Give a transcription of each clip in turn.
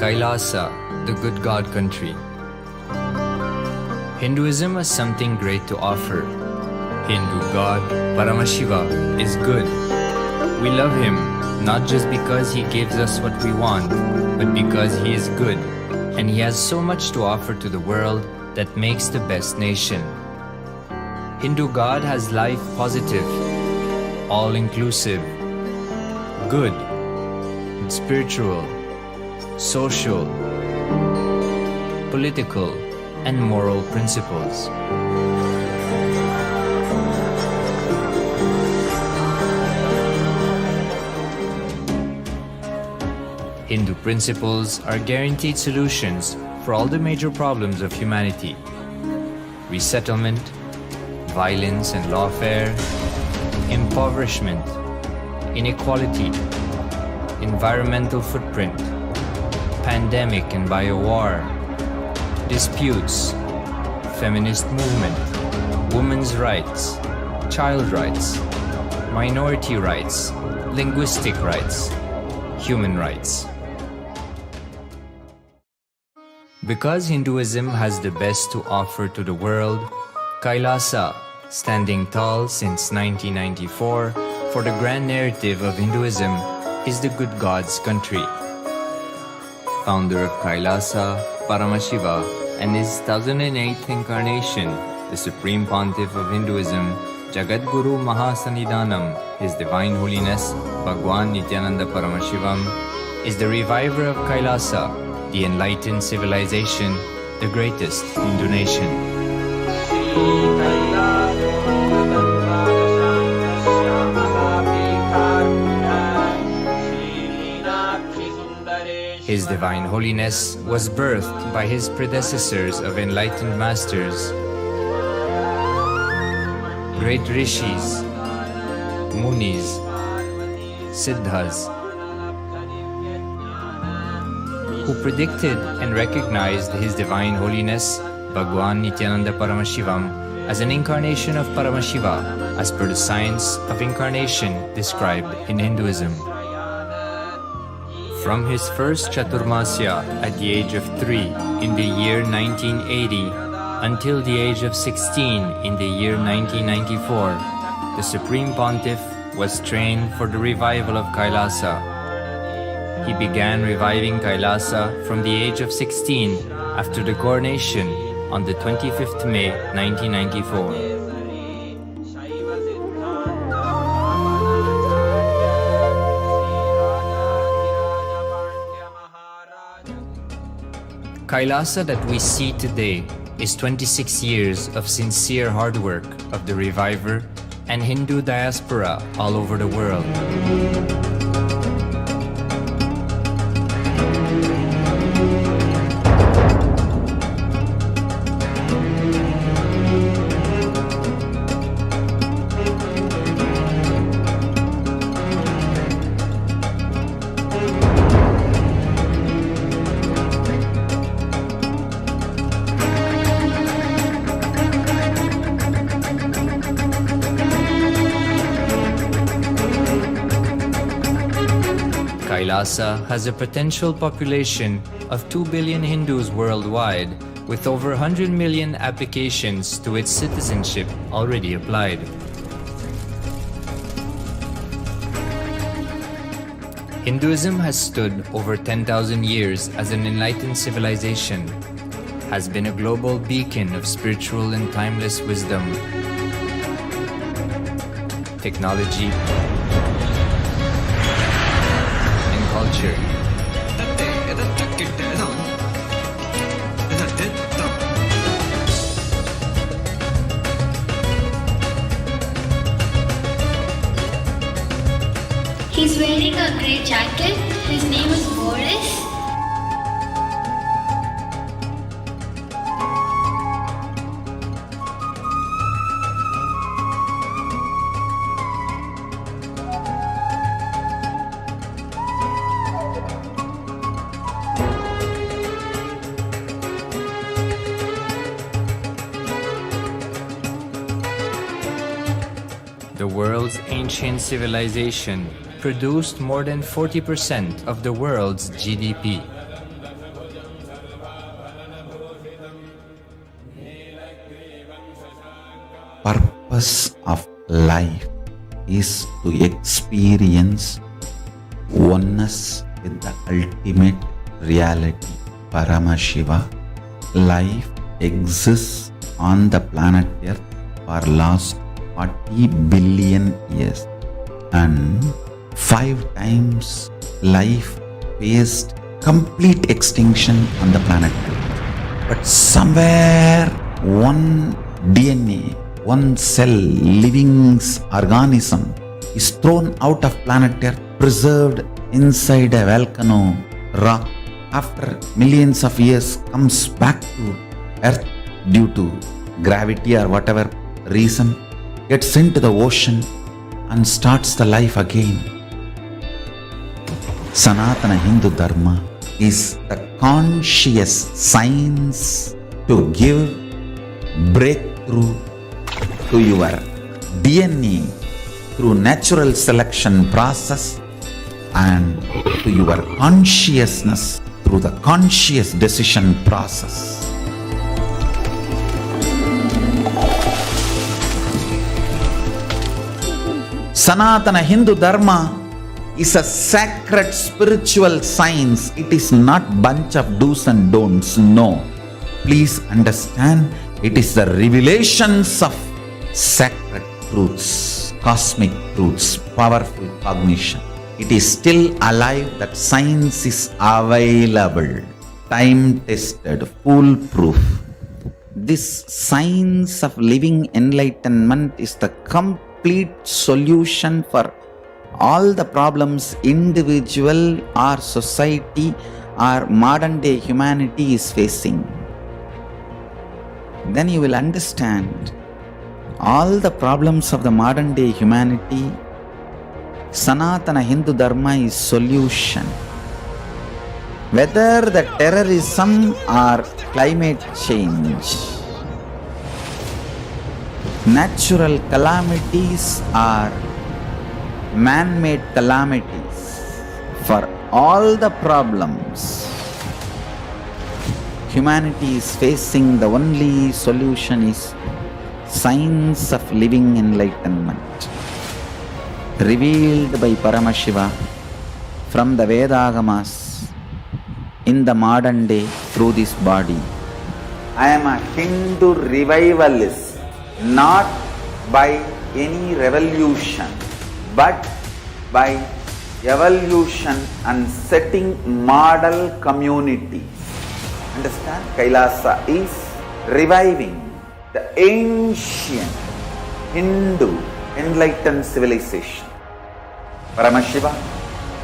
KAILASA, the good God country. Hinduism has something great to offer. Hindu God, Paramashiva, is good. We love him not just because he gives us what we want, but because he is good, and he has so much to offer to the world that makes the best nation. Hindu God has life positive, all-inclusive, good, spiritual, social, political, and moral principles. Hindu principles are guaranteed solutions for all the major problems of humanity: resettlement, violence and lawfare, impoverishment, inequality, environmental footprint, pandemic and biowar, disputes, feminist movement, women's rights, child rights, minority rights, linguistic rights, human rights. Because Hinduism has the best to offer to the world, KAILASA, standing tall since 1994 for the grand narrative of Hinduism, is the good God's country. Founder of KAILASA, Paramashiva, and his 1008th incarnation, the Supreme Pontiff of Hinduism, Jagadguru Mahasannidhanam, His Divine Holiness, Bhagwan Nithyananda Paramashivam, is the reviver of KAILASA, the enlightened civilization, the greatest Hindu nation. His Divine Holiness was birthed by his predecessors of enlightened masters, great rishis, munis, siddhas, who predicted and recognized His Divine Holiness, Bhagwan Nithyananda Paramashivam, as an incarnation of Paramashiva, as per the science of incarnation described in Hinduism. From his first Chaturmasya at the age of 3 in the year 1980 until the age of 16 in the year 1994, the Supreme Pontiff was trained for the revival of KAILASA. He began reviving KAILASA from the age of 16 after the coronation on the 25th May 1994. KAILASA that we see today is 26 years of sincere hard work of the reviver and Hindu diaspora all over the world. KAILASA has a potential population of 2 billion Hindus worldwide, with over 100 million applications to its citizenship already applied. Hinduism has stood over 10,000 years as an enlightened civilization, has been a global beacon of spiritual and timeless wisdom, technology, culture. He's wearing a grey jacket. His name is Boris. The world's ancient civilization produced more than 40% of the world's GDP. purpose of life is to experience oneness with the ultimate reality, Paramashiva. Life exists on the planet Earth for last 40 billion years, and 5 times life faced complete extinction on the planet Earth. But somewhere one DNA, one cell, living organism is thrown out of planet Earth, preserved inside a volcano rock. After millions of years comes back to Earth due to gravity or whatever reason, gets into the ocean and starts the life again. Sanatana Hindu Dharma is the conscious science to give breakthrough to your DNA through natural selection process and to your consciousness through the conscious decision process. Sanatana Hindu Dharma is a sacred spiritual science. It is not bunch of do's and don'ts. No. Please understand, it is the revelations of sacred truths, cosmic truths, powerful cognition. It is still alive, that science is available, time-tested, foolproof. This science of living enlightenment is the complete solution for all the problems individual or society or modern day humanity is facing. Then you will understand all the problems of the modern day humanity. Sanatana Hindu Dharma is solution. Whether the terrorism or climate change, natural calamities or man-made calamities, for all the problems humanity is facing, the only solution is science of living enlightenment, revealed by Paramashiva from the Vedagamas in the modern day through this body. I am a Hindu revivalist, not by any revolution, but by evolution and setting model communities. Understand? KAILASA is reviving the ancient Hindu enlightened civilization. Paramashiva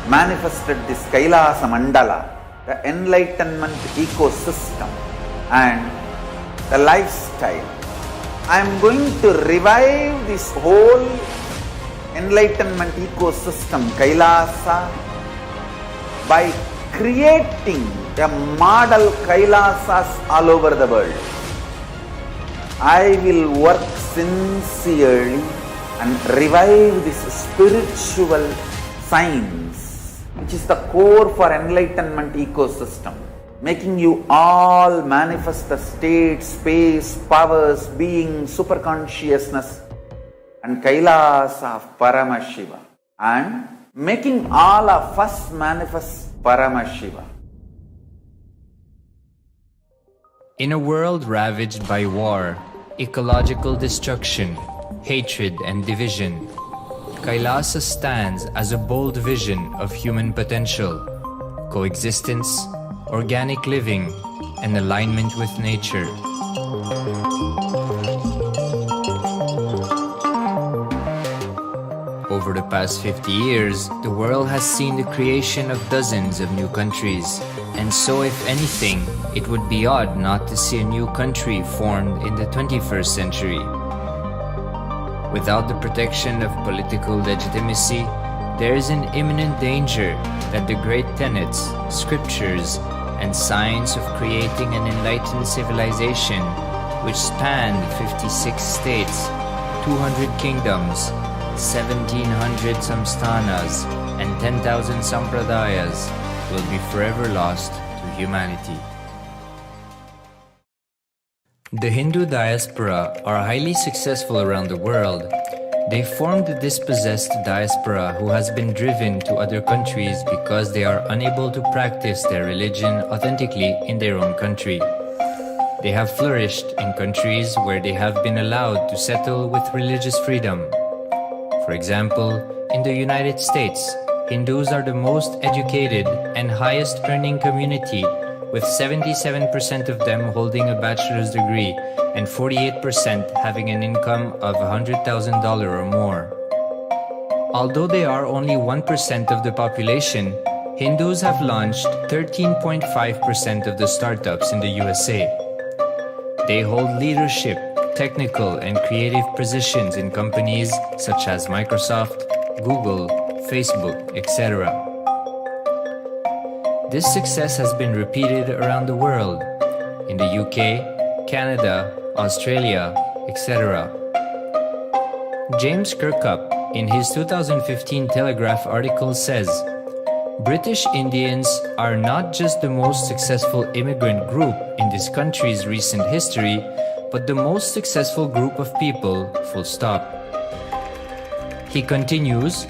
manifested this KAILASA mandala, the enlightenment ecosystem and the lifestyle. I am going to revive this whole enlightenment ecosystem, KAILASA, by creating a model KAILASAs all over the world. I will work sincerely and revive this spiritual science, which is the core for enlightenment ecosystem, making you all manifest the state, space, powers, being, superconsciousness and KAILASA of Paramashiva, and making all of us manifest Paramashiva. In a world ravaged by war, ecological destruction, hatred and division, KAILASA stands as a bold vision of human potential, coexistence, organic living, and alignment with nature. Over the past 50 years, the world has seen the creation of dozens of new countries, and so if anything, it would be odd not to see a new country formed in the 21st century. Without the protection of political legitimacy, there is an imminent danger that the great tenets, scriptures, and science of creating an enlightened civilization, which spanned 56 states, 200 kingdoms, 1700 samsthanas, and 10,000 sampradayas, will be forever lost to humanity. The Hindu diaspora are highly successful around the world. They formed the dispossessed diaspora who has been driven to other countries because they are unable to practice their religion authentically in their own country. They have flourished in countries where they have been allowed to settle with religious freedom. For example, in the United States, Hindus are the most educated and highest earning community, with 77% of them holding a bachelor's degree and 48% having an income of $100,000 or more. Although they are only 1% of the population, Hindus have launched 13.5% of the startups in the USA. They hold leadership, technical and creative positions in companies such as Microsoft, Google, Facebook, etc. This success has been repeated around the world, in the UK, Canada, Australia, etc. James Kirkup, in his 2015 Telegraph article says, British Indians are not just the most successful immigrant group in this country's recent history, but the most successful group of people, full stop. He continues,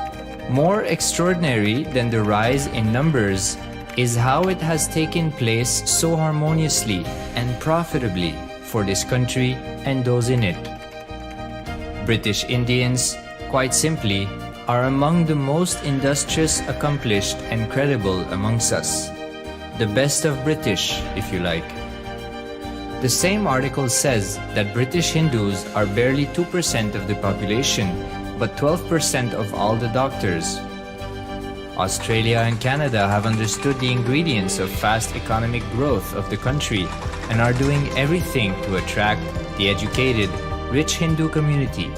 more extraordinary than the rise in numbers is how it has taken place so harmoniously and profitably for this country and those in it. British Indians, quite simply, are among the most industrious, accomplished and credible amongst us. The best of British, if you like. The same article says that British Hindus are barely 2% of the population, but 12% of all the doctors. Australia and Canada have understood the ingredients of fast economic growth of the country and are doing everything to attract the educated, rich Hindu community.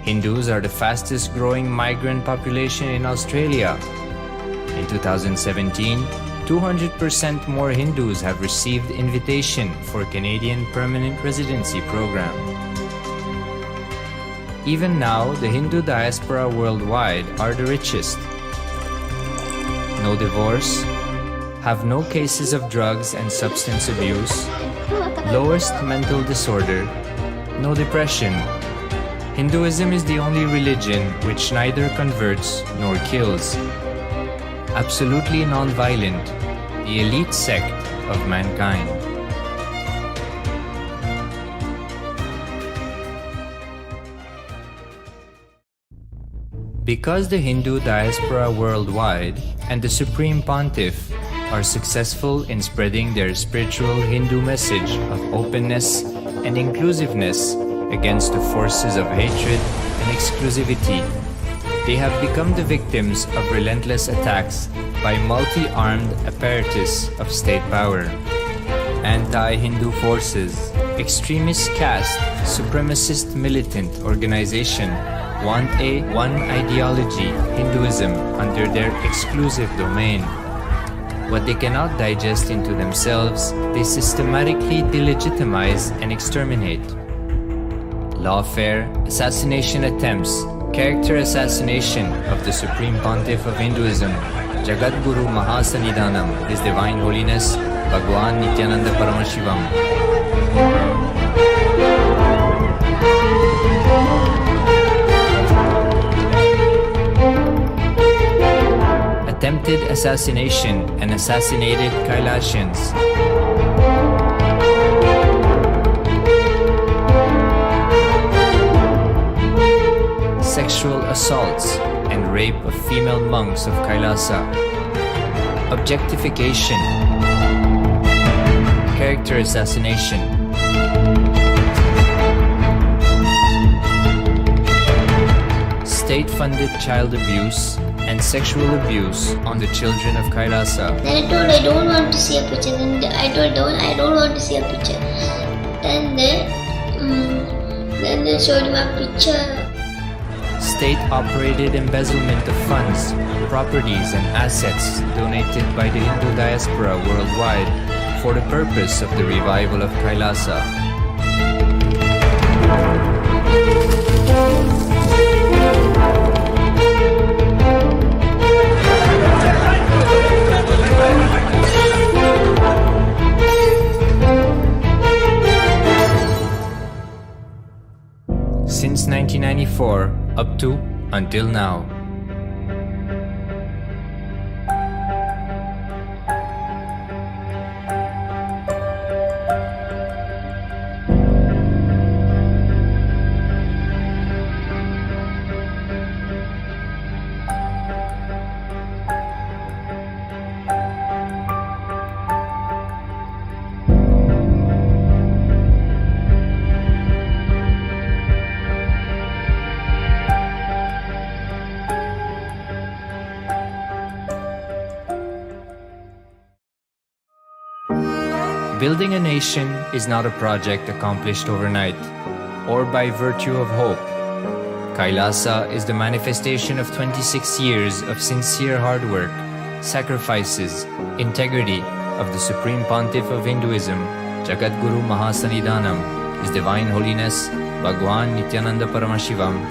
Hindus are the fastest growing migrant population in Australia. In 2017, 200% more Hindus have received invitation for Canadian Permanent Residency Program. Even now, the Hindu diaspora worldwide are the richest. No divorce, have no cases of drugs and substance abuse, lowest mental disorder, no depression. Hinduism is the only religion which neither converts nor kills. Absolutely non-violent, the elite sect of mankind. Because the Hindu diaspora worldwide and the Supreme Pontiff are successful in spreading their spiritual Hindu message of openness and inclusiveness against the forces of hatred and exclusivity, they have become the victims of relentless attacks by multi-armed apparatus of state power. Anti-Hindu forces, extremist caste, supremacist militant organization want a one ideology, Hinduism, under their exclusive domain. What they cannot digest into themselves, they systematically delegitimize and exterminate. Lawfare, assassination attempts, character assassination of the Supreme Pontiff of Hinduism, Jagadguru Mahasannidhanam, His Divine Holiness, Bhagwan Nithyananda Paramashivam. Attempted assassination and assassinated Kailasians. Sexual assaults and rape of female monks of Kailasa. Objectification. Character assassination. State-funded child abuse and sexual abuse on the children of Kailasa. Then I told I don't want to see a picture. Then I told I don't want to see a picture. Then they showed him a picture. State-operated embezzlement of funds, properties and assets donated by the Hindu diaspora worldwide for the purpose of the revival of Kailasa. 1994 up to until now. Building a nation is not a project accomplished overnight or by virtue of hope. KAILASA is the manifestation of 26 years of sincere hard work, sacrifices, integrity of the Supreme Pontiff of Hinduism, Jagadguru Mahasannidhanam, His Divine Holiness Bhagwan Nithyananda Paramashivam,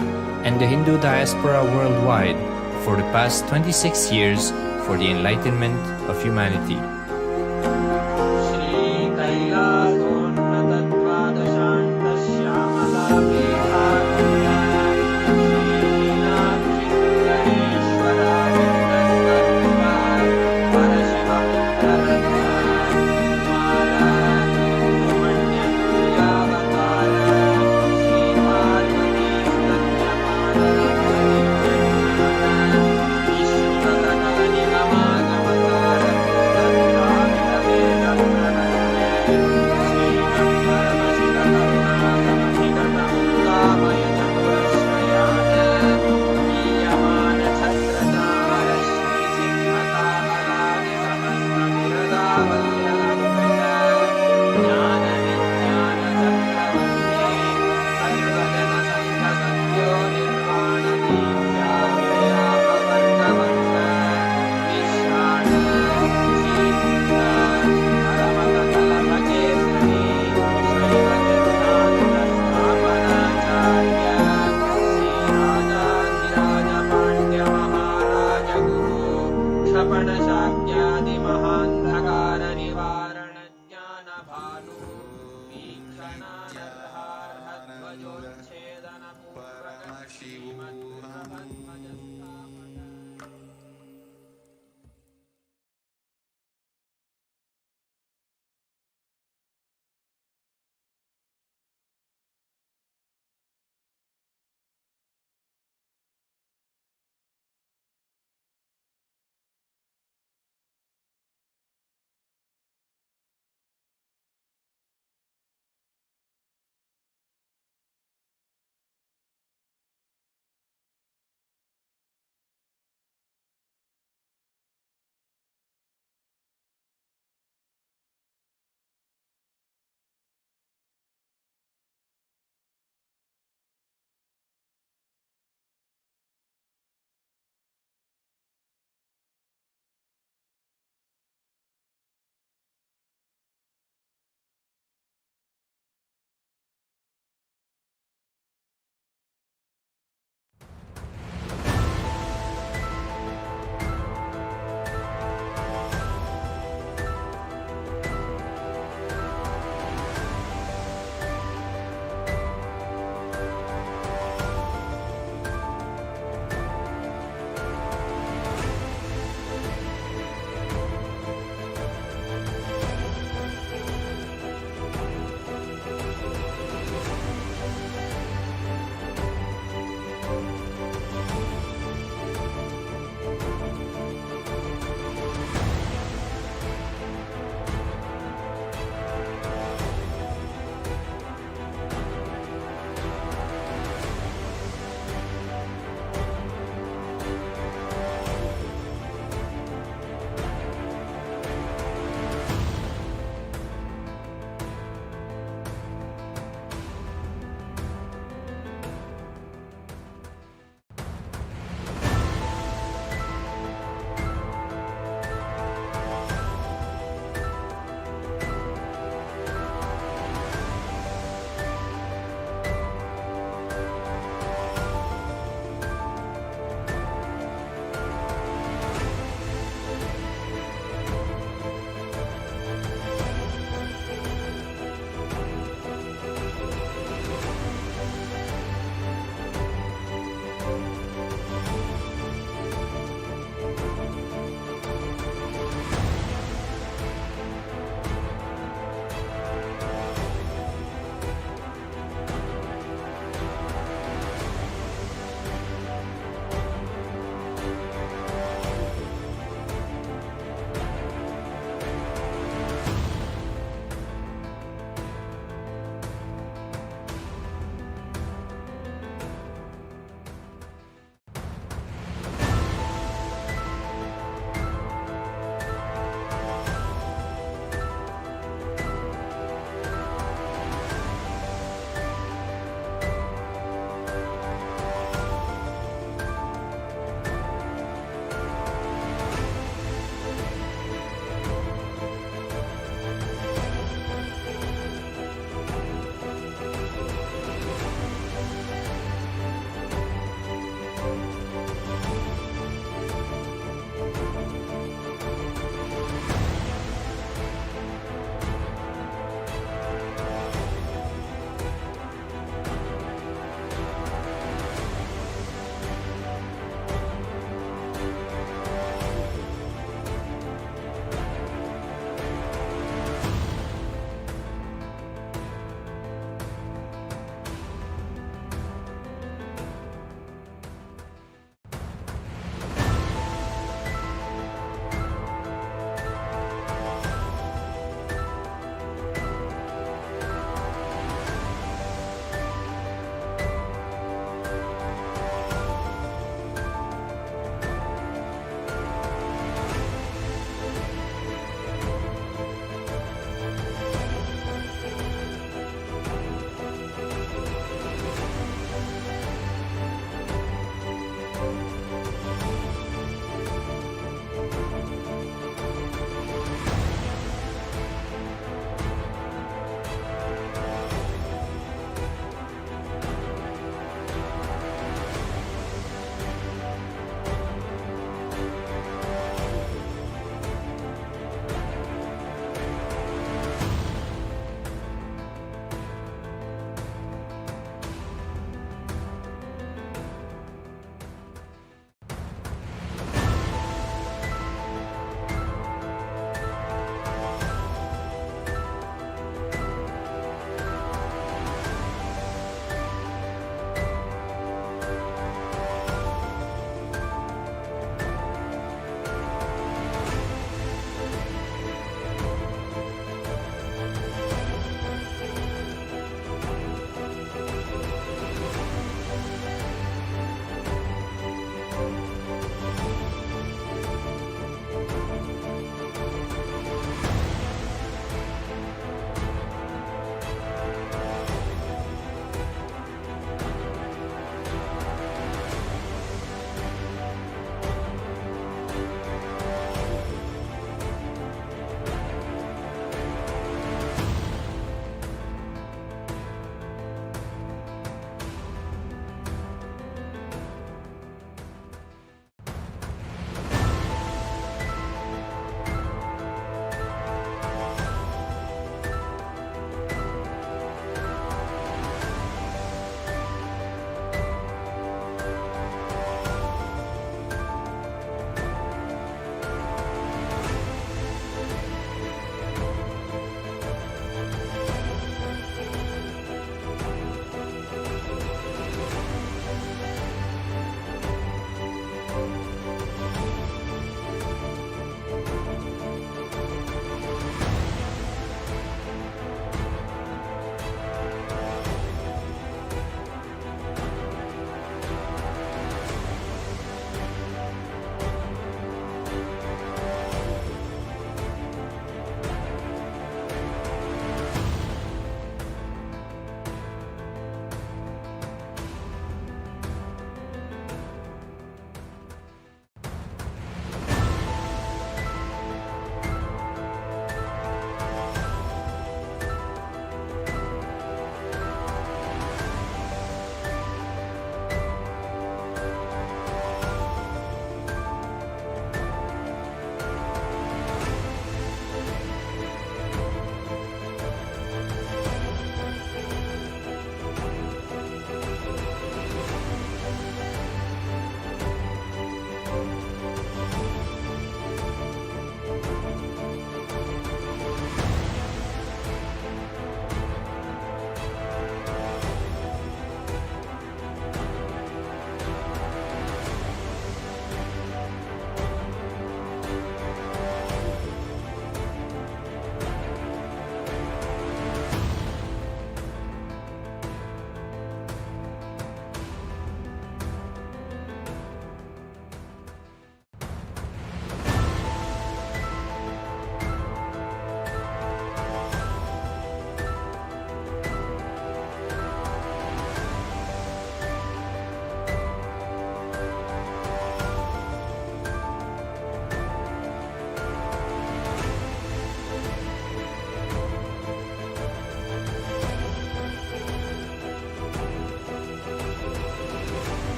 and the Hindu diaspora worldwide for the past 26 years for the enlightenment of humanity. Paramashivoham.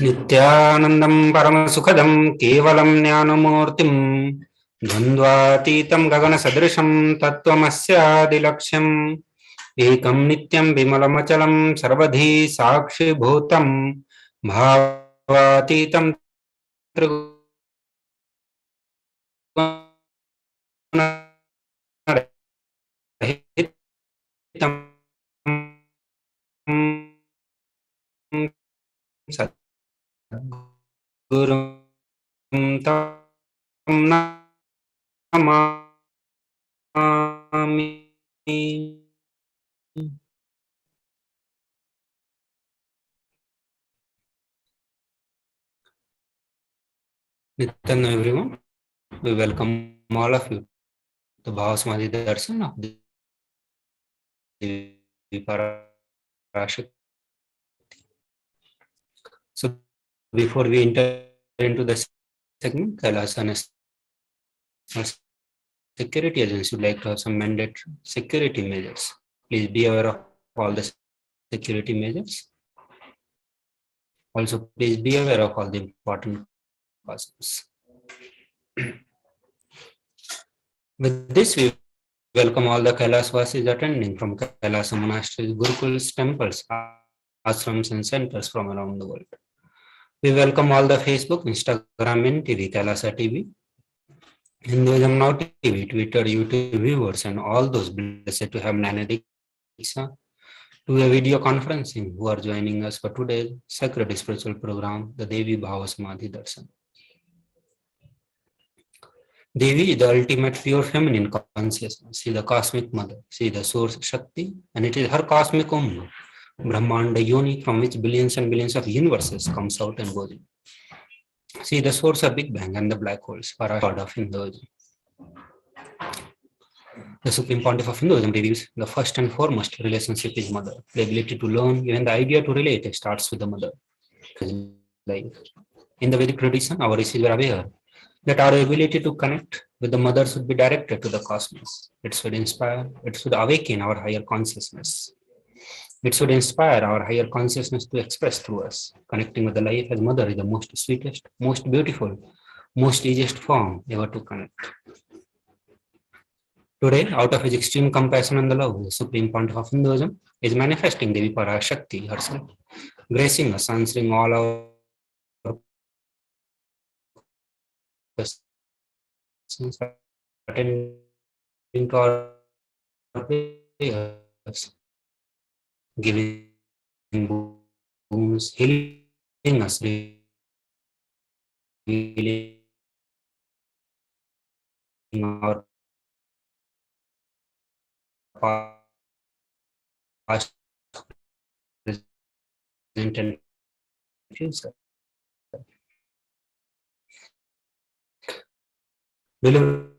नित्यानन्दं परमसुखदं केवलं ज्ञानमूर्तिं द्वन्द्वातीतं गगनसदृशं तत्त्वमस्यादिलक्ष्यम् एकं नित्यं विमलमचलं सर्वधी साक्षिभूतं भावातीतं त्रिगुणरहितं सद्गुरुं तं Namami. Nityan everyone, we welcome all of you to Bhavasamadhi Darshan of the Parashakti. So before we enter into the segment, KAILASA National Security Agency would like to have some mandatory security measures. Please be aware of all the security measures. Also, please be aware of all the important causes. With this, we welcome all the Kailasvasis attending from Kailasa monasteries, gurukuls, temples, ashrams, and centers from around the world. We welcome all the Facebook, Instagram, and TV, Kailasa TV, Hinduism Now TV, Twitter, YouTube viewers, and all those blessed to have Jnana Diksha to a video conferencing who are joining us for today's sacred spiritual program, the Devi Bhavasamadhi Darshan. Devi is the ultimate pure feminine consciousness. She is the cosmic mother. She is the source Shakti, and it is her cosmic womb, Brahmanda Yoni, from which billions and billions of universes comes out and goes in. She is the source of Big Bang and the black holes, Parashakti of Hinduism. The Supreme Pontiff of Hinduism reveals the first and foremost relationship is mother. The ability to learn, even the idea to relate, starts with the mother. In the Vedic tradition, our rishis were aware that our ability to connect with the mother should be directed to the cosmos. It should inspire, it should awaken our higher consciousness. It should inspire our higher consciousness to express through us. Connecting with the life as mother is the most sweetest, most beautiful, most easiest form ever to connect. Today, out of his extreme compassion and the love, the Supreme Pontiff of Hinduism is manifesting Devi Parashakti herself, gracing us, answering all our questions, attending to our prayers, giving boons, healing us, revealing our past, present, and future. Deliver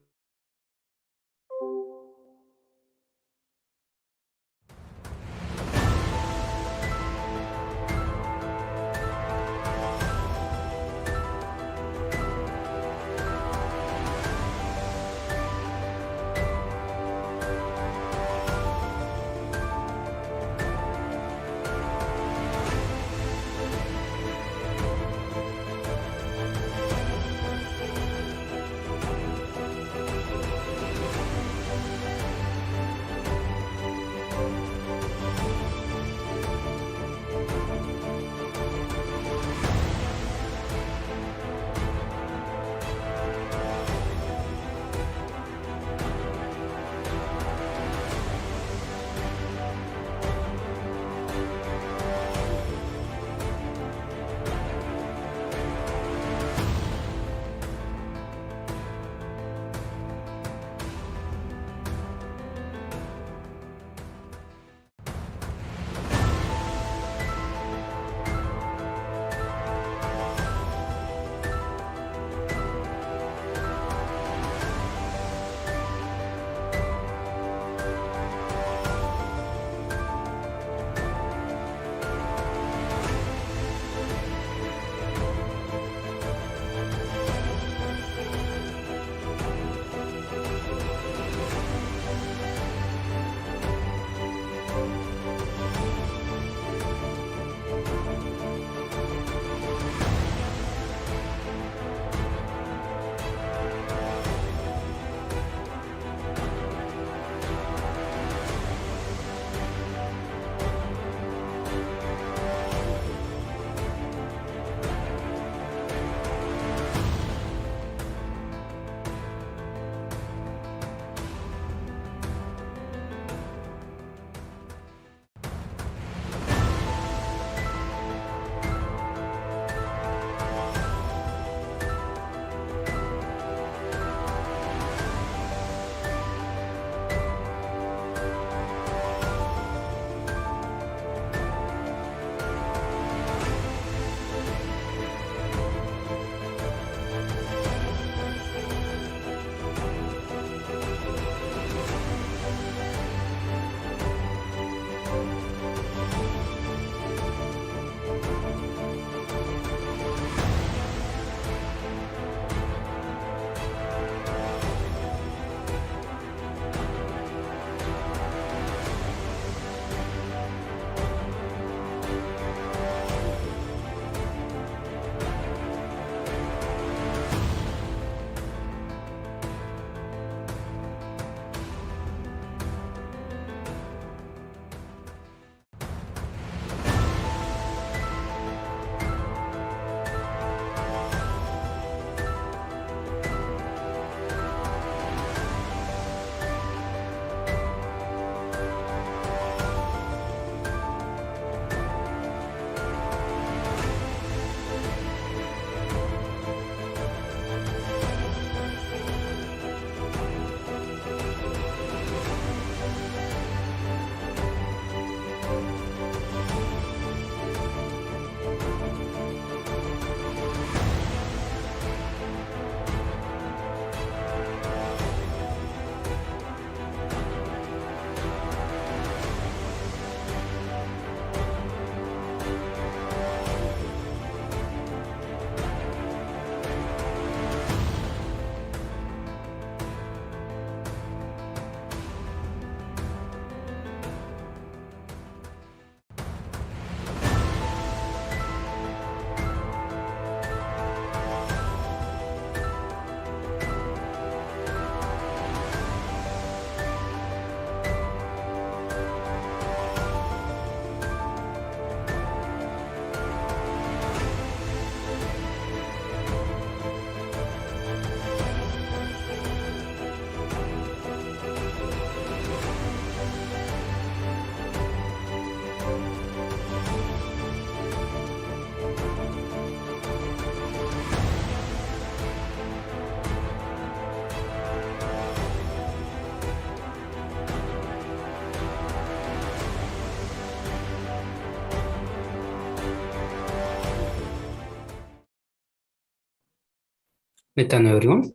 Nithyananda everyone.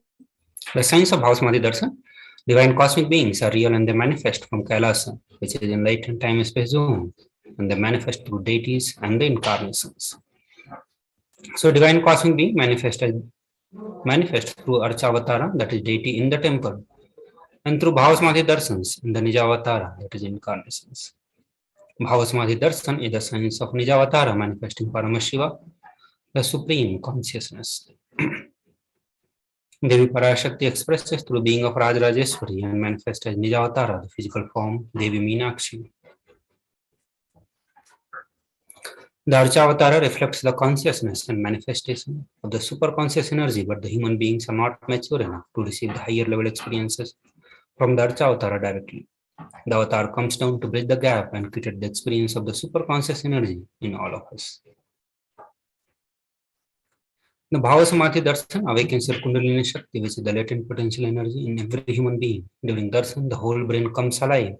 The science of Bhavasamadhi Darshan, divine cosmic beings are real and they manifest from KAILASA, which is enlightened time and space zone, and they manifest through deities and the incarnations. So divine cosmic being manifest through Archavatara, that is deity in the temple, and through Bhavasamadhi Darshans in the Nijavatara, that is incarnations. Bhavasamadhi Darshan is the science of Nijavatara manifesting Paramashiva, the supreme consciousness. Devi Parashakti expresses through being of Rajrajeshwari and manifests as Nijavatara, the physical form, Devi Meenakshi. The Archavatara reflects the consciousness and manifestation of the superconscious energy, but the human beings are not mature enough to receive the higher level experiences from the Archavatara directly. The avatar comes down to bridge the gap and create the experience of the superconscious energy in all of us. The Bhavasamadhi Darshan awakens your Kundalini Shakti, which is the latent potential energy in every human being. During Darshan, the whole brain comes alive,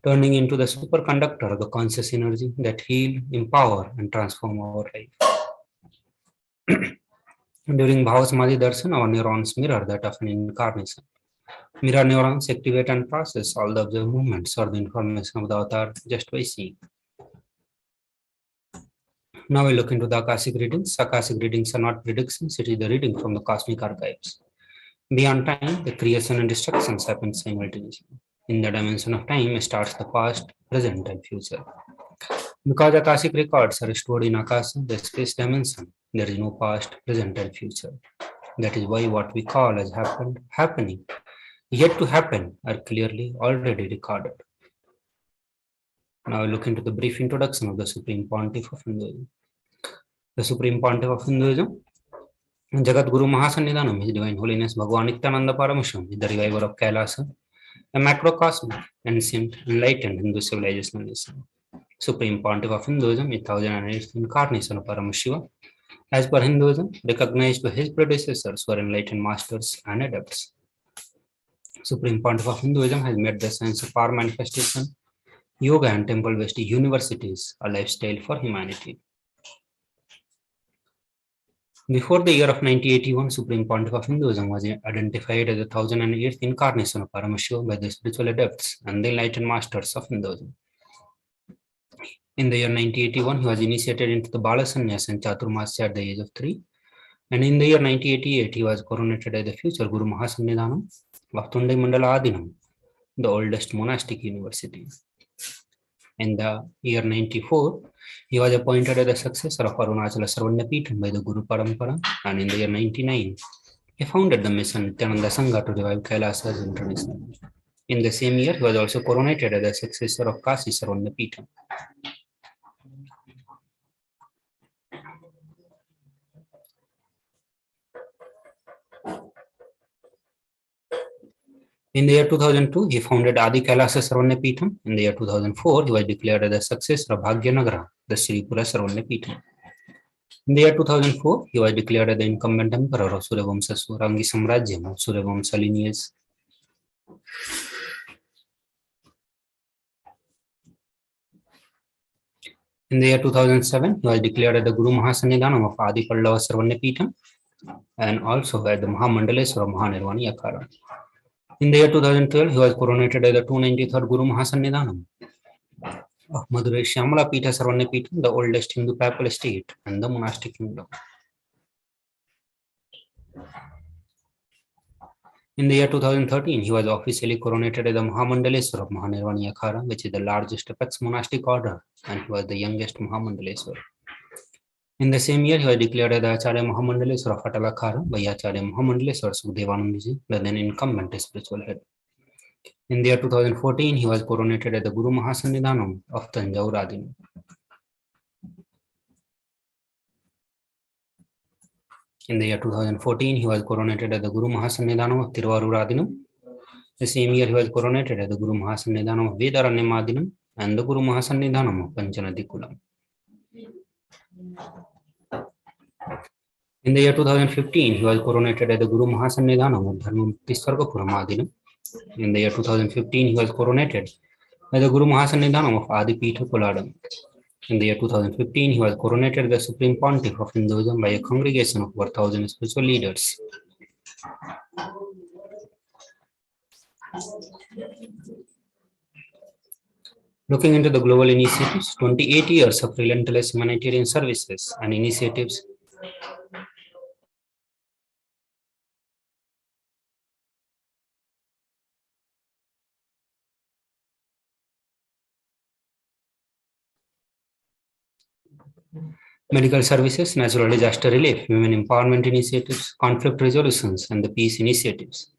turning into the superconductor of the conscious energy that heal, empower, and transform our life. During Bhavasamadhi Darshan, our neurons mirror that of an incarnation. Mirror neurons activate and process all the observed movements or the information of the avatar just by seeing. Now we look into the Akashic readings. Akashic readings are not predictions, it is the reading from the cosmic archives. Beyond time, the creation and destructions happen simultaneously. In the dimension of time starts the past, present, and future. Because Akashic records are stored in Akasha, the space dimension, there is no past, present, and future. That is why what we call as happening, yet to happen, are clearly already recorded. Now we look into the brief introduction of the Supreme Pontiff of Hinduism. The Supreme Pontiff of Hinduism, Jagat Guru Mahasannidhanam, His Divine Holiness Bhagavan Nithyananda Paramashivam, is the reviver of KAILASA, a macrocosmic, ancient, enlightened Hindu civilizational nation. Supreme Pontiff of Hinduism is 1008th incarnation of Paramashiva, as per Hinduism, recognized by his predecessors who are enlightened masters and adepts. Supreme Pontiff of Hinduism has made the science of power manifestation, yoga and temple-based universities a lifestyle for humanity. Before the year of 1981, Supreme Pontiff of Hinduism was identified as the 1008th incarnation of Paramashiva by the spiritual adepts and the enlightened masters of Hinduism. In the year 1981, he was initiated into the Bala Sannyas and Chaturmasya at the age of 3. And in the year 1988, he was coronated as the future Guru Mahasannidhanam of Tundai Mandala Adinam, the oldest monastic university. In the year 94, he was appointed as the successor of Arunachala Sarvanyapitham by the Guru Parampara, and in the year 99, he founded the mission Nithyananda Sangha to revive KAILASA as international. In the same year, he was also coronated as the successor of Kashi Sarvanyapitham. In the year 2002, he founded Adi KAILASA Sarvanyapitham. In the year 2004, he was declared as the successor of Bhagyanagara, the Sripura Sarvanyapitham. In the year 2004, he was declared as the incumbent emperor of Suryavamsa Swarangi Samrajyam of Suryavamsa lineage. In the year 2007, he was declared as the Guru Mahasannidhanam of Adi Pallava Sarvanyapitham and also as the Mahamandaleswara Mahanirvani Akara. In the year 2012, he was coronated as the 293rd Guru Mahasannidhanam of Madurai Shyamala Pitha Sarvanyapitham, the oldest Hindu papal state and the monastic kingdom. In the year 2013, he was officially coronated as the Mahamandaleswara of Mahanirvani Akhara, which is the largest apex monastic order, and he was the youngest Mahamandaleswara. In the same year, he was declared as the Acharya Mahamandaleswara of Atalakhara by Acharya Mahamandaleswara Sukhdevanandji, the then incumbent spiritual head. In the year 2014, he was coronated as the Guru Mahasannidhanam of Tanjore Adinam. In the year 2014, he was coronated as the Guru Mahasannidhanam of Tiruvarur Adinam. The same year, he was coronated as the Guru Mahasannidhanam of Vedaranyam Adinam and the Guru Mahasannidhanam of Panchanadi Kulam. In the year 2015, he was coronated as the Guru Mahasannidhanam of Dharmamukti Sarvapuram Adinam. In the year 2015, he was coronated as the Guru Mahasannidhanam of Adi Pitha Koladam. In the year 2015, he was coronated as the Supreme Pontiff of Hinduism by a congregation of over 1,000 spiritual leaders. Looking into the global initiatives, 28 years of relentless humanitarian services and initiatives medical services, natural disaster relief, women empowerment initiatives, conflict resolutions, and the peace initiatives,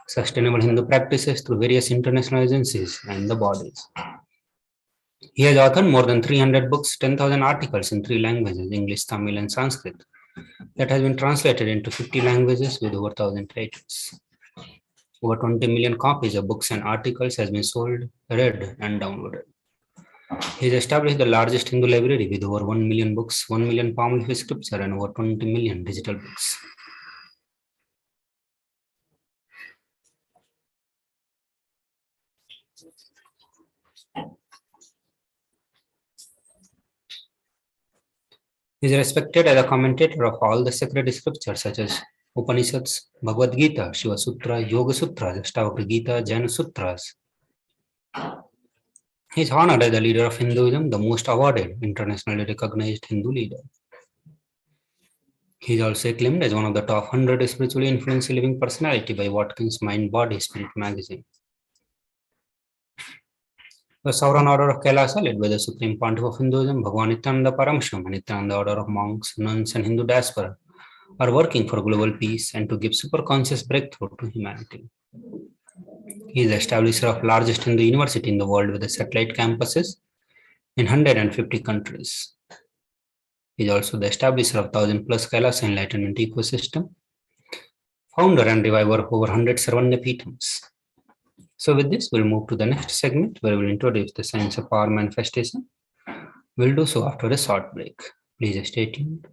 sustainable Hindu practices through various international agencies and the bodies. He has authored more than 300 books, 10,000 articles in 3 languages, English, Tamil, and Sanskrit, that has been translated into 50 languages with over 1,000 titles. Over 20 million copies of books and articles has been sold, read, and downloaded. He has established the largest Hindu library with over 1 million books, 1 million palm leaf scripture, and over 20 million digital books. He is respected as a commentator of all the sacred scriptures such as Upanishads, Bhagavad Gita, Shiva Sutra, Yoga Sutras, Ashtavakra Gita, Jaina Sutras. He is honored as the leader of Hinduism, the most awarded, internationally recognized Hindu leader. He is also acclaimed as one of the top 100 spiritually influential living personality by Watkins Mind Body Spirit magazine. The Sovereign Order of KAILASA, led by the Supreme Pontiff of Hinduism, Bhagavan Nithyananda Paramashivam, and Nithyananda Order of Monks, Nuns, and Hindu Diaspora, are working for global peace and to give superconscious breakthrough to humanity. He is the establisher of largest Hindu university in the world with the satellite campuses in 150 countries. He is also the establisher of 1,000+ KAILASA Enlightenment ecosystem, founder and reviver of over 100 Sarvanya Peethams. So with this, we'll move to the next segment where we'll introduce the science of power manifestation. We'll do so after a short break. Please stay tuned.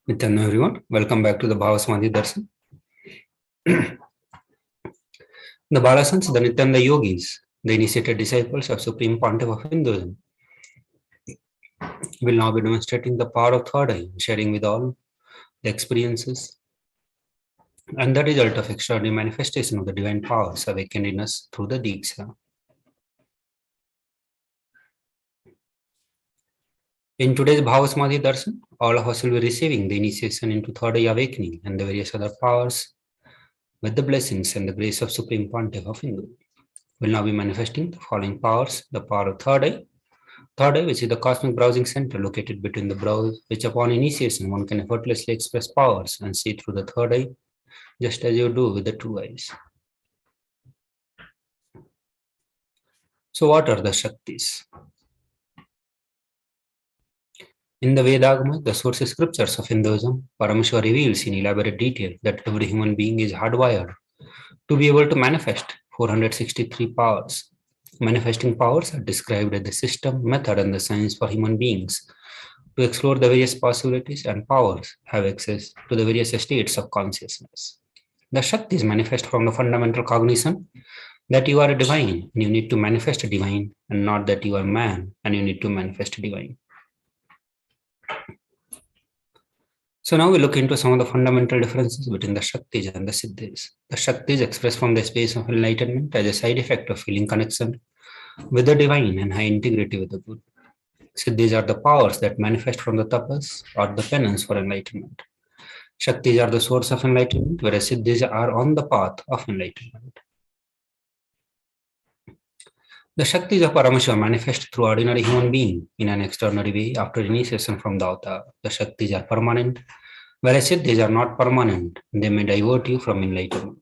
Nithyananda everyone, welcome back to the Bhavasamadhi Darshan. The Balasans, the Nithyananda yogis, the initiated disciples of Supreme Pontiff of Hinduism, will now be demonstrating the power of third eye, sharing with all the experiences and the result of extraordinary manifestation of the divine powers awakened in us through the Diksha. In today's Bhavasamadhi Darshan, all of us will be receiving the initiation into third eye awakening and the various other powers with the blessings and the grace of Supreme Pontiff of Hinduism. Will now be manifesting the following powers: the power of third eye, which is the cosmic browsing center located between the brows, which upon initiation one can effortlessly express powers and see through the third eye, just as you do with the two eyes. So what are the Shaktis? In the Vedagama, the source scriptures of Hinduism, Paramashiva reveals in elaborate detail that every human being is hardwired to be able to manifest 463 powers. Manifesting powers are described as the system, method, and the science for human beings to explore the various possibilities, and powers have access to the various states of consciousness. The Shaktis manifest from the fundamental cognition that you are a divine and you need to manifest a divine, and not that you are man and you need to manifest a divine. So now we look into some of the fundamental differences between the Shaktis and the Siddhis. The Shaktis express from the space of enlightenment as a side effect of feeling connection with the divine and high integrity with the good. Siddhis are the powers that manifest from the tapas or the penance for enlightenment. Shaktis are the source of enlightenment, whereas Siddhis are on the path of enlightenment. The Shaktis of Paramashiva manifest through ordinary human being in an extraordinary way after initiation from the avatar. The Shaktis are permanent, whereas Siddhis are not permanent. They may divert you from enlightenment.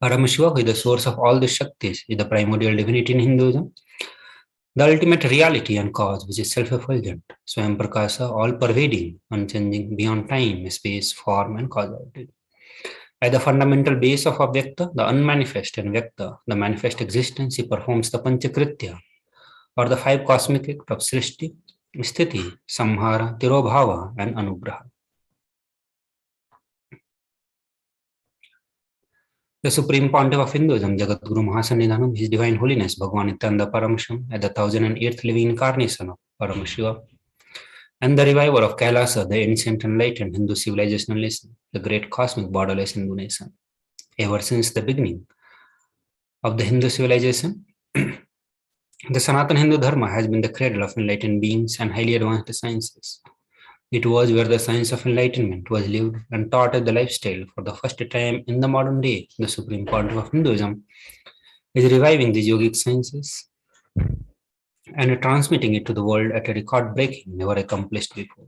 Paramashiva, who is the source of all the Shaktis, is the primordial divinity in Hinduism, the ultimate reality and cause, which is self-effulgent, Swayam Prakasa, all-pervading, unchanging, beyond time, space, form, and causality. At the fundamental base of Avyakta, the unmanifest, and Vyakta, the manifest existence, he performs the Panchakritya, or the five cosmic acts of Srishti, Sthiti, Samhara, Tirobhava, and Anugraha. The Supreme Pontiff of Hinduism, Jagadguru Mahasannidhanam, His Divine Holiness, Bhagavan Nithyananda Paramashivam, at the 1008th living incarnation of Paramashiva, and the reviver of KAILASA, the ancient enlightened Hindu civilizational nation, the great cosmic borderless Hindu nation. Ever since the beginning of the Hindu civilization, the Sanatana Hindu Dharma has been the cradle of enlightened beings and highly advanced sciences. It was where the science of enlightenment was lived and taught as the lifestyle. For the first time in the modern day, the Supreme Pontiff of Hinduism is reviving these yogic sciences and transmitting it to the world at a record-breaking, never accomplished before.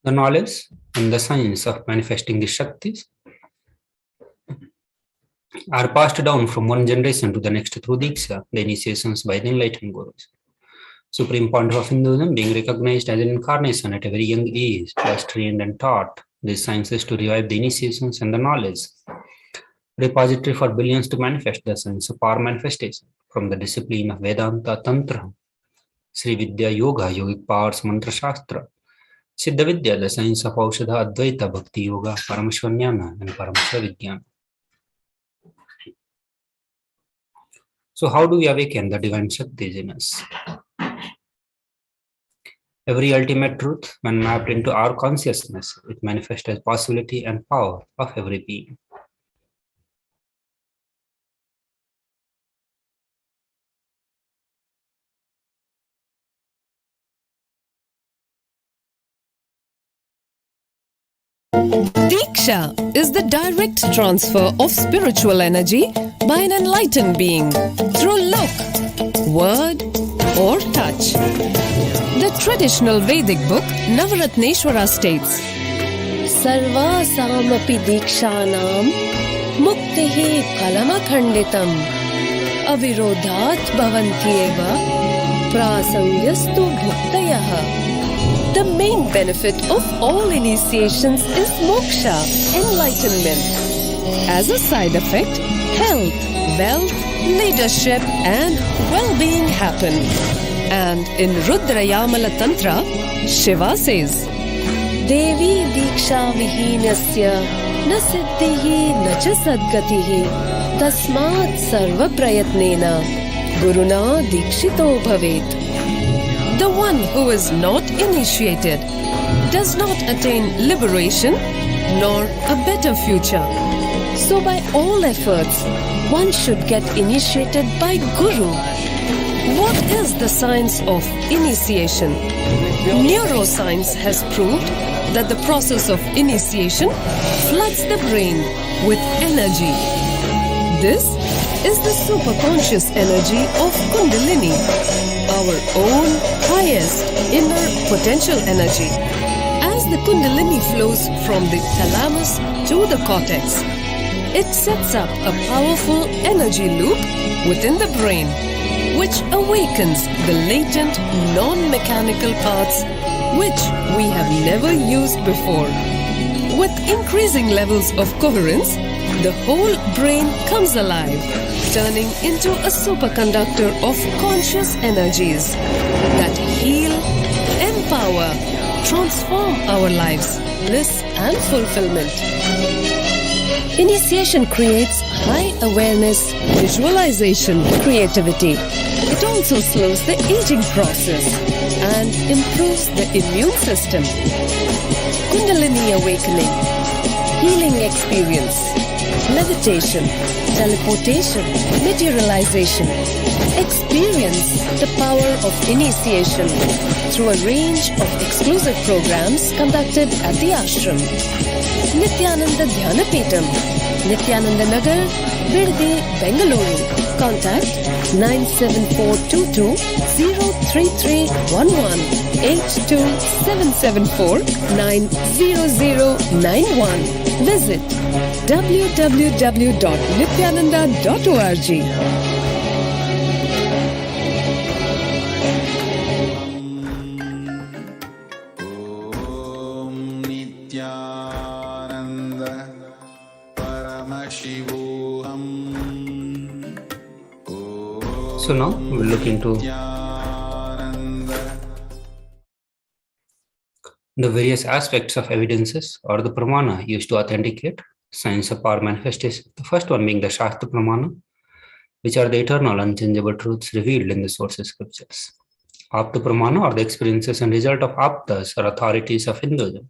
The knowledge and the science of manifesting the Shaktis are passed down from one generation to the next through Diksha, the initiations by the enlightened gurus. Supreme Pontiff of Hinduism, being recognized as an incarnation at a very young age, was trained and taught these sciences to revive the initiations and the knowledge, repository for billions to manifest the science of power manifestation from the discipline of Vedanta Tantra, Sri Vidya Yoga, Yogic Powers Mantra Shastra, Siddha Vidya, the science of Aushadha Advaita, Bhakti Yoga, Paramashiva Jnana, and Paramashiva Vijnana. So how do we awaken the divine Shaktis in us? Every ultimate truth, when mapped into our consciousness, it manifests as possibility and power of every being. Diksha is the direct transfer of spiritual energy by an enlightened being through look, word, or touch. The traditional Vedic book Navaratneshwara states, Sarvasamapi dikshanam muktihi phalamakhanditam avirodhat bhavantyeva prasangyastu bhuktayah. The main benefit of all initiations is moksha, enlightenment. As a side effect, health, wealth, leadership, and well-being happen. And in Rudrayamala Tantra, Shiva says, देवी दीक्षा विहीनस्य न सिद्धिः न च सद्गतिः तस्मात् सर्व प्रयत्नेन गुरुना दीक्षितो भवेत्. the one who is not initiated does not attain liberation nor a better future. So by all efforts, one should get initiated by Guru. What is the science of initiation? Neuroscience has proved that the process of initiation floods the brain with energy. This is the superconscious energy of Kundalini, our own highest inner potential energy. As the Kundalini flows from the thalamus to the cortex, it sets up a powerful energy loop within the brain, which awakens the latent non-mechanical parts which we have never used before. With increasing levels of coherence, the whole brain comes alive, turning into a superconductor of conscious energies that heal, empower, transform our lives, bliss and fulfillment. Initiation creates high awareness, Visualization, creativity. It also slows the aging process and improves the immune system. Kundalini awakening, healing experience, levitation, teleportation, materialization. Experience the power of initiation through a range of exclusive programs conducted at the ashram. Nithyananda Dhyanapitham, Nithyananda Nagar, Birdi, Bengaluru. Contact 97422 03311 82774 90091. Visit www.nithyananda.org. Om Nithyananda Paramashivoham. So now we'll look into the various aspects of evidences or the pramana used to authenticate science of power manifestation. The first one being the Shastra pramana, which are the eternal unchangeable truths revealed in the sources scriptures. Apta pramana are the experiences and result of aptas or authorities of Hinduism,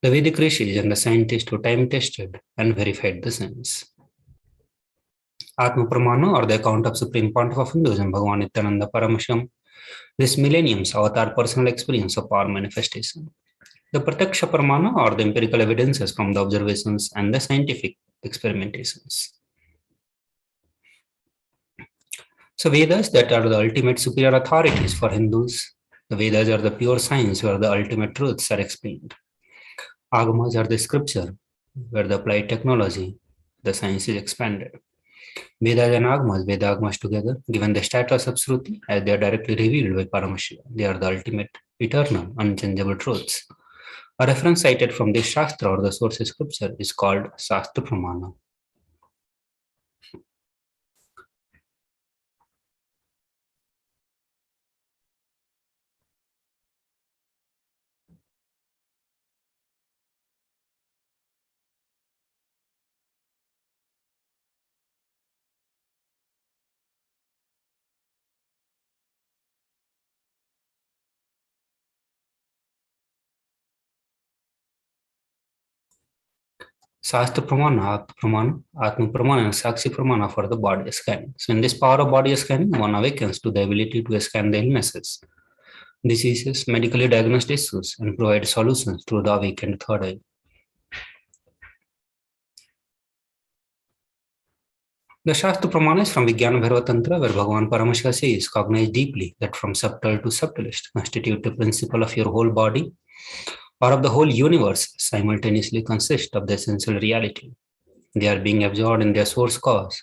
the Vedic rishis and the scientists who time tested and verified the science. Atma pramana are the account of Supreme Pontiff of Hinduism, Bhagavan Nithyananda Paramashivam, this millennium's avatar personal experience of power manifestation. The Prataksha pramana are the empirical evidences from the observations and the scientific experimentations. So Vedas that are the ultimate superior authorities for Hindus. The Vedas are the pure science where the ultimate truths are explained. Agamas are the scripture where the applied technology, the science is expanded. Vedas and Agamas, Veda Agamas together, given the status of Shruti as they are directly revealed by Paramashiva. They are the ultimate, eternal, unchangeable truths. A reference cited from this Shastra or the source scripture is called Shastra Pramana. Shastra Pramana, Atma Pramana, and Sakshi Pramana for the body scan. So in this power of body scanning, one awakens to the ability to scan the illnesses, diseases, medically diagnosed issues, and provide solutions through the awakened third eye. The Shastra Pramana is from Vijnana Bhairava Tantra, where Bhagavan Paramashiva says, cognize deeply that from subtle to subtlest constitute the principle of your whole body or of the whole universe simultaneously consist of the essential reality. They are being absorbed in their source cause.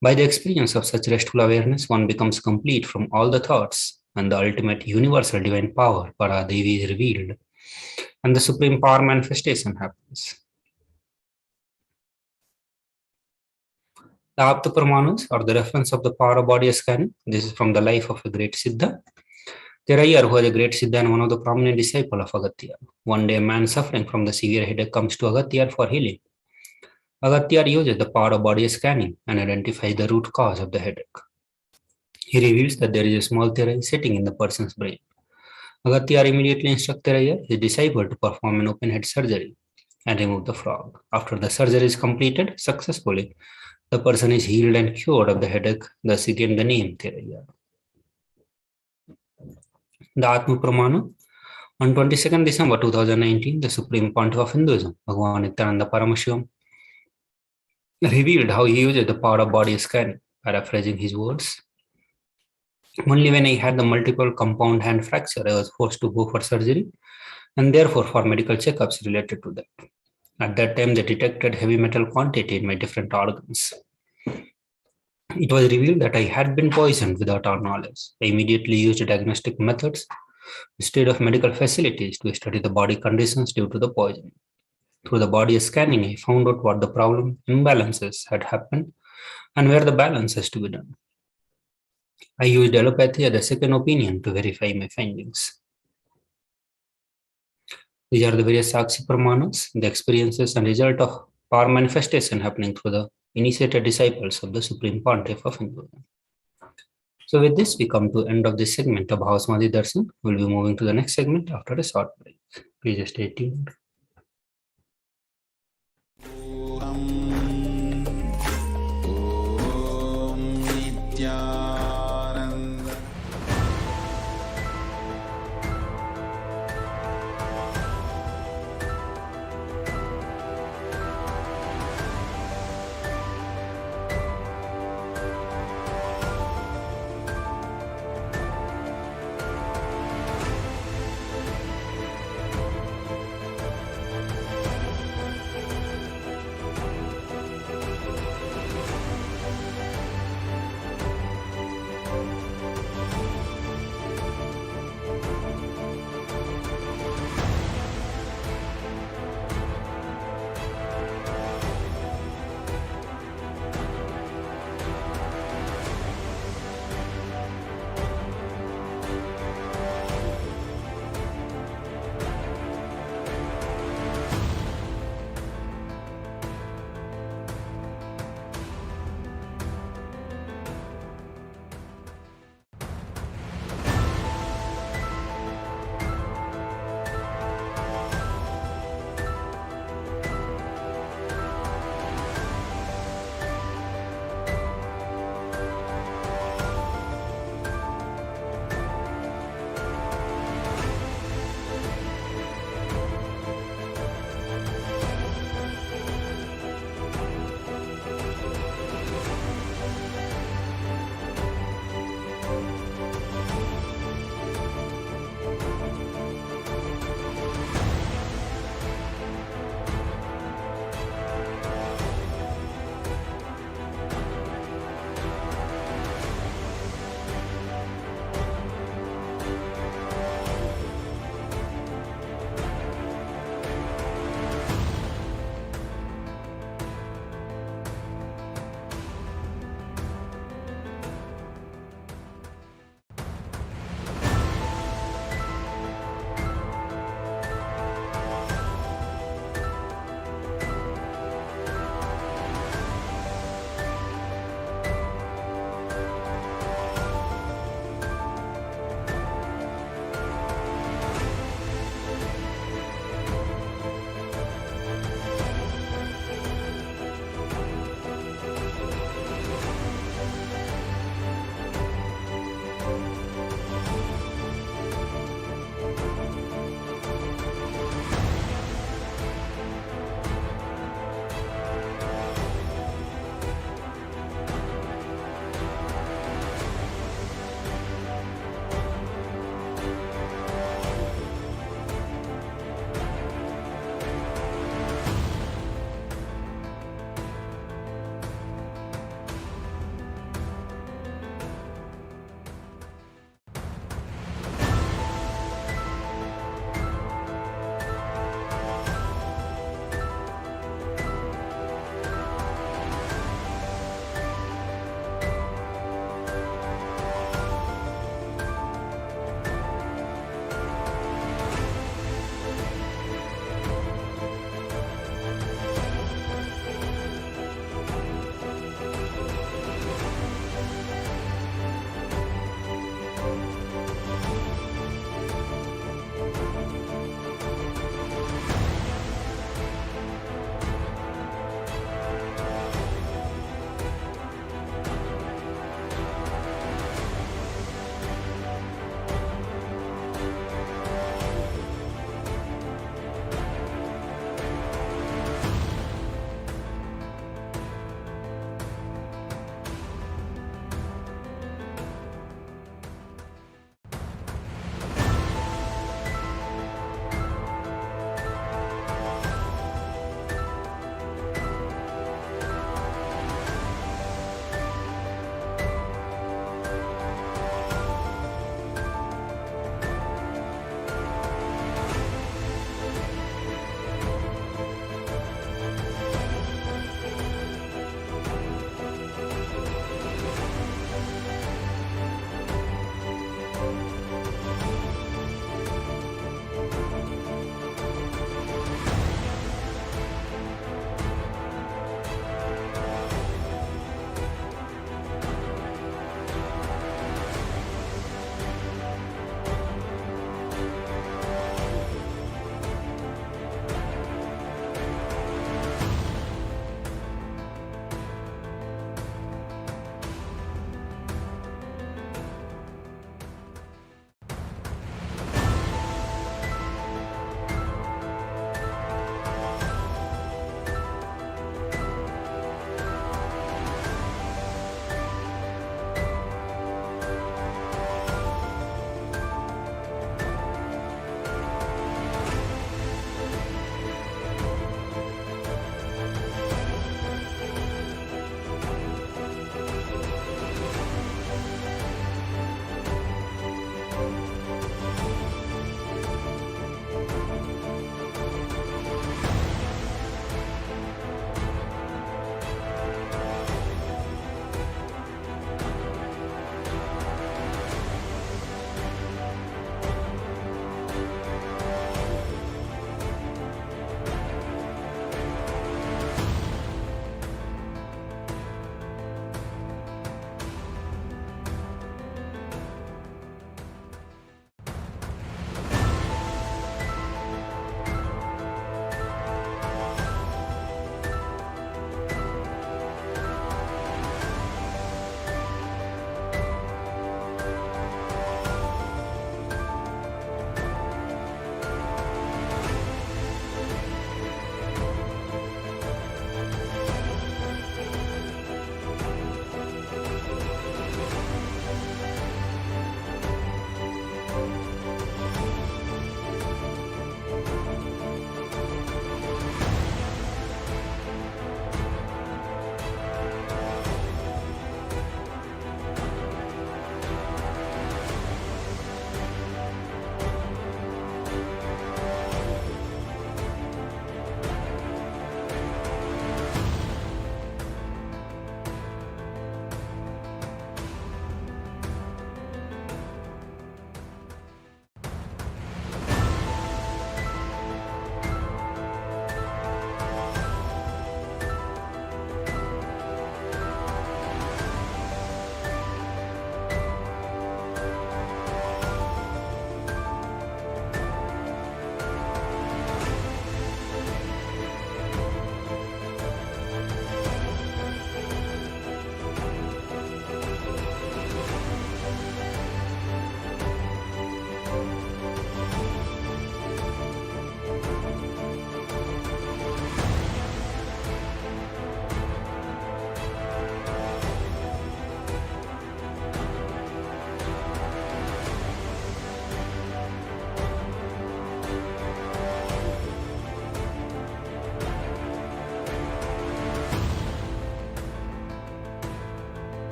By the experience of such restful awareness, one becomes complete from all the thoughts, and the ultimate universal divine power, Paradevi, is revealed, and the supreme power manifestation happens. The Aptaparmanus are the reference of the power of body scanning. This is from the life of a great Siddha. Therayar, who was a great Siddha and one of the prominent disciples of Agatya. One day, a man suffering from the severe headache comes to Agatya for healing. Agatya uses the power of body scanning and identifies the root cause of the headache. He reveals that there is a small theory sitting in the person's brain. Agatya immediately instructs Therayar, his disciple, to perform an open head surgery and remove the frog. After the surgery is completed successfully, the person is healed and cured of the headache, thus he gained the name Therayar. The Atma Pramana. On 22nd December 2019, the Supreme Pontiff of Hinduism, Bhagavan Nithyananda Paramashivam, revealed how he uses the power of body scanning. Paraphrasing his words, only when I had the multiple compound hand fracture, I was forced to go for surgery and therefore for medical checkups related to that. At that time, they detected heavy metal quantity in my different organs. It was revealed that I had been poisoned without our knowledge. I immediately used diagnostic methods instead of medical facilities to study the body conditions due to the poison. Through the body scanning, I found out what the problem imbalances had happened and where the balance has to be done. I used allopathy as a second opinion to verify my findings. These are the various Sakshi Pramanas, the experiences and result of power manifestation happening through the initiated disciples of the Supreme Pontiff of Hinduism. So with this, we come to the end of this segment of Bhavasamadhi Darshan. We'll be moving to the next segment after a short break. Please stay tuned.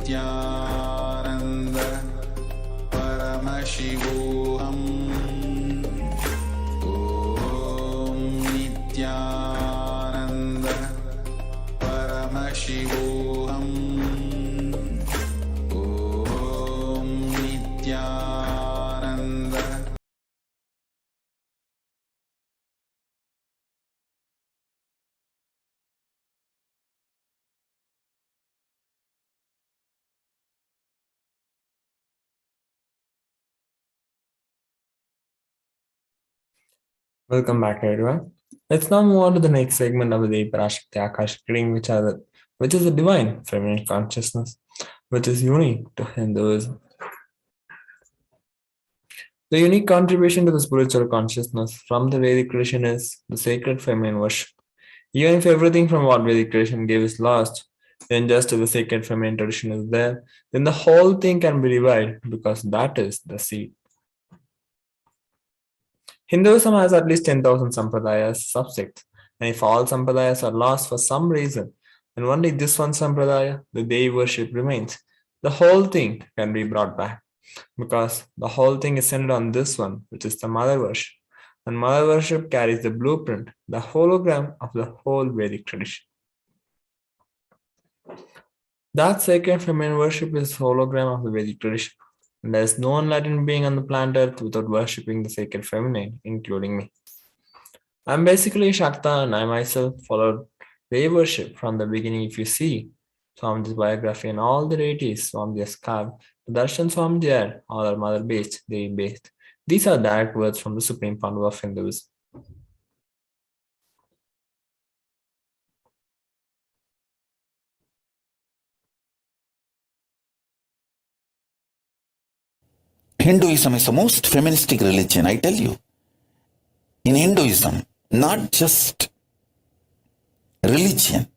Nithyananda Paramashivoham. Om Nithyananda Paramashivoham. Om Nithyananda. Welcome back, everyone. Let's now move on to the next segment of the day, Parashakti Akashic reading, which is the divine feminine consciousness, which is unique to Hinduism. The unique contribution to the spiritual consciousness from the Vedic tradition is the sacred feminine worship. Even if everything from what Vedic tradition gave is lost, then just as the sacred feminine tradition is there, then the whole thing can be revived because that is the seed. Hinduism has at least 10,000 sampradayas, subsects, and if all sampradayas are lost for some reason, then only this one sampradaya, the Devi worship, remains. The whole thing can be brought back because the whole thing is centered on this one, which is the mother worship. And mother worship carries the blueprint, the hologram of the whole Vedic tradition. That sacred feminine worship is hologram of the Vedic tradition. And there is no enlightened being on the planet Earth without worshipping the sacred feminine, including me. I'm basically Shakta, and I myself followed Devi worship from the beginning. If you see Swamiji's biography and all the deities Swamiji has carved, the Darshan Swamiji are all are mother based, Devi based. These are direct words from the Supreme Founder of Hinduism. Hinduism is the most feministic religion, I tell you. In Hinduism, not just religion,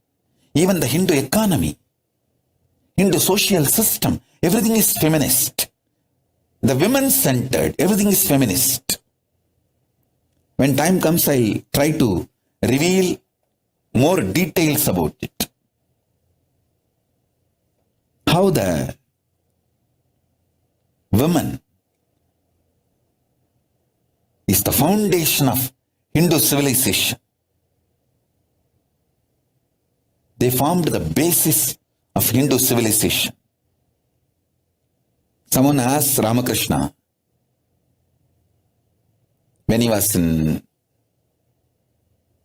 even the Hindu economy, Hindu social system, everything is feminist. The women-centered, everything is feminist. When time comes, I'll try to reveal more details about it. How the woman is the foundation of Hindu civilization. They formed the basis of Hindu civilization. Someone asked Ramakrishna when he was in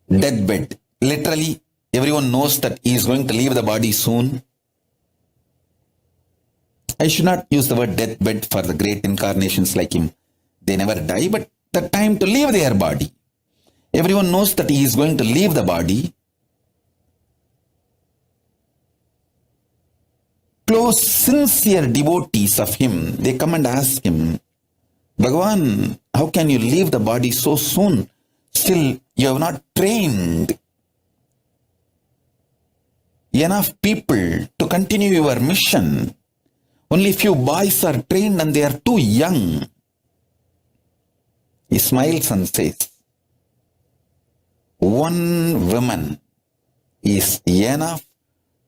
deathbed. Literally, everyone knows that he is going to leave the body soon. I should not use the word deathbed for the great incarnations like him. They never die, but the time to leave their body. Everyone knows that he is going to leave the body. Close, sincere devotees of him, they come and ask him, Bhagavan, how can you leave the body so soon? Still, you have not trained enough people to continue your mission. Only few boys are trained and they are too young. He smiles and says, one woman is enough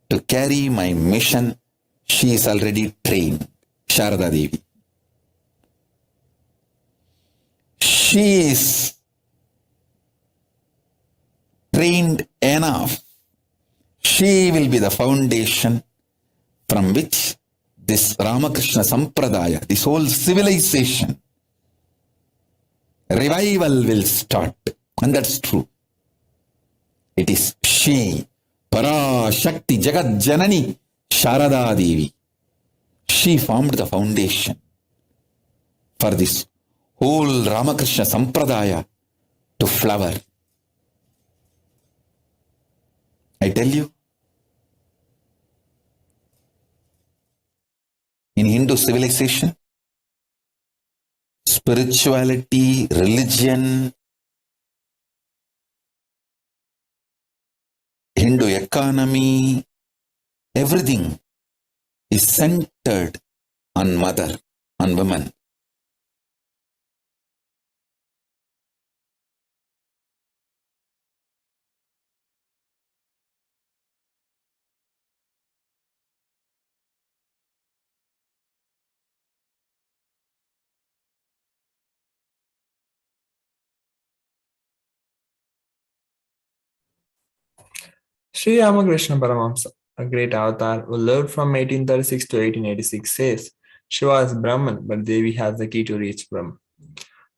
to carry my mission. She is already trained, Sharada Devi. She is trained enough. She will be the foundation from which this Ramakrishna Sampradaya, this whole civilization, revival will start. And that's true. It is she, Parashakti, Jagat Janani, Sharada Devi. She formed the foundation for this whole Ramakrishna Sampradaya to flower. I tell you, in Hindu civilization, spirituality, religion, Hindu economy, everything is centered on mother, on women. Sri Ramakrishna Paramahamsa, a great avatar who lived from 1836 to 1886, says Shiva is Brahman, but Devi has the key to reach Brahman.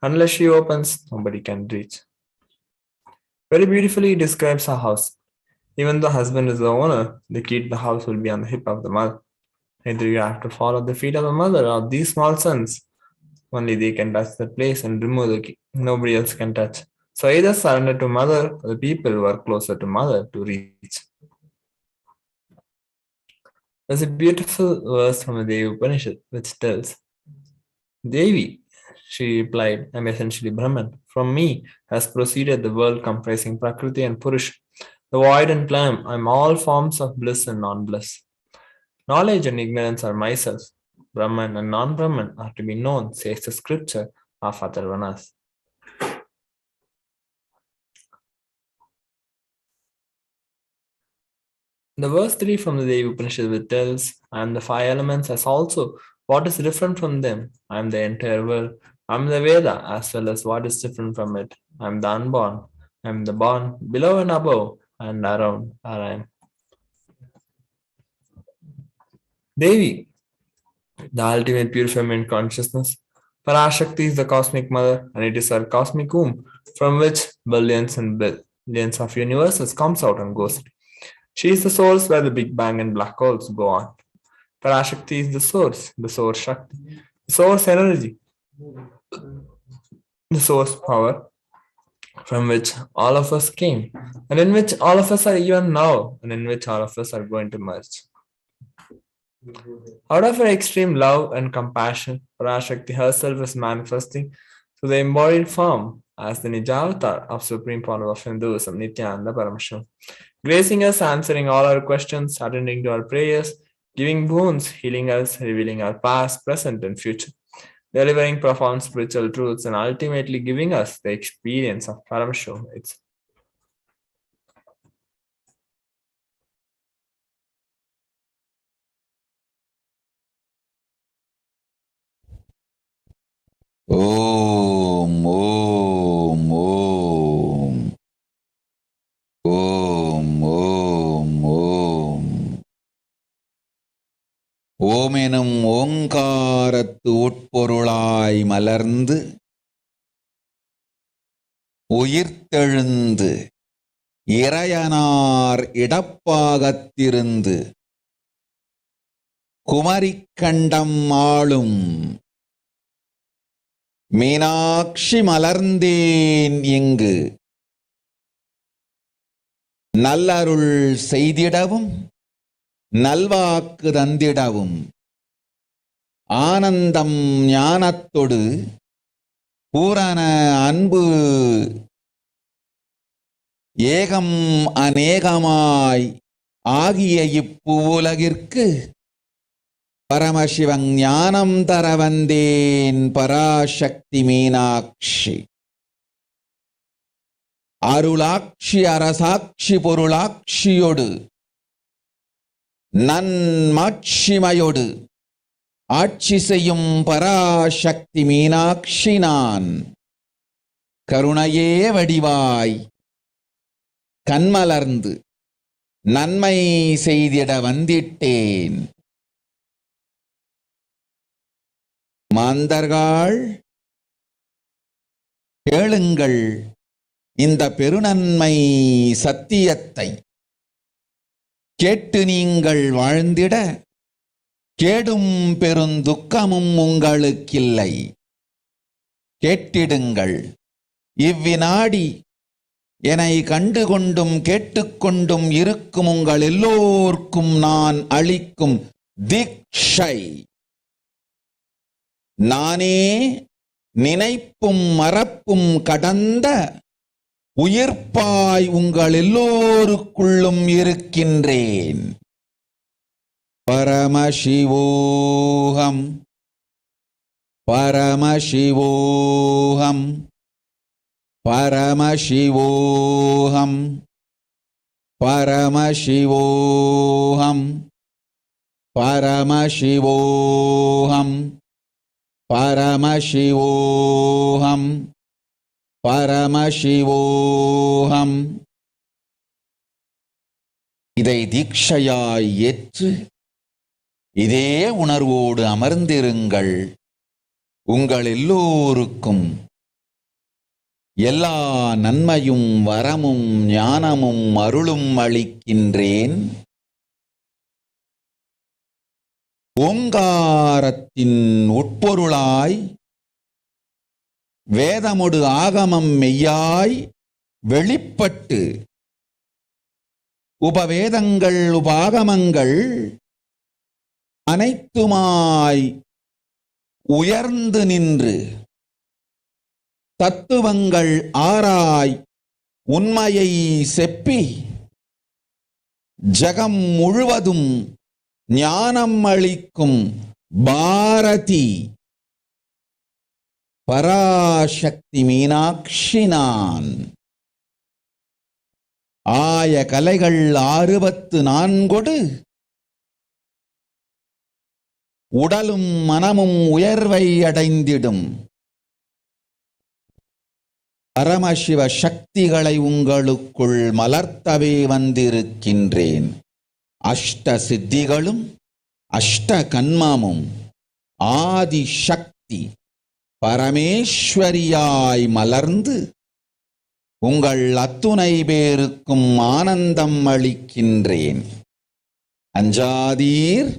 Unless she opens, nobody can reach. Very beautifully he describes her house. Even though husband is the owner, the key to the house will be on the hip of the mother. Either you have to follow the feet of the mother or these small sons. Only they can touch the place and remove the key. Nobody else can touch. So either surrender to mother or the people who are closer to mother to reach. There's a beautiful verse from the Devi Upanishad which tells, Devi, she replied, I'm essentially Brahman. From me has proceeded the world comprising Prakriti and Purusha, the void and plenum. I'm all forms of bliss and non-bliss. Knowledge and ignorance are myself. Brahman and non-Brahman are to be known, says the scripture of Atharvanas. The verse 3 from the Devi Upanishad tells, I am the five elements as also what is different from them. I am the entire world. I am the Veda as well as what is different from it. I am the unborn. I am the born. Below and above and around are I am. Devi, the ultimate purified consciousness. Parashakti is the cosmic mother and it is her cosmic womb from which billions and billions of universes comes out and goes. She is the source where the Big Bang and black holes go on. Parashakti is the source Shakti, the source energy, the source power from which all of us came, and in which all of us are even now, and in which all of us are going to merge. Out of her extreme love and compassion, Parashakti herself is manifesting to the embodied form as the Nijavatar of Supreme Power of Hinduism, Nithyananda Paramashivam, gracing us, answering all our questions, attending to our prayers, giving boons, healing us, revealing our past, present, and future, delivering profound spiritual truths, and ultimately giving us the experience of Paramashivoham itself. Om, Om, Om. Om, Om, Om. ஓம் எனும் ஓங்காரத்து உட்பொருளாய் மலர்ந்து உயிர்த்தெழுந்து இறையனார் இடப்பாகத்திருந்து குமரிக்கண்டம் ஆளும் மீனாட்சி மலர்ந்தேன் இங்கு நல்லருள் செய்திடவும் நல்வாக்கு தந்திடவும் ஆனந்தம் ஞானத்தொடு பூரண அன்பு ஏகம் அநேகமாய் ஆகிய இப்புலகிற்கு பரமசிவன் ஞானம் தர வந்தேன் பராசக்தி மீனாட்சி அருளாட்சி அரசாட்சி பொருளாட்சியோடு நன்மாட்சிமையோடு ஆட்சி செய்யும் பராசக்தி மீனாட்சி நான் கருணையே வடிவாய் கண்மலர்ந்து நன்மை செய்திட வந்திட்டேன். மாந்தர்கள் கேளுங்கள் இந்த பெருநன்மை சத்தியத்தை, கேட்டு நீங்கள் வாழ்ந்திட கேடும் பெருந்துக்கமும் உங்களுக்கில்லை. கேட்டிடுங்கள். இவ்வினாடி என்னை கண்டுகொண்டும் கேட்டுக்கொண்டும் இருக்கும் உங்கள் எல்லோர்க்கும் நான் அளிக்கும் தீட்சை. நானே நினைப்பும் மறப்பும் கடந்த உயிர்ப்பாய் உங்கள் எல்லோருக்குள்ளும் இருக்கின்றேன். பரமசிவோஹம் பரமசிவோஹம் பரமசிவோஹம் பரமசிவோஹம் பரமசிவோஹம் பரமசிவோஹம் பரமசிவோஹம் இதை தீட்சையாய் ஏற்று இதே உணர்வோடு அமர்ந்திருங்கள். உங்கள் எல்லோருக்கும் எல்லா நன்மையும் வரமும் ஞானமும் அருளும் அளிக்கின்றேன். ஓங்காரத்தின் உட்பொருளாய் வேதமொடு ஆகமம் மெய்யாய் வெளிப்பட்டு உபவேதங்கள் உபாகமங்கள் அனைத்துமாய் உயர்ந்து நின்று தத்துவங்கள் ஆராய் உண்மையை செப்பி ஜகம் முழுவதும் ஞானம் அளிக்கும் பாரதி பராசக்தி மீனாட்சி நான். ஆய கலைகள் 64 உடலும் மனமும் உயர்வை அடைந்திடும். பரமசிவ சக்திகளை உங்களுக்குள் மலர்த்தவே வந்திருக்கின்றேன். அஷ்ட சித்திகளும் அஷ்ட கன்மமும் ஆதி சக்தி பரமேஸ்வரியாய் மலர்ந்து உங்கள் அத்துணை பேருக்கும் ஆனந்தம் அளிக்கின்றேன். அஞ்சாதீர்,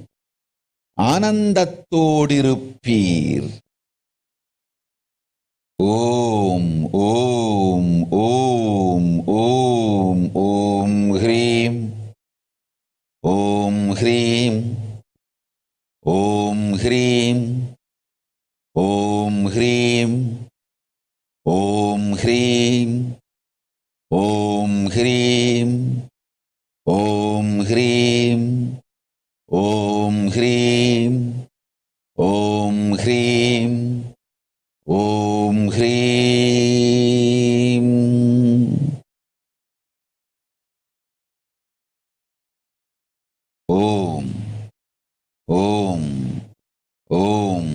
ஆனந்தத்தோடிருப்பீர். ஓம் ஓம் ஓம் ஓம் ஓம் ஹ்ரீம் ஓம் ஹ்ரீம் ஓம் ஹ்ரீம் ஓம் ஹ்ரீம் ஓம் ஹ்ரீம் ஓம் ஹ்ரீம் ஓம் ஹ்ரீம் ஓம் ஹ்ரீம் ஓம் ஹ்ரீம் ஓம் ஹ்ரீம். ஓம் ஓம் ஓம்.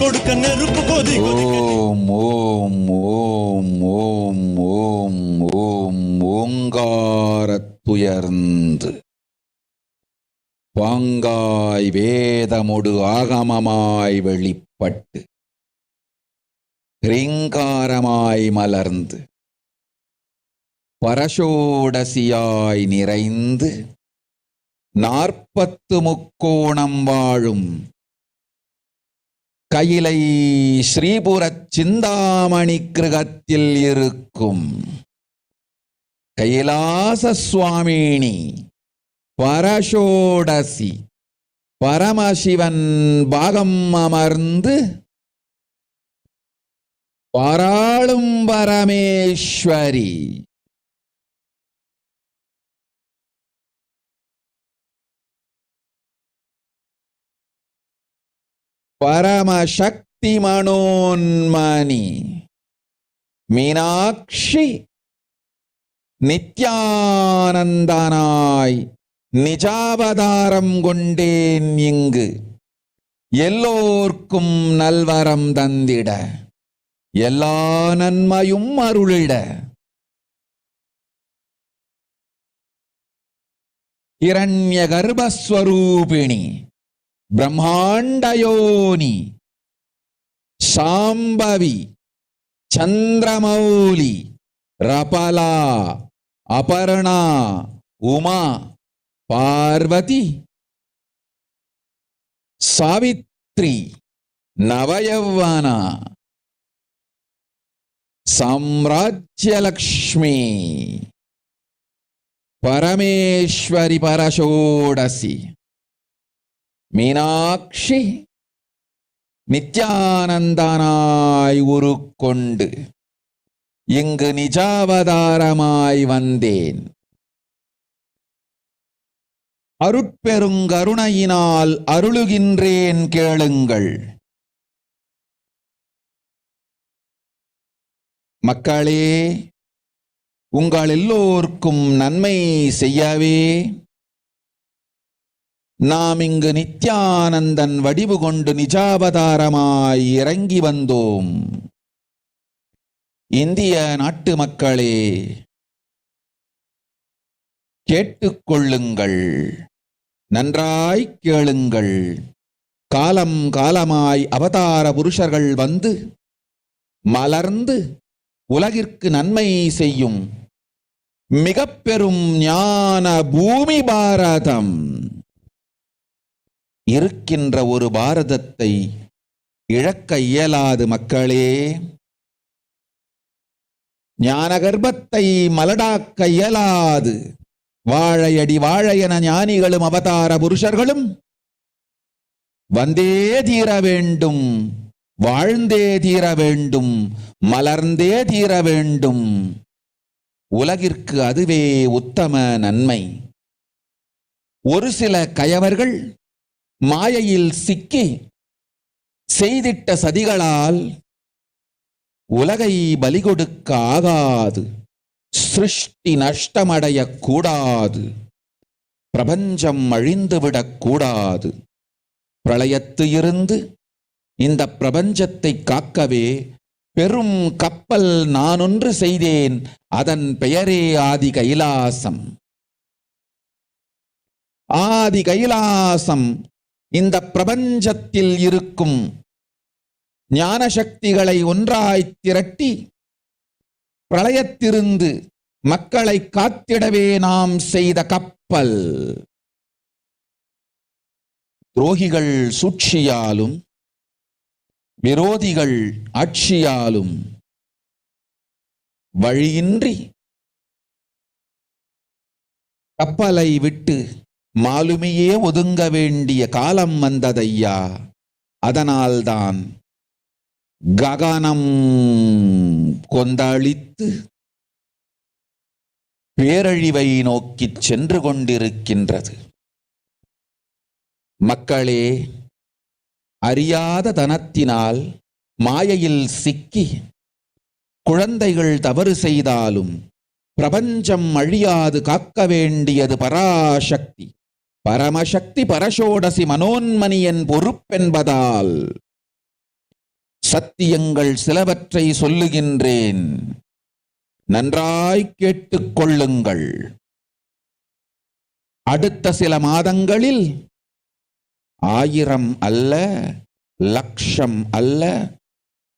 கொடுக்க நெருப்பு கொதிக்கும். ஓம் ஓம் ஓம் ஓம் ஓம் ஓம் ஓங்காரத்துயர்ந்து பாங்காய் வேதமொடு ஆகமமாய் வெளிப்பட்டு ரீங்காரமாய் மலர்ந்து பரஷோடசியாய் நிறைந்து 40 முக்கோணம் வாழும் கையிலை ஸ்ரீபுரச் சிந்தாமணி கிருகத்தில் இருக்கும் கைலாச சுவாமினி பரஷோடசி பரமசிவன் பாகம் அமர்ந்து பாராளும் பரமேஸ்வரி பரமசக்தி மனோன்மணி மீனாட்சி நித்யானந்தனாய் நிஜாவதாரம் கொண்டேன் இங்கு எல்லோர்க்கும் நல்வரம் தந்திட எல்லா நன்மையும் அருளிட இரண்ய கர்ப்பஸ்வரூபிணி பிரம்மாண்டயோனி சாம்பவி சந்திரமௌலி ரபலா அபர்ணா உமா பார்வதி சாவித்ரி நவயவனா சாம்ராஜ்யலக்ஷ்மி பரமேஸ்வரி பரஷோடசி மீனாட்சி நித்யானந்தனாய் உருக்கொண்டு இங்கு நிஜாவதாரமாய் வந்தேன். அருட்பெருங்கருணையினால் அருளுகின்றேன் கேளுங்கள். மக்களே, உங்கள் எல்லோருக்கும் நன்மை செய்யவே நாம் இங்கு நித்யானந்தன் வடிவு கொண்டு நிஜாவதாரமாய் இறங்கி வந்தோம். இந்திய நாட்டு மக்களே, கேட்டுக்கொள்ளுங்கள், நன்றாய் கேளுங்கள். காலம் காலமாய் அவதார புருஷர்கள் வந்து மலர்ந்து உலகிற்கு நன்மை செய்யும் மிக பெரும் ஞான பூமி பாரதம். இருக்கின்ற ஒரு பாரதத்தை இழக்க இயலாது மக்களே. ஞான கர்ப்பத்தை மலடாக்க இயலாது. வாழையடி வாழையென ஞானிகளும் அவதார புருஷர்களும் வந்தே தீர வேண்டும், வாழ்ந்தே தீர வேண்டும், மலர்ந்தே தீர வேண்டும். உலகிற்கு அதுவே உத்தம நன்மை. ஒரு சில கயவர்கள் மாயையில் சிக்கி செய்திட்ட சதிகளால் உலகை பலி கொடுக்க ஆகாது. சிருஷ்டி நஷ்டமடைய கூடாது. பிரபஞ்சம் அழிந்துவிடக் கூடாது. பிரளயத்து இருந்து இந்த பிரபஞ்சத்தை காக்கவே பெரும் கப்பல் நான் ஒன்று செய்தேன். அதன் பெயரே ஆதி கைலாசம். ஆதி கைலாசம் இந்த பிரபஞ்சத்தில் இருக்கும் ஞான சக்திகளை ஒன்றாய் திரட்டி பிரளயத்திலிருந்து மக்களை காத்திடவே நாம் செய்த கப்பல். துரோகிகள் சூழ்ச்சியாலும் விரோதிகள் ஆட்சியாலும் வழியின்றி கப்பலை விட்டு மாலுமியே ஒதுங்க வேண்டிய காலம் வந்ததையா. அதனால்தான் ககனம் கொந்தளித்து பேரழிவை நோக்கி சென்று கொண்டிருக்கின்றது. மக்களே, அறியாத தனத்தினால் மாயையில் சிக்கி குழந்தைகள் தவறு செய்தாலும் பிரபஞ்சம் அழியாது காக்க வேண்டியது பராசக்தி, பரமசக்தி, பரஷோடசி மனோன்மணியின் பொறுப்பென்பதால் சத்தியங்கள் சிலவற்றை சொல்லுகின்றேன், நன்றாய் கேட்டுக் கொள்ளுங்கள். அடுத்த சில மாதங்களில் 1000 அல்ல, லட்சம் அல்ல,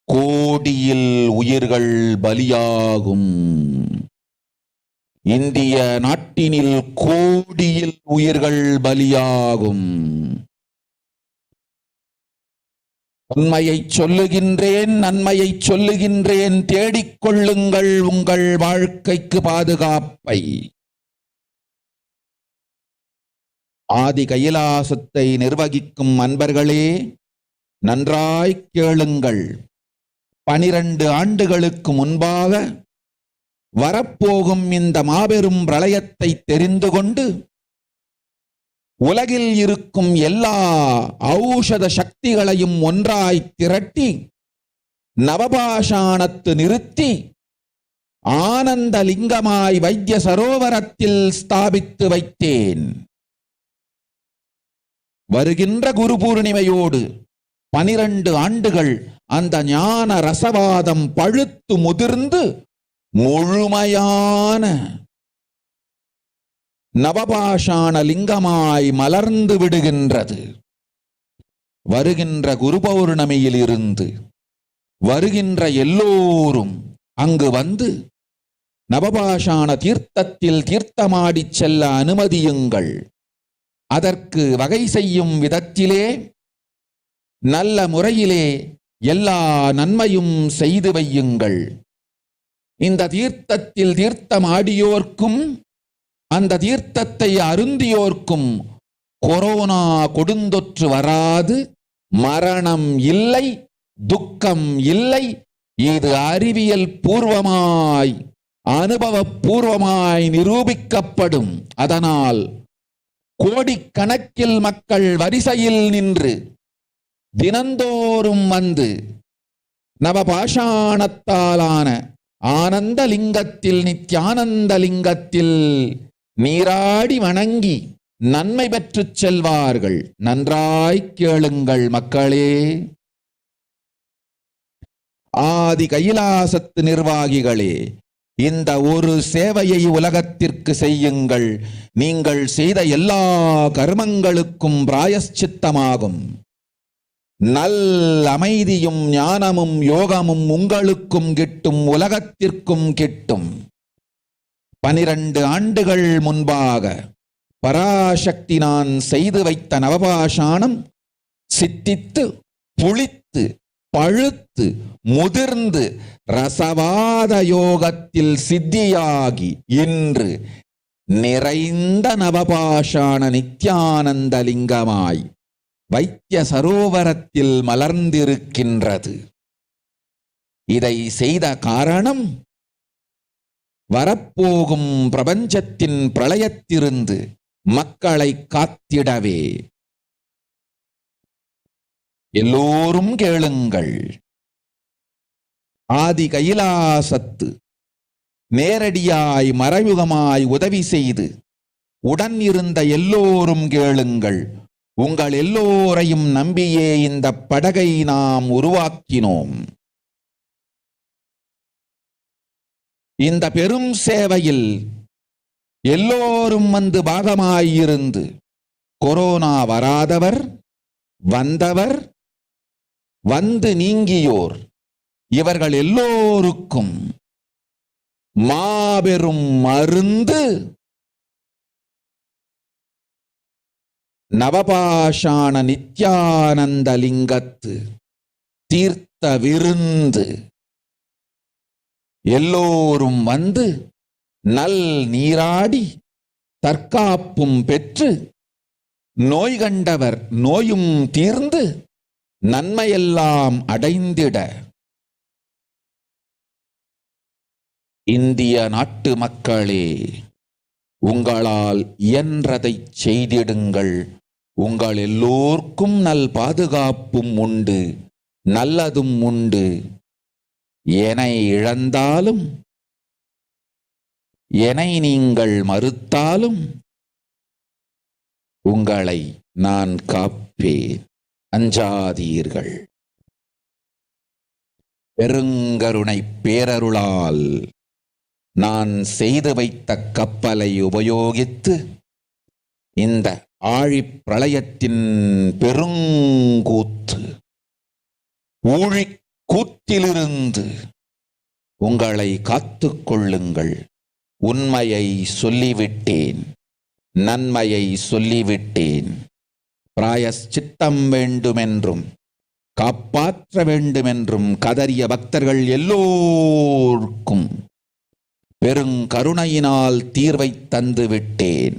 கோடியில் உயிர்கள் பலியாகும். இந்திய நாட்டினில் கோடியில் உயிர்கள் பலியாகும். உண்மையை சொல்லுகின்றேன், நன்மையை சொல்லுகின்றேன், தேடிக்கொள்ளுங்கள் உங்கள் வாழ்க்கைக்கு பாதுகாப்பை. ஆதி கைலாசத்தை நிர்வகிக்கும் அன்பர்களே, நன்றாய் கேளுங்கள். 12 ஆண்டுகளுக்கு முன்பாக வரப்போகும் இந்த மாபெரும் பிரளயத்தை தெரிந்து கொண்டு உலகில் இருக்கும் எல்லா ஔஷத சக்திகளையும் ஒன்றாய் திரட்டி நவபாஷாணத்து நிறுத்தி ஆனந்த லிங்கமாய் வைத்திய சரோவரத்தில் ஸ்தாபித்து வைத்தேன். வருகின்ற குரு பூர்ணிமையோடு 12 ஆண்டுகள் அந்த ஞான ரசவாதம் பழுத்து முதிர்ந்து முழுமையான நவபாஷாண லிங்கமாய் மலர்ந்து விடுகின்றது. வருகின்ற குரு பௌர்ணமியில் இருந்து வருகின்ற எல்லோரும் அங்கு வந்து நவபாஷாண தீர்த்தத்தில் தீர்த்தமாடி செல்ல அனுமதியுங்கள். அதற்கு வகை செய்யும் விதத்திலே நல்ல முறையிலே எல்லா நன்மையும் செய்து வையுங்கள். இந்த தீர்த்தத்தில் தீர்த்தமாடியோர்க்கும் அந்த தீர்த்தத்தை அருந்தியோர்க்கும் கொரோனா கொடுந்தொற்று வராது, மரணம் இல்லை, துக்கம் இல்லை. இது அறிவியல் பூர்வமாய் அனுபவபூர்வமாய் நிரூபிக்கப்படும். அதனால் கோடிக்கணக்கில் மக்கள் வரிசையில் நின்று தினந்தோறும் வந்து நவபாஷாணத்தாலான ஆனந்த லிங்கத்தில், நித்யானந்த லிங்கத்தில் நீராடி வணங்கி நன்மை பெற்றுச் செல்வார்கள். நன்றாய் கேளுங்கள் மக்களே. ஆதி கைலாசத்து நிர்வாகிகளே, இந்த ஒரு சேவையை உலகத்திற்கு செய்யுங்கள். நீங்கள் செய்த எல்லா கர்மங்களுக்கும் பிராயஷ்சித்தமாகும். நல் அமைதியும் ஞானமும் யோகமும் உங்களுக்கும் கிட்டும், உலகத்திற்கும் கிட்டும். 12 ஆண்டுகள் முன்பாக பராசக்தி நான் செய்து வைத்த நவபாஷாணம் சித்தித்து புளித்து பழுத்து முதிர்ந்து ரசவாத யோகத்தில் சித்தியாகி இன்று நிறைந்த நவபாஷாண நித்யானந்த லிங்கமாய் வைத்திய சரோவரத்தில் மலர்ந்திருக்கின்றது. இதை செய்த காரணம் வரப்போகும் பிரபஞ்சத்தின் பிரளயத்திலிருந்து மக்களை காத்திடவே. எல்லோரும் கேளுங்கள். ஆதி கைலாசத்து நேரடியாய் மறைமுகமாய் உதவி செய்து உடன் இருந்த எல்லோரும் கேளுங்கள். உங்கள் எல்லோரையும் நம்பியே இந்த படகை நாம் உருவாக்கினோம். இந்த பெரும் சேவையில் எல்லோரும் வந்து பாகமாயிருந்து கொரோனா வராதவர், வந்தவர், வந்து நீங்கியோர், இவர்கள் எல்லோருக்கும் மாபெரும் மருந்து நவபாஷாண நித்யானந்த லிங்கத்து தீர்த்த விருந்து. எல்லோரும் வந்து நல் நீராடி தற்காப்பும் பெற்று நோய் கண்டவர் நோயும் தீர்ந்து நன்மையெல்லாம் அடைந்திட இந்திய நாட்டு மக்களே, உங்களால் இயன்றதை செய்திடுங்கள். உங்கள் எல்லோர்க்கும் நல் பாதுகாப்பும் உண்டு, நல்லதும் உண்டு. என்னை இழந்தாலும், என்னை நீங்கள் மறுத்தாலும் உங்களை நான் காப்பேன். அஞ்சாதீர்கள். பெருங்கருணை பேரருளால் நான் செய்து வைத்த கப்பலை உபயோகித்து இந்த ஆழிப் பிரளயத்தின் பெருங்கூத்து ஊழிக் கூத்திலிருந்து உங்களை காத்துக் கொள்ளுங்கள். உண்மையை சொல்லிவிட்டேன், நன்மையை சொல்லிவிட்டேன். பிராயஷ்சித்தம் வேண்டுமென்றும் காப்பாற்ற வேண்டுமென்றும் கதறிய பக்தர்கள் எல்லோருக்கும் பெருங்கருணையினால் தீர்வை தந்து விட்டேன்.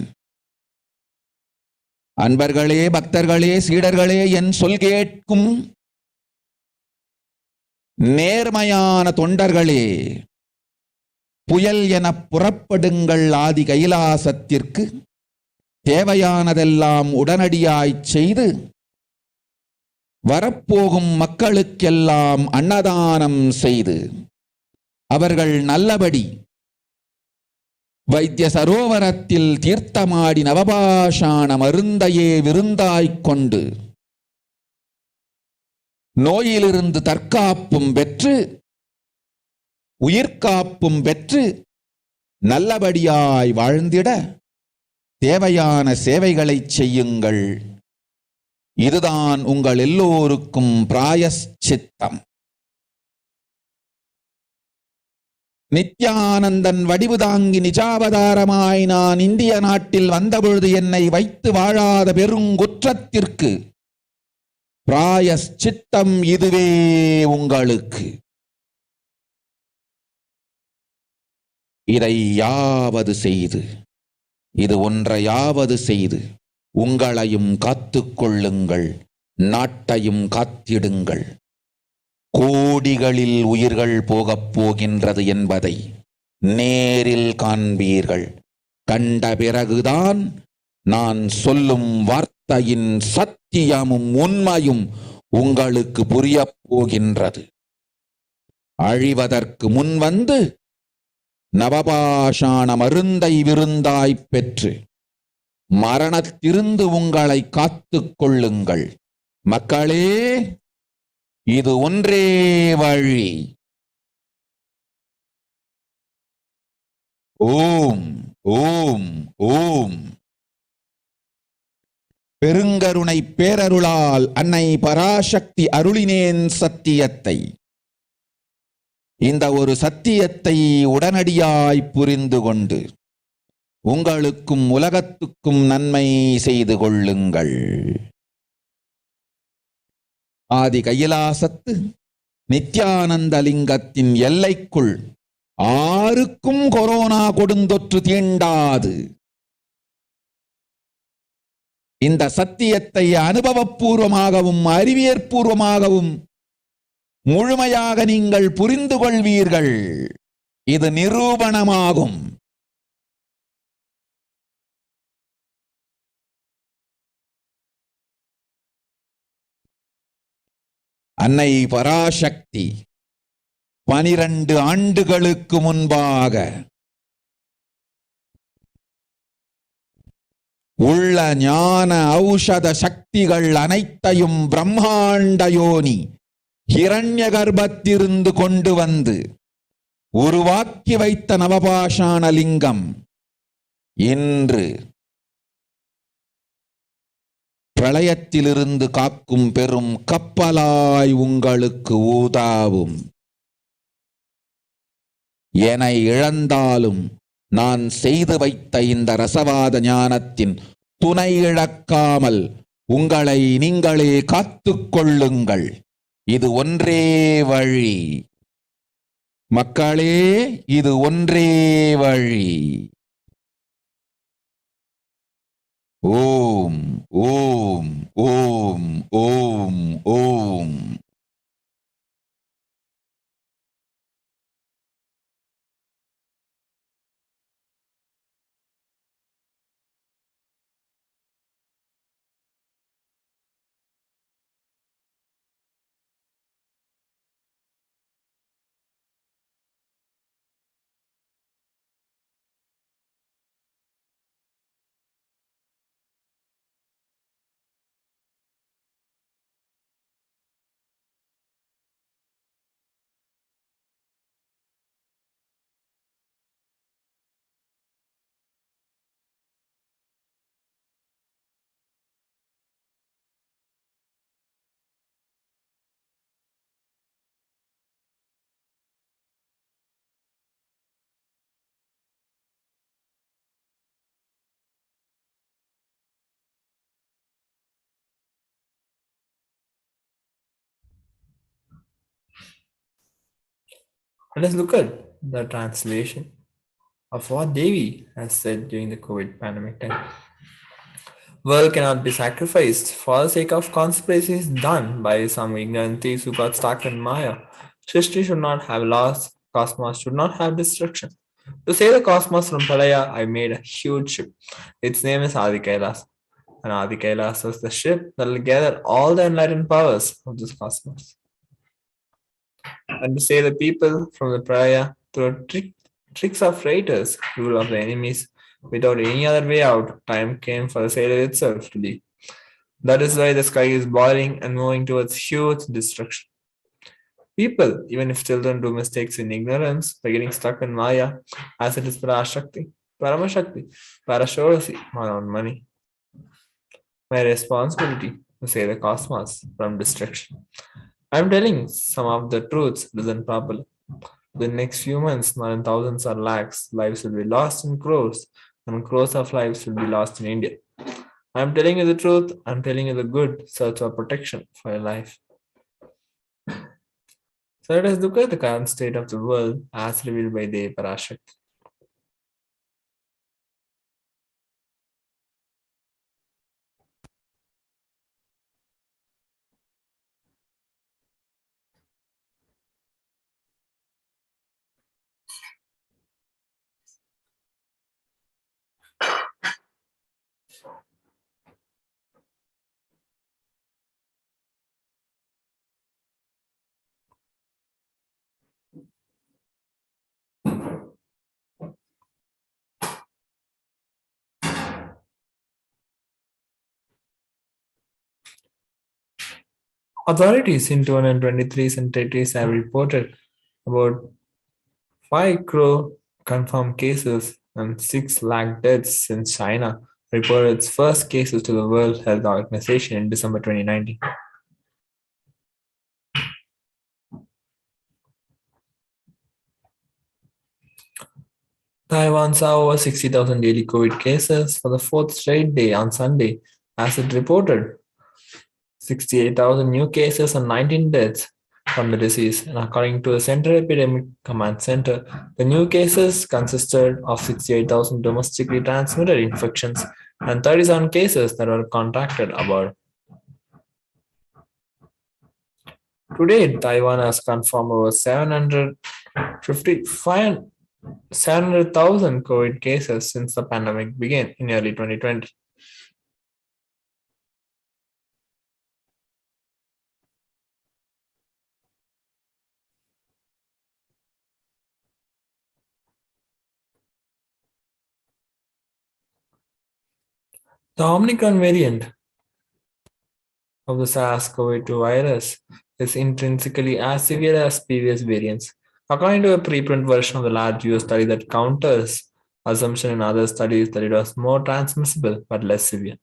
அன்பர்களே, பக்தர்களே, சீடர்களே, என் சொல் கேட்கும் நேர்மையான தொண்டர்களே, புயல் என புறப்படுங்கள் ஆதி கைலாசத்திற்கு. தேவையானதெல்லாம் உடனடியாய்ச் செய்து வரப்போகும் மக்களுக்கெல்லாம் அன்னதானம் செய்து அவர்கள் நல்லபடி வைத்திய சரோவரத்தில் தீர்த்தமாடி நவபாஷாண மருந்தையே விருந்தாய்க் கொண்டு நோயிலிருந்து தற்காப்பும் பெற்று உயிர்காப்பும் பெற்று நல்லபடியாய் வாழ்ந்திட தேவையான சேவைகளை செய்யுங்கள். இதுதான் உங்கள் எல்லோருக்கும் பிராயஷ்சித்தம். நித்யானந்தன் வடிவு தாங்கி நிஜாவதாரமாய் நான் இந்திய நாட்டில் வந்தபொழுது என்னை வைத்து வாழாத பெருங்குற்றத்திற்கு பிராயஷ்சித்தம் இதுவே உங்களுக்கு. இதை யாவது செய்து, இது ஒன்றையாவது செய்து உங்களையும் காத்துக் கொள்ளுங்கள், நாட்டையும் காத்திடுங்கள். கோடிகளில் உயிர்கள் போகப் போகின்றது என்பதை நேரில் காண்பீர்கள். கண்ட பிறகுதான் நான் சொல்லும் வார்த்தையின் சத்தியமும் உண்மையும் உங்களுக்கு புரியப் போகின்றது. அழிவதற்கு முன் வந்து நவபாஷாண மருந்தை விருந்தாய்ப் பெற்று மரணத்திலிருந்து உங்களை காத்துக் கொள்ளுங்கள். மக்களே, இது ஒன்றே வழி. ஓம் ஓம் ஓம். பெருங்கருணை பேரருளால் அன்னை பராசக்தி அருளினேன் சத்தியத்தை. இந்த ஒரு சத்தியத்தை உடனடியாய் புரிந்து கொண்டு உங்களுக்கும் உலகத்துக்கும் நன்மை செய்து கொள்ளுங்கள். ஆதி கைலாசத்து நித்யானந்த லிங்கத்தின் எல்லைக்குள் ஆருக்கும் கொரோனா கொடுந்தொற்று தீண்டாது. இந்த சத்தியத்தை அனுபவபூர்வமாகவும் அறிவியற்பூர்வமாகவும் முழுமையாக நீங்கள் புரிந்து கொள்வீர்கள். இது நிரூபணமாகும். அன்னை பராசக்தி 12 ஆண்டுகளுக்கு முன்பாக உள்ள ஞான ஔஷத சக்திகள் அனைத்தையும் பிரம்மாண்ட யோனி ஹிரண்ய கர்ப்பத்திலிருந்து கொண்டு வந்து உருவாக்கி வைத்த நவபாஷாண லிங்கம் இன்று பிரளயத்திலிருந்து காக்கும் பெரும் கப்பலாய் உங்களுக்கு ஊதாவும். என இழந்தாலும் நான் செய்து வைத்த இந்த ரசவாத ஞானத்தின் துணை இழக்காமல் உங்களை நீங்களே காத்துக் கொள்ளுங்கள். இது ஒன்றே வழி. மக்களே, இது ஒன்றே வழி. ஓம் ஓம் ஓம் ஓம் ஓம். Let us look at the translation of what Devi has said during the COVID pandemic time. World cannot be sacrificed for the sake of conspiracies done by some ignorant thieves who got stuck in Maya. Srishti should not have loss, cosmos should not have destruction. To save the cosmos from Pralaya, I made a huge ship. Its name is Adi Kailas. And Adi Kailas is the ship that will gather all the enlightened powers of this cosmos. And to save the people from the Pralaya through tricks of traitors, rule of the enemies, without any other way out, time came for the sailor itself to leave. That is why the sky is boiling and moving towards huge destruction. People, even if children do mistakes in ignorance, by getting stuck in Maya, as it is Parashakti, Paramashakti, Parashorasi, my own money. My responsibility to save the cosmos from destruction. I am telling some of the truths doesn't properly. The next few months, not in thousands or lakhs, lives will be lost in crores, and crores of lives will be lost in India. I am telling you the truth, I am telling you the good, search for protection for your life. So let us look at the current state of the world as revealed by the Parashakti. Authorities in 223 territories have reported about 5 crore confirmed cases and 6 lakh deaths since China reported its first cases to the World Health Organization in December 2019. Taiwan saw over 60,000 daily COVID cases for the fourth straight day on Sunday, as it reported 68,000 new cases and 19 deaths from the disease. And according to the Central Epidemic Command Center, the new cases consisted of 68,000 domestically transmitted infections and 37 cases that were contracted abroad. Today, Taiwan has confirmed over 700,000 COVID cases since the pandemic began in early 2020. The Omicron variant of the SARS-CoV-2 virus is intrinsically as severe as previous variants, according to a preprint version of the large US study that counters assumption in other studies that it was more transmissible but less severe.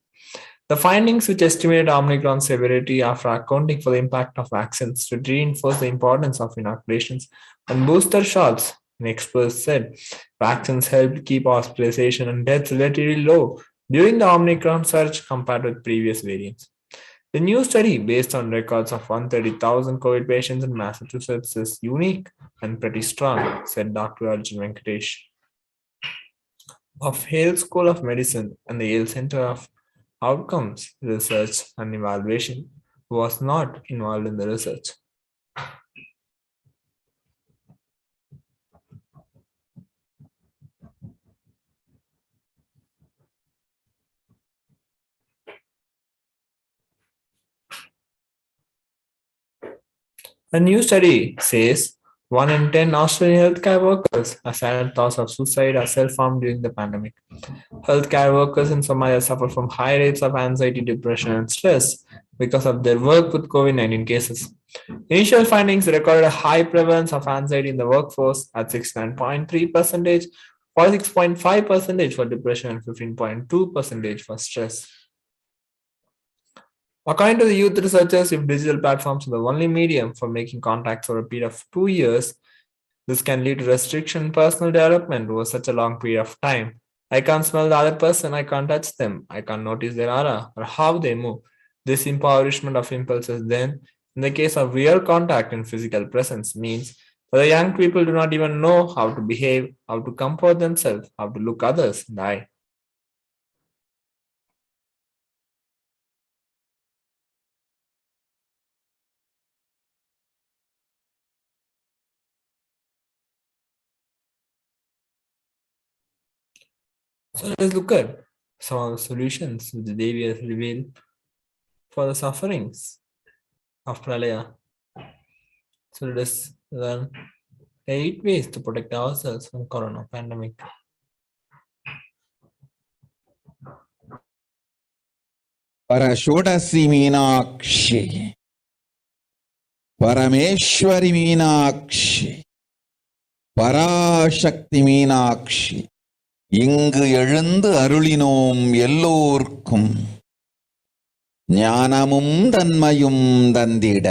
The findings, which estimated Omicron severity after accounting for the impact of vaccines, to reinforce the importance of inoculations and booster shots. An expert said vaccines helped keep hospitalization and deaths relatively low during the Omicron surge compared with previous variants. The new study, based on records of 130,000 COVID patients in Massachusetts, is unique and pretty strong, said Dr. Arjun Venkatesh of Yale School of Medicine and the Yale Center of Outcomes Research and Evaluation, who was not involved in the research. A new study says 1 in 10 Australian healthcare workers have had thoughts of suicide or self-harm during the pandemic. Healthcare workers in Somalia suffer from high rates of anxiety, depression, and stress because of their work with COVID-19 cases. Initial findings recorded a high prevalence of anxiety in the workforce at 69.3%, 46.5% for depression, and 15.2% for stress. According to the youth researchers, if digital platforms are the only medium for making contacts over a period of 2 years, this can lead to restriction in personal development over such a long period of time. I can't smell the other person, I can't touch them, I can't notice their aura or how they move. This impoverishment of impulses then, in the case of real contact and physical presence, means But the young people do not even know how to behave, how to comport themselves, how to look others in the eye. So let's look at some of the solutions which the Devi has revealed for the sufferings of Pralaya. So let us learn 8 ways to protect ourselves from corona pandemic. Parashodasi Meenakshi, Parameshwari Meenakshi, Parashakti Meenakshi, இங்கு எழுந்து அருளினோம் எல்லோர்க்கும் ஞானமும் தன்மையும் தந்திட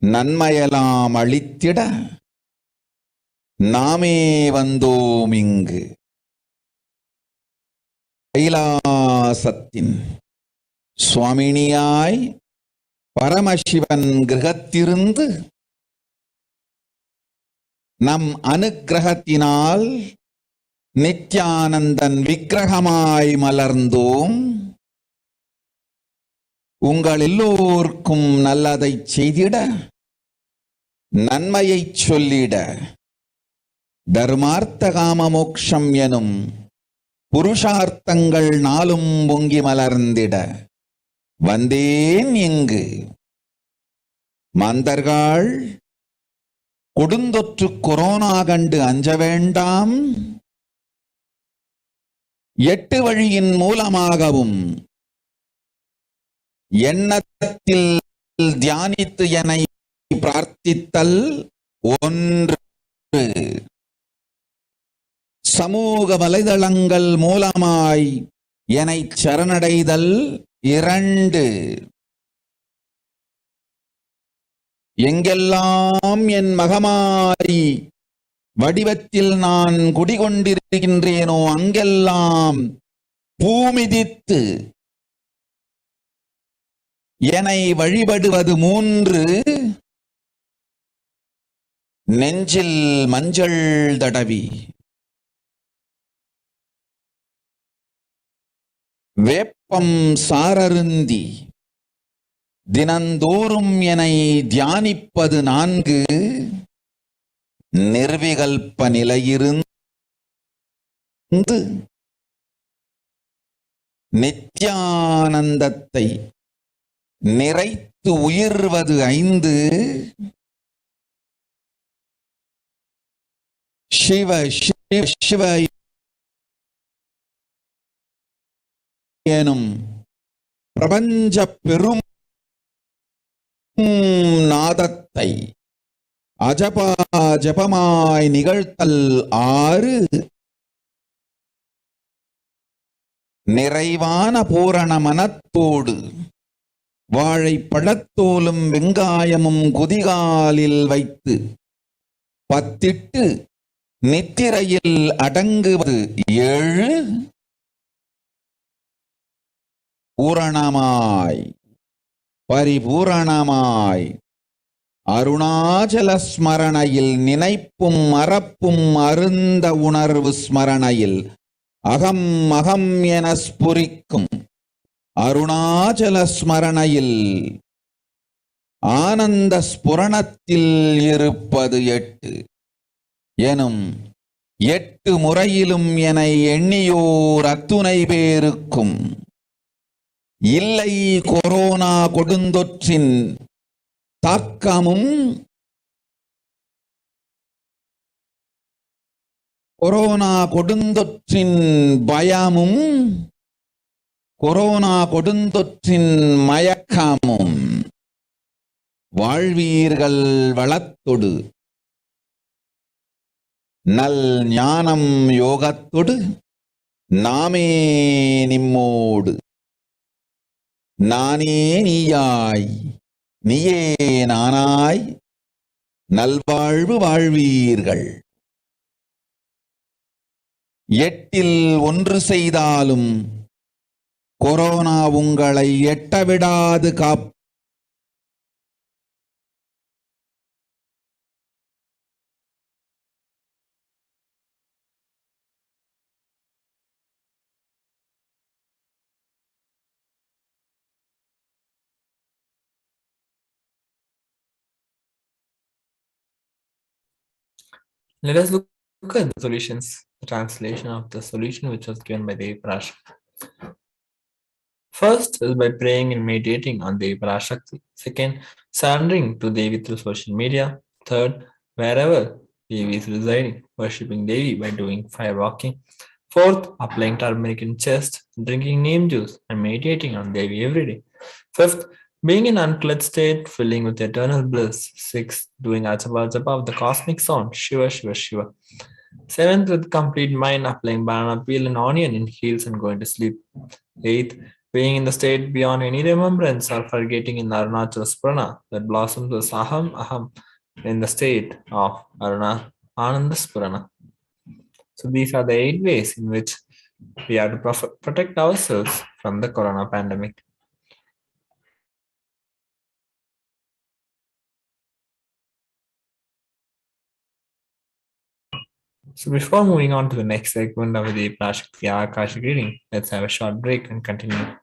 நன்மையெல்லாம் அளித்திட நாமே வந்தோம் இங்கு கைலாசத்தின் சுவாமினியாய் பரமசிவன் கிரகத்திருந்து நம் அனுக்கிரகத்தினால் நித்யானந்தன் விக்கிரகமாய் மலர்ந்தோம். உங்கள் எல்லோருக்கும் நல்லதை செய்திட, நன்மையை சொல்லிட, தர்மார்த்த காம மோக்ஷம் எனும் புருஷார்த்தங்கள் நாளும் பொங்கி மலர்ந்திட வந்தேன் இங்கு. மாந்தர்கள் கொடுந்தொற்று கொரோனா கண்டு அஞ்ச வேண்டாம். 8 வழியின் மூலமாகவும் எண்ணத்தில் தியானித்து என்னை பிரார்த்தித்தல் 1, சமூக வலைதளங்கள் மூலமாய் என்னை சரணடைதல் 2, எங்கெல்லாம் என் மகமாரி வடிவத்தில் நான் குடிகொண்டிருக்கின்றேனோ அங்கெல்லாம் பூமிதித்து என்னை வழிபடுவது 3, நெஞ்சில் மஞ்சள் தடவி வேப்பம் சாரருந்தி தினந்தோறும் என்னை தியானிப்பது 4, நிர்விகல்ப நிலையிருந்து நித்யானந்தத்தை நிறைத்து உயிர்வது 5, சிவ சிவ சிவ எனும் பிரபஞ்ச பெரும் நாதத்தை அஜபா ஜபமாய் நிகழ்த்தல் 6, நிறைவான பூரண மனத்தோடு வாழைப்பழத்தோலும் வெங்காயமும் குதிகாலில் வைத்து பத்திட்டு நித்திரையில் அடங்குவது 7, பூரணமாய் பரிபூரணமாய் அருணாச்சல ஸ்மரணையில் நினைப்பும் மறப்பும் அருந்த உணர்வு ஸ்மரணையில் அகம் அகம் என ஸ்புரிக்கும் அருணாச்சல ஸ்மரணையில் ஆனந்த ஸ்புரணத்தில் இருப்பது 8 எனும் 8 முறையிலும் என எண்ணியோர் அத்துணை பேருக்கும் இல்லை கொரோனா கொடுந்தொற்றின் தாக்கமும் கொரோனா கொடுந்தொற்றின் பயமும் கொரோனா கொடுந்தொற்றின் மயக்கமும் வாழ்வீர்கள் வளத்தொடு நல் ஞானம் யோகத்தொடு நாமே நிம்மோடு நானே நீயாய் நீயே நானாய் நல்வாழ்வு வாழ்வீர்கள். 8இல் 1 செய்தாலும் கொரோனா உங்களை எட்டவிடாது Let us look at the solutions, the translation of the solution which was given by the Parashakti. First is by praying and meditating on Devi Parashakti. Second, surrendering to Devi through social media. Third, wherever Devi is residing, worshipping Devi by doing fire walking. Fourth, applying turmeric in chest, drinking neem juice, and meditating on Devi every day. Fifth, being in uncluttered state, filling with eternal bliss. Sixth, doing Ajapa Japa of the cosmic sound, Shiva Shiva Shiva. Seventh, with complete mind, applying banana peel and onion in heels and going to sleep. Eighth, being in the state beyond any remembrance or forgetting in the Arunachala Sprana that blossoms as Aham Aham in the state of Ananda Sprana. So these are the 8 ways in which we have to protect ourselves from the corona pandemic. So before moving on to the next segment of the Parashakti Akashic reading, let's have a short break and continue.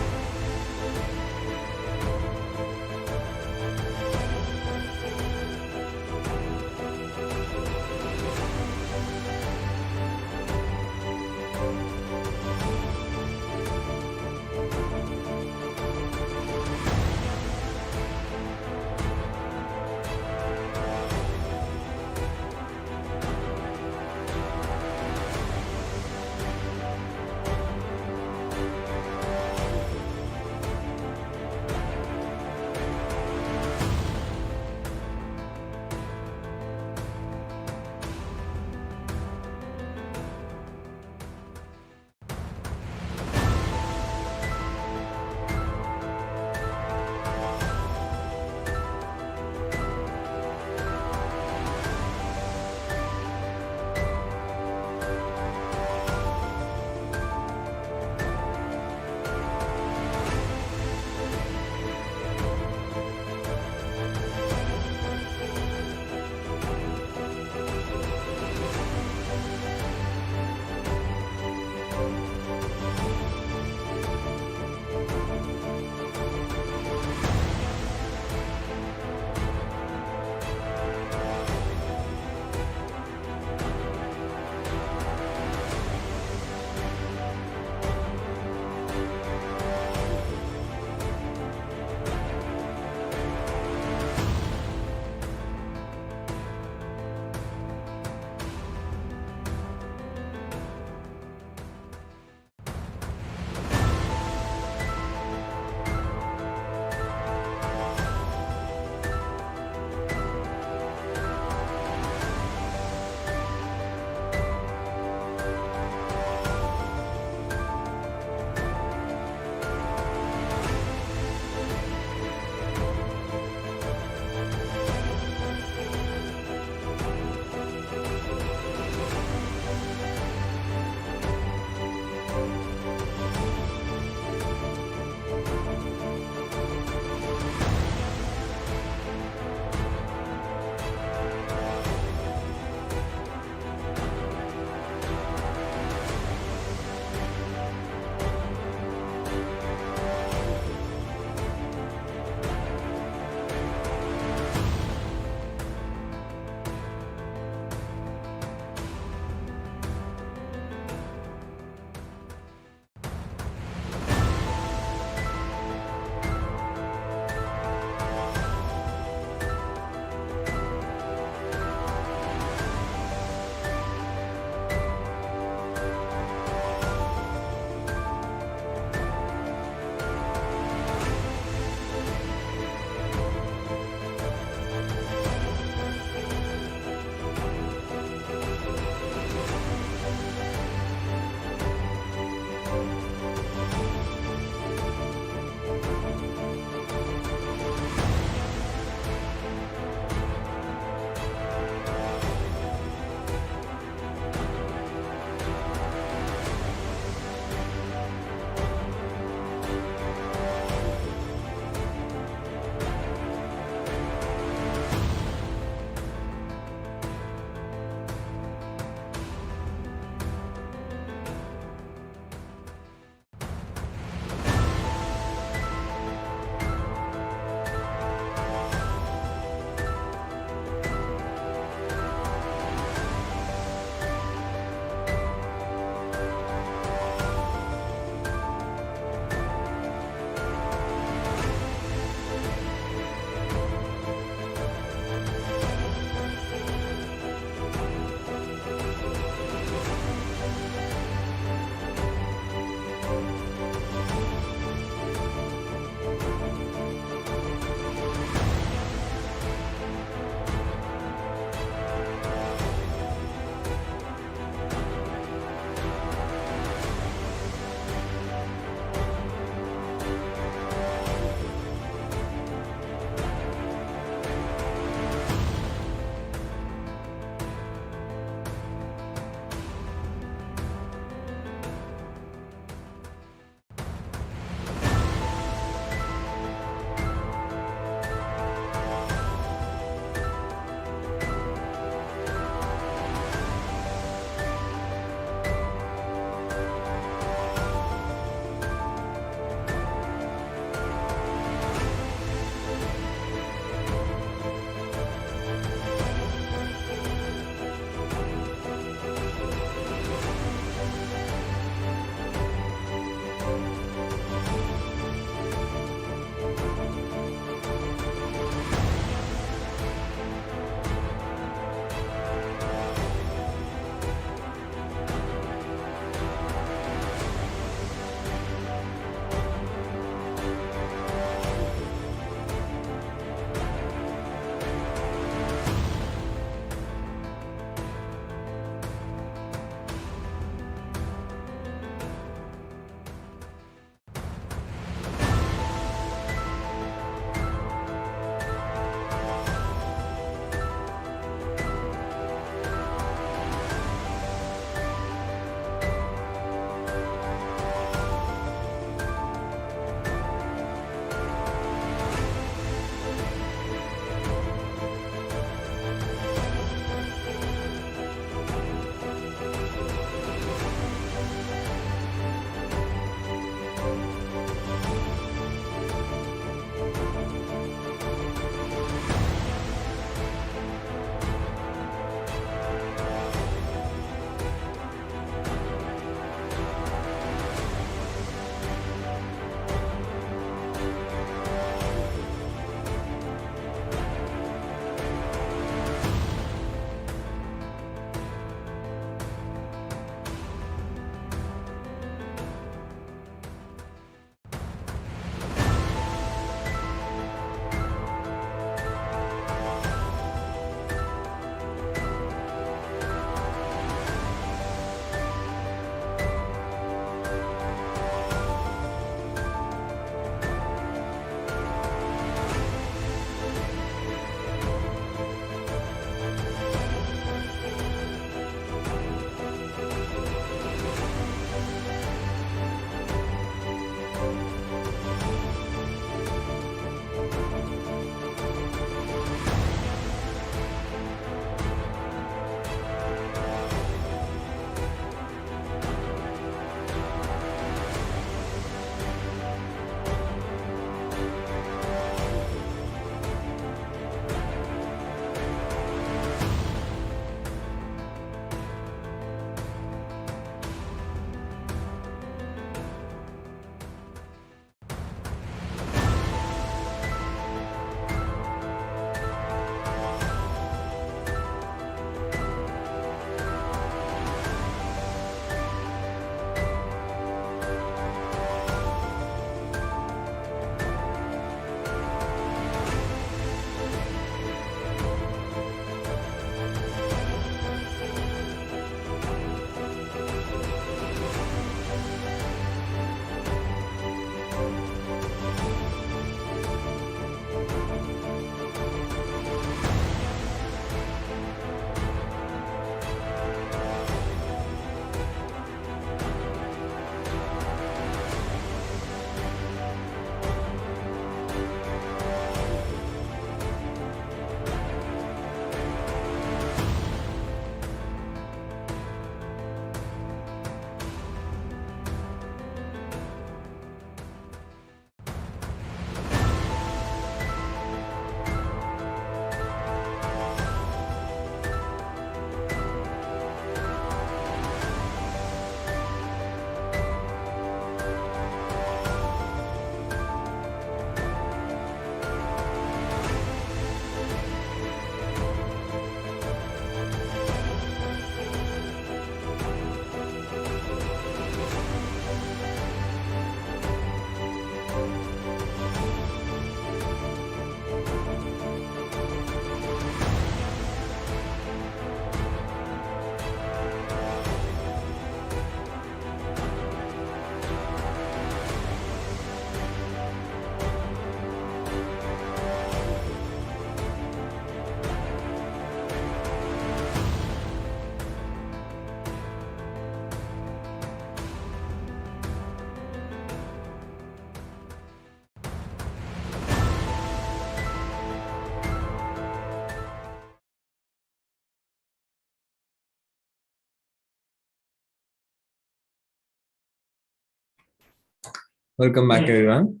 Welcome back, everyone.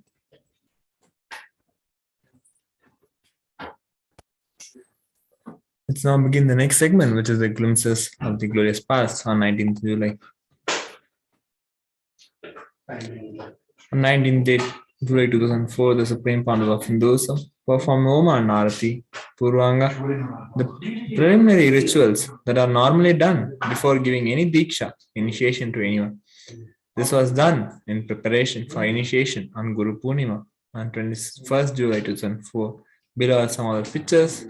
Let's now begin the next segment, which is the glimpses of the glorious past on 19th July. On 19th July 2004, the Supreme Pandas of Hinduism performed Homa and Arati, Purvanga, the preliminary rituals that are normally done before giving any Diksha, initiation to anyone. This was done in preparation for initiation on Guru Purnima on 21st July 2004. Below are some other pictures.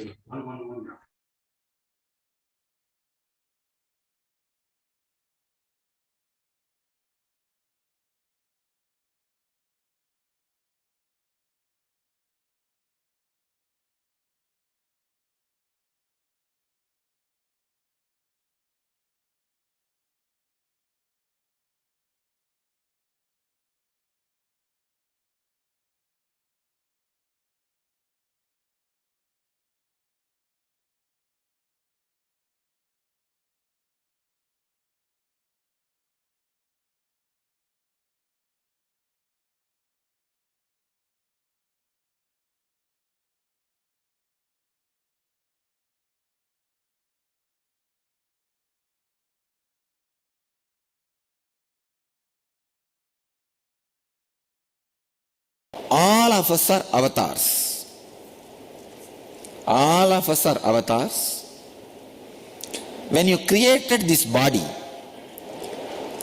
All of us are avatars. All of us are avatars. When you created this body,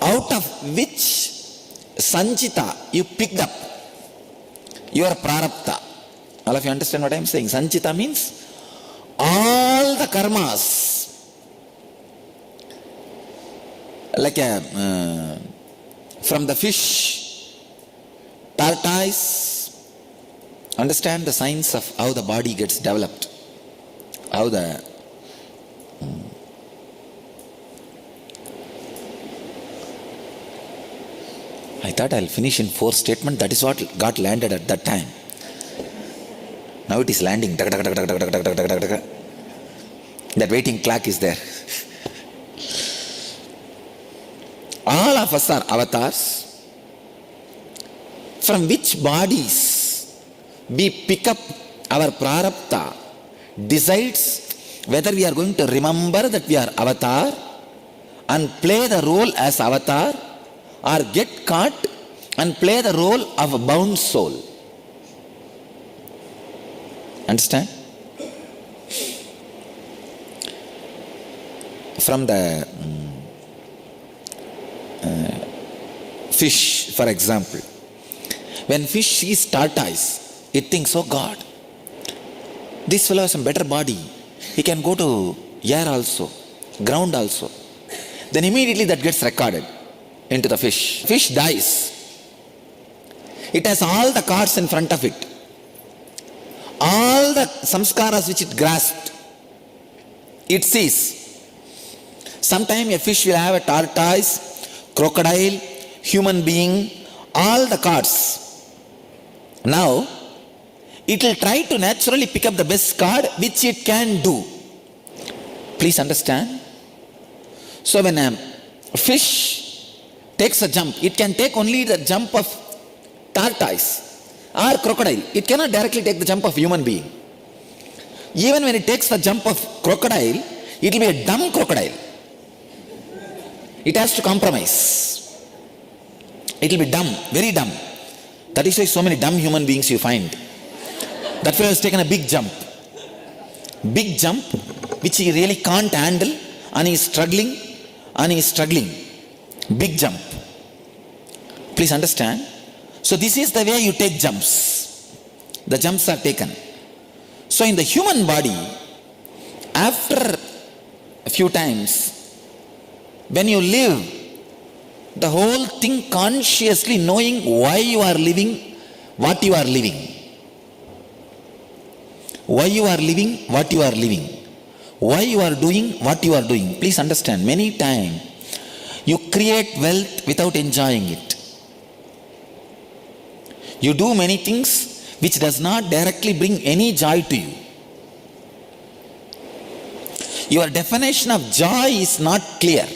out of which sanchita you picked up your prarabdha. All of you understand what I am saying? Sanchita means all the karmas. Like from the fish, tortoise. Understand the science of how the body gets developed. How the I thought I'll finish in 4 statements. That is what got landed at that time. Now it is landing. That waiting clock is there. All of us are avatars. From which bodies we pick up our prarabdha decides whether we are going to remember that we are avatar and play the role as avatar, or get caught and play the role of a bound soul. Understand? From the fish, for example, when fish sees tortoise, it thinks, oh God, this fellow has a better body. He can go to air also, ground also. Then immediately that gets recorded into the fish. Fish dies. It has all the cards in front of it. All the samskaras which it grasped, it sees. Sometime a fish will have a tortoise, crocodile, human being, all the cards. Now, it will try to naturally pick up the best card which it can do. Please understand. So when a fish takes a jump, it can take only the jump of tortoise or crocodile. It cannot directly take the jump of human being. Even when it takes the jump of crocodile, it will be a dumb crocodile. It has to compromise. It will be dumb, very dumb. That is why so many dumb human beings you find. That fellow has taken a big jump. Big jump which he really can't handle, and he is struggling and he is struggling. Big jump. Please understand. So this is the way you take jumps. The jumps are taken. So in the human body, after a few times, when you live, the whole thing consciously knowing why you are living, what you are living. Why you are living, what you are living. Why you are doing, what you are doing. Please understand, many times you create wealth without enjoying it. You do many things which does not directly bring any joy to you. Your definition of joy is not clear.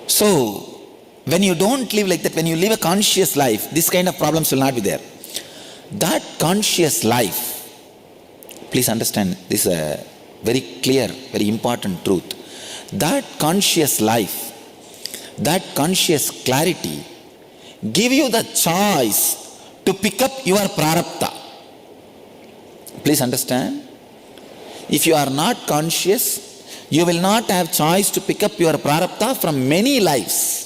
So, When you don't live like that, when you live a conscious life, this kind of problems will not be there. That conscious life, please understand, this is a very clear, very important truth. That conscious life, that conscious clarity, give you the choice to pick up your prarabdha. Please understand. If you are not conscious, you will not have choice to pick up your prarabdha from many lives.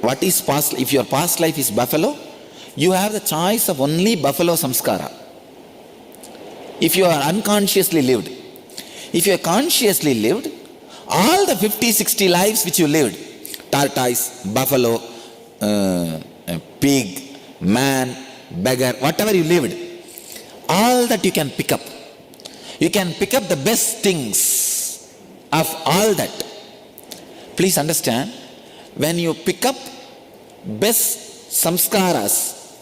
What is past? If your past life is buffalo, you have the choice of only buffalo samskara. If you are unconsciously lived, if you are consciously lived, all the 50-60 lives which you lived, tortoise, buffalo, pig, man, beggar, whatever you lived, all that you can pick up. You can pick up the best things of all that. Please understand, when you pick up best samskaras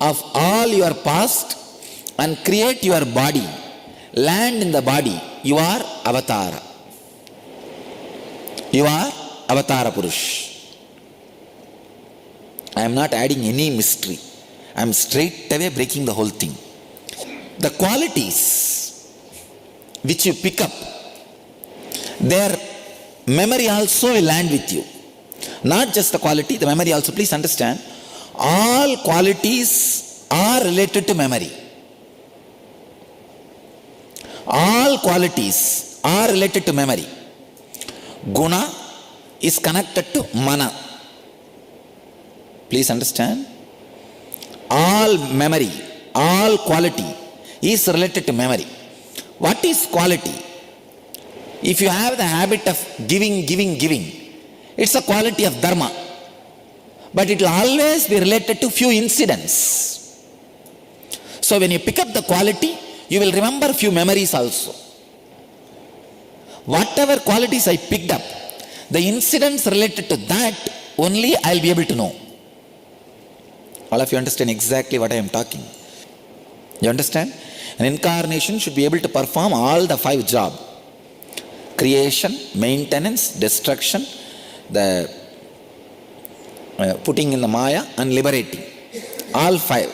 of all your past and create your body, land in the body, you are avatara. You are avatara purush. I am not adding any mystery. I am straight away breaking the whole thing. The qualities which you pick up, their memory also will land with you. Not just the quality, the memory also. Please understand, all qualities are related to memory. All qualities are related to memory. Guna is connected to mana. Please understand. All memory, all quality is related to memory. What is quality? If you have the habit of giving, it's a quality of dharma. But it will always be related to few incidents. So when you pick up the quality, you will remember few memories also. Whatever qualities I picked up, the incidents related to that only I will be able to know. All of you understand exactly what I am talking. You understand? An incarnation should be able to perform all the 5 jobs. Creation, maintenance, destruction, the putting in the maya and liberating. All 5.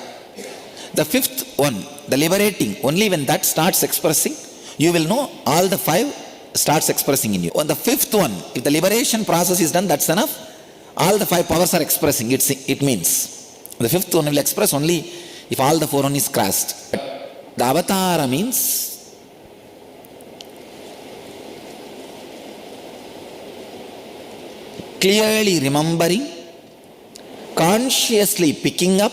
The 5th one, the liberating, only when that starts expressing, you will know all the 5 starts expressing in you. On the 5th one, if the liberation process is done, that's enough. All the 5 powers are expressing. It means the 5th one will express only if all the 4 one is crossed. The avatara means clearly remembering, consciously picking up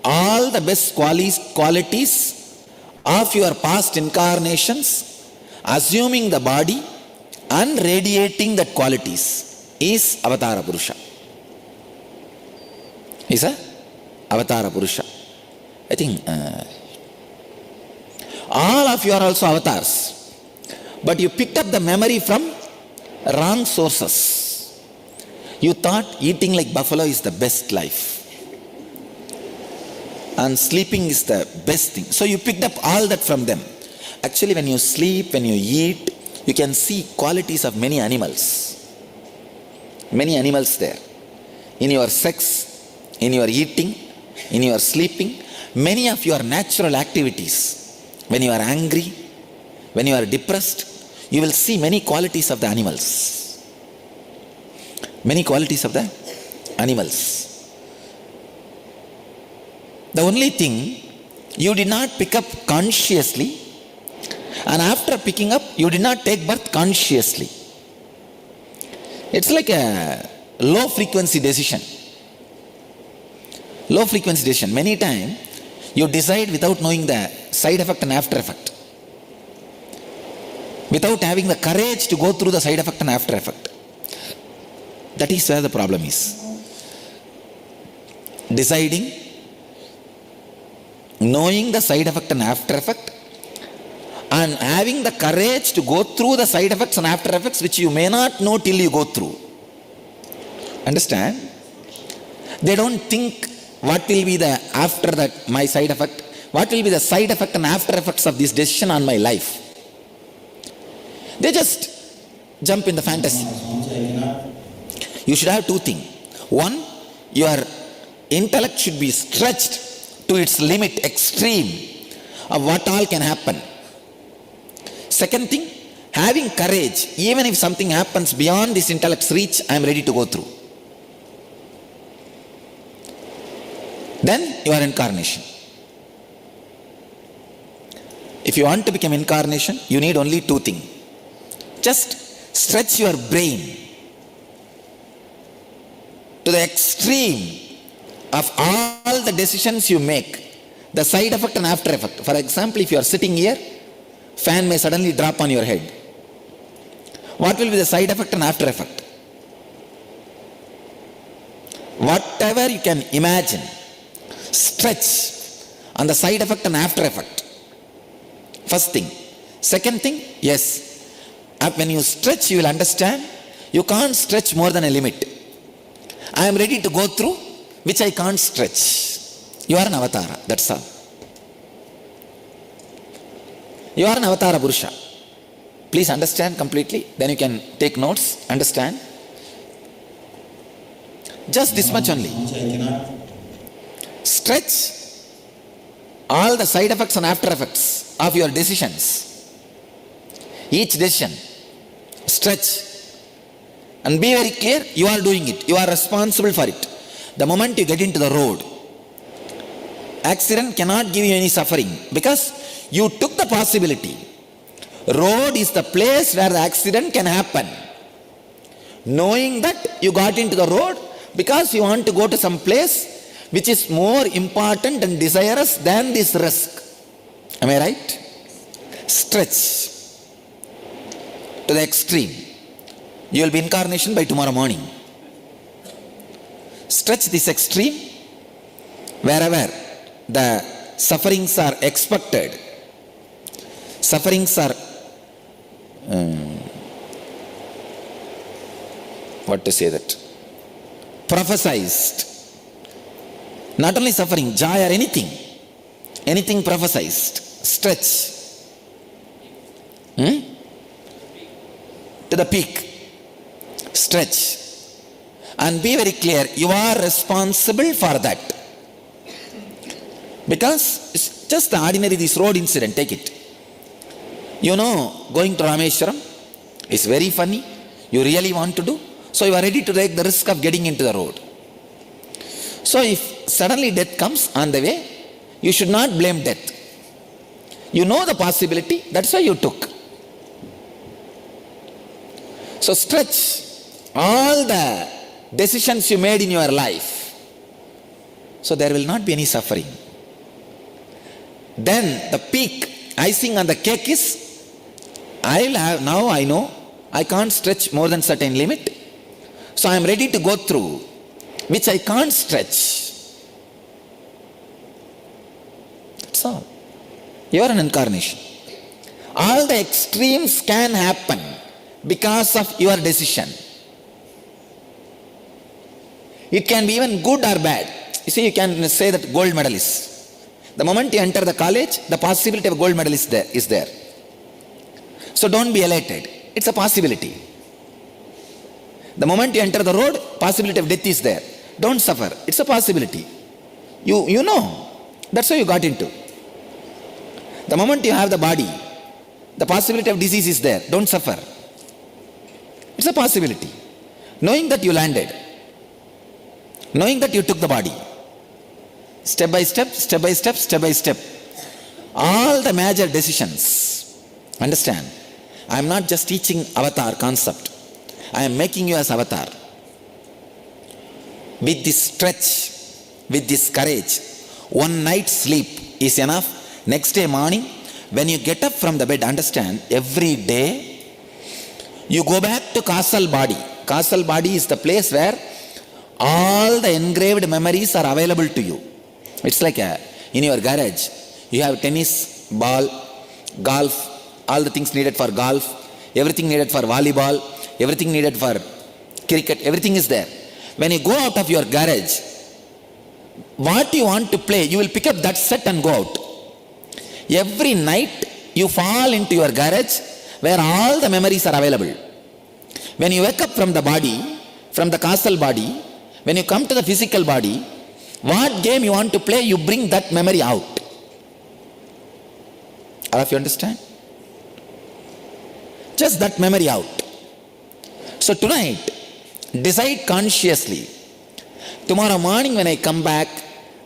all the best qualities of your past incarnations, assuming the body and radiating that qualities is avatara purusha. Is a avatara purusha. I think all of you are also avatars, but you picked up the memory from wrong sources. You thought eating like buffalo is the best life and sleeping is the best thing. So you picked up all that from them. Actually, when you sleep, when you eat, you can see qualities of many animals. Many animals there. In your sex, in your eating, in your sleeping, many of your natural activities. When you are angry, when you are depressed, you will see many qualities of the animals. Many qualities of the animals. The only thing, you did not pick up consciously, and after picking up, you did not take birth consciously. It's like a low frequency decision. Low frequency decision. Many times, you decide without knowing the side effect and after effect. Without having the courage to go through the side effect and after effect. That is where the problem is. Deciding, knowing the side effect and after effect, and having the courage to go through the side effects and after effects which you may not know till you go through. Understand? They don't think what will be the after that my side effect, what will be the side effect and after effects of this decision on my life. They just jump in the fantasy. You should have two things. One, your intellect should be stretched to its limit, extreme of what all can happen. Second thing, having courage, even if something happens beyond this intellect's reach, I am ready to go through. Then you are incarnation. If you want to become incarnation, you need only two things. Just stretch your brain to the extreme of all the decisions you make, the side effect and after effect. For example, if you are sitting here, fan may suddenly drop on your head. What will be the side effect and after effect? Whatever you can imagine, stretch on the side effect and after effect. First thing. Second thing, yes, when you stretch, you will understand you can't stretch more than a limit. I am ready to go through which I can't stretch. You are an avatara, that's all. You are an avatara Purusha. Please understand completely, then you can take notes, understand. Just this much only. Stretch all the side effects and after effects of your decisions. Each decision, stretch. And be very clear, you are doing it. You are responsible for it. The moment you get into the road, accident cannot give you any suffering because you took the possibility. Road is the place where the accident can happen. Knowing that you got into the road because you want to go to some place which is more important and desirous than this risk. Am I right? Stretch to the extreme. You will be incarnation by tomorrow morning. Stretch this extreme wherever the sufferings are expected. Sufferings are prophesized. Not only suffering, joy or anything prophesized. Stretch to the peak. Stretch. And be very clear, you are responsible for that. Because it's just the ordinary, this road incident, take it. You know, going to Rameshwaram is very funny. You really want to do. So you are ready to take the risk of getting into the road. So if suddenly death comes on the way, you should not blame death. You know the possibility, that's why you took. So stretch all the decisions you made in your life. So there will not be any suffering. Then the peak, icing on the cake is, now I know I can't stretch more than certain limit. So I am ready to go through which I can't stretch. That's all. You are an incarnation. All the extremes can happen because of your decision. It can be even good or bad. You see, you can say that gold medalist. The moment you enter the college, the possibility of gold medal is there. So don't be elated. It's a possibility. The moment you enter the road, possibility of death is there. Don't suffer. It's a possibility. You know. That's why you got into. The moment you have the body, the possibility of disease is there. Don't suffer. It's a possibility. Knowing that you landed, knowing that you took the body, step by step, step by step, step by step, all the major decisions. Understand? I am not just teaching avatar concept. I am making you as avatar. With this stretch, with this courage, one night's sleep is enough. Next day morning, when you get up from the bed, understand, every day, you go back to causal body. Causal body is the place where all the engraved memories are available to you. It's like in your garage, you have tennis, ball, golf, all the things needed for golf, everything needed for volleyball, everything needed for cricket, everything is there. When you go out of your garage, what you want to play, you will pick up that set and go out. Every night, you fall into your garage where all the memories are available. When you wake up from the body, from the causal body, when you come to the physical body, what game you want to play, you bring that memory out. All of you understand? Just that memory out. So tonight, decide consciously. Tomorrow morning when I come back,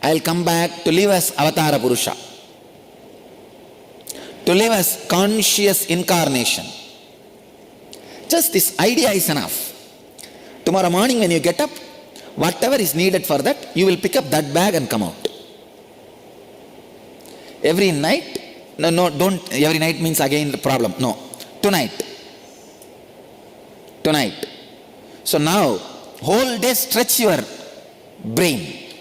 I'll come back to live as Avatara Purusha. To live as conscious incarnation. Just this idea is enough. Tomorrow morning when you get up, whatever is needed for that, you will pick up that bag and come out. Every night, don't, every night means again the problem. No, tonight. So now, whole day stretch your brain.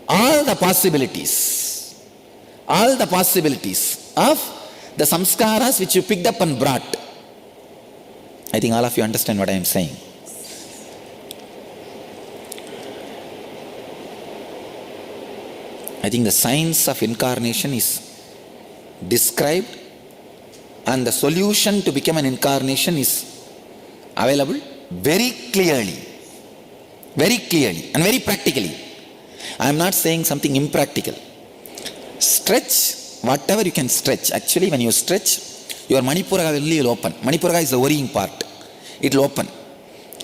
All the possibilities of the samskaras which you picked up and brought. I think all of you understand what I am saying. I think the science of incarnation is described and the solution to become an incarnation is available very clearly and very practically. I am not saying something impractical. Stretch whatever you can stretch. Actually, when you stretch, your Manipura will open. Manipura is the worrying part. It will open.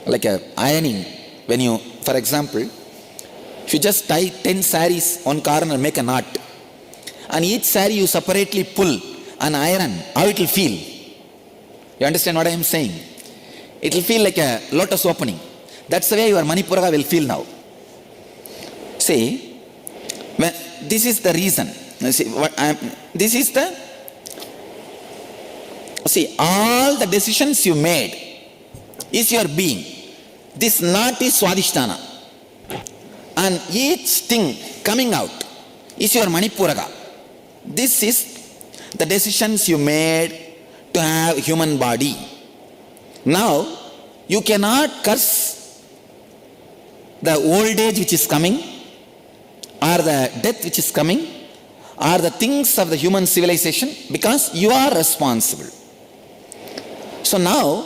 Like a ironing. When you, for example, if you just tie 10 saris on corner and make a knot, and each sari you separately pull and iron, how it will feel? You understand what I am saying? It will feel like a lotus opening. That's the way your Manipura will feel now. See, this is the reason. All the decisions you made is your being. This knot is Swadhisthana. And each thing coming out is your Manipuraga. This is the decisions you made to have human body. Now, you cannot curse the old age which is coming, or the death which is coming, or the things of the human civilization, because you are responsible. So now,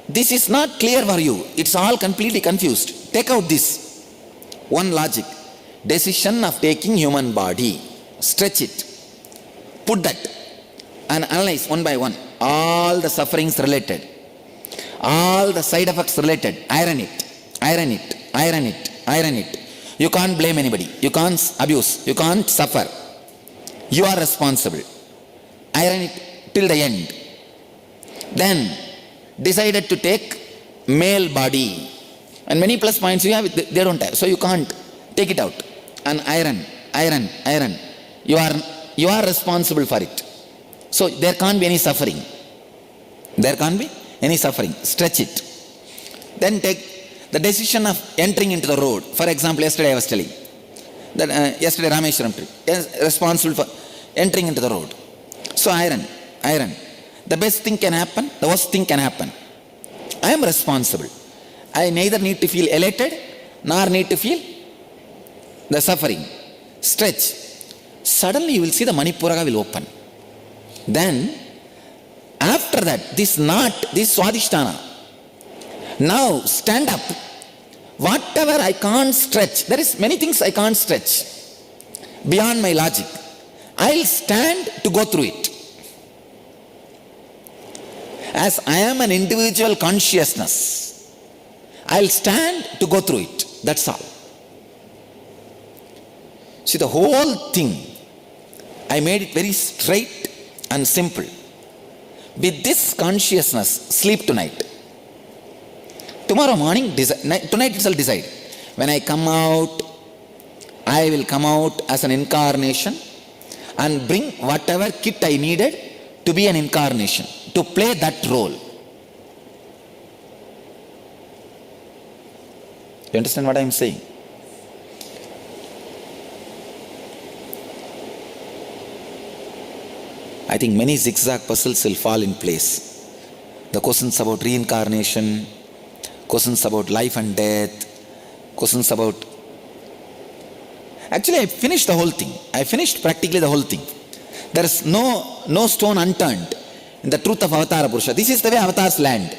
this is not clear for you. It's all completely confused. Take out this one logic. Decision of taking human body. Stretch it. Put that and analyze one by one. All the sufferings related. All the side effects related. Iron it. You can't blame anybody. You can't abuse. You can't suffer. You are responsible. Iron it till the end. Then decided to take male body. And many plus points you have, they don't have. So you can't take it out. And iron. You are responsible for it. So there can't be any suffering. Stretch it. Then take the decision of entering into the road. For example, yesterday I was telling that yesterday Rameshwaram trip is responsible for entering into the road. So iron. The best thing can happen, the worst thing can happen. I am responsible. I neither need to feel elated nor need to feel the suffering. Stretch. Suddenly you will see the Manipura will open. Then after that, this Swadhisthana. Now stand up. Whatever I can't stretch, there is many things I can't stretch beyond my logic. I'll stand to go through it. As I am an individual consciousness, I'll stand to go through it. That's all. See, the whole thing, I made it very straight and simple. With this consciousness, sleep tonight. Tomorrow morning, tonight itself decide. When I come out, I will come out as an incarnation and bring whatever kit I needed to be an incarnation, to play that role. You understand what I am saying? I think many zigzag puzzles will fall in place. The questions about reincarnation, questions about life and death, questions about... Actually, I finished the whole thing. I finished practically the whole thing. There is no stone unturned in the truth of Avatara Purusha. This is the way avatars land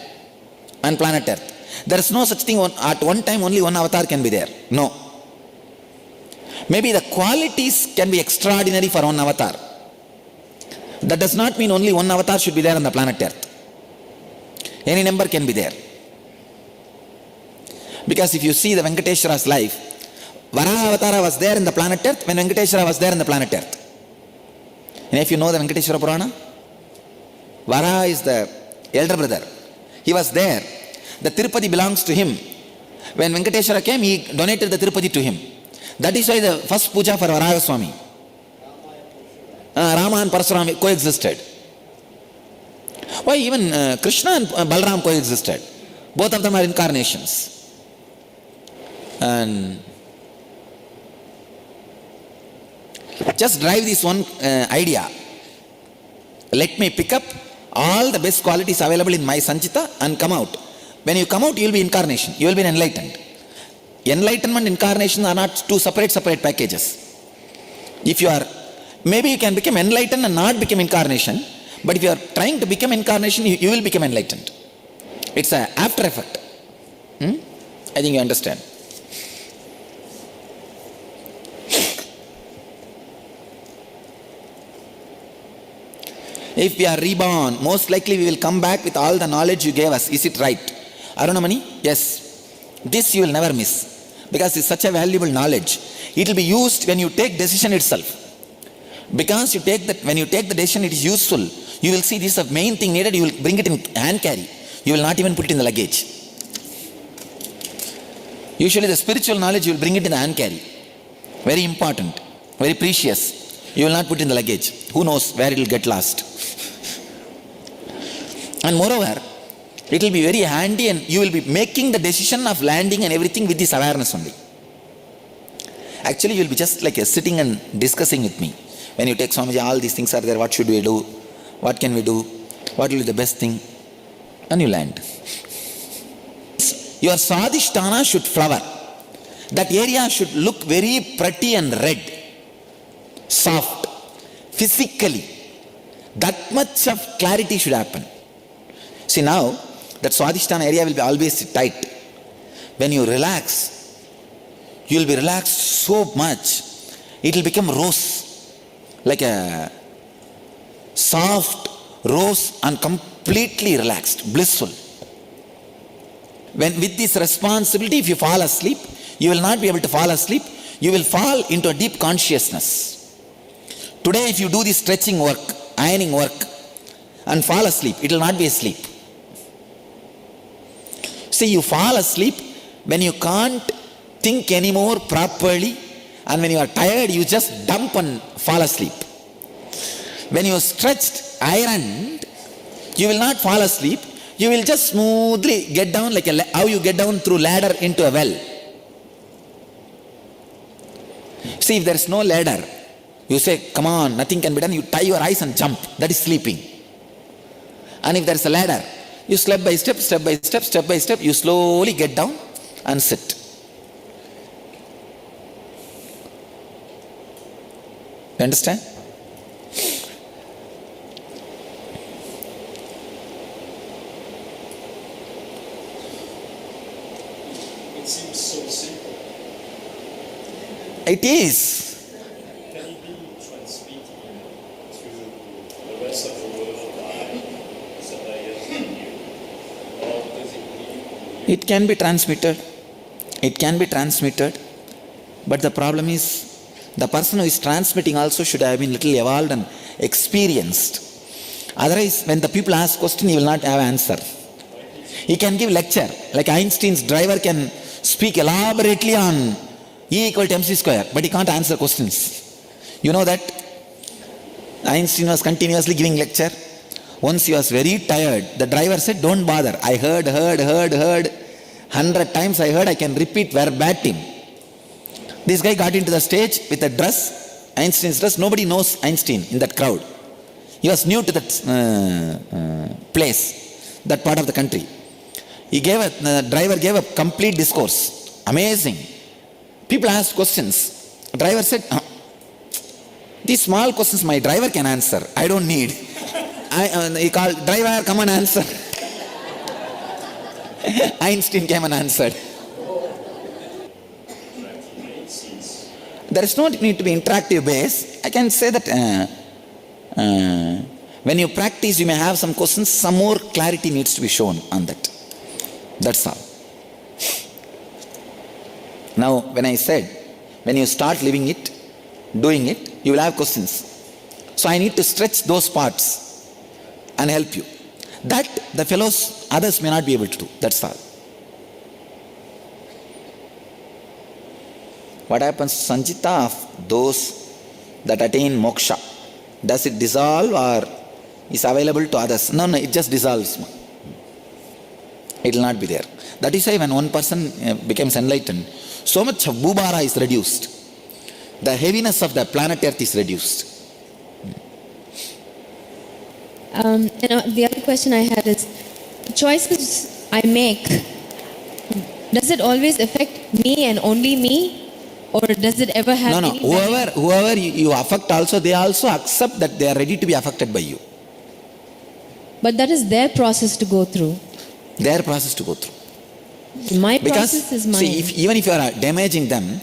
on planet Earth. There is no such thing, at one time only one avatar can be there. No. Maybe the qualities can be extraordinary for one avatar. That does not mean only one avatar should be there on the planet Earth. Any number can be there. Because if you see the Venkateshwara's life, Varaha Avatara was there in the planet Earth when Venkateshwara was there in the planet Earth. And if you know the Venkateshwara Purana, Varaha is the elder brother. He was there. The Tirupati belongs to him. When Venkateshwara came, he donated the Tirupati to him. That is why the first puja for Varaha Swami. Rama and Parashakti coexisted. Why even Krishna and Balaram coexisted? Both of them are incarnations. And just drive this one idea. Let me pick up all the best qualities available in my Sanchita and come out. When you come out, you will be incarnation. You will be enlightened. Enlightenment, incarnation are not two separate packages. If you are, maybe you can become enlightened and not become incarnation. But if you are trying to become incarnation, you will become enlightened. It's an after effect. I think you understand. If we are reborn, most likely we will come back with all the knowledge you gave us. Is it right? Arunamani? Yes. This you will never miss. Because it's such a valuable knowledge. It will be used when you take decision itself. Because when you take the decision, it is useful. You will see this is the main thing needed. You will bring it in hand carry. You will not even put it in the luggage. Usually the spiritual knowledge, you will bring it in the hand carry. Very important. Very precious. You will not put it in the luggage. Who knows where it will get lost. And moreover, it will be very handy and you will be making the decision of landing and everything with this awareness only. Actually, you will be just like sitting and discussing with me. When you take Swamiji, all these things are there, what should we do? What can we do? What will be the best thing? And you land. Your Swadhisthana should flower. That area should look very pretty and red. Soft. Physically. That much of clarity should happen. See now, that Swadhisthana area will be always tight. When you relax, you will be relaxed so much, it will become rose. Like a soft rose and completely relaxed, blissful. When with this responsibility, if you fall asleep, you will not be able to fall asleep. You will fall into a deep consciousness. Today, if you do this stretching work, ironing work, and fall asleep, it will not be a sleep. See, you fall asleep when you can't think anymore properly, and when you are tired, you just dump and fall asleep. When you are stretched, ironed, you will not fall asleep. You will just smoothly get down like how you get down through ladder into a well. See, if there is no ladder, you say, come on, nothing can be done. You tie your eyes and jump. That is sleeping. And if there is a ladder, you step by step, you slowly get down and sit. You understand? It seems so simple. It is. Can it be transmitted to the rest of the world by somebody else than you? Or does it need? It can be transmitted. It can be transmitted. But the problem is, the person who is transmitting also should have been little evolved and experienced. Otherwise, when the people ask question, he will not have answer. He can give lecture. Like Einstein's driver can speak elaborately on E equal to mc square, but he can't answer questions. You know that? Einstein was continuously giving lecture. Once he was very tired, the driver said, don't bother. I heard. 100 times I heard, I can repeat verbatim. This guy got into the stage with a dress, Einstein's dress. Nobody knows Einstein in that crowd. He was new to that place, that part of the country. The driver gave a complete discourse. Amazing. People asked questions. The driver said, these small questions my driver can answer. I don't need. He called, driver, come and answer. Einstein came and answered. There is no need to be interactive base. I can say that when you practice, you may have some questions, some more clarity needs to be shown on that. That's all. Now, when I said, when you start living it, doing it, you will have questions. So I need to stretch those parts and help you. That the fellows, others may not be able to do. That's all. What happens, Sanjita, of those that attain moksha? Does it dissolve or is available to others? No, it just dissolves. It will not be there. That is why when one person becomes enlightened, so much of bhubara is reduced. The heaviness of the planet Earth is reduced. The other question I had is, choices I make, does it always affect me and only me? Or does it ever have No. Whoever you affect also, they also accept that they are ready to be affected by you. But that is their process to go through. Their process to go through. My process is mine. See, even if you are damaging them,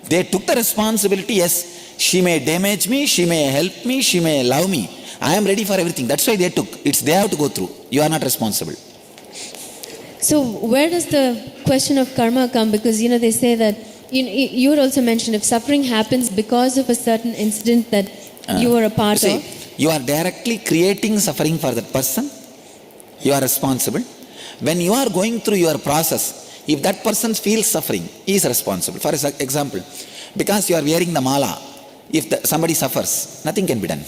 they took the responsibility. Yes, she may damage me, she may help me, she may love me. I am ready for everything. That's why they took. They have to go through. You are not responsible. So where does the question of karma come? Because they say that, you had also mentioned, if suffering happens because of a certain incident that you were a part of. You are directly creating suffering for that person. You are responsible. When you are going through your process, if that person feels suffering, he is responsible. For example, because you are wearing the mala, if somebody suffers, nothing can be done.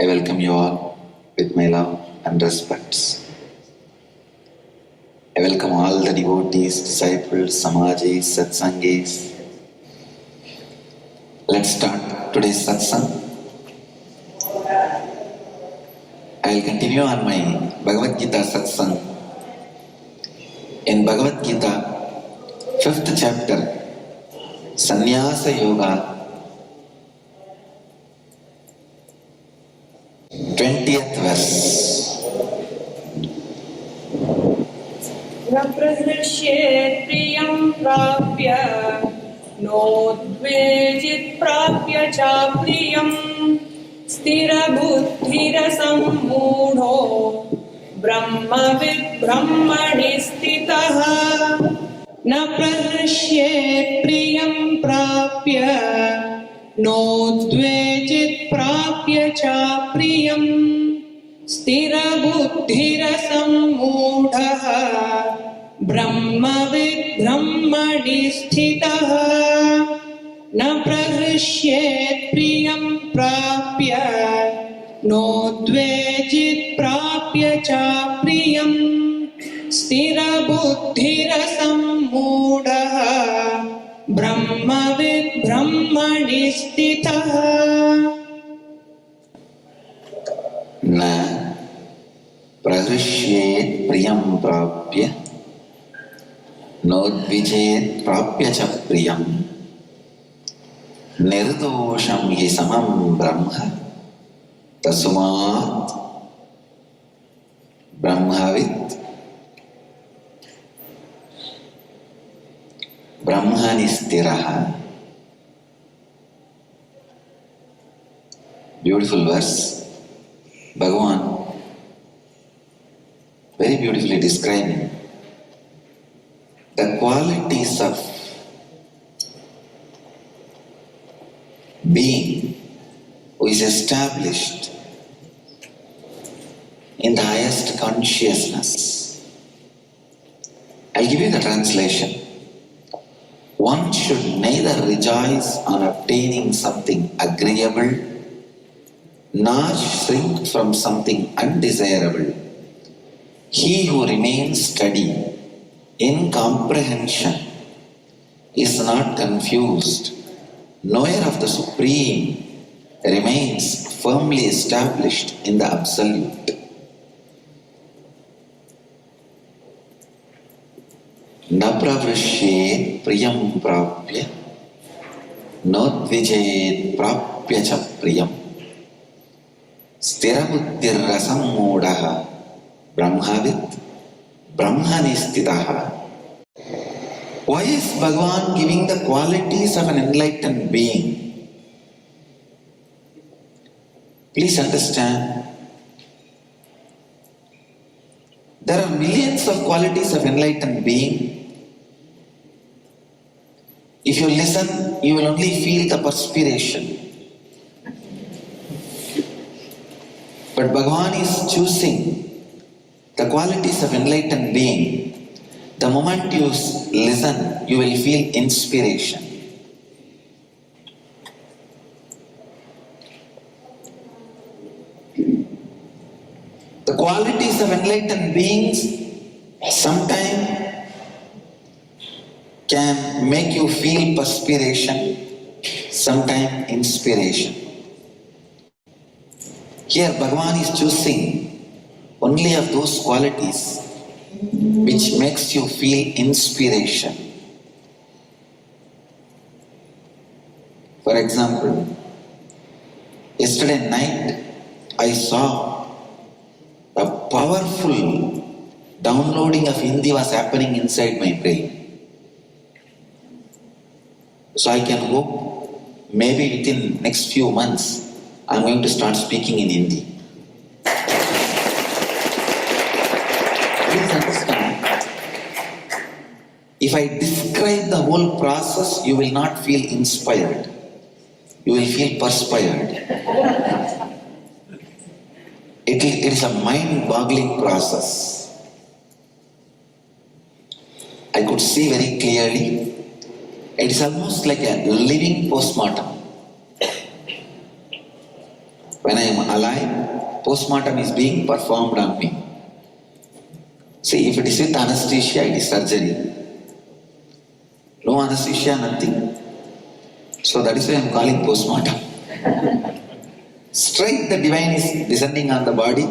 I welcome you all with my love and respects. I welcome all the devotees, disciples, samajis, satsangis. Let's start today's satsang. I will continue on my Bhagavad Gita satsang. In Bhagavad Gita, 5th chapter, Sannyasa Yoga, 20th verse. Naprahrishyet priyam prapya nodvejit prapya cha priyam stira buddhira sammudho brahmavid brahmani stitaha. Naprahrishyet priyam prapya nodvejit प्राप्य च प्रियं स्थिरबुद्धिरसम्मूढः ब्रह्मविद् ब्रह्मणि स्थितः न प्रहृष्येत् प्रियं प्राप्य नोद्वेजित् प्राप्य च प्रियं स्थिरबुद्धिरसम्मूढः ब्रह्मविद् ब्रह्मणि स्थितः न प्रहृष्येत् प्रियं प्राप्य नोद्विजेत् प्राप्य च प्रियं निर्दोषं हि समं ब्रह्म तस्मात् ब्रह्मवित् ब्रह्मणि स्थिरः. Beautiful verse. Bhagavan very beautifully describing the qualities of being who is established in the highest consciousness. I'll give you the translation. One should neither rejoice on obtaining something agreeable nor shrink from something undesirable. He who remains steady in comprehension is not confused, knower of the Supreme remains firmly established in the Absolute. न प्रवृष्येत् प्रियं प्राप्य नोद्विजेत् प्राप्य च प्रियं स्थिरबुद्धिरसम्मूढः ब्रह्मवित् ब्रह्मणि स्थितः. Why is Bhagavan giving the qualities of an enlightened being? Please understand, there are millions of qualities of enlightened being. If you listen, you will only feel the perspiration. But Bhagavan is choosing the qualities of enlightened being. The moment you listen, you will feel inspiration. The qualities of enlightened beings sometimes can make you feel perspiration, sometimes inspiration. Here Bhagavan is choosing only of those qualities which makes you feel inspiration. For example, yesterday night I saw a powerful downloading of Hindi was happening inside my brain. So I can hope maybe within next few months I am going to start speaking in Hindi. Please understand, if I describe the whole process, you will not feel inspired. You will feel perspired. It is a mind-boggling process. I could see very clearly. It is almost like a living postmortem. When I am alive, postmortem is being performed on me. See, if it is with anesthesia, it is surgery. No anesthesia, nothing. So that is why I am calling postmortem. Straight the divine is descending on the body.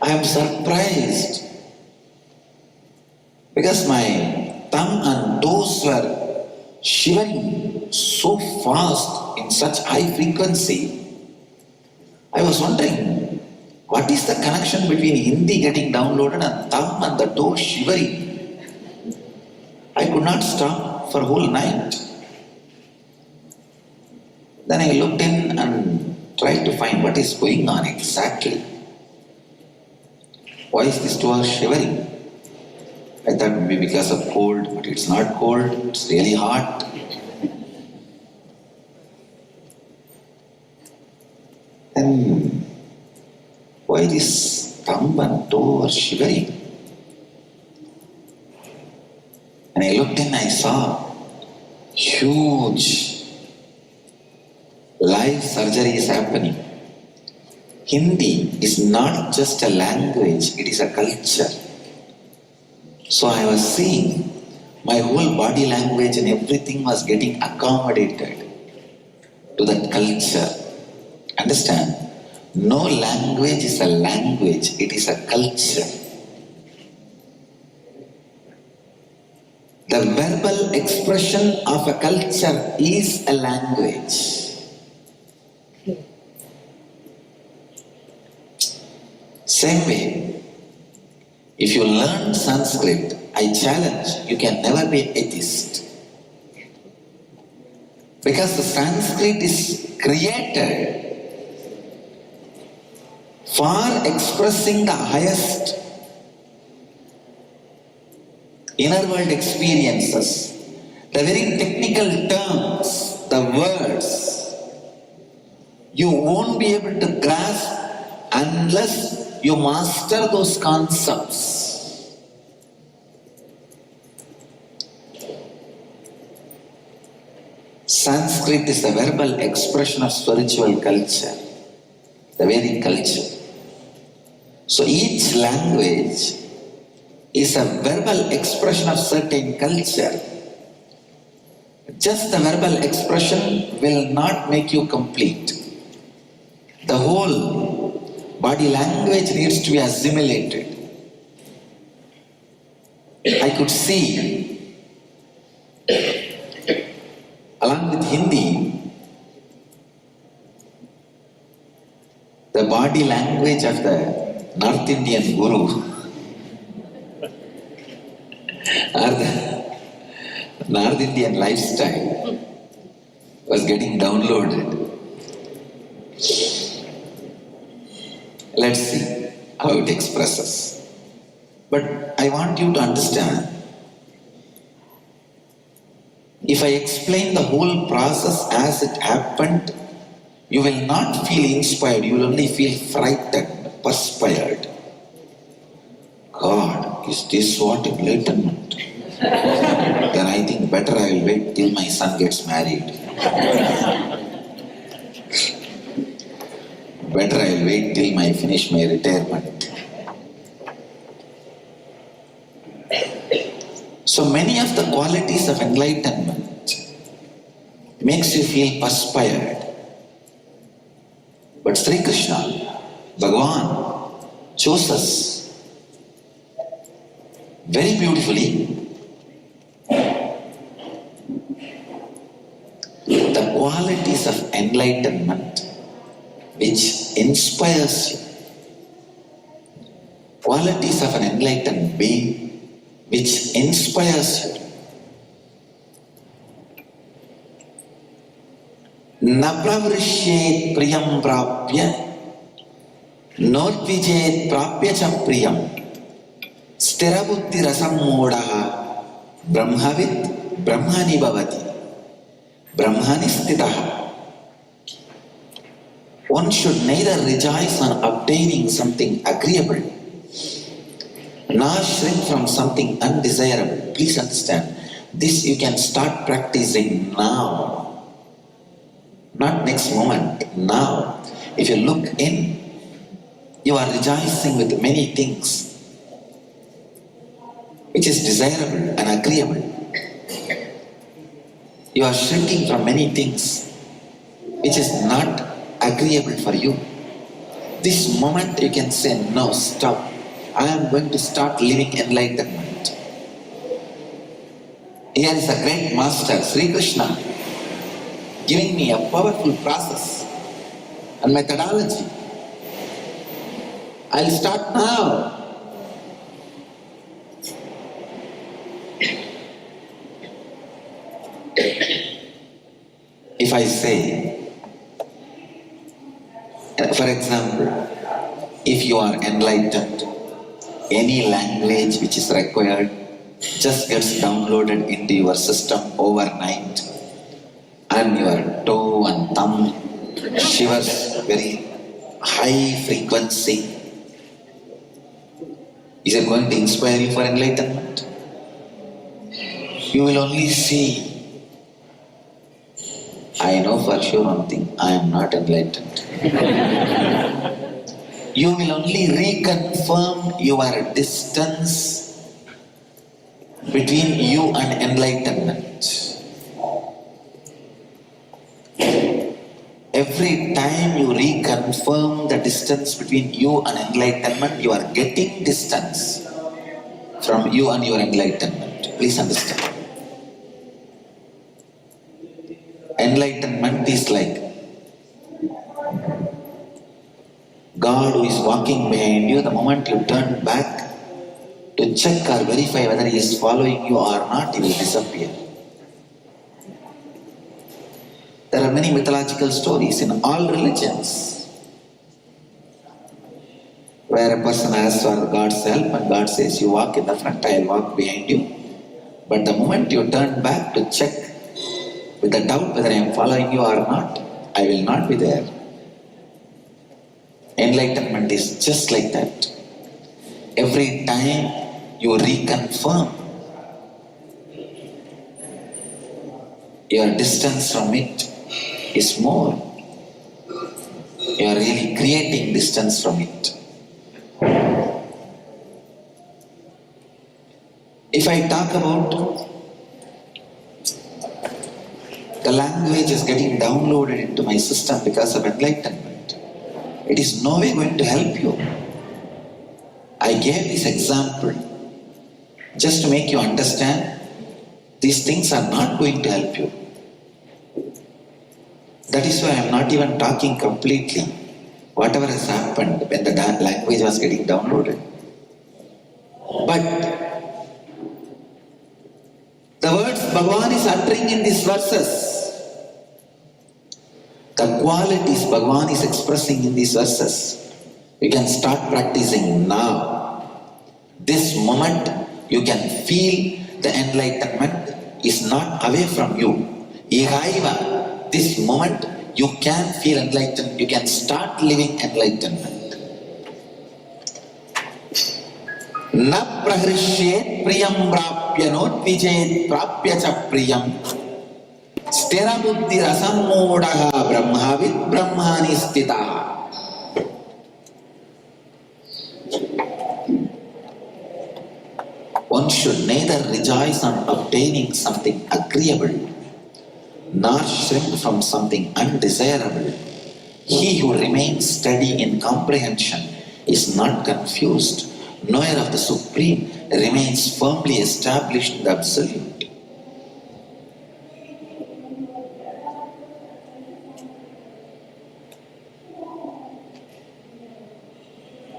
I am surprised because my thumb and toes were shivering so fast in such high frequency. I was wondering, what is the connection between Hindi getting downloaded and thumb and the toe shivering? I could not stop for a whole night. Then I looked in and tried to find what is going on exactly. Why is this toe shivering? I thought maybe because of cold, but it's not cold, it's really hot. why this thumb and toe are shivering? And I looked in, I saw huge live surgery is happening. Hindi is not just a language, it is a culture. So I was seeing my whole body language and everything was getting accommodated to that culture. Understand? No language is a language, it is a culture. The verbal expression of a culture is a language. Same way, if you learn Sanskrit, I challenge, you can never be an atheist. Because the Sanskrit is created for expressing the highest inner world experiences. The very technical terms, the words, you won't be able to grasp unless you master those concepts. Sanskrit is the verbal expression of spiritual culture, the Vedic culture. So each language is a verbal expression of certain culture. Just the verbal expression will not make you complete. The whole body language needs to be assimilated. I could see, along with Hindi, the body language of the North Indian Guru or the North Indian lifestyle was getting downloaded. Let's see how it expresses. But I want you to understand, if I explain the whole process as it happened, you will not feel inspired, you will only feel frightened, perspired. God, is this what enlightenment? Then I think better I will wait till my son gets married. Better I will wait till I finish my retirement. So many of the qualities of enlightenment makes you feel perspired. But Sri Krishna, Bhagavan, chose us very beautifully. The qualities of enlightenment which inspires you. Qualities of an enlightened being which inspires you. Na pravrishyet priyam prapya, nortvijet prapya cha priyam, stirabuddhi rasam modaha, brahmavit brahmani bhavati, brahmani stitaha. One should neither rejoice on obtaining something agreeable, nor shrink from something undesirable. Please understand, this you can start practicing now, not next moment, now. If you look in, you are rejoicing with many things which is desirable and agreeable. You are shrinking from many things which is not agreeable for you. This moment you can say, no, stop. I am going to start living enlightenment. Here is a great master, Sri Krishna, giving me a powerful process and methodology. I'll start now. If I say, for example, if you are enlightened, any language which is required just gets downloaded into your system overnight, and your toe and thumb shivers very high frequency Is it going to inspire you for enlightenment? You will only see. I know for sure one thing, I am not enlightened. You will only reconfirm your distance between you and enlightenment. Every time you reconfirm the distance between you and enlightenment, you are getting distance from you and your enlightenment. Please understand. Enlightenment is like God who is walking behind you. The moment you turn back to check or verify whether he is following you or not, he will disappear. There are many mythological stories in all religions where a person asks for God's help and God says, you walk in the front, I will walk behind you. But the moment you turn back to check with the doubt whether I am following you or not, I will not be there. Enlightenment is just like that. Every time you reconfirm your distance from it is more. You are really creating distance from it. If I talk about the language is getting downloaded into my system because of enlightenment, it is no way going to help you. I gave this example just to make you understand these things are not going to help you. That is why I am not even talking completely whatever has happened when the language was getting downloaded. But the words Bhagavan is uttering in these verses, the qualities Bhagavan is expressing in these verses, you can start practicing now. This moment you can feel the enlightenment is not away from you. This moment you can feel enlightened, you can start living enlightenment. Na prahrishye priyam prapya notvijet prapya cha priyam stira buddhi rasammodaha brahmavid brahmani stitaha. One should neither rejoice on obtaining something agreeable nor shrink from something undesirable. He who remains steady in comprehension is not confused, knower of the Supreme remains firmly established in the Absolute.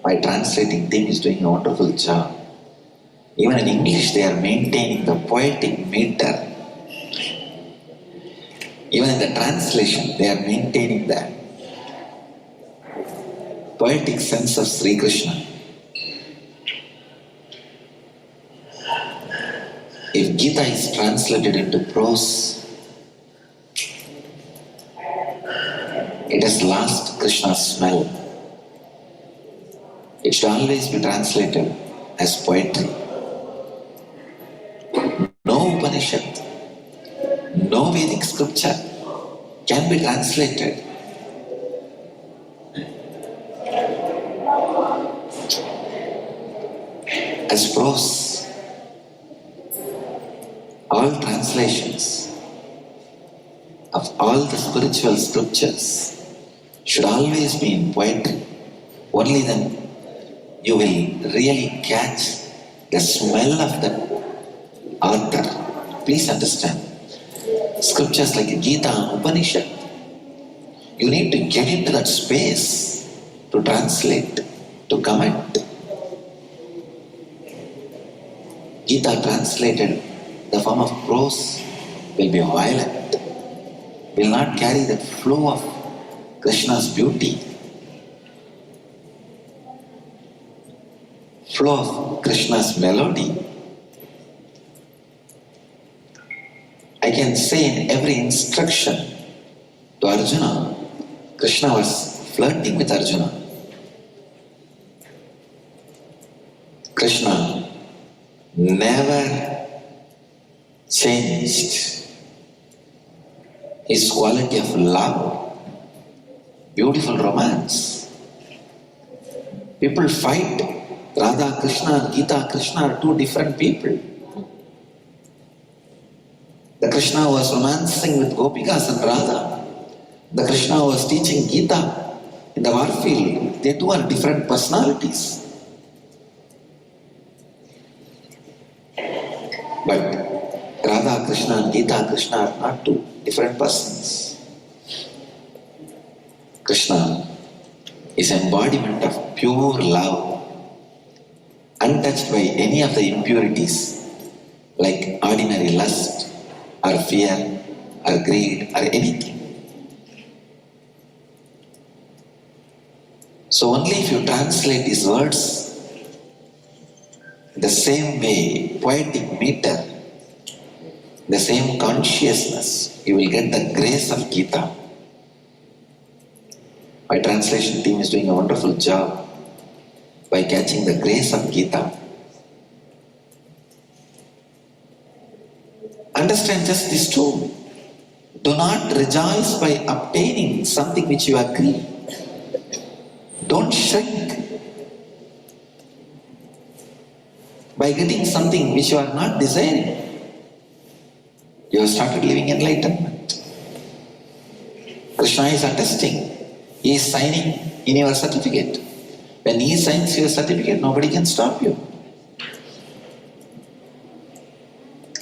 My translating team is doing a wonderful job. Even in English they are maintaining the poetic meter. Even in the translation, they are maintaining the poetic sense of Sri Krishna. If Gita is translated into prose, it has lost Krishna's smell. It should always be translated as poetry. No Upanishad, no Vedic scripture can be translated as prose. All translations of all the spiritual scriptures should always be in poetry. Only then you will really catch the smell of the author. Please understand. Scriptures like Gita and Upanishad, you need to get into that space to translate, to comment. Gita translated the form of prose will be violent, will not carry the flow of Krishna's beauty, flow of Krishna's melody. I can say in every instruction to Arjuna, Krishna was flirting with Arjuna. Krishna never changed his quality of love, beautiful romance. People fight. Radha Krishna and Gita Krishna are two different people. The Krishna was romancing with Gopikas and Radha. The Krishna was teaching Gita in the war field. They two are different personalities. But Radha Krishna and Gita Krishna are not two different persons. Krishna is embodiment of pure love, untouched by any of the impurities like ordinary lust or fear or greed or anything. So only if you translate these words the same way, poetic meter, the same consciousness, you will get the grace of Gita. My translation team is doing a wonderful job by catching the grace of Gita. Understand just this too. Do not rejoice by obtaining something which you agree. Don't shrink by getting something which you are not desiring. You have started living enlightenment. Krishna is attesting. He is signing in your certificate. When he signs your certificate, nobody can stop you.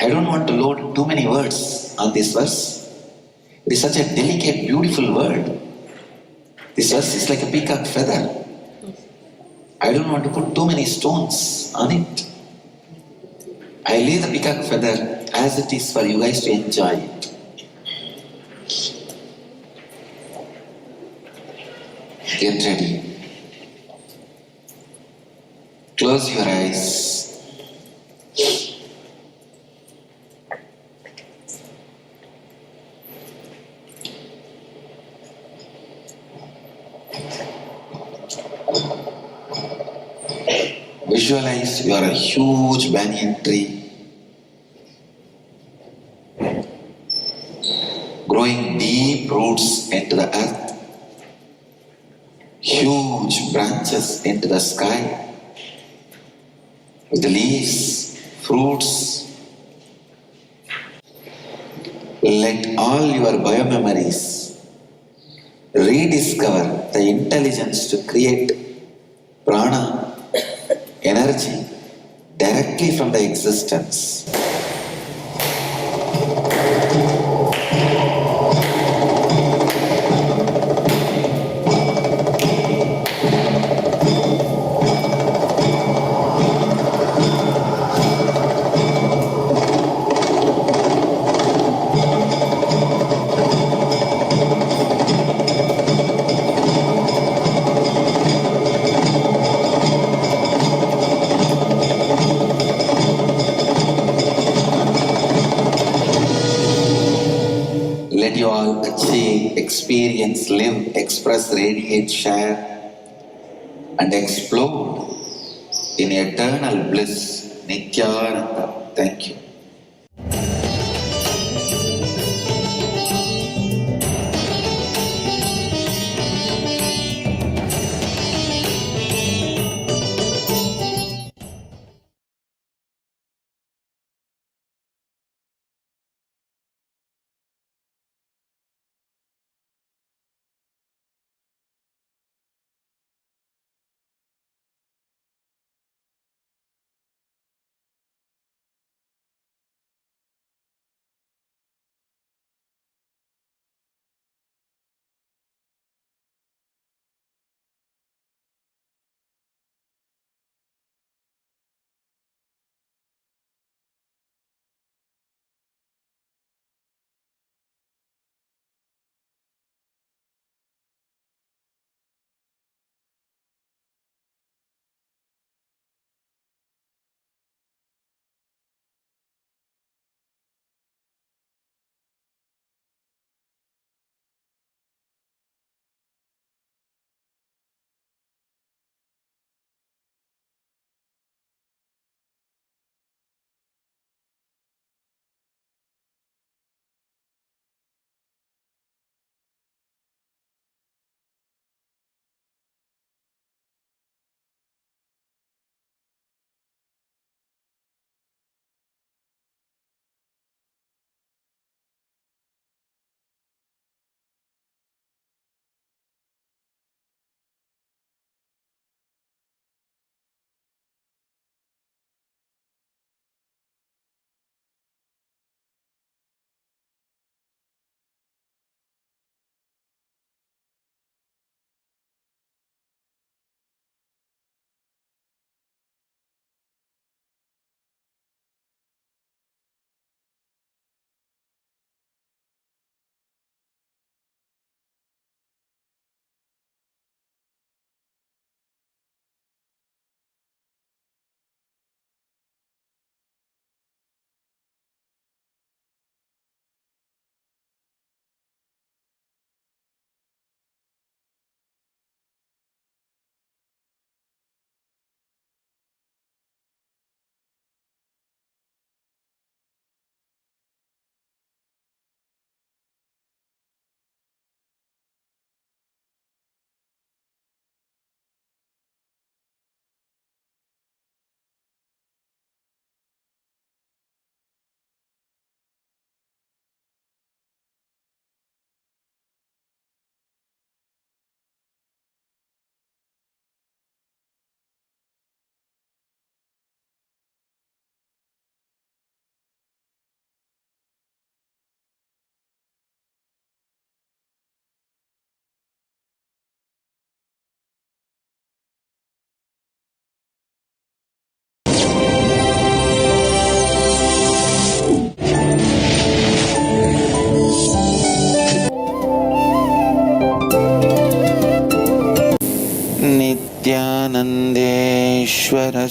I don't want to load too many words on this verse. It is such a delicate, beautiful word. This verse is like a peacock feather. I don't want to put too many stones on it. I leave the peacock feather as it is for you guys to enjoy it. Get ready. Close your eyes. Visualize you are a huge banyan tree growing deep roots into the earth, huge branches into the sky, with leaves, fruits. Let all your biomemories rediscover the intelligence to create prana, energy, directly from the existence. Let you all achieve, experience, live, express, radiate, share, and explode in eternal bliss. Nithyananda. Thank you.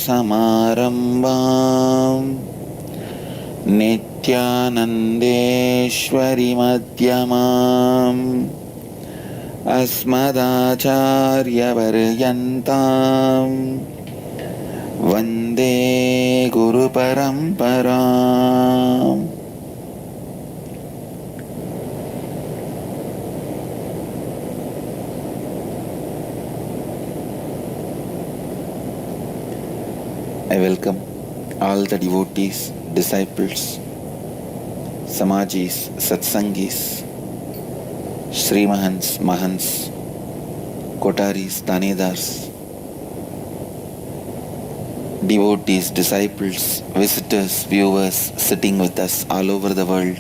Samarambam Nithyanandeshwari Madhyamam Asmadacharya Varyantam Vande Guru Paramparam. I welcome all the devotees, disciples, Samajis, Satsangis, Srimahans, Mahants, Kotaris, Tanedars, devotees, disciples, visitors, viewers sitting with us all over the world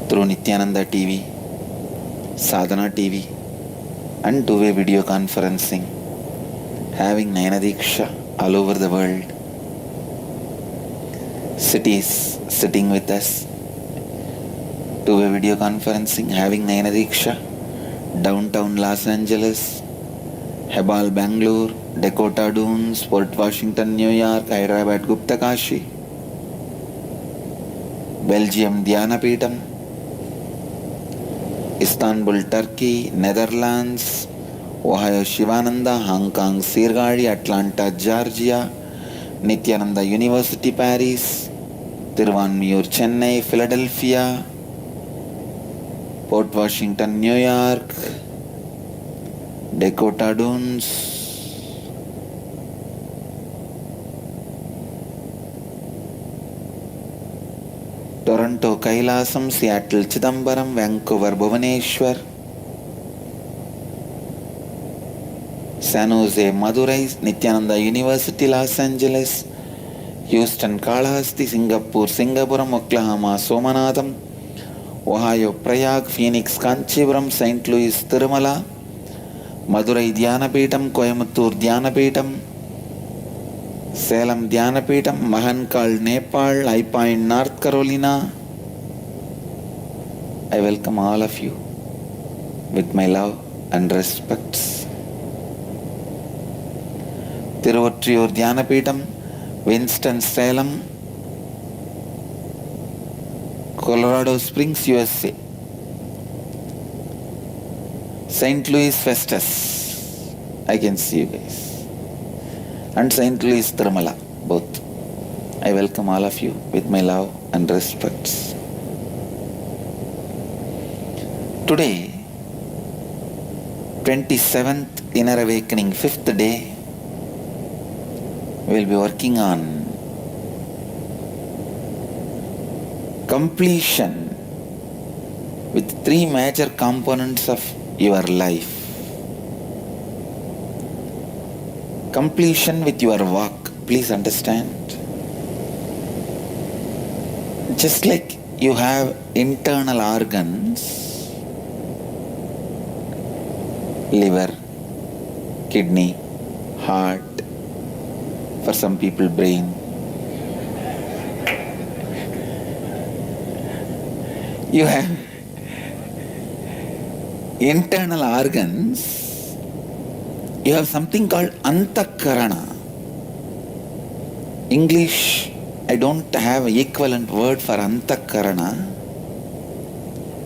through Nithyananda TV, Sadhana TV and two-way video conferencing, having Nayanadiksha all over the world, cities sitting with us, two-way video conferencing, having Nayanadiksha, downtown Los Angeles, Hebal, Bangalore, Dakota Dunes, Port Washington, New York, Hyderabad, Gupta Kashi, Belgium, Dhyanapitham, Istanbul, Turkey, Netherlands, Ohio, Shivananda, Hong Kong, Sirgadi, Atlanta, Georgia, Nithyananda University, Paris, Tiruvanmiyur, Chennai, Philadelphia, Port Washington, New York, Dakota Dunes, Toronto, Kailasam, Seattle, Chidambaram, Vancouver, Bhubaneswar, San Jose, Madurai, Nithyananda University, Los Angeles, Houston, Kalahasti, Singapore, Singapuram, Oklahoma, Somanatham, Ohio, Prayag, Phoenix, Kanchipuram, St. Louis, Tirumala, Madurai, Dhyanapitham, Coimbatore, Dhyanapitham, Salem, Dhyanapitham, Mahankal, Nepal, High Point, North Carolina. I welcome all of you with my love and respects. Tiruvottriyur, Dhyanapitham, Winston-Salem, Colorado Springs, USA, St. Louis, Festus, I can see you guys, and St. Louis, Tirumala, both. I welcome all of you with my love and respects. Today, 27th Inner Awakening, 5th day, we will be working on completion with three major components of your life. Completion with your walk, please understand. Just like you have internal organs, liver, kidney, heart, for some people brain, you have internal organs, you have something called antakarana. English, I don't have an equivalent word for antakarana.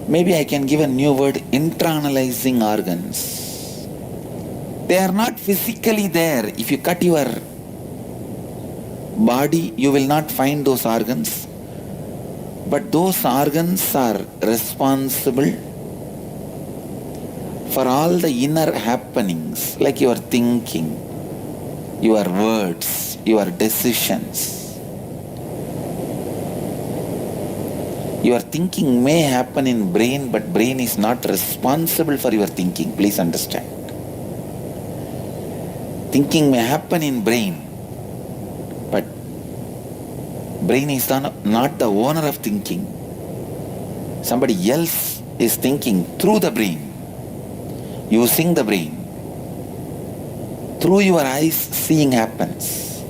Maybe I can give a new word, internalizing organs. They are not physically there. If you cut your body, you will not find those organs. But those organs are responsible for all the inner happenings, like your thinking, your words, your decisions. Your thinking may happen in brain, but brain is not responsible for your thinking. Please understand. Thinking may happen in brain, but brain is not the owner of thinking. Somebody else is thinking through the brain, using the brain. Through your eyes, seeing happens.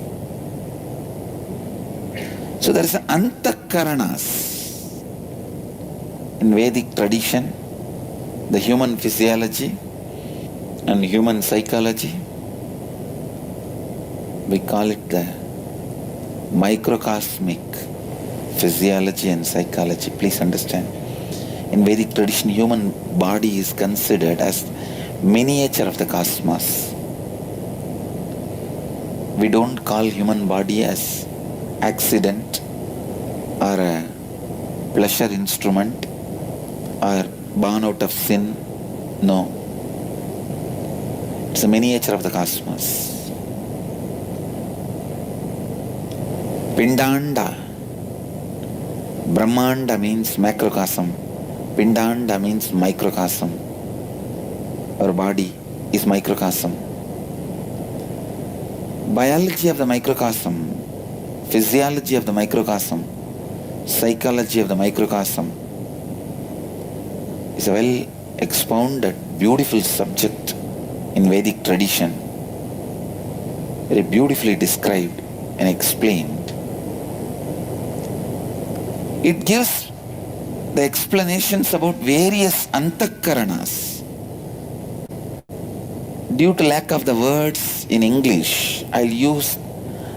So there is antakaranas. In Vedic tradition, the human physiology and human psychology, We call it the microcosmic physiology and psychology. Please understand. In Vedic tradition, human body is considered as miniature of the cosmos. We don't call human body as accident or a pleasure instrument or born out of sin. No. It's a miniature of the cosmos. Pindanda. Brahmanda means macrocosm. Pindanda means microcosm. Our body is microcosm. Biology of the microcosm, physiology of the microcosm, psychology of the microcosm is a well expounded, beautiful subject in Vedic tradition. Very beautifully described and explained. It gives the explanations about various antakaranas. Due to lack of the words in English, I'll use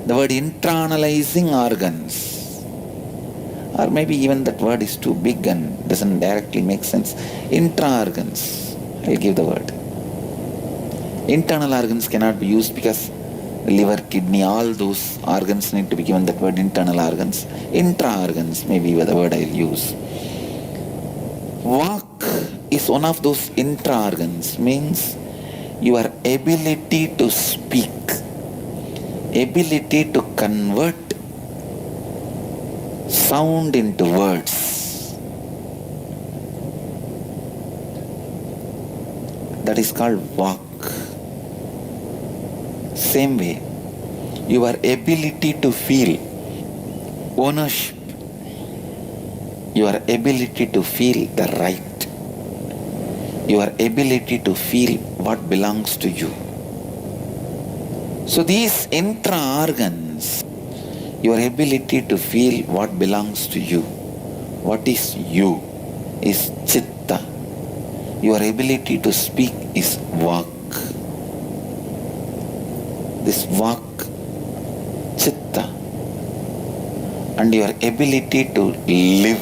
the word internalizing organs. Or maybe even that word is too big and doesn't directly make sense. Intra-organs, I'll give the word. Internal organs cannot be used because liver, kidney, all those organs need to be given that word internal organs. Intra-organs may be the word I'll use. Vak is one of those intra-organs, means your ability to speak, ability to convert sound into words. That is called vak. Same way, your ability to feel ownership, your ability to feel the right, your ability to feel what belongs to you. So these intra-organs, your ability to feel what belongs to you, what is you, is chitta. Your ability to speak is vak. This vak, chitta, and your ability to live.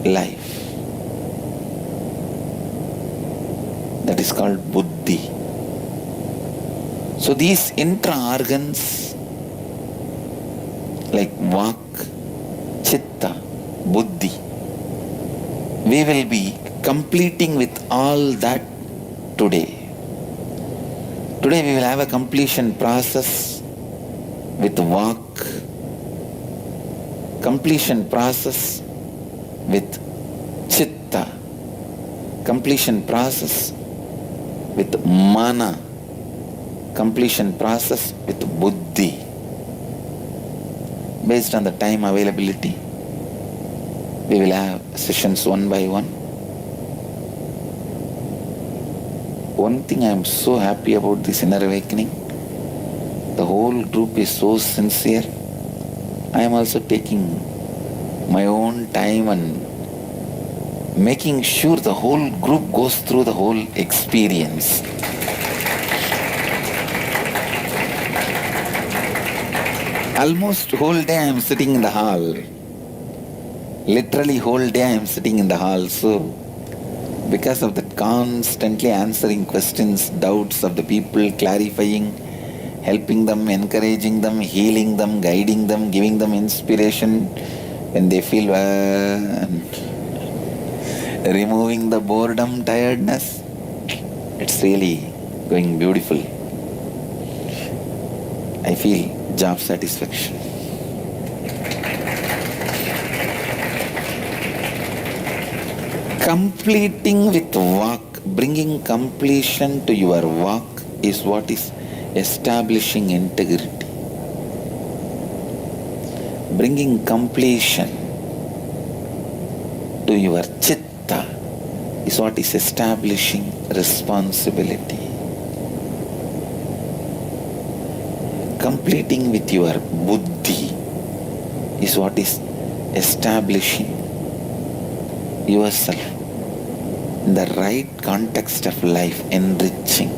Life. That is called buddhi. So these intra-organs like vak, chitta, buddhi, we will be completing with all that today. Today we will have a completion process with vak, completion process with chitta, completion process with mana, completion process with buddhi. Based on the time availability, we will have sessions one by one. One thing I am so happy about this inner awakening, the whole group is so sincere. I am also taking my own time and making sure the whole group goes through the whole experience. Almost whole day I am sitting in the hall. Literally whole day I am sitting in the hall. So because of that constantly answering questions, doubts of the people, clarifying, helping them, encouraging them, healing them, guiding them, giving them inspiration when they feel and removing the boredom, tiredness, it's really going beautiful. I feel job satisfaction. Completing with vak, bringing completion to your vak is what is establishing integrity. Bringing completion to your chitta is what is establishing responsibility. Completing with your buddhi is what is establishing yourself in the right context of life, enriching.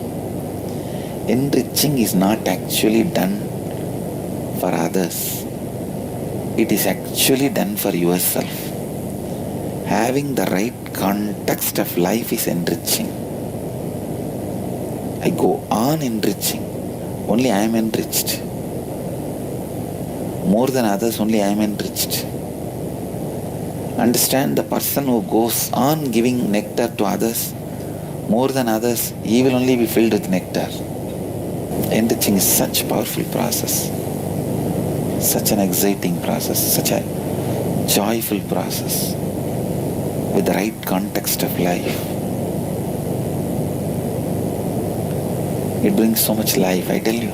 Enriching is not actually done for others. It is actually done for yourself. Having the right context of life is enriching. I go on enriching. Only I am enriched. More than others, only I am enriched. Understand, the person who goes on giving nectar to others, more than others, he will only be filled with nectar. Enriching is such a powerful process, such an exciting process, such a joyful process with the right context of life. It brings so much life, I tell you.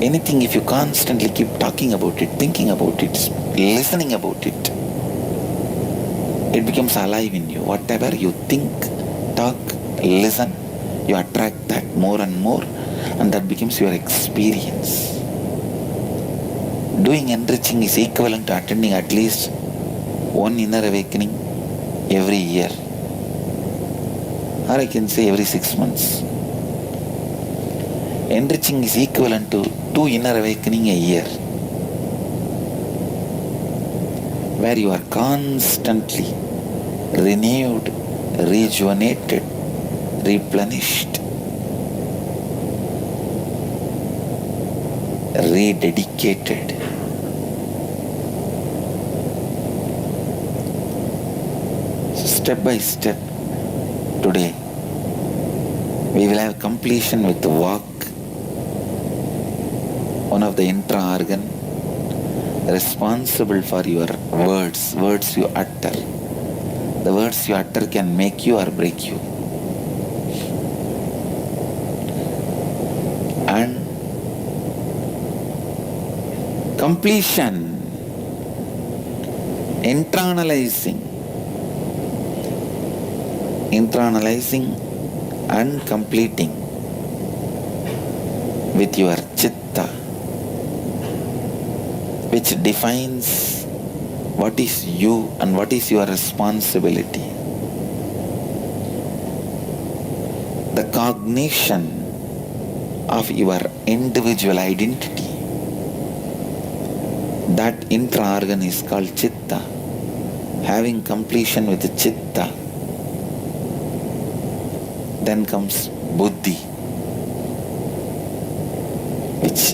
Anything, if you constantly keep talking about it, thinking about it, listening about it, it becomes alive in you. Whatever you think, talk, listen, you attract that more and more, and that becomes your experience. Doing enriching is equivalent to attending at least one inner awakening every year, or I can say every 6 months. Enriching is equivalent to 2 inner awakening a year, where you are constantly renewed, rejuvenated, replenished, rededicated. So step by step, today we will have completion with the walk, one of the intra-organ responsible for your words you utter. The words you utter can make you or break you. And completion, internalizing and completing with your chitta, which defines what is you and what is your responsibility. The cognition of your individual identity, that intra-organ is called chitta. Having completion with the chitta, then comes buddhi, which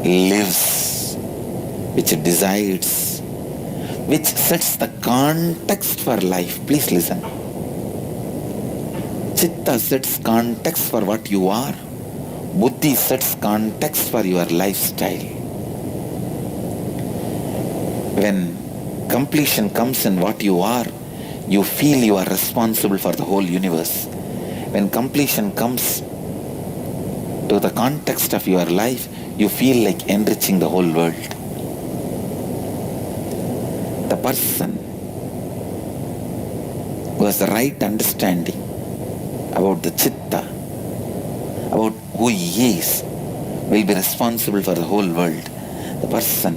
lives, which decides, which sets the context for life. Please listen. Chitta sets context for what you are. Buddhi sets context for your lifestyle. When completion comes in what you are, you feel you are responsible for the whole universe. When completion comes to the context of your life, you feel like enriching the whole world. The person who has the right understanding about the chitta, about who he is, will be responsible for the whole world. The person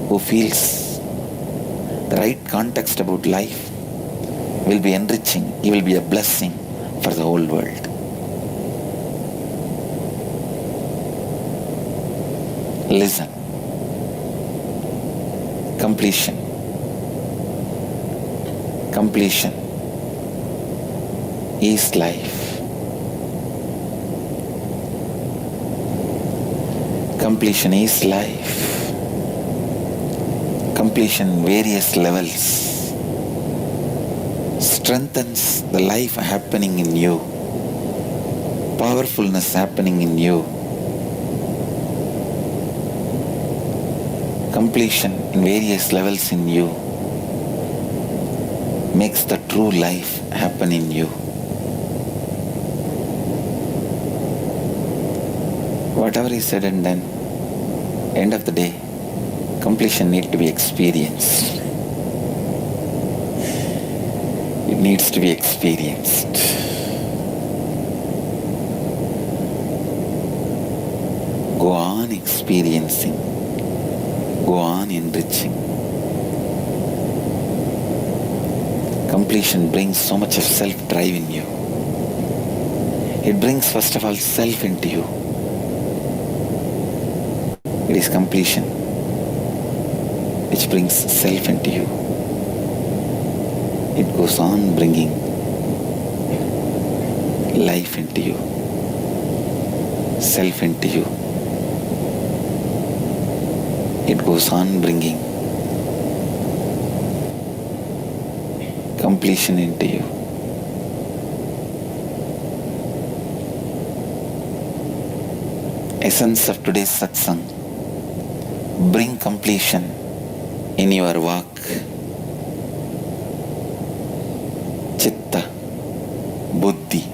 who feels the right context about life will be enriching. He will be a blessing for the whole world. Listen. Completion. Completion is life. Completion is life. Completion, various levels, strengthens the life happening in you, powerfulness happening in you. Completion in various levels in you makes the true life happen in you. Whatever is said and done, end of the day, completion needs to be experienced. It needs to be experienced. Go on experiencing. Go on enriching. Completion brings so much of self-drive in you. It brings first of all self into you. It is completion which brings self into you. It goes on bringing life into you, self into you. It goes on bringing completion into you. Essence of today's satsang: bring completion in your walk. Chitta, buddhi.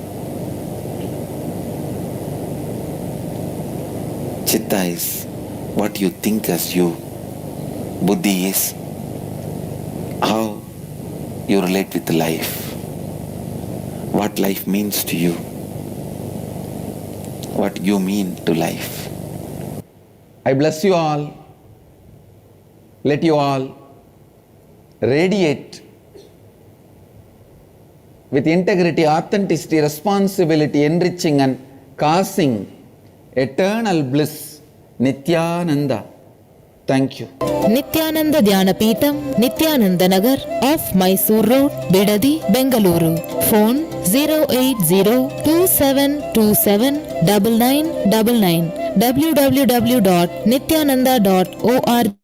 Chitta is what you think as you. Buddhi is how you relate with life, what life means to you, what you mean to life. I bless you all. Let you all radiate with integrity, authenticity, responsibility, enriching and causing eternal bliss. Nithyananda. Thank you. Nithyananda Dhyanapeetham, Nithyananda Nagar off Mysore Road, Bidadi, Bengaluru. Phone 08027279999 www.nithyananda.org.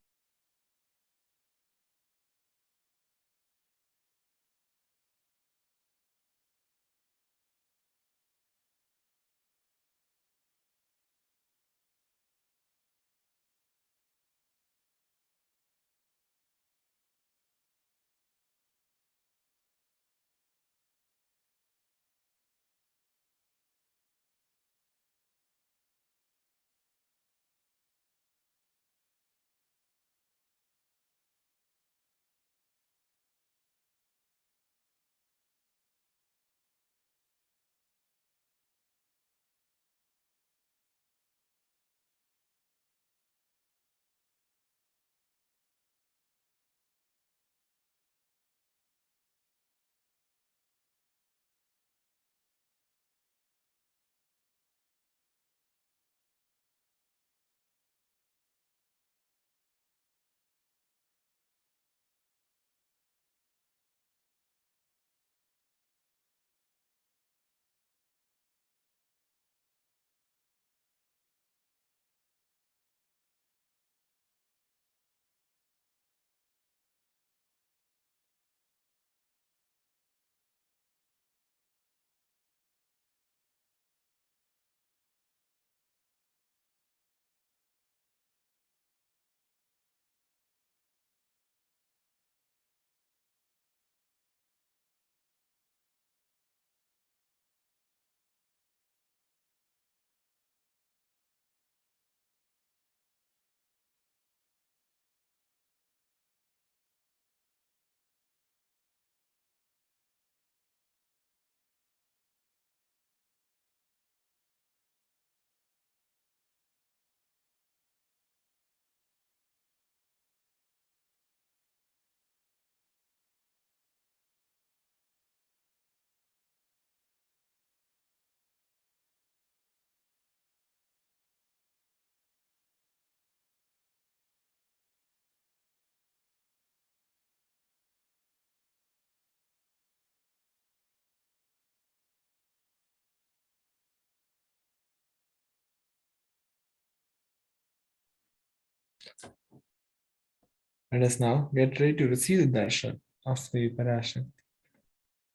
Let us now get ready to receive the darshan of Sri Parashakti.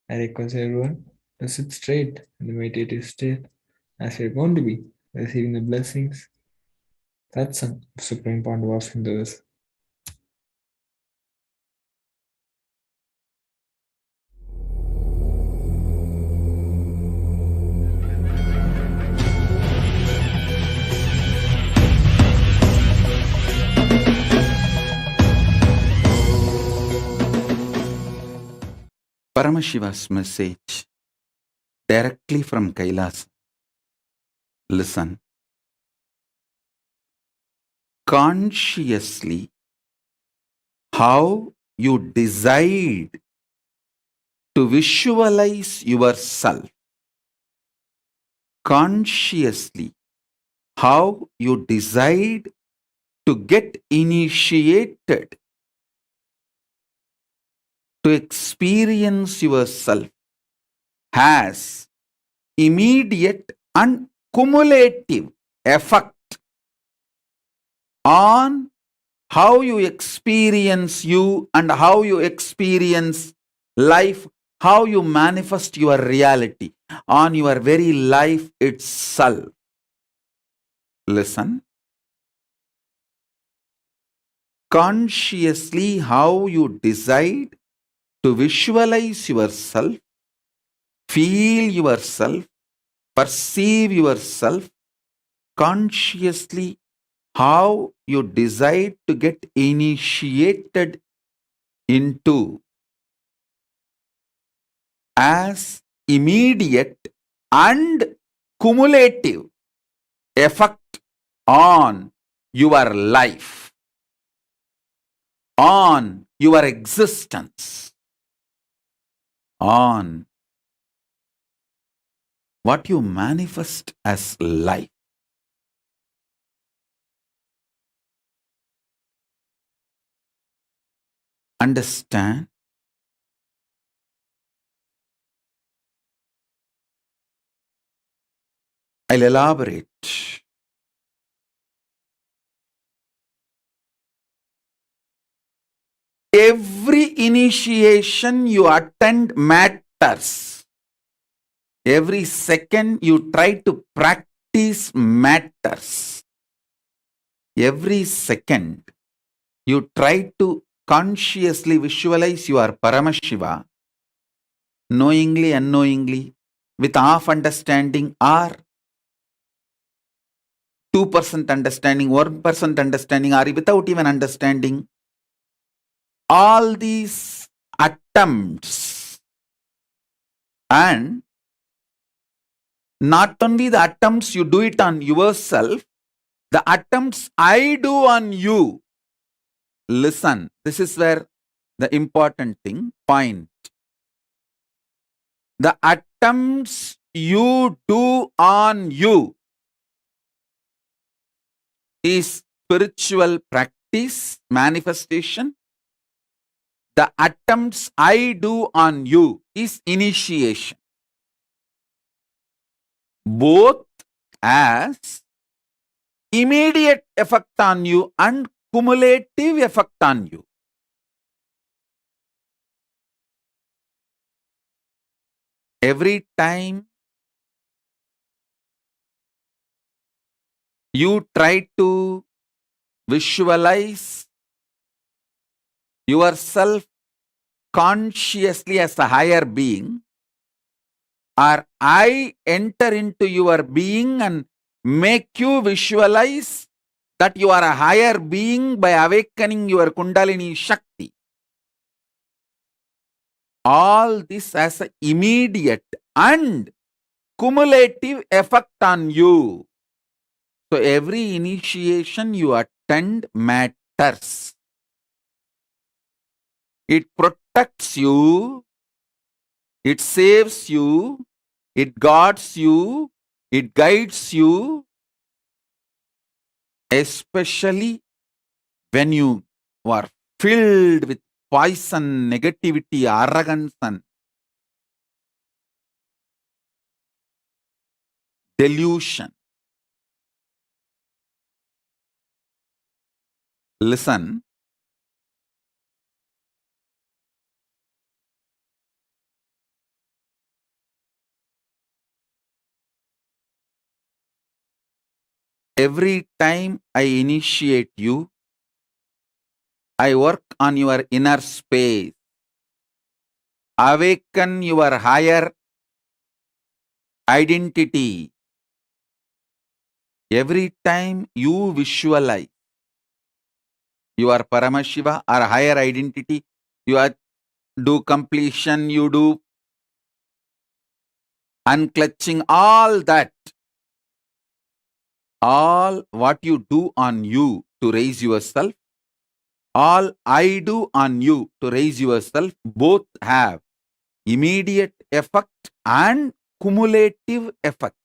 I request everyone to sit straight in the meditative state as we are going to be receiving the blessings, satsang of Supreme Pandu of Hindus. Paramashiva's message directly from KAILASA. Listen. Consciously, how you decide to visualize yourself consciously, how you decide to get initiated to experience yourself has immediate and cumulative effect on how you experience you and how you experience life, how you manifest your reality on your very life itself. Listen. Consciously, how you decide to visualize yourself, feel yourself, perceive yourself, consciously, how you decide to get initiated into as immediate and cumulative effect on your life, on your existence, on what you manifest as life. Understand? I'll elaborate. Every initiation you attend matters. Every second you try to practice matters. Every second you try to consciously visualize your Paramashiva, knowingly, unknowingly, with half understanding or 2% understanding, 1% understanding, or without even understanding. All these attempts, and not only the attempts you do it on yourself, the attempts I do on you. Listen, this is where the important point. The attempts you do on you is spiritual practice, manifestation. The attempts I do on you is initiation. Both as immediate effect on you and cumulative effect on you. Every time you try to visualize yourself consciously as a higher being, or I enter into your being and make you visualize that you are a higher being by awakening your Kundalini Shakti. All this has an immediate and cumulative effect on you. So every initiation you attend matters. It protects you, it saves you, it guards you, it guides you, especially when you are filled with poison, negativity, arrogance, and delusion. Listen. Every time I initiate you, I work on your inner space, awaken your higher identity. Every time you visualize your Paramashiva or higher identity, you do completion, you do unclutching, all that. All what you do on you to raise yourself, all I do on you to raise yourself, both have immediate effect and cumulative effect.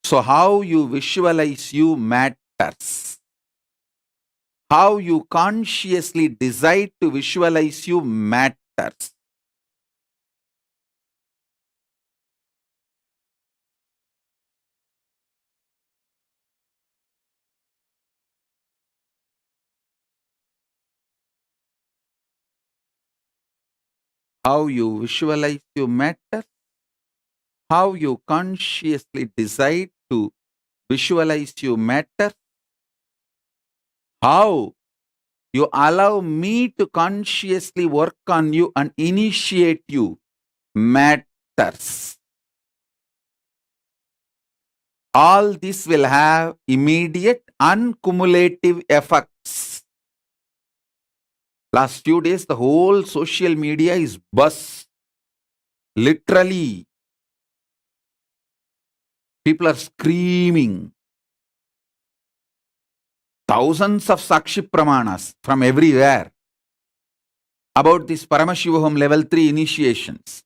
So how you visualize you matters. How you consciously decide to visualize you matters. How you visualize you matters. How you consciously decide to visualize you matters. How you allow me to consciously work on you and initiate you matters. All this will have immediate and cumulative effects. Last few days, the whole social media is buzz. Literally, people are screaming. Thousands of Sakshi Pramanas from everywhere about this Paramashivoham level 3 initiations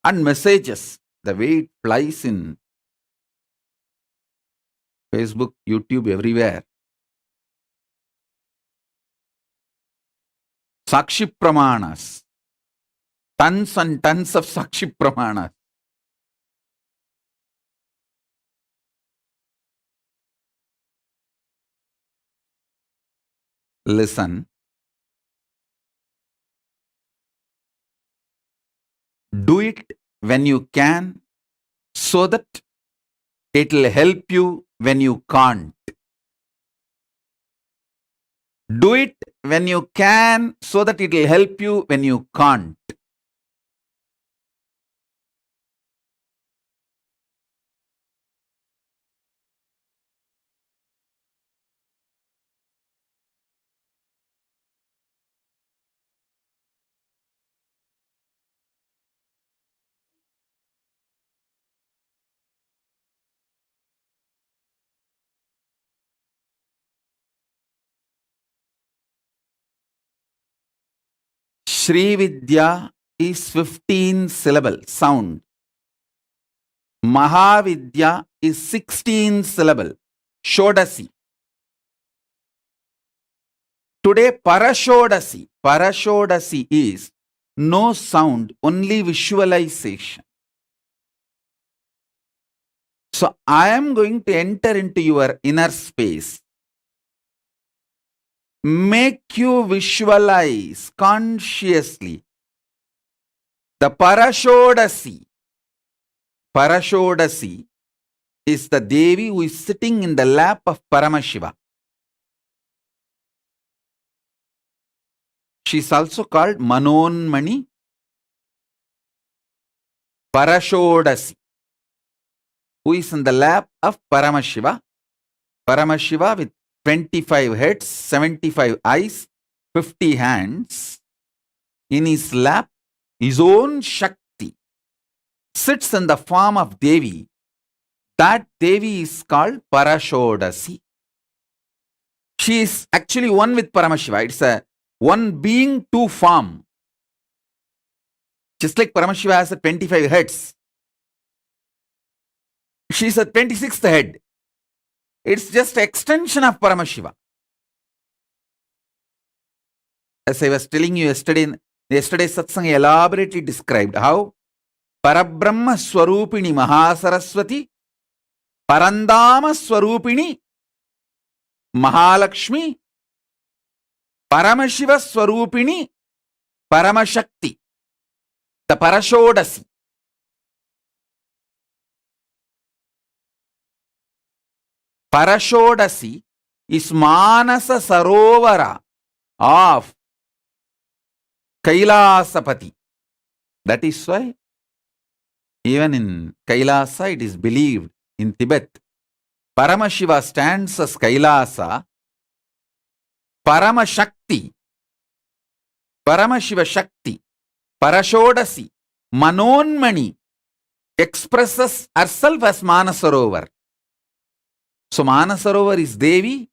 and messages. The way it flies in Facebook, YouTube, everywhere. Sakshi Pramanas. Tons and tons of Sakshi Pramanas. Listen. Do it when you can so that it will help you when you can't. Do it when you can so that it will help you when you can't. Shri Vidya is 15 syllable sound. Mahavidya is 16 syllable. Shodasi. Today Parashodasi. Parashodasi is no sound, only visualization. So I am going to enter into your inner space. Make you visualize consciously the Parashodasi. Parashodasi is the Devi who is sitting in the lap of Paramashiva. She is also called Manonmani Parashodasi, who is in the lap of Paramashiva. Paramashiva with 25 heads, 75 eyes, 50 hands. In his lap, his own Shakti sits in the form of Devi. That Devi is called Parashodasi. She is actually one with Paramashiva. It's a one being, two form. Just like Paramashiva has a 25 heads, she is a 26th head. It's just extension of Paramashiva. As I was telling you yesterday's satsang elaborately described how Parabrahma Swarupini Mahasaraswati, Parandama Swarupini Mahalakshmi, Paramashiva Swarupini Paramashakti, the Parashodasi. Parashodasi is Manasa Sarovara of KAILASapati. That is why even in KAILASA it is believed in Tibet, Paramashiva stands as KAILASA, Paramashakti, Paramashiva Shakti, Parashodasi, Manonmani expresses herself as Manasarovar. So Manasarovar is Devi,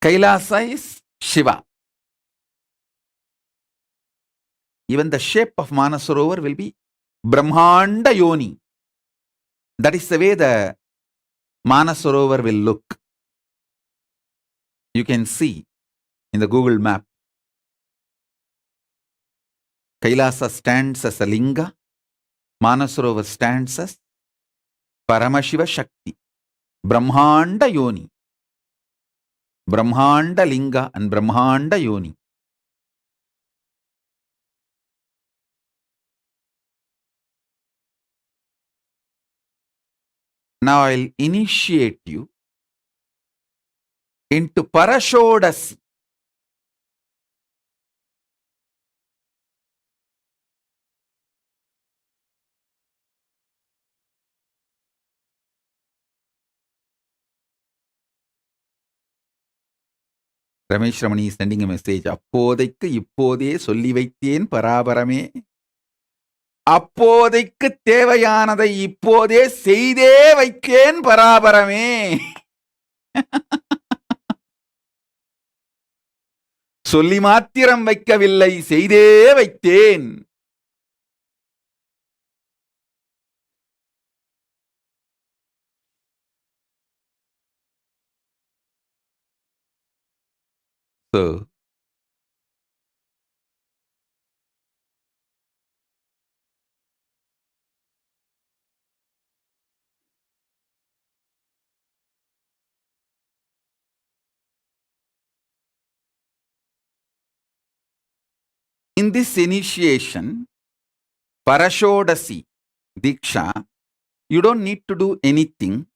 KAILASA is Shiva. Even the shape of Manasarovar will be Brahmanda Yoni. That is the way the Manasarovar will look. You can see in the Google map. Kailasa stands as a linga. Manasarovar stands as Paramashiva Shakti. Brahmanda Yoni. Brahmanda Linga and Brahmanda Yoni. Now I'll initiate you into Parashodasi. Ramesh Ramani is sending a message. அப்போதைக்கு இப்போதே சொல்லி வைத்தேன் பராபரமே. அப்போதைக்கு தேவையானதை இப்போதே செய்தே வைத்தேன் பராபரமே. சொல்லி மாத்திரம் வைக்கவில்லை, செய்தே வைத்தேன். So, in this initiation, Parashodasi, Diksha, you don't need to do anything.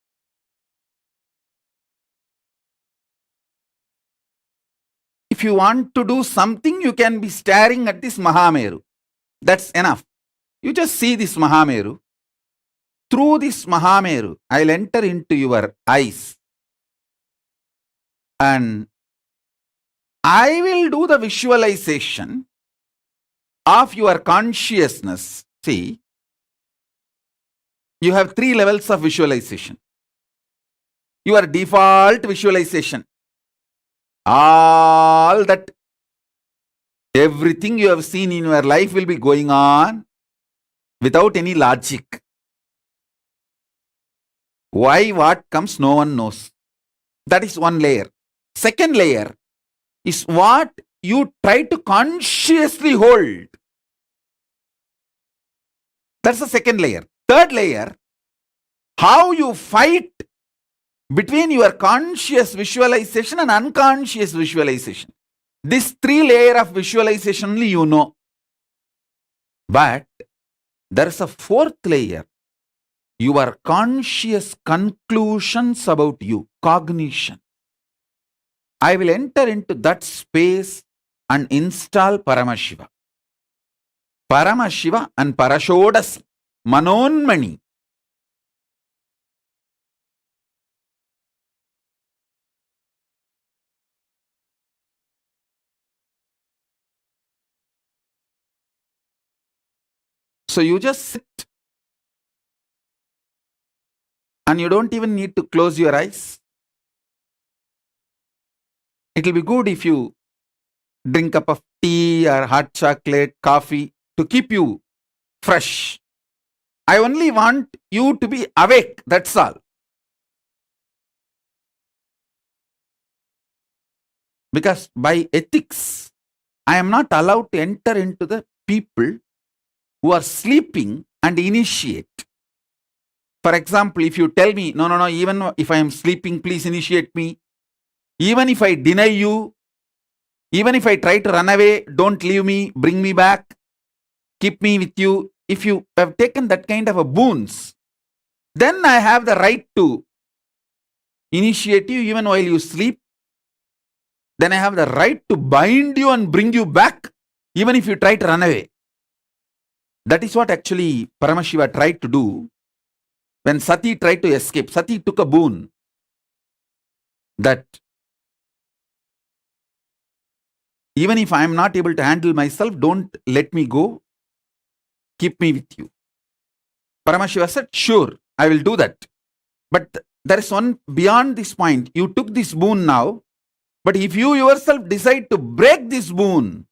If you want to do something, you can be staring at this Mahameru. That's enough. You just see this Mahameru. Through this Mahameru, I'll enter into your eyes. And I will do the visualization of your consciousness. See, you have 3 levels of visualization. Your default visualization. All that, everything you have seen in your life will be going on without any logic. Why, what comes, no one knows. That is one layer. Second layer is what you try to consciously hold. That's the second layer. Third layer, how you fight between your conscious visualization and unconscious visualization. This 3 layer of visualization only you know. But there is a 4th layer. Your conscious conclusions about you, cognition. I will enter into that space and install Paramashiva. Paramashiva and Parashodasi, Manonmani. So you just sit and you don't even need to close your eyes. It will be good if you drink a cup of tea or hot chocolate, coffee to keep you fresh. I only want you to be awake, that's all. Because by ethics, I am not allowed to enter into the people who are sleeping and initiate. For example, if you tell me, no, even if I am sleeping, please initiate me. Even if I deny you, even if I try to run away, don't leave me, bring me back, keep me with you. If you have taken that kind of a boons, then I have the right to initiate you even while you sleep. Then I have the right to bind you and bring you back, even if you try to run away. That is what actually Paramashiva tried to do when Sati tried to escape. Sati took a boon that even if I am not able to handle myself, don't let me go, keep me with you. Paramashiva said, sure, I will do that. But there is one beyond this point. You took this boon now. But if you yourself decide to break this boon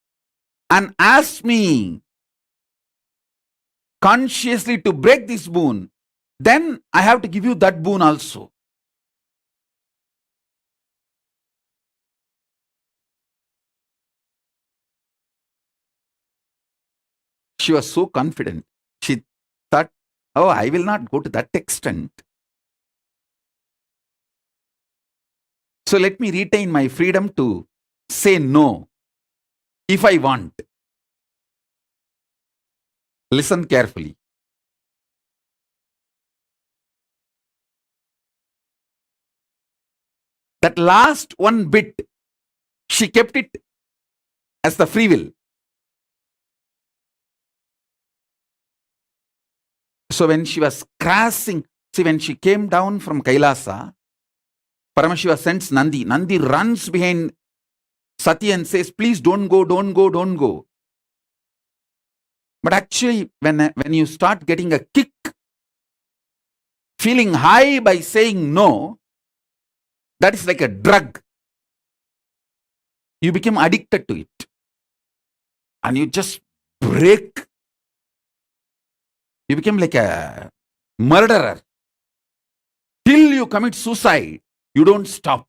and ask me consciously to break this boon, then I have to give you that boon also. She was so confident. She thought, oh, I will not go to that extent. So let me retain my freedom to say no if I want. Listen carefully. That last one bit, she kept it as the free will. So when she was crashing, see, when she came down from Kailasa, Paramashiva sends Nandi. Nandi runs behind Sati and says, please don't go, don't go, don't go. But actually, when you start getting a kick, feeling high by saying no, that is like a drug. You become addicted to it. And you just break. You become like a murderer. Till you commit suicide, you don't stop.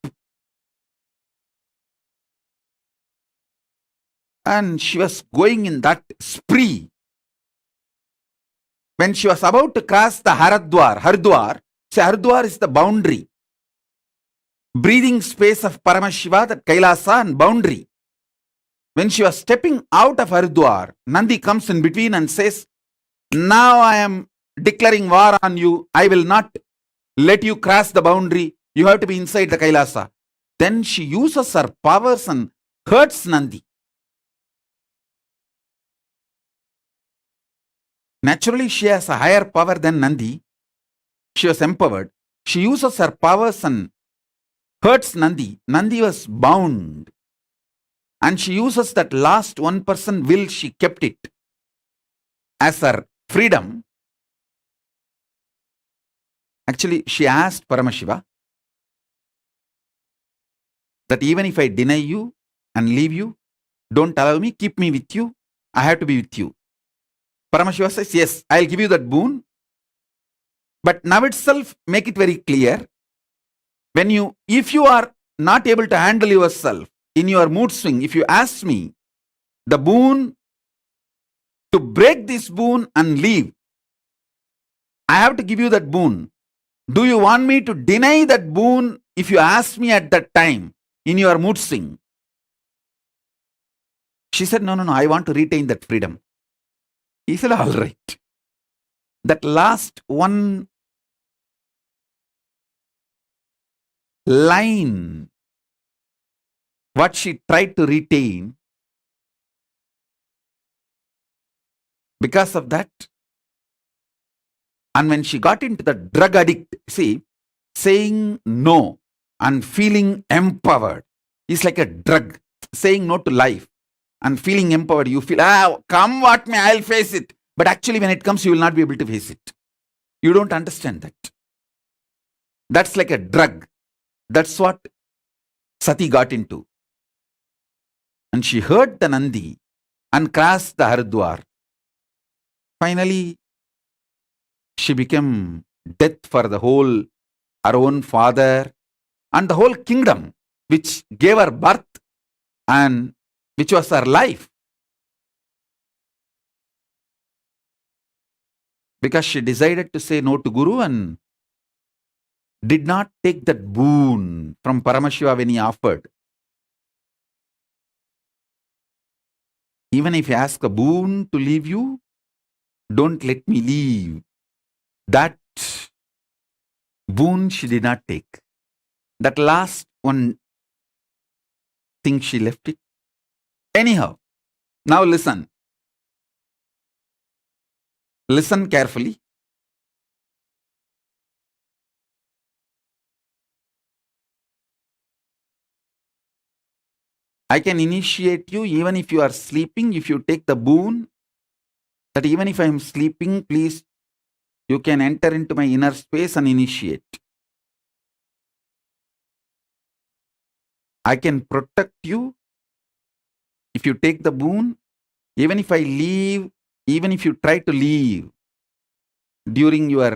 And she was going in that spree. When she was about to cross the Haridwar, see, Haridwar is the boundary. Breathing space of Paramashiva, that Kailasa and boundary. When she was stepping out of Haridwar, Nandi comes in between and says, now I am declaring war on you. I will not let you cross the boundary. You have to be inside the Kailasa. Then she uses her powers and hurts Nandi. Naturally, she has a higher power than Nandi. She was empowered. She uses her powers and hurts Nandi. Nandi was bound. And she uses that last 1% will, she kept it as her freedom. Actually, she asked Paramashiva that even if I deny you and leave you, don't allow me, keep me with you. I have to be with you. Paramashiva says, yes, I'll give you that boon. But now itself, make it very clear. If you are not able to handle yourself in your mood swing, if you ask me the boon, to break this boon and leave, I have to give you that boon. Do you want me to deny that boon if you ask me at that time in your mood swing? She said, no, I want to retain that freedom. He said, all right. That last one line, what she tried to retain, because of that, and when she got into the drug addict, see, saying no and feeling empowered is like a drug. Saying no to life and feeling empowered, you feel, come what may, I'll face it. But actually when it comes, you will not be able to face it. You don't understand that. That's like a drug. That's what Sati got into. And she heard the Nandi and crossed the Haridwar. Finally, she became death for the whole, her own father and the whole kingdom which gave her birth and which was her life. Because she decided to say no to Guru and did not take that boon from Paramashiva when he offered. Even if you ask a boon to leave you, don't let me leave. That boon she did not take. That last one thing she left it. Anyhow, now listen. Listen carefully. I can initiate you even if you are sleeping, if you take the boon, that even if I am sleeping, please, you can enter into my inner space and initiate. I can protect you if you take the boon. Even if I leave, even if you try to leave during your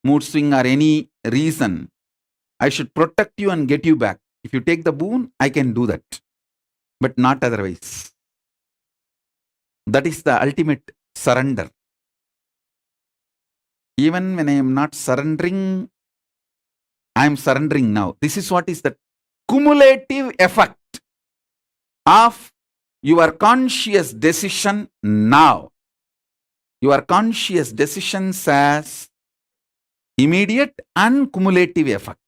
mood swing or any reason, I should protect you and get you back. If you take the boon, I can do that, but not otherwise. That is the ultimate surrender. Even when I am not surrendering, I am surrendering now. This is what is the cumulative effect of your conscious decision now. Your conscious decisions has immediate and cumulative effect.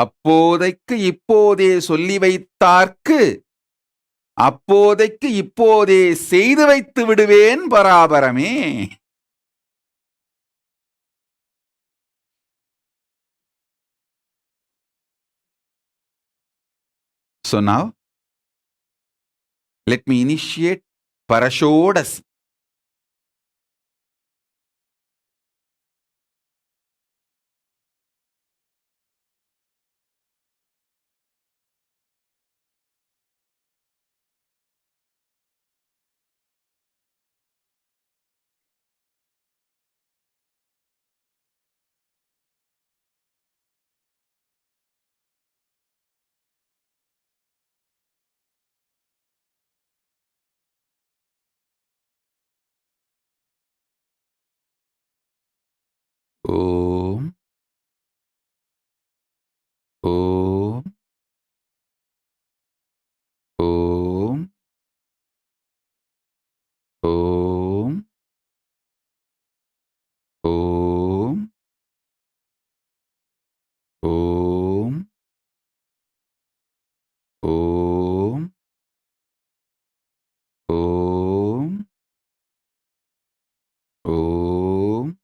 அப்போதைக்கு இப்போதே சொல்லி வைத்தார்க்கு அப்போதைக்கு இப்போதே செய்து வைத்து விடுவேன் பராபரமே. So now, let me initiate Parashodasi. Om. Om. Om. Om. Om. Om. Om. Om. Om.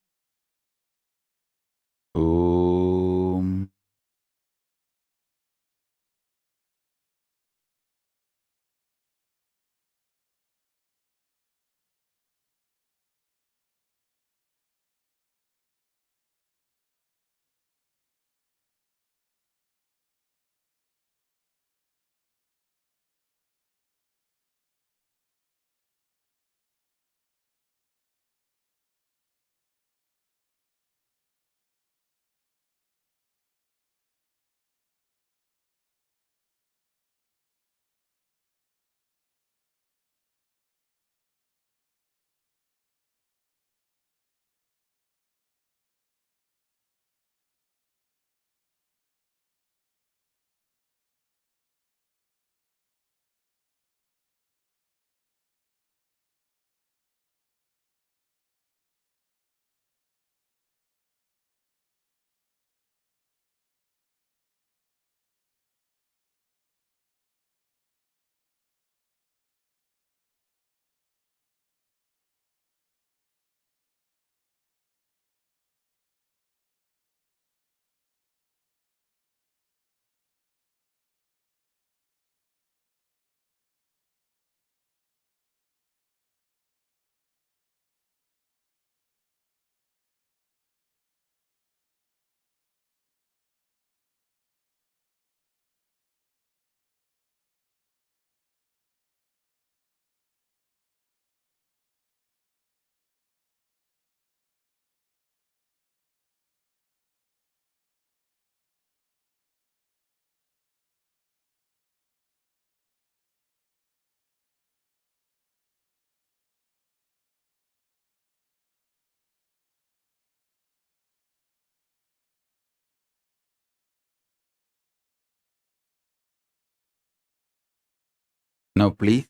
Now please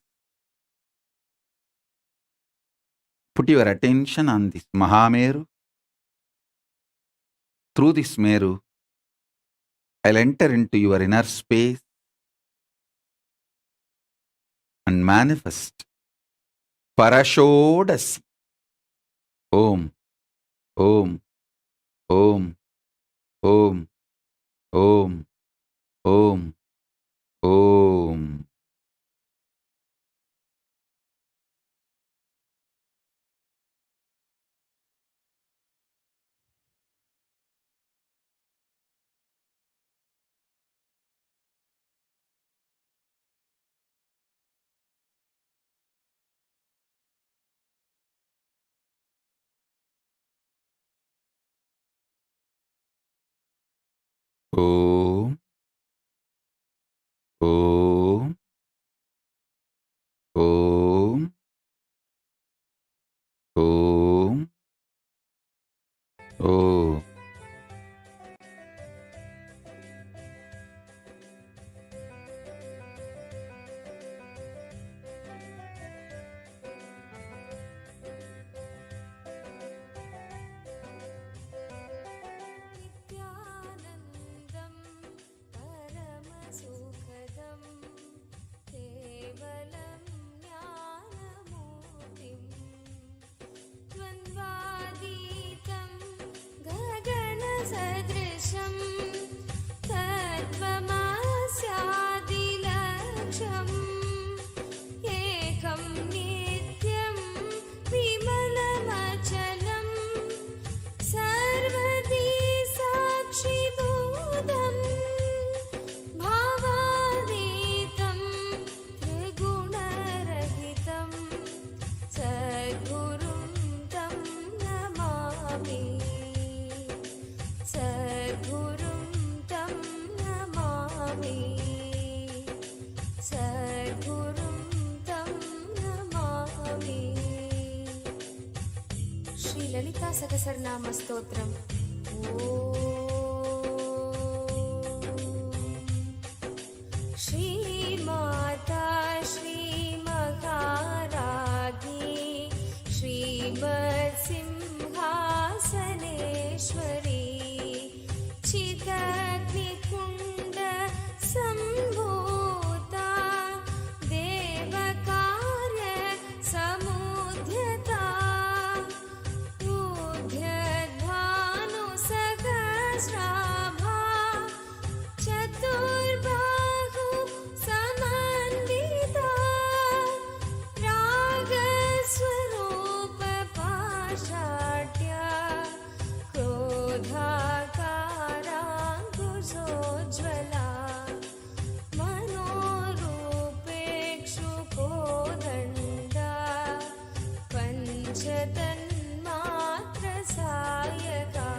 put your attention on this Mahameru. Through this Meru, I'll enter into your inner space and manifest Parashodasi. Om, Om, Om, Om, Om, Om, Om. Om, Om, Om, Om, Om. नित्यानन्दं परमसुखदं केवलं ज्ञानमूर्तिं द्वन्द्वातीतं गगनसदृशं तत्त्वमस्यादिलक्ष्यम् एकं नित्यं विमलमचलं सर्वदी साक्षिभूतं भावातीतं त्रिगुणरहितं सद्गुरुं तं नमामि सद्गुरुं तं नमामि सद्गुरुं तं नमामि श्री ललिता सहस्रनाम स्तोत्रम् श्रीमाता श्रीमहाराज्ञी श्रीमत्सिंहासनेश्वरी चिदग्निकुण्ड सम्भूता देवकार्य समुद्यता ऊर्ध्वभानुसहस्राभा चतुर्बाहु समन्विता रागस्वरूप पाषाढ्या क्रोधाकाराङ्कुशोज्ज्वला मनोरूपेक्षुकोदण्डा पञ्चतन्मात्रसायका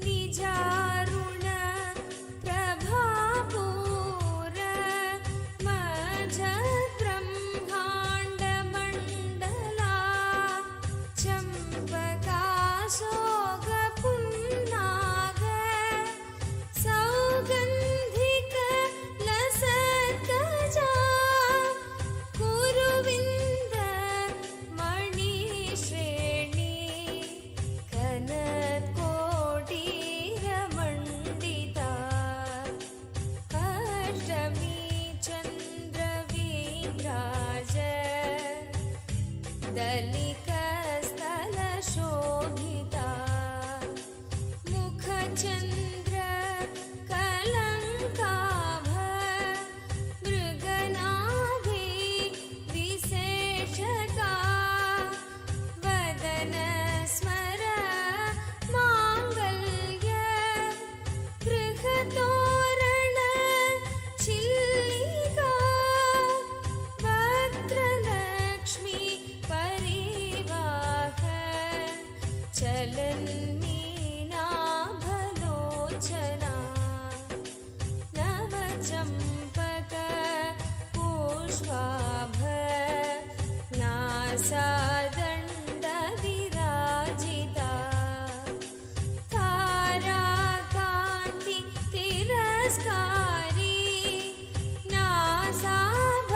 निजारुण प्रभापूर मझब्रह्माण्डमण्डला चम्पकाशोकपुन्नाग सौगन्धिक लसत्कजा कुरुविन्द मणिश्रेणी कनत्कोटीरमण्डिता अष्टमी चन्द्रविभ्राज दलिकस्थलशोभिता मुखचन्द्र कलङ्काभ मृगनाभि विशेषका वदन स्मर माङ्गल्य गृहतोरण चिल्लिका वक्त्रलक्ष्मी परिवाह चलन्मीनाभलोचना नवचम्पक पुष्पाभ नासादण्डविराजिता ताराकान्ति तिरस्कारी नासाभ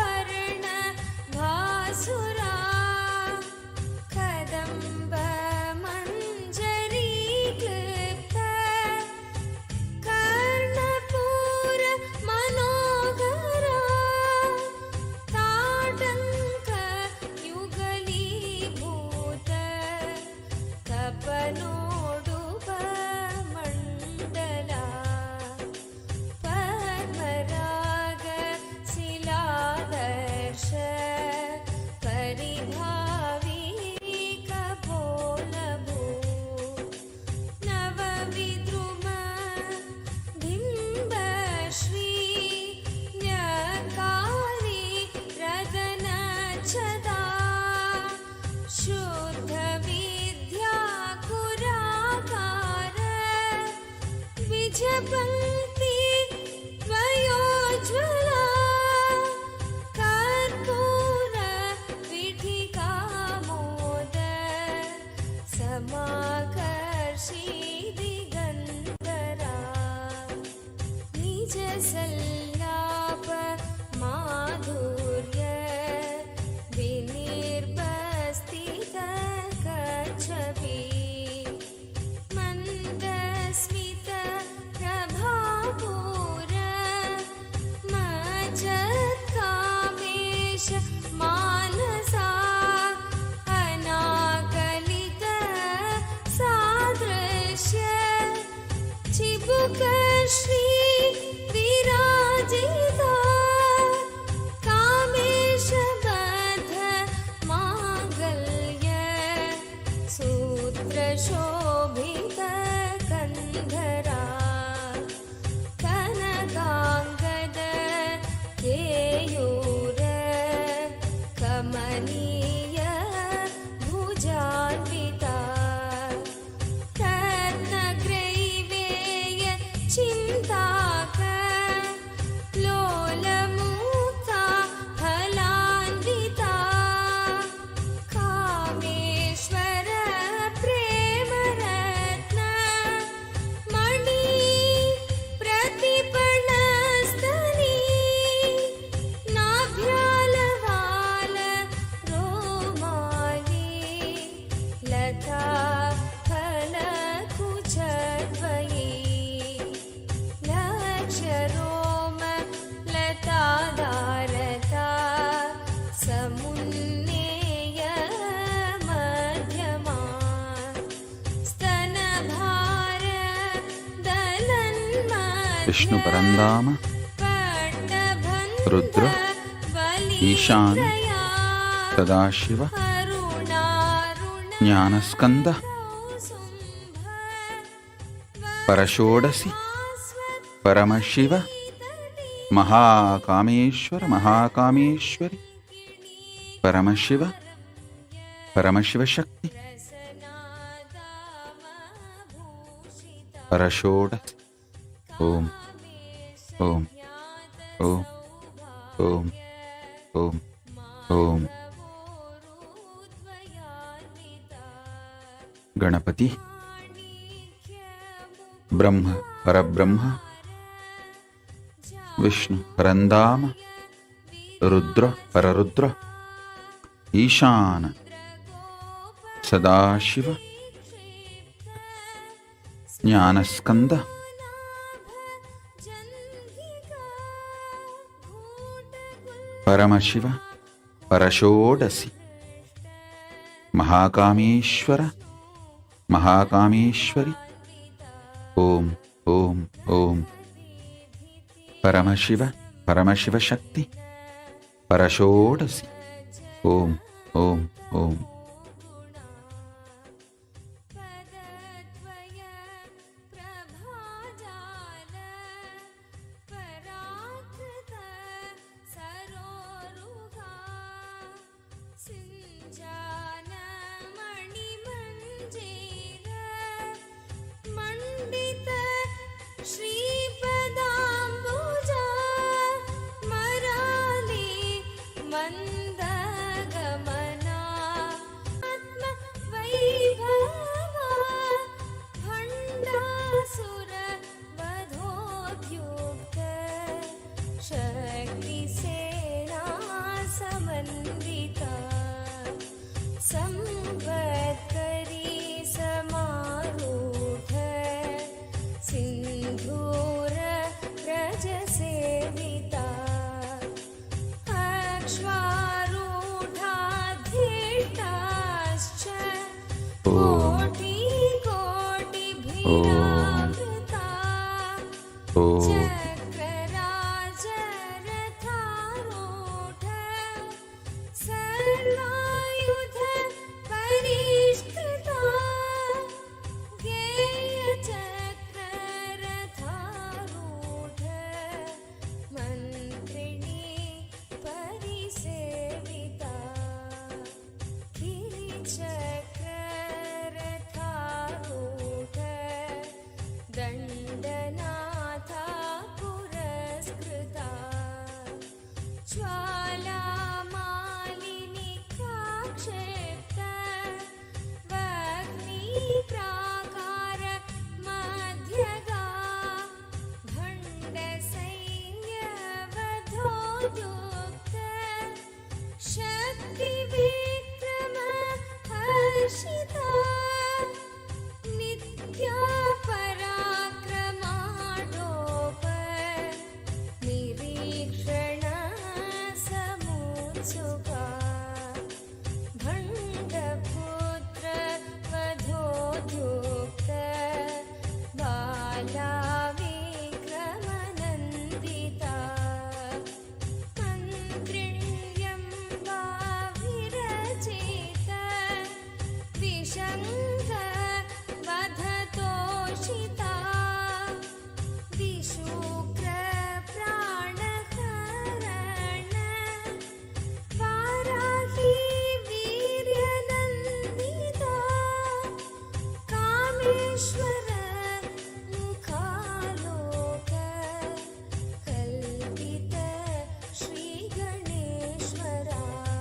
विष्णु परंधाम रुद्र ईशान सदाशिव ज्ञानस्कंद परषोडसी परमशिव महाकामेश्वर महाकामेश्वरी परमशिव परमशिव शक्ति परषोडसी ओम ओम ओम ओम ओम ओम गणपति ब्रह्म परब्रह्म विष्णु परंधाम रुद्र पररुद्र ईशान सदाशिव ज्ञानस्कंद परमशिव परषोडसी महाकामेश्वर महाकामेश्वरी ओम ओम ओम परमशिव परमशिव शक्ति परषोडसी ओम ओम ओम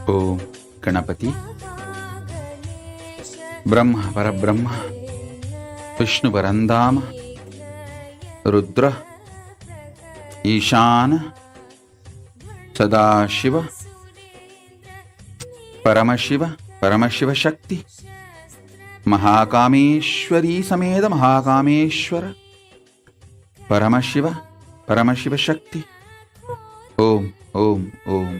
ओम गणपति ब्रह्म परब्रह्म विष्णु परंधाम रुद्र ईशान सदाशिव परमशिव परमशिव शक्ति महाकामेश्वरी समेत महाकामेश्वर परमशिव परमशिव शक्ति Om Om Om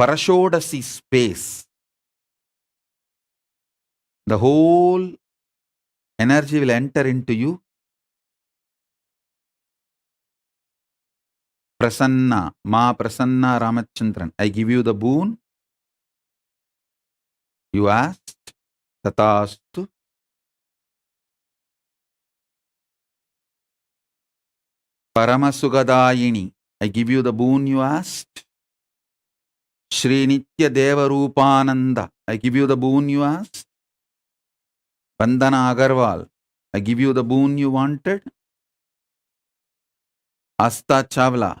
Parashodasi space, the whole energy will enter into you. Prasanna, Ma Prasanna Ramachandran, I give you the boon. You asked, Tatastu. Paramasugadayini, I give you the boon you asked. Shri Nitya Deva Rupananda, I give you the boon you asked. Vandana Agarwal, I give you the boon you wanted. Asta Chawla,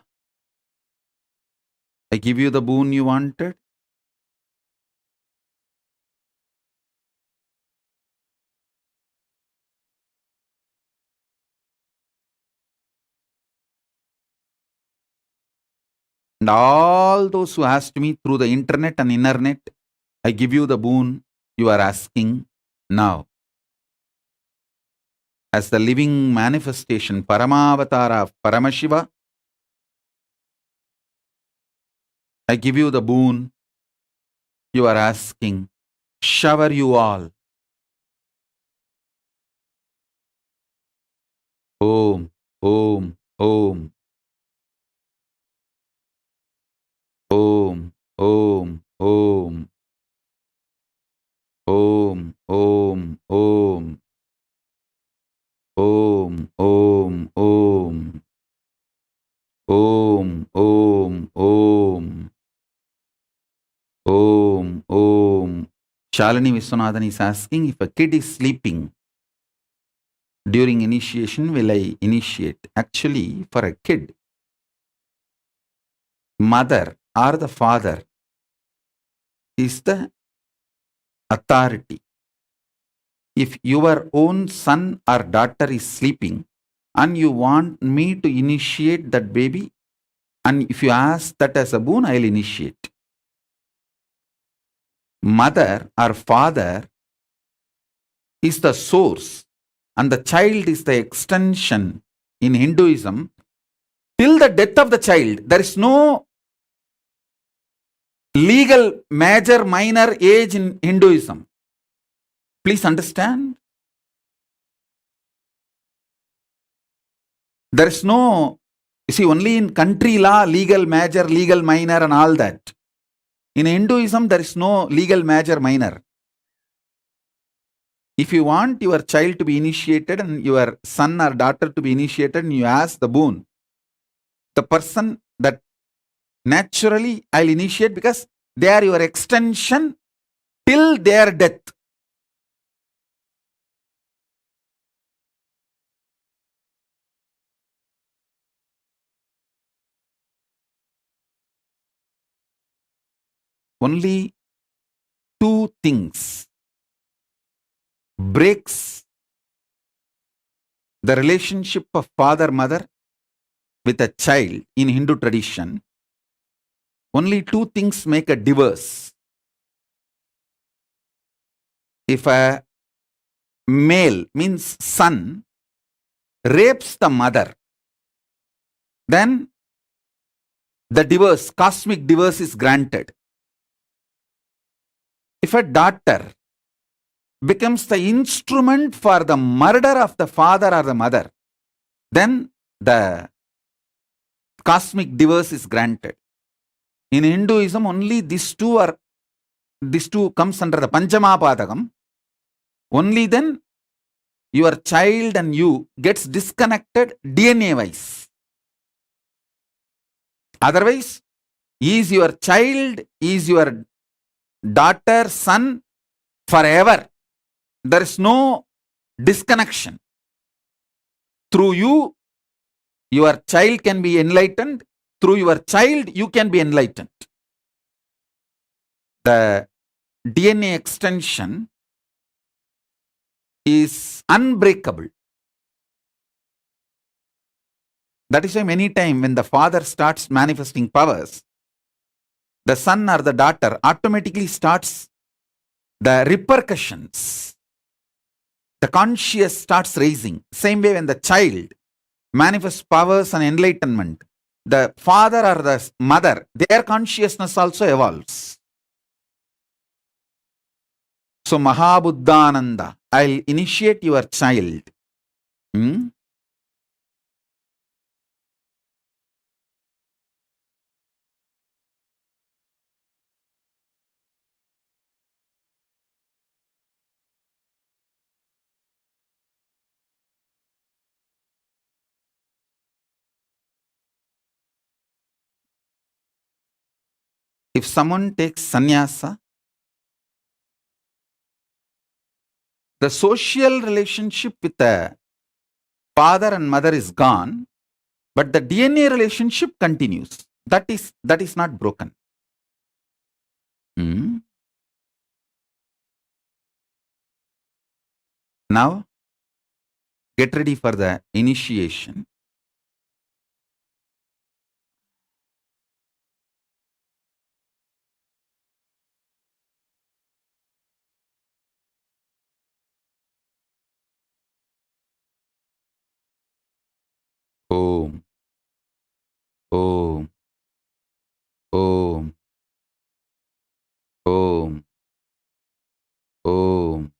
I give you the boon you wanted. And all those who asked me through the internet and internet, I give you the boon you are asking now. As the living manifestation, Paramavatara of Paramashiva, I give you the boon you are asking. Shower you all. Om, Om, Om. Om, Om, Om. Om, Om, Om. Om, Om, Om. Om, Om, Om. Om, Om. Shalini Viswanathan is asking, if a kid is sleeping during initiation, will I initiate? Actually, for a kid, mother or the father is the authority. If your own son or daughter is sleeping and you want me to initiate that baby, and if you ask that as a boon, I will initiate. Mother or father is the source and the child is the extension. In Hinduism, till the death of the child, there is no legal major minor age in Hinduism. Please understand. There is no, you see, only in country law, legal major, legal minor and all that. In Hinduism, there is no legal major minor. If you want your child to be initiated and your son or daughter to be initiated and you ask the boon, the person that naturally I'll initiate because they are your extension till their death. Only two things breaks the relationship of father-mother with a child in Hindu tradition. Only two things make a divorce. If a male, means son, rapes the mother, then the divorce, cosmic divorce is granted. If a daughter becomes the instrument for the murder of the father or the mother, then the cosmic divorce is granted. In Hinduism, only these two comes under the Panchamapadakam. Only then your child and you gets disconnected DNA wise. Otherwise, is your child, is your daughter, son forever. There is no disconnection. Through you, your child can be enlightened. Through your child, you can be enlightened. The DNA extension is unbreakable. That is why many times when the father starts manifesting powers, the son or the daughter automatically starts the repercussions. The conscious starts raising. Same way when the child manifests powers and enlightenment, the father or the mother, their consciousness also evolves. So Mahabuddhananda, I'll initiate your child. If someone takes sannyasa, the social relationship with the father and mother is gone, but the DNA relationship continues. That is not broken. Now, get ready for the initiation. Om. Om. Om. Om. Om.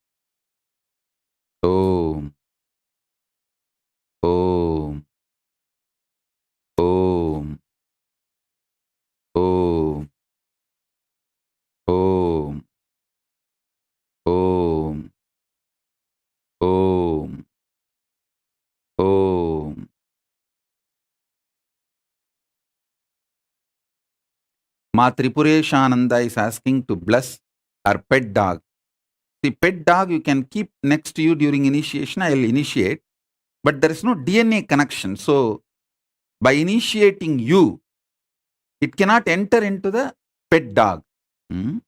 Om. Om. Om. Om. Om. Om. Om. Om. Ma Tripureshananda is asking to bless her pet dog. The pet dog you can keep next to you during initiation. I will initiate, but there is no DNA connection. So, by initiating you, it cannot enter into the pet dog. So,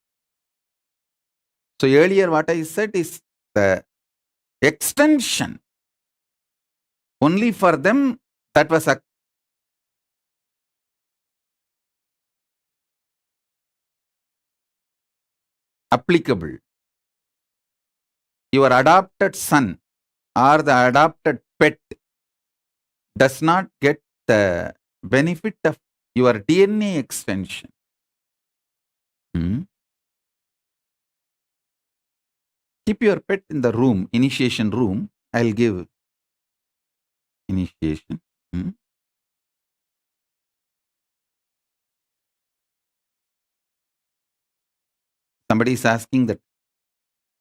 earlier what I said is the extension only for them, that was applicable. Your adopted son or the adopted pet does not get the benefit of your DNA extension. Keep your pet in the room, initiation room. I'll give initiation. Somebody is asking that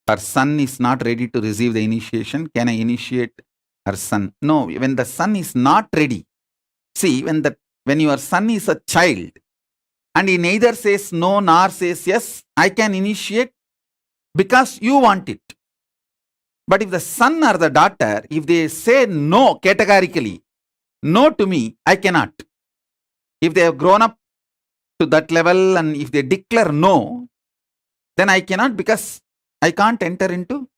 her son is not ready to receive the initiation. Can I initiate her son? No, when the son is not ready. See, when your son is a child and he neither says no nor says yes, I can initiate because you want it. But if the son or the daughter, if they say no categorically, no to me, I cannot. If they have grown up to that level and if they declare no, then I cannot, because I can't enter into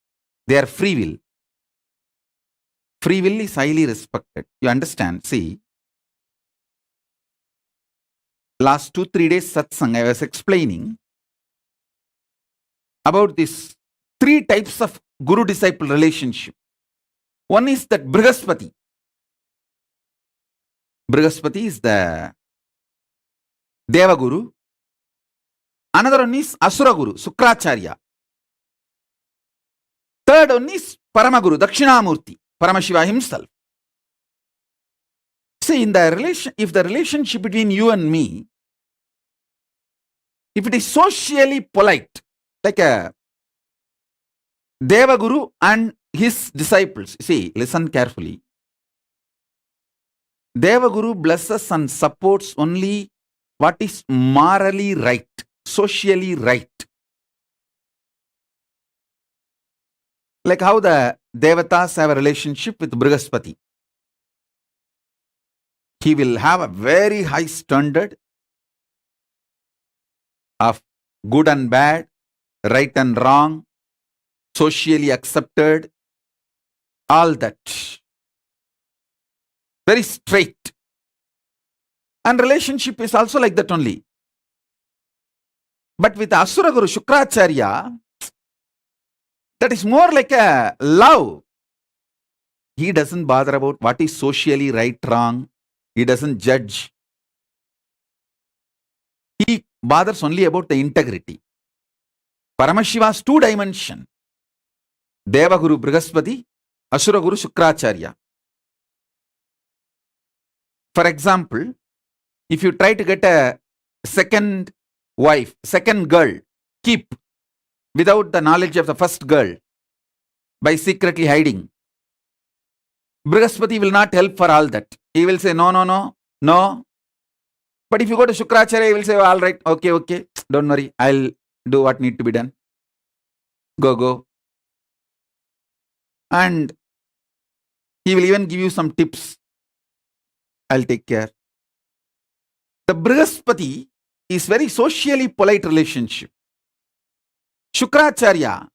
their free will. Free will is highly respected. You understand? See, last 2-3 days satsang, I was explaining about these 3 types of guru-disciple relationship. One is that Brihaspati. Brihaspati is the Deva Guru. Another one is Asura Guru, Sukracharya. Third one is Paramaguru, Dakshinamurti, Paramashiva himself. See, in the if the relationship between you and me, if it is socially polite, like a Deva Guru and his disciples, see, listen carefully. Deva Guru blesses and supports only what is morally right, socially right. Like how the Devatas have a relationship with Brihaspati. He will have a very high standard of good and bad, right and wrong, socially accepted, all that. Very straight. And relationship is also like that only. But with Asura Guru Shukracharya, that is more like a love. He doesn't bother about what is socially right, wrong. He doesn't judge. He bothers only about the integrity. Paramashiva's two dimension. Devaguru Brihaspati, Asura Guru Shukracharya. For example, if you try to get a second wife, second girl, keep without the knowledge of the first girl, by secretly hiding, Brihaspati will not help for all that. He will say, no, no, no, no. But if you go to Shukracharya, he will say, all right, okay, don't worry, I'll do what need to be done. Go. And he will even give you some tips. I'll take care. The Brihaspati is very socially polite relationship. Shukracharya,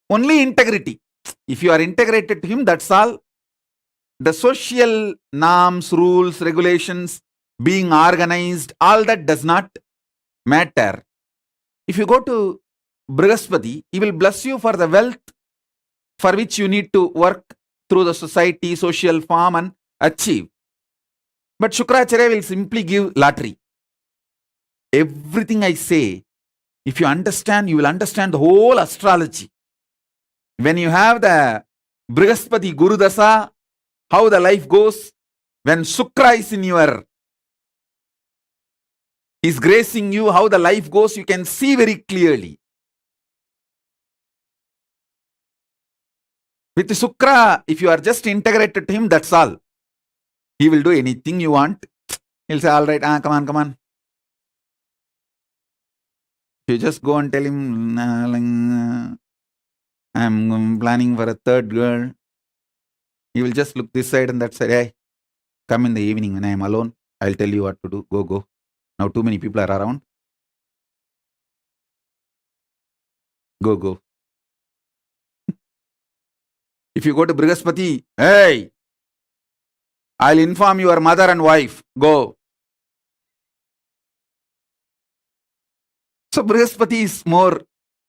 only integrity. If you are integrated to him, that's all. The social norms, rules, regulations, being organized, all that does not matter. If you go to Brihaspati, he will bless you for the wealth for which you need to work through the society, social form and achieve. But Shukracharya will simply give lottery. Everything I say, if you understand, you will understand the whole astrology. When you have the Brihaspati Guru Dasa, how the life goes, when Shukra is gracing you, how the life goes, you can see very clearly. With Shukra, if you are just integrated to him, that's all. He will do anything you want. He'll say, all right, come on. You just go and tell him, I'm planning for a third girl. He will just look this side and that side. Hey, come in the evening when I am alone. I'll tell you what to do. Go. Now too many people are around. Go. If you go to Brihaspati, hey, I'll inform your mother and wife. Go. So Brihaspati is more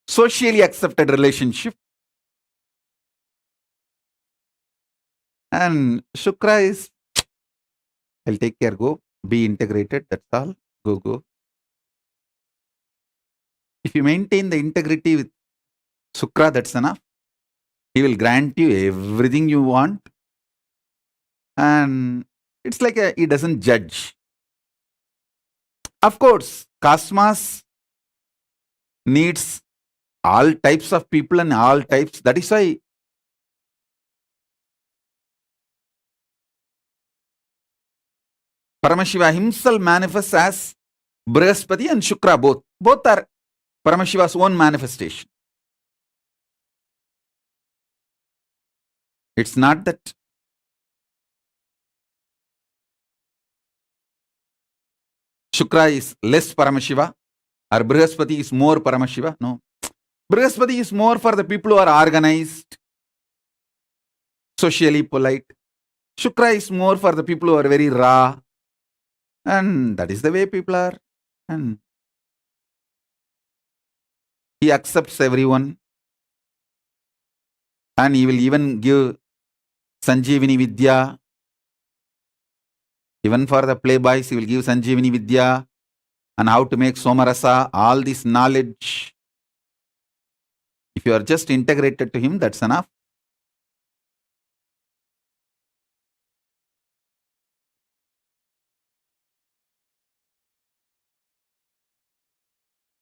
socially accepted relationship. And Shukra is, I'll take care, go. Be integrated, that's all. Go. If you maintain the integrity with Shukra, that's enough. He will grant you everything you want. And it's like he doesn't judge. Of course, Cosmos needs all types of people and all types. That is why Paramashiva himself manifests as Brihaspati and Shukra both. Both are Paramashiva's own manifestation. It's not that Shukra is less Paramashiva or Brihaspati is more Paramashiva. No. Brihaspati is more for the people who are organized, socially polite. Shukra is more for the people who are very raw. And that is the way people are. And he accepts everyone. And he will even give Sanjeevani Vidya. Even for the playboys, he will give Sanjeevani Vidya and how to make Somarasa, all this knowledge. If you are just integrated to him, that's enough.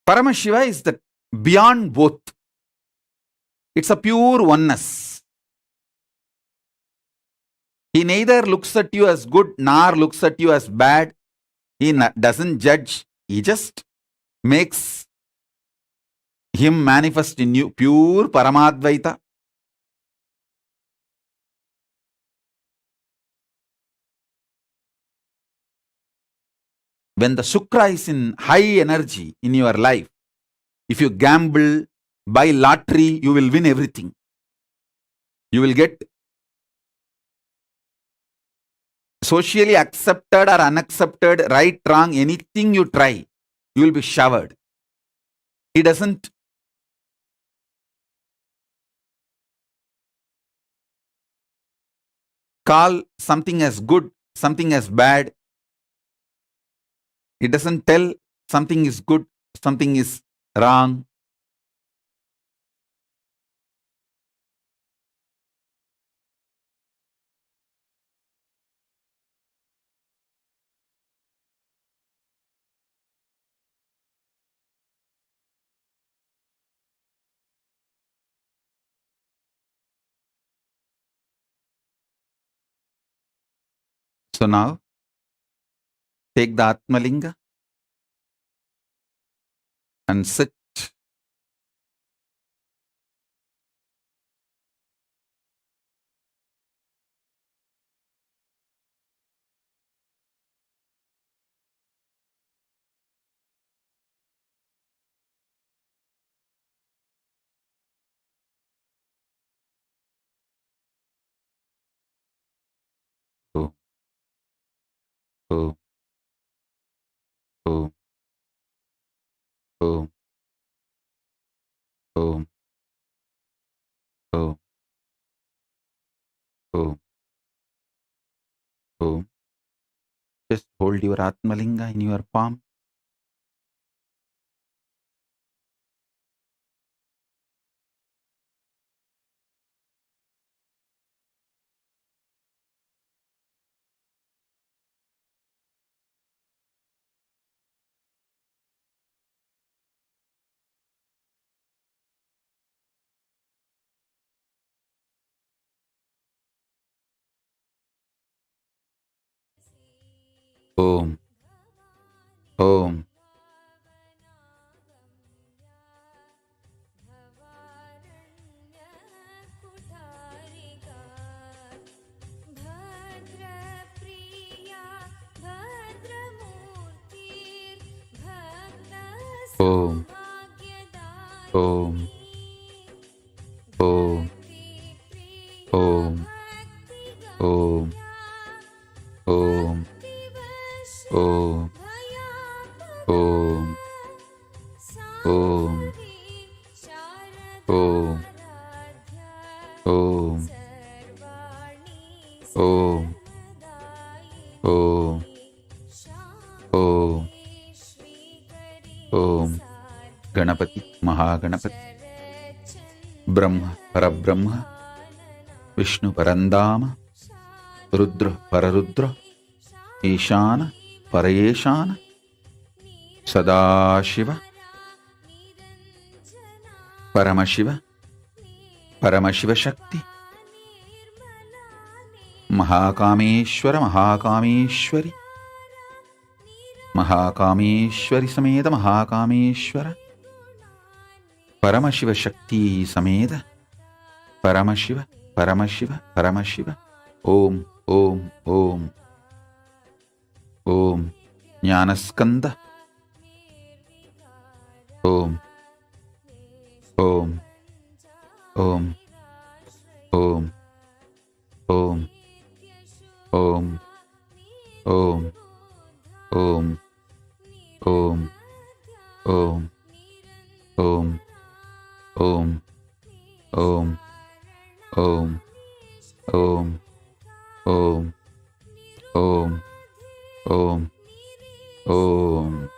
Paramashiva is the beyond both. It's a pure oneness. He neither looks at you as good nor looks at you as bad. He doesn't judge. He just makes him manifest in you. Pure Paramadvaita. When the Shukra is in high energy in your life, if you gamble, buy lottery, you will win everything. You will get socially accepted or unaccepted, right, wrong, anything you try, you will be showered. He doesn't call something as good, something as bad. It doesn't tell something is good, something is wrong. So now, take the Atmalinga and sit. Om, Om, Om, Om, Om, Om, Om, Om. Just hold your Atmalinga in your palm. Om, Om, Om, Om, Om, Om, Om, Om, Om, Om, Om, Om, Om, Om, Om, Om, Om. Ganapati, Mahaganapati, Brahma, Parabrahma, Vishnu, Parandama, Rudra, Pararudra, Ishana, Parayeshana, Sadashiva, Paramashiva, Paramashiva Shakti, Mahakameshwara, Mahakameshwari, Mahakameshwari Sameda, Mahakameshwara, Paramashiva Shakti Sameda, Paramashiva, Paramashiva, Paramashiva, Om, Om, Om, Om, Jnanaskanda, Om, Om, Om, Om, Om, Om, Om, Om, Om, Om, Om, Om, Om, Om, Om, Om, Om, Om, Om.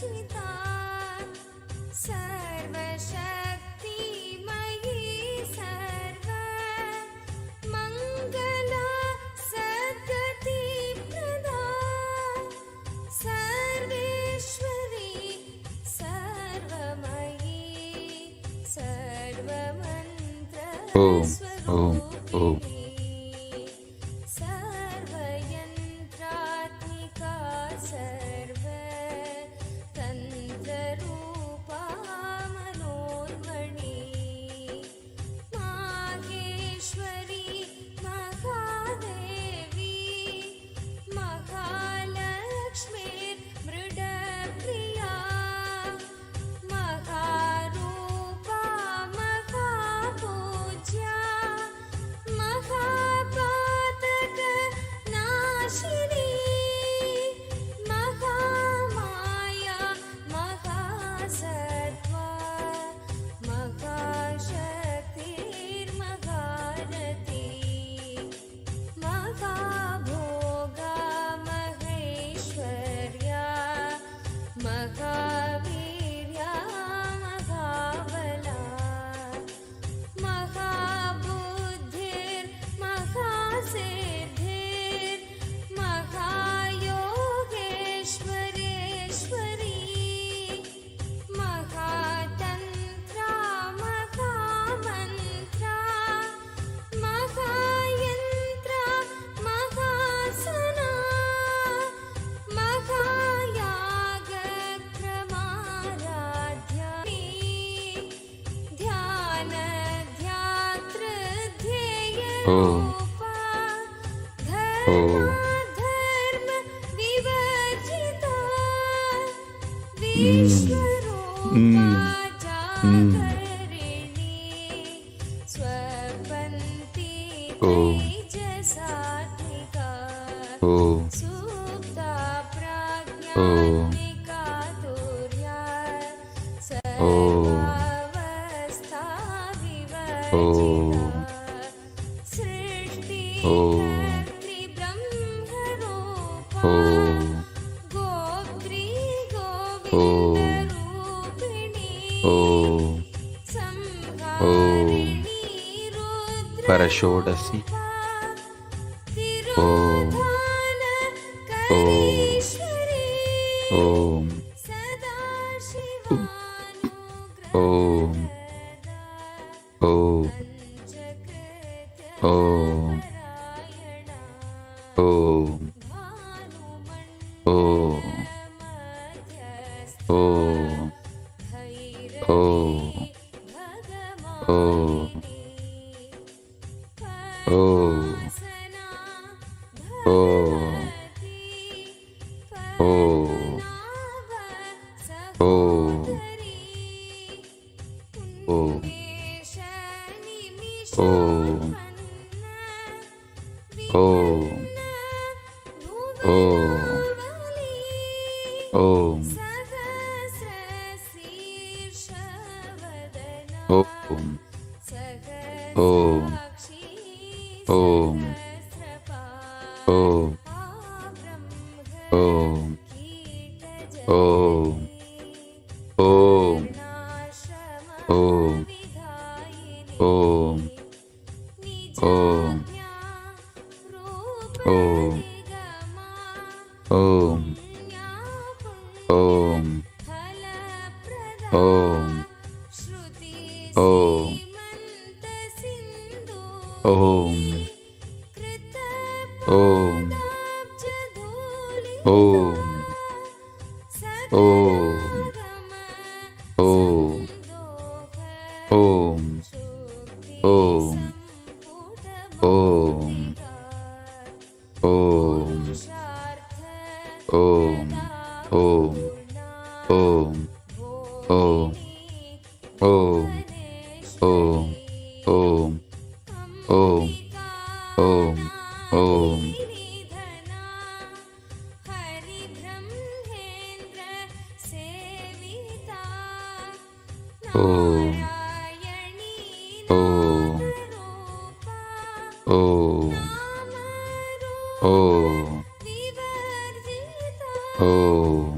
विवर्जिता सर्वशक्तिमयी सर्व मङ्गला सद्गतिप्रदा सर्वेश्वरी सर्वमयी सर्वमन्त्रस्वरूपिणी सर्वयन्त्रात्मिका सर्वतन्त्ररूपा मनोन्मणि माहेश्वरी महादेवी महालक्ष्मीर्मृडप्रिया महारूपा महापूज्या महापातकनाशिनी महामाया महासत्त्वा महाशक्तिर्महारती महाभोगा महेश्वर्या महावीर्या महाबला महाबुद्धिर्महासिद्धिर्महायोगेश्वरेश्वरी महातन्त्रा महामन्त्रा महायन्त्रा महासना महायागक्रमाराध्या ध्यान ध्यातृ ध्येयरूपा धर्म विवर्जिता Vishwarupa जागरिणी स्वपन्ति तेजसात्मिका सुप्ता प्रज्ञात्मिका तुर्या सर्वावस्था विवर्जिता सृष्टिकर्तृब्रह्मरूपा Gotri गोविन्दरूपिणी संहारिणी परषोडशी तिरोधानकरीश्वरी Om Om Om Om Om Om Om Om Om Om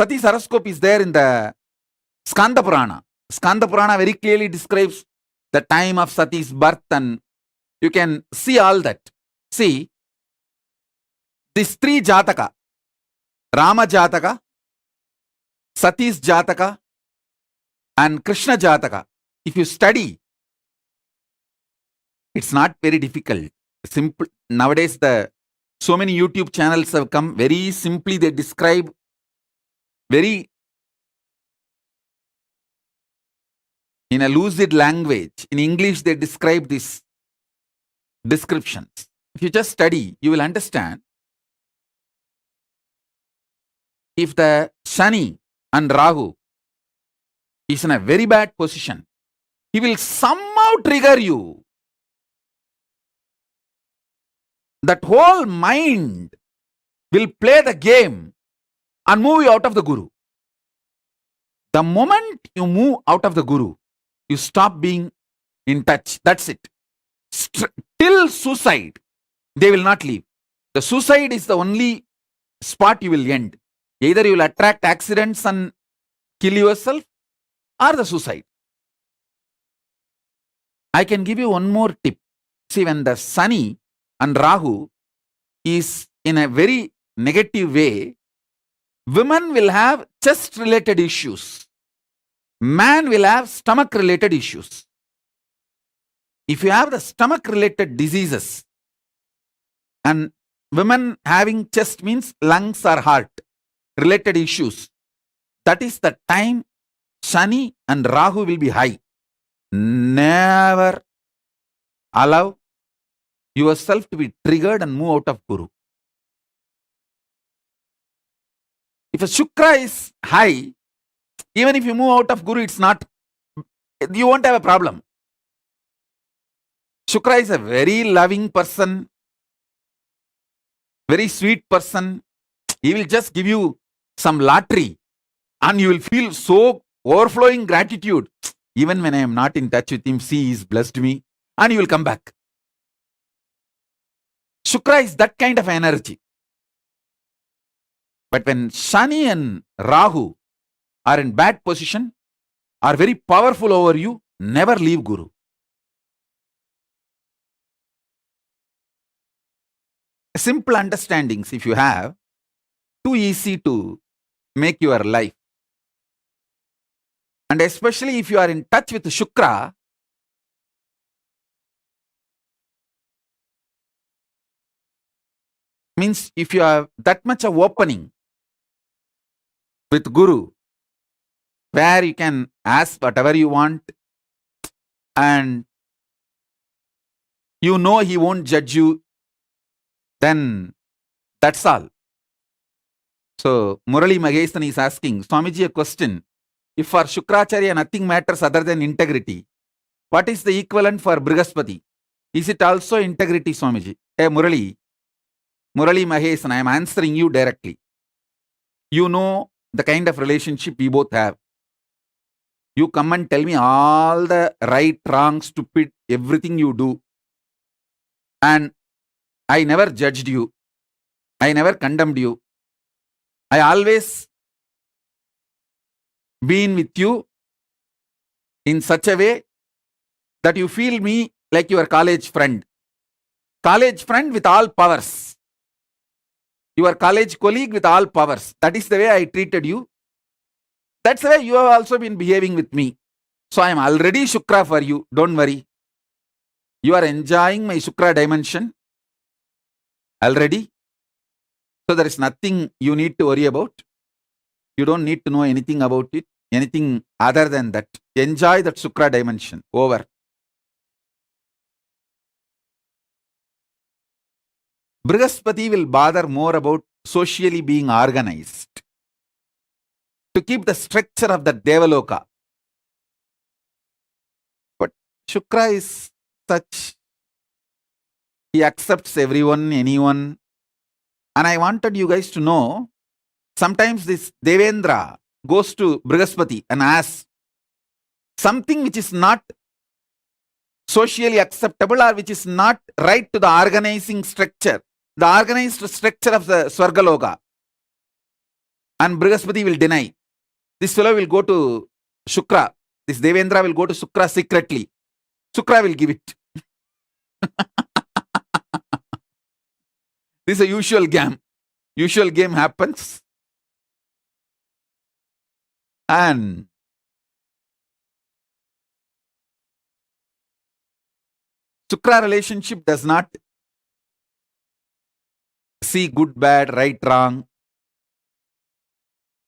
Sati's horoscope is there in the Skanda Purana. Skanda Purana very clearly describes the time of Sati's birth, and you can see all that. See, these three Jataka, Rama Jataka, Sati's Jataka, and Krishna Jataka, if you study, it's not very difficult. Simple. Nowadays, so many YouTube channels have come. Very simply, they describe very in a lucid language. In English, they describe these descriptions. If you just study, you will understand. If the Shani and Rahu is in a very bad position, he will somehow trigger you. That whole mind will play the game and move you out of the Guru. The moment you move out of the Guru, you stop being in touch. That's it. Till suicide, they will not leave. The suicide is the only spot you will end. Either you will attract accidents and kill yourself, or the suicide. I can give you one more tip. See, when the Shani and Rahu is in a very negative way, women will have chest-related issues. Man will have stomach-related issues. If you have the stomach-related diseases, and women having chest means lungs or heart related issues, that is the time Shani and Rahu will be high. Never allow yourself to be triggered and move out of Guru. If a Shukra is high, even if you move out of Guru, you won't have a problem. Shukra is a very loving person, very sweet person. He will just give you some lottery and you will feel so overflowing gratitude. Even when I am not in touch with him, see, he's blessed me, and you will come back. Shukra is that kind of energy. But when Shani and Rahu are in bad position, are very powerful over you, never leave Guru. Simple understandings, if you have, too easy to make your life. And especially if you are in touch with Shukra, means if you have that much of opening with Guru, where you can ask whatever you want, and you know he won't judge you, then that's all. So Murali Magestan is asking Swamiji a question. If for Shukracharya nothing matters other than integrity, what is the equivalent for Brihaspati? Is it also integrity, Swamiji? Hey Murali Mahesan, I am answering you directly. You know the kind of relationship we both have. You come and tell me all the right, wrong, stupid, everything you do. And I never judged you. I never condemned you. I always been with you in such a way that you feel me like your college friend. College friend with all powers. Your college colleague with all powers. That is the way I treated you. That's the way you have also been behaving with me. So I am already Shukra for you. Don't worry. You are enjoying my Shukra dimension already. So there is nothing you need to worry about. You don't need to know anything about it, anything other than that. Enjoy that Shukra dimension. Over. Brihaspati will bother more about socially being organized to keep the structure of the Devaloka. But Shukra is such, he accepts everyone, anyone. And I wanted you guys to know, sometimes this Devendra goes to Brihaspati and asks something which is not socially acceptable or which is not right to the organizing structure, the organized structure of the Swargaloka. And Brihaspati will deny. This fellow will go to Shukra. This Devendra will go to Shukra secretly. Shukra will give it. This is a usual game. Usual game happens. And Shukra relationship does not see good, bad, right, wrong.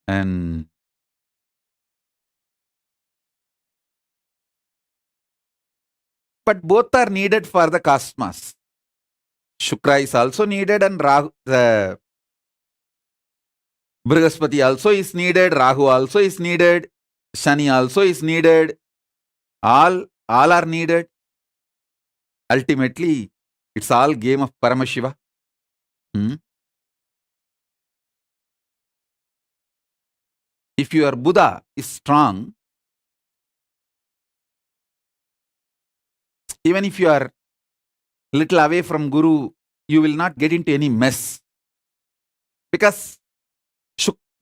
And but both are needed for the cosmos. Shukra is also needed and the Brihaspati also is needed, Rahu also is needed, Shani also is needed. All are needed. Ultimately, it's all game of Paramashiva. If your Buddha is strong, even if you are little away from Guru, you will not get into any mess. Because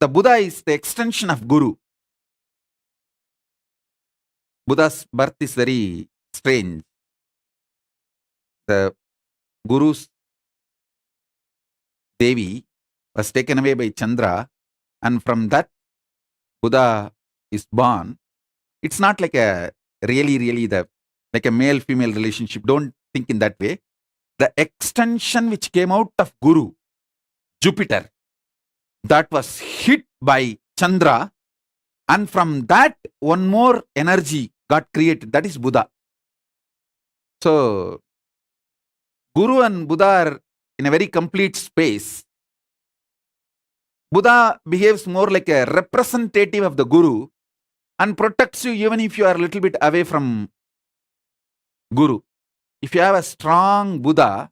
the Buddha is the extension of Guru. Buddha's birth is very strange. The Guru's Devi was taken away by Chandra, and from that Buddha is born. It's not like a really like a male-female relationship. Don't think in that way. The extension which came out of Guru, Jupiter, that was hit by Chandra, and from that one more energy got created. That is Buddha. So Guru and Buddha are in a very complete space. Buddha behaves more like a representative of the Guru and protects you even if you are a little bit away from Guru. If you have a strong Buddha,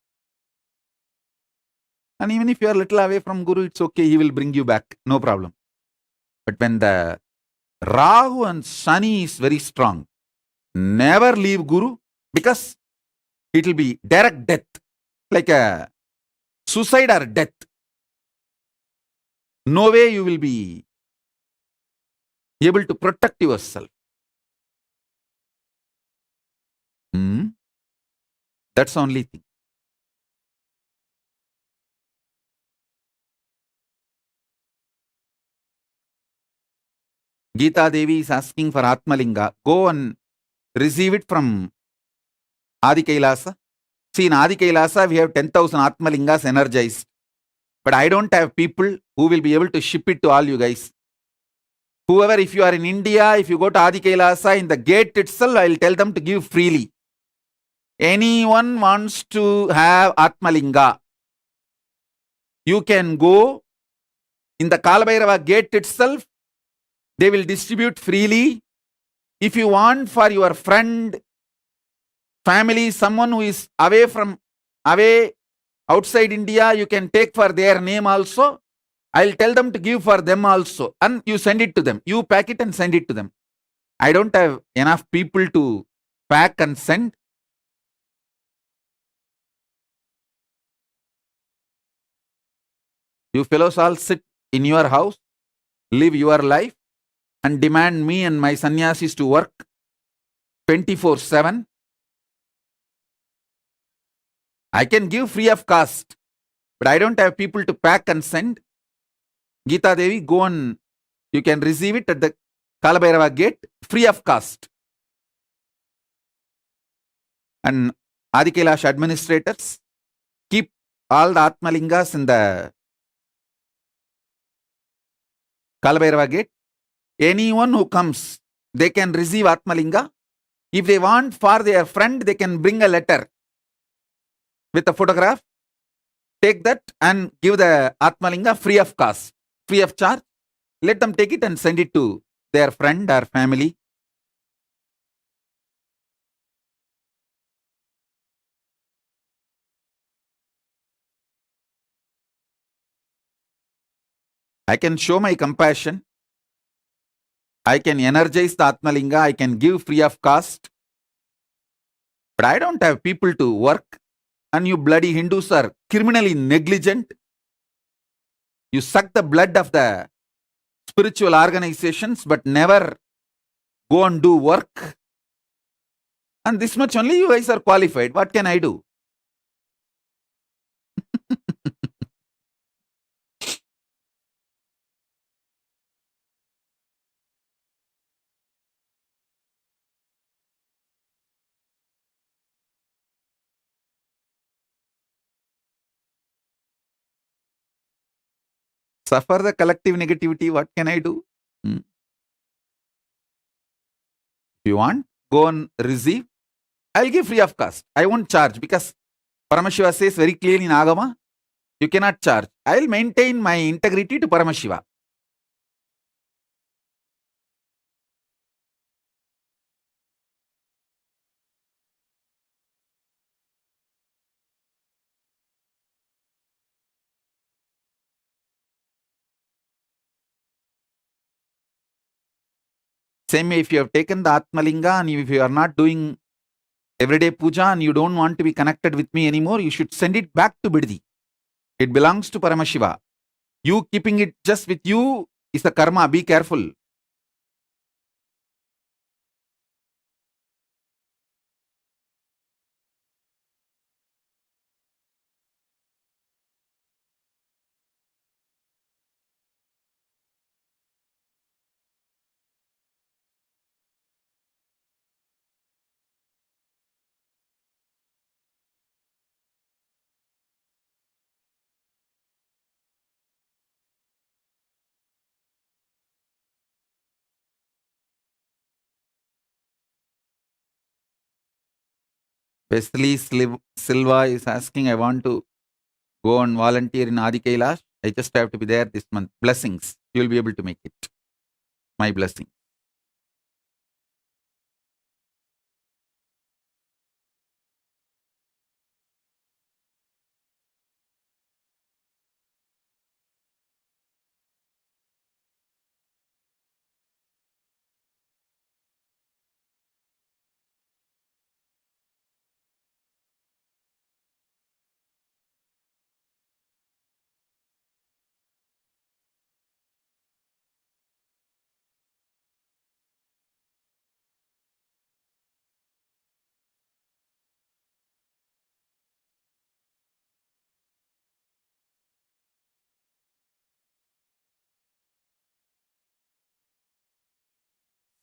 and even if you are a little away from Guru, it's okay, he will bring you back, no problem. But when the Rahu and Shani is very strong, never leave Guru, because it will be direct death, like a suicide or death. No way you will be able to protect yourself. That's the only thing. Geeta Devi is asking for Atmalinga. Go and receive it from Adi KAILASA. See, in Adi KAILASA, we have 10,000 Atmalingas energized. But I don't have people who will be able to ship it to all you guys. Whoever, if you are in India, if you go to Adi KAILASA, in the gate itself, I will tell them to give freely. Anyone wants to have Atmalinga, you can go in the Kalabhairava gate itself. They will distribute freely. If you want for your friend, family, someone who is away outside India, you can take for their name also. I'll tell them to give for them also. And you send it to them. You pack it and send it to them. I don't have enough people to pack and send. You fellows all sit in your house, live your life, and demand me and my sannyasis to work 24/7. I can give free of cost, but I don't have people to pack and send. Geeta Devi, go and you can receive it at the Kalabhairava gate free of cost. And Adi Kailash administrators, keep all the Atmalingas in the Kalabhairava gate. Anyone who comes, they can receive Atmalinga. If they want for their friend, they can bring a letter with a photograph. Take that and give the Atmalinga free of cost, free of charge. Let them take it and send it to their friend or family. I can show my compassion. I can energize the Atmalinga. I can give free of cost. But I don't have people to work. And you bloody Hindus are criminally negligent. You suck the blood of the spiritual organizations but never go and do work. And this much only you guys are qualified. What can I do? Suffer the collective negativity. What can I do? If you want, go and receive. I'll give free of cost. I won't charge because Paramashiva says very clearly in Agama, you cannot charge. I'll maintain my integrity to Paramashiva. Same way, if you have taken the Atmalinga and if you are not doing everyday puja and you don't want to be connected with me anymore, you should send it back to Biddi. It belongs to Paramashiva. You keeping it just with you is a karma. Be careful. Wesley Silva is asking, I want to go and volunteer in Adi Kailash. I just have to be there this month. Blessings. You will be able to make it. My blessing.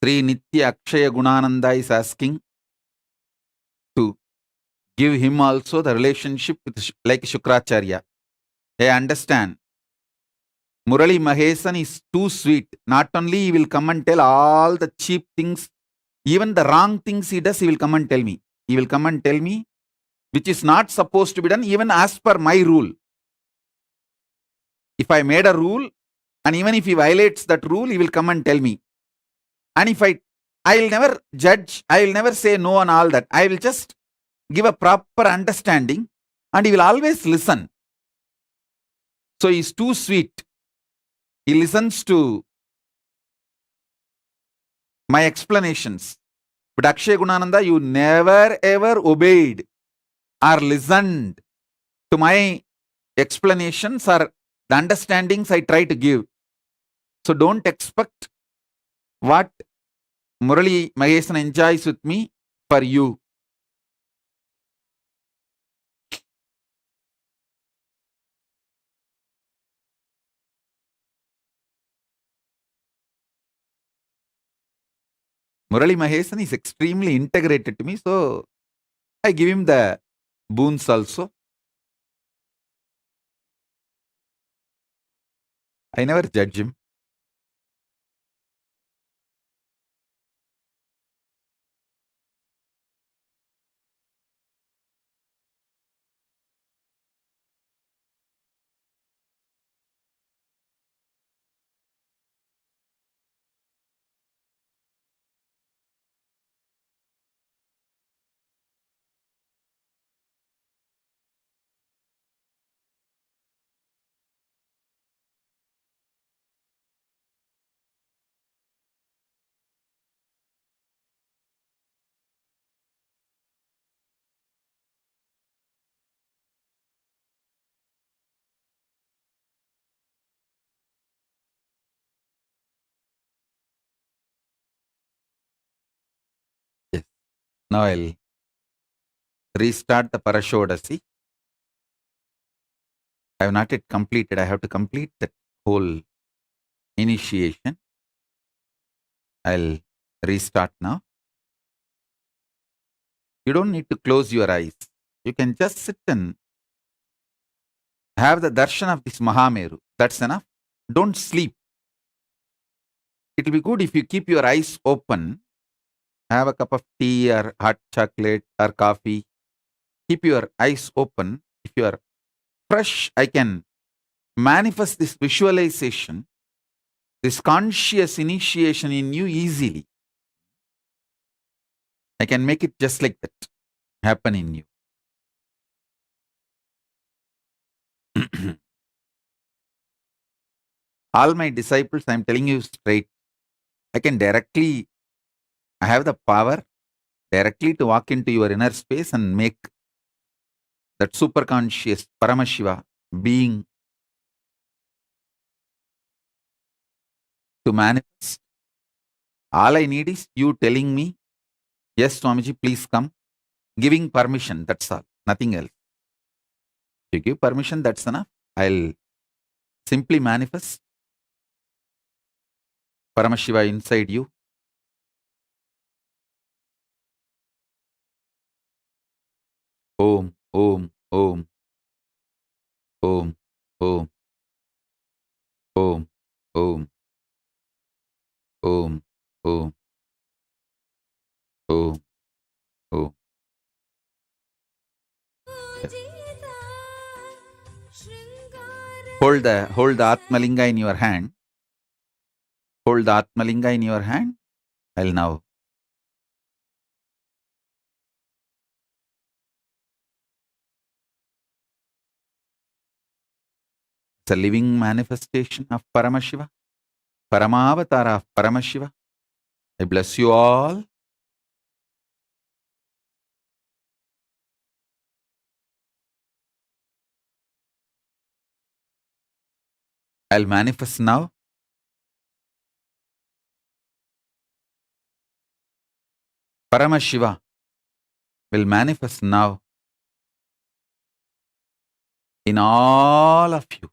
Sri Nitya Akshaya Gunananda is asking to give him also the relationship with like Shukracharya. I understand. Murali Mahesan is too sweet. Not only he will come and tell all the cheap things, even the wrong things he does, he will come and tell me. He will come and tell me which is not supposed to be done, even as per my rule. If I made a rule, and even if he violates that rule, he will come and tell me. And if I'll never judge, I will never say no on all that. I will just give a proper understanding and he will always listen. So he's too sweet. He listens to my explanations. But Akshay Gunananda, you never ever obeyed or listened to my explanations or the understandings I try to give. So don't expect what Murali Mahesan enjoys with me for you. Murali Mahesan is extremely integrated to me, so I give him the boons also. I never judge him. Now I'll restart the Parashodasi. I have not yet completed. I have to complete that whole initiation. I'll restart now. You don't need to close your eyes. You can just sit and have the darshan of this Mahameru. That's enough. Don't sleep. It will be good if you keep your eyes open. Have a cup of tea or hot chocolate or coffee. Keep your eyes open. If you are fresh, I can manifest this visualization, this conscious initiation in you easily. I can make it just like that happen in you. All my disciples, I am telling you straight, I have the power directly to walk into your inner space and make that superconscious Paramashiva being to manifest. All I need is you telling me, yes, Swamiji, please come. Giving permission, that's all. Nothing else. If you give permission, that's enough. I'll simply manifest Paramashiva inside you. Om, Om, Om, Om, Om, Om, Om, Om, Om, Om, Om. Hold the Atmalinga in your hand. Hold the Atmalinga in your hand. I'll now it's a living manifestation of Paramashiva, Paramavatara of Paramashiva. I bless you all. I'll manifest now. Paramashiva will manifest now in all of you.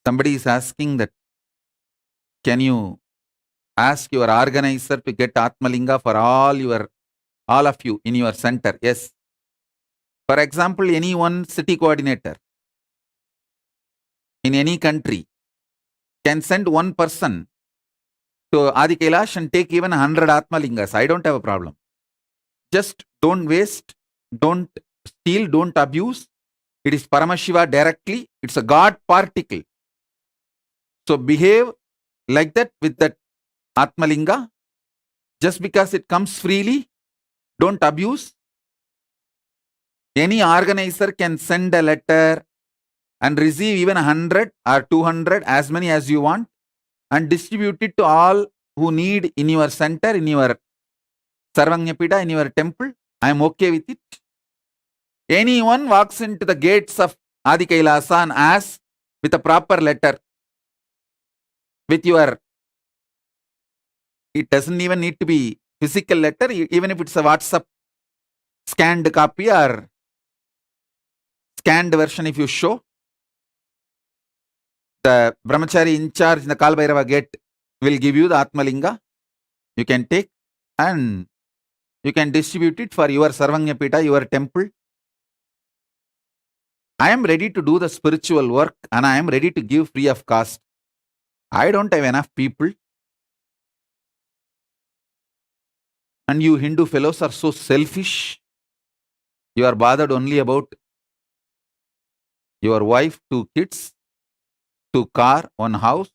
Somebody is asking that, can you ask your organizer to get Atmalinga for all of you in your center? Yes. For example, any one city coordinator in any country can send one person to Adi Kailash and take even 100 Atmalingas. I don't have a problem. Just don't waste, don't steal, don't abuse. It is Paramashiva directly. It's a God particle. So behave like that with that Atmalinga. Just because it comes freely, don't abuse. Any organizer can send a letter and receive even 100 or 200, as many as you want, and distribute it to all who need in your center, in your Sarvanyapida, in your temple. I am okay with it. Anyone walks into the gates of Adi Kailasa and asks with a proper letter, with your, it doesn't even need to be physical letter, even if it's a WhatsApp scanned copy or scanned version, if you show, the brahmachari in charge in the Kalbhairava gate will give you the Atmalinga. You can take and you can distribute it for your Sarvanyapita, your temple. I am ready to do the spiritual work and I am ready to give free of cost. I don't have enough people. And you Hindu fellows are so selfish. You are bothered only about your wife, 2 kids, 2 car, 1 house.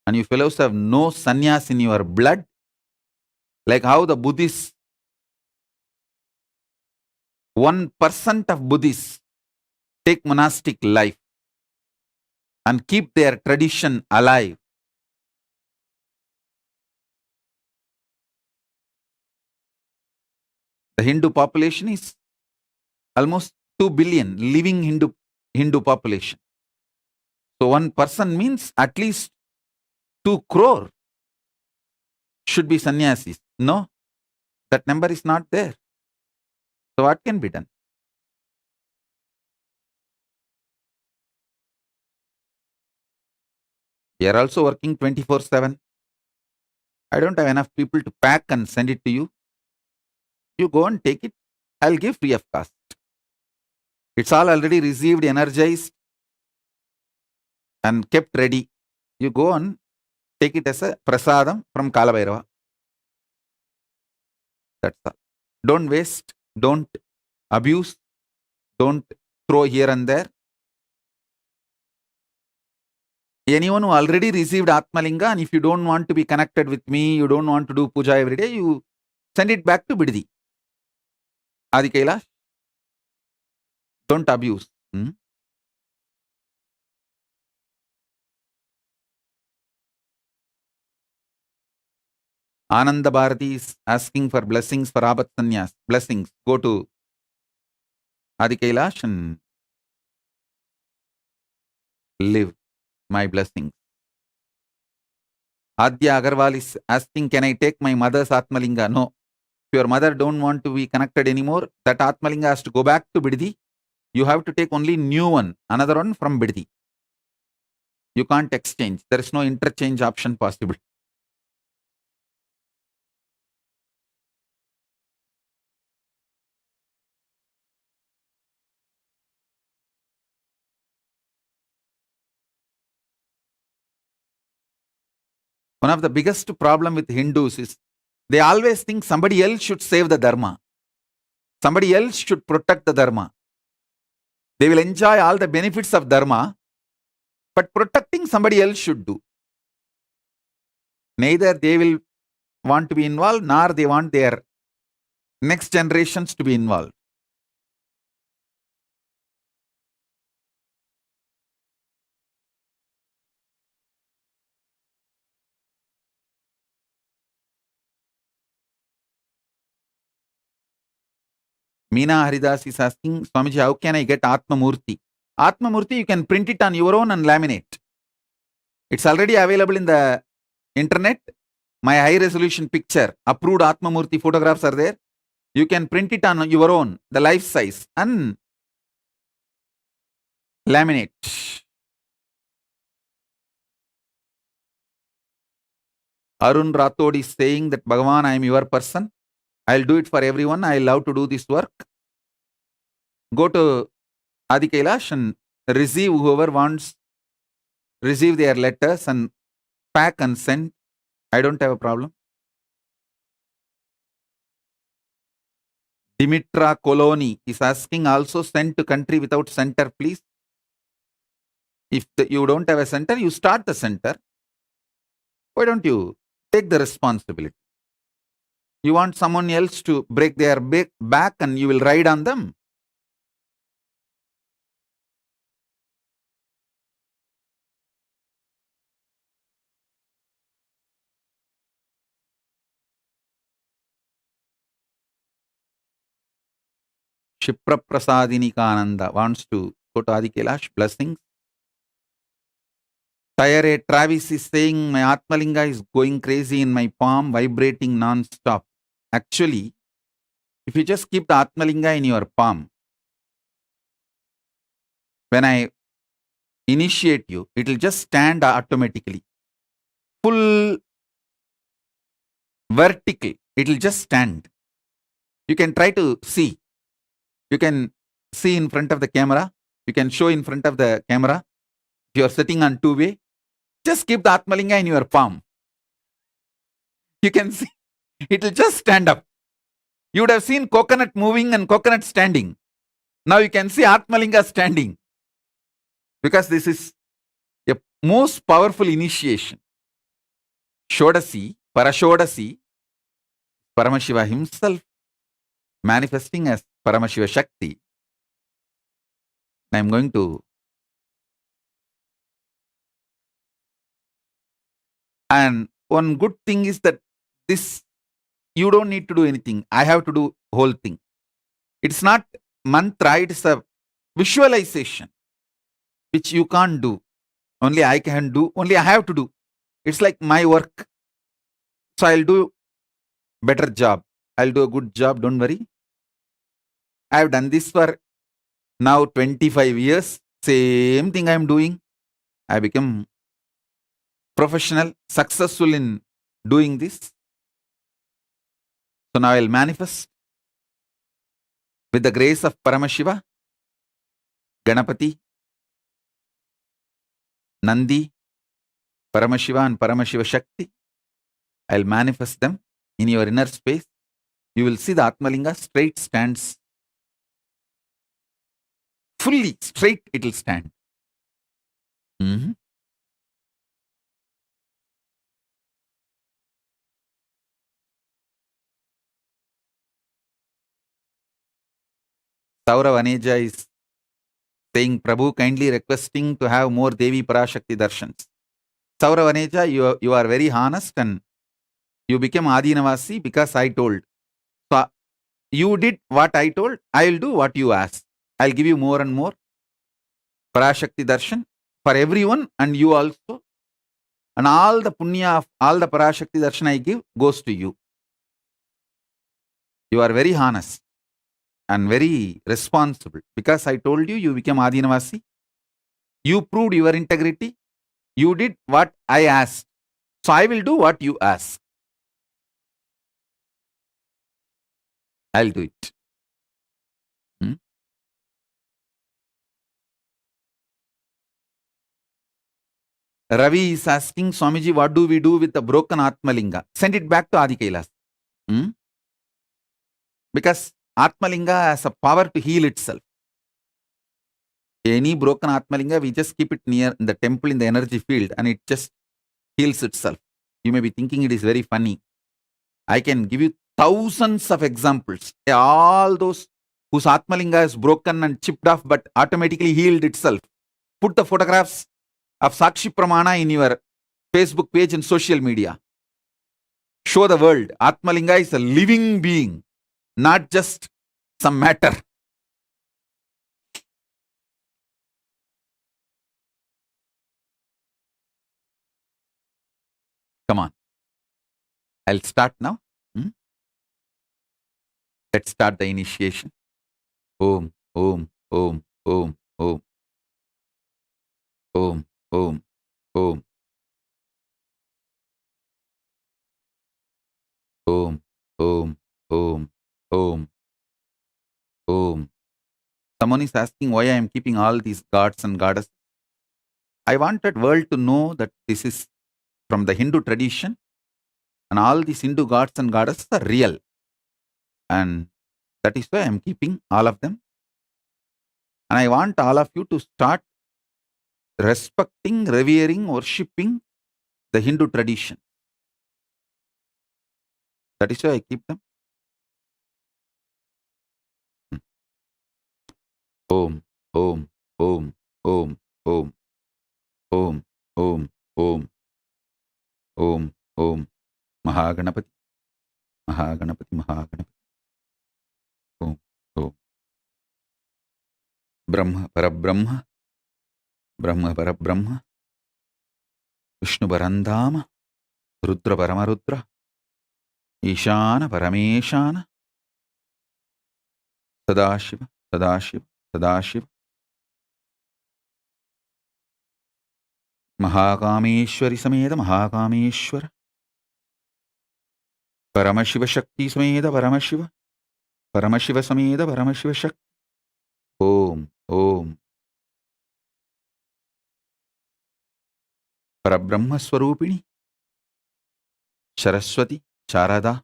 And you fellows have no sannyas in your blood. Like how the Buddhists, 1% of Buddhists take monastic life and keep their tradition alive. The Hindu population is almost 2 billion living Hindu population. So one person means at least 2 crore should be sannyasis. No, that number is not there. So what can be done? We are also working 24/7. I don't have enough people to pack and send it to you. You go and take it. I'll give free of cost. It's all already received, energized, and kept ready. You go and take it as a prasadam from Kalabhairava. That's all. Don't waste, don't abuse, don't throw here and there. Anyone who already received Atmalinga, and if you don't want to be connected with me, you don't want to do puja every day, you send it back to Bidadi. Adi Kailash. Don't abuse. Ananda Bharati is asking for blessings for Abat Sanyas. Blessings. Go to Adi Kailash and live my blessings. Adya Agarwal is asking, can I take my mother's Atmalinga? No. If your mother don't want to be connected anymore, that Atmalinga has to go back to Bidadi. You have to take only new one, another one from Bidadi. You can't exchange. There is no interchange option possible. One of the biggest problem with Hindus is they always think somebody else should save the dharma. Somebody else should protect the dharma. They will enjoy all the benefits of dharma, but protecting somebody else should do. Neither they will want to be involved, nor they want their next generations to be involved. Meena Haridas is asking, Swamiji, how can I get Atma Murti? Atma Murti, you can print it on your own and laminate. It's already available in the internet. My high resolution picture, approved Atma Murti photographs are there. You can print it on your own, the life size, and laminate. Arun Rathod is saying that Bhagavan, I am your person. I'll do it for everyone. I love to do this work. Go to Adi Kailash and receive whoever wants, receive their letters and pack and send. I don't have a problem. Dimitra Coloni is asking, also send to country without center, please. If you don't have a center, you start the center. Why don't you take the responsibility? You want someone else to break their back and you will ride on them. Shipra Prasadinika wants to go to Adi Kailash. Blessings. Tire Travis is saying, my Atmalinga is going crazy in my palm, vibrating non-stop. Actually, if you just keep the Atmalinga in your palm, when I initiate you, it will just stand automatically. Full vertical, it will just stand. You can try to see. You can see in front of the camera. You can show in front of the camera. If you are sitting on two-way, just keep the Atmalinga in your palm. You can see. It will just stand up. You would have seen coconut moving and coconut standing. Now you can see Atmalinga standing. Because this is a most powerful initiation. Shodasi, Parashodasi, Paramashiva himself manifesting as Paramashiva Shakti. I am going to. And one good thing is that this, you don't need to do anything. I have to do whole thing. It's not mantra, it's a visualization, which you can't do. Only I can do, only I have to do. It's like my work. So I'll do better job. I'll do a good job, don't worry. I've done this for now 25 years. Same thing I'm doing. I become professional, successful in doing this. So now I'll manifest with the grace of Paramashiva, Ganapati, Nandi, Paramashiva and Paramashiva Shakti. I'll manifest them in your inner space. You will see the Atmalinga straight stands. Fully straight it will stand. Saurav Aneja is saying, Prabhu kindly requesting to have more Devi Parashakti darshans. Saurav Aneja, you are very honest and you became Adinavasi because I told. So you did what I told, I will do what you asked. I'll give you more and more Parashakti darshan for everyone and you also. And all the punya of all the Parashakti darshan I give goes to you. You are very honest and very responsible. Because I told you, you became Adinavasi. You proved your integrity. You did what I asked. So I will do what you ask. I'll do it. Ravi is asking, Swamiji, what do we do with the broken Atmalinga? Send it back to Adi KAILASA. Because Atmalinga has a power to heal itself. Any broken Atmalinga, we just keep it near in the temple in the energy field and it just heals itself. You may be thinking it is very funny. I can give you thousands of examples. All those whose Atmalinga is broken and chipped off but automatically healed itself. Put the photographs of Sakshi Pramana in your Facebook page and social media. Show the world Atmalinga is a living being, not just some matter. Come on. I'll start now. Let's start the initiation. Om, Om, Om, Om, Om. Om, Om, Om. Om, Om, Om, Om, Om. Someone is asking why I am keeping all these gods and goddesses. I wanted world to know that this is from the Hindu tradition and all these Hindu gods and goddesses are real. And that is why I am keeping all of them. And I want all of you to start respecting, revering, worshipping the Hindu tradition. That is why I keep them. Om, Om, Om, Om, Om, Om, Om, Om, Om, Om, Mahaganapati, Mahaganapati, Mahaganapati. Om, Om. Brahma, Parabrahma, Brahma, Parabrahma, Vishnu, Parandama, Rudra, Paramarudra, Ishana, Parameshana, Sadashiva, Sadashiva, Sadashiva, Mahakameshwari Sameda, Mahakameshwara, Paramashiva Shakti Sameda, Paramashiva, Paramashiva Sameda, Paramashiva Shakti. Om, Om. Parabrahma Swarupini, Saraswati, Sharada,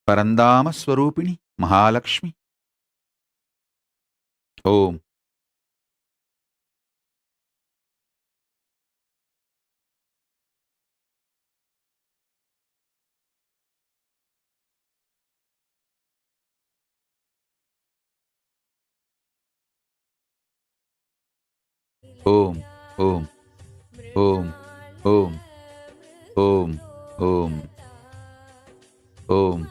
Parandama Swarupini, Mahalakshmi. Om. Om, Om, Om, Om, Om, Om, Om.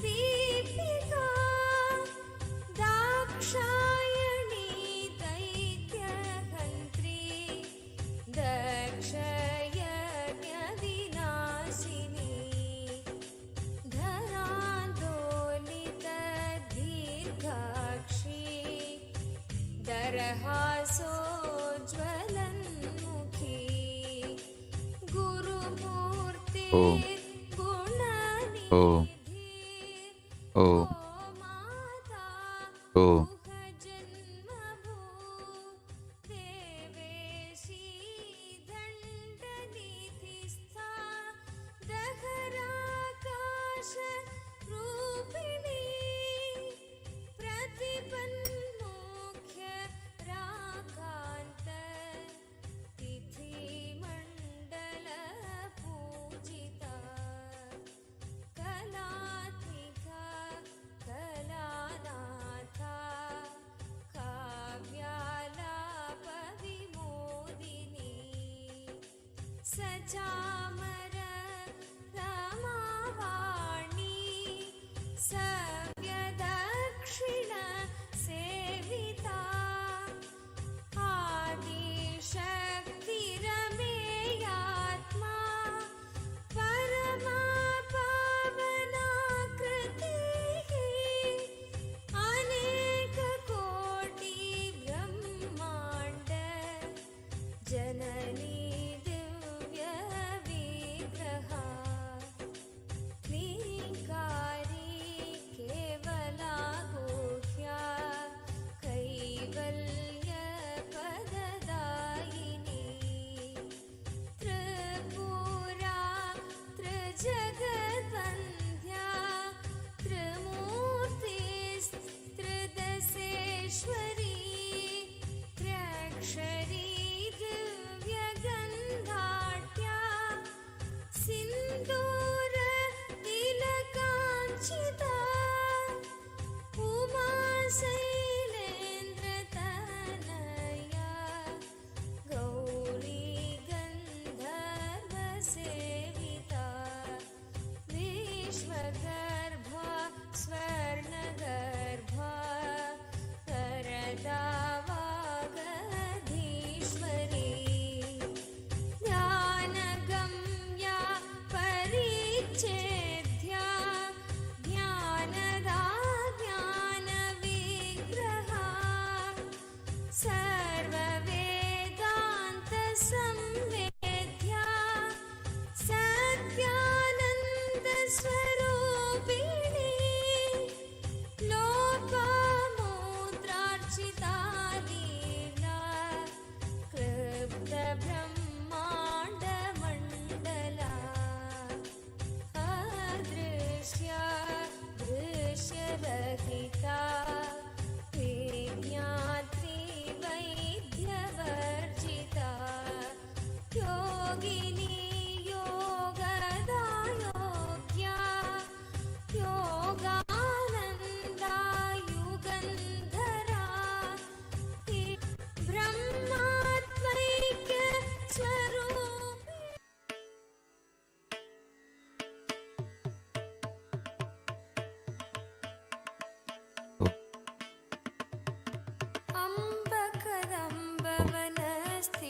Deepika Dakshayani दैत्यहन्त्री दक्षयज्ञविनाशिनी धरान्दोलितदीर्घाक्षी दरहासोज्ज्वलन्मुखी Gurumurthy Om. Om. Om. Om. सचामर रमावाणी सव्यदक्षिण सेविता आदिशक्तिरमेयात्मा परमा पावनाकृतिः अनेककोटि ब्रह्माण्ड जननी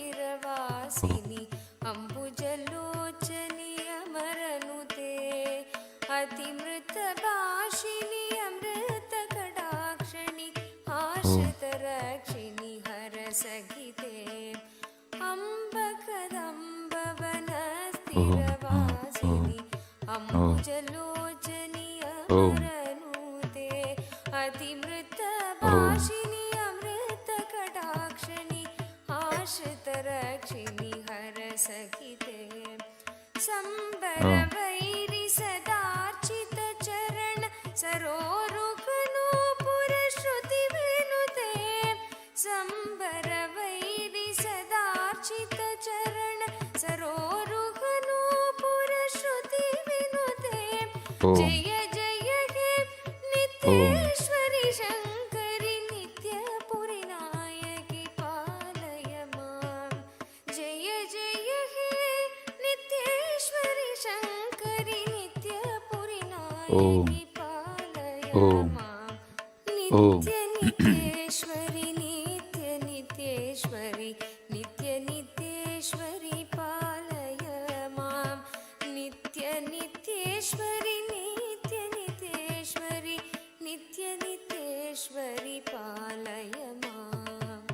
अंबकदंबवनस्थिरवासिनि अंबुजलोचनि अमरनुते अतिमृतभाषिनि अमृतकटाक्षिणि आश्रितरक्षिणि हरसहिते अंबकदंबवनस्थिरवासिनि अंबुजलोचनि अमरनुते अतिमृतभाषिनि अमृतकटाक्षिणि आश्रितरक्षिणि हरसहिते संबरभैरि सदार्चितचरण सरोरुकनूपुरश्रुतिविनुते संबरभैरि सदार्चितचरण सरोरुकनूपुरश्रुतिविनुते जय जय हे नित्येश्वरि शङ्करि नित्यपुरि नायकि पालय मां जय जय हे नित्येश्वरि शङ्करि Om. Om. Om. नित्यनित्येश्वरि नित्यनित्येश्वरि नित्यनित्येश्वरि पालय मां नित्यनित्येश्वरि नित्यनित्येश्वरि नित्यनित्येश्वरि पालय माम्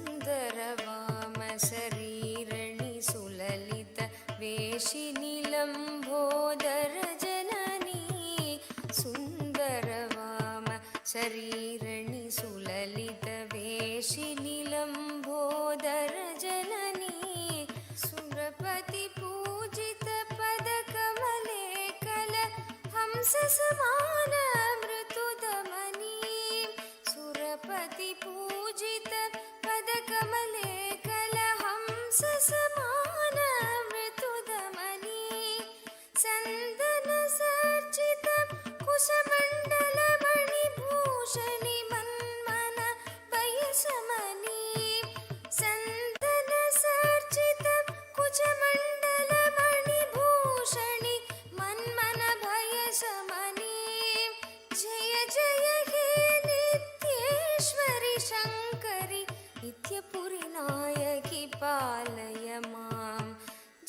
सुन्दरवाम शरीरणि सुललित वेशिनि लम्बोदर जननी सुन्दरवाम शरीरणि सुललित वेशिनि लम्बोदर जननी सुरपति पूजित पद कमले कल हंस समान मृतुदमनी सुरपति पूजित पद कमले कल हंस समान मृतुदमनी सन्दन सर्चित कुशमण्डल मणिभूषणि मन्मन वयसमनी सन्दन सर्चित कुशमण्डल मणिभूषणि मन्मन भयसमनी जय जय हे नित्येश्वरि शङ्करि नित्यपुरि नायकि पालय मां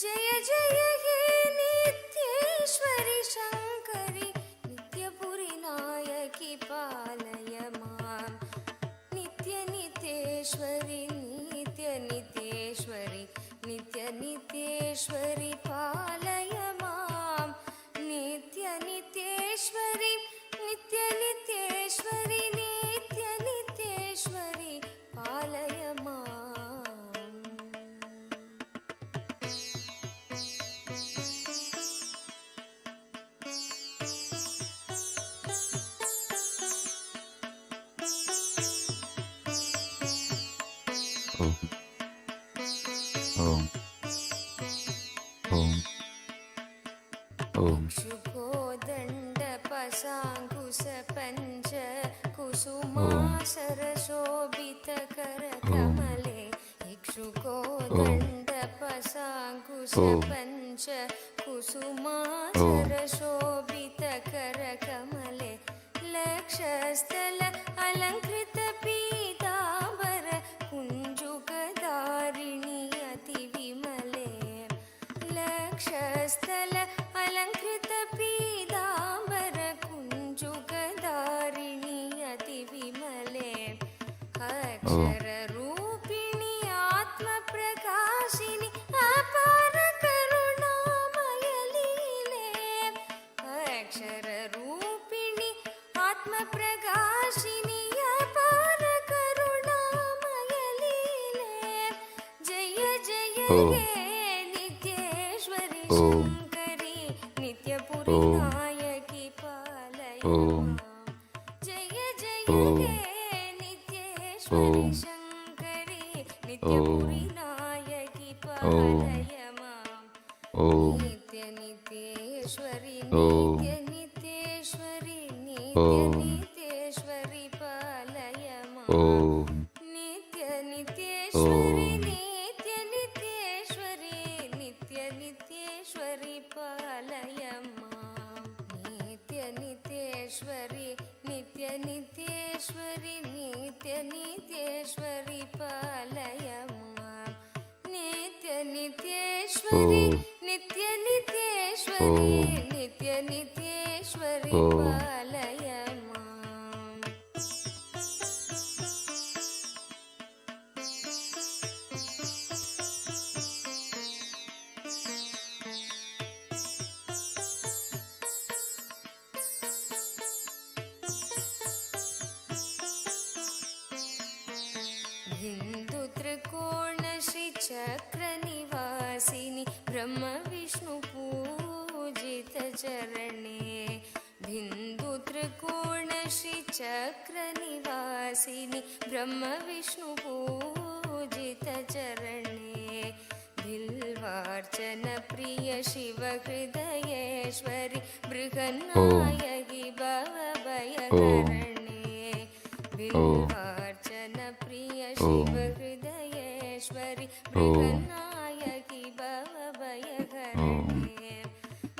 जय जय हे नित्येश्वरि शङ्करि नित्यपुरि नायकि पालय मां नित्यनित्येश्वरि नित्यनित्येश्वरि नित्यनित्येश्वरि पालय मां नित्यनित्येश्वरि नित्यनित्येश्वरि नित्यनित्येश्वरि पालय माम् Om. Om. Om. Om. शुकोदण्ड पशाङ्कुश पञ्च कुसुमासर शोभित कर कमले इक्षुकोदण्ड पशाङ्कुश पञ्च कुसुमासर शोभित कर कमले लक्षस्थल अलङ्कृत पीताम्बर कुञ्जुकधारिणि अति विमले लक्षस्थल अलङ्कृत पीताम्बर कुञ्जुकधारिणि अति विमले अक्षररूपिणि आत्मप्रकाशिनि अपार करुणामय लीले अक्षररूपिणि आत्मप्रकाशिनि अपार करुणामय लीले जय जय हे नित्येश्वरि शङ्करि नित्यपुरि नायकि पालय मां जय जय हे नित्येश्वरि शङ्करि नित्यपुरि नायकि पालय मां नित्यनित्येश्वरि नित्यनित्येश्वरि नित्यनित्येश्वरि पालय मां नित्यनित्येश्वरि नित्यनित्येश्वरि नित्यनित्येश्वरि पालय मां नित्यनित्येश्वरि नित्यनित्येश्वरि नित्यनित्येश्वरि पालय मां नित्यनित्येश्वरि नित्यनित्येश्वरि नित्यनित्येश्वरि पालय माम् हिन्दु त्रिकोण श्री चक्र निवासिनि ब्रह्म विष्णु पूजित चरणे बिन्दु त्रिकोण श्री चक्र निवासिनि ब्रह्म विष्णु पूजित चरणे बिल्वार्चन प्रिय शिव हृदयेश्वरि बृहन्नायकि भवभयहरणे बिल्वार्चन प्रिय शिवहृदयेश्वरि बृहन्नायकि भवभयहरणे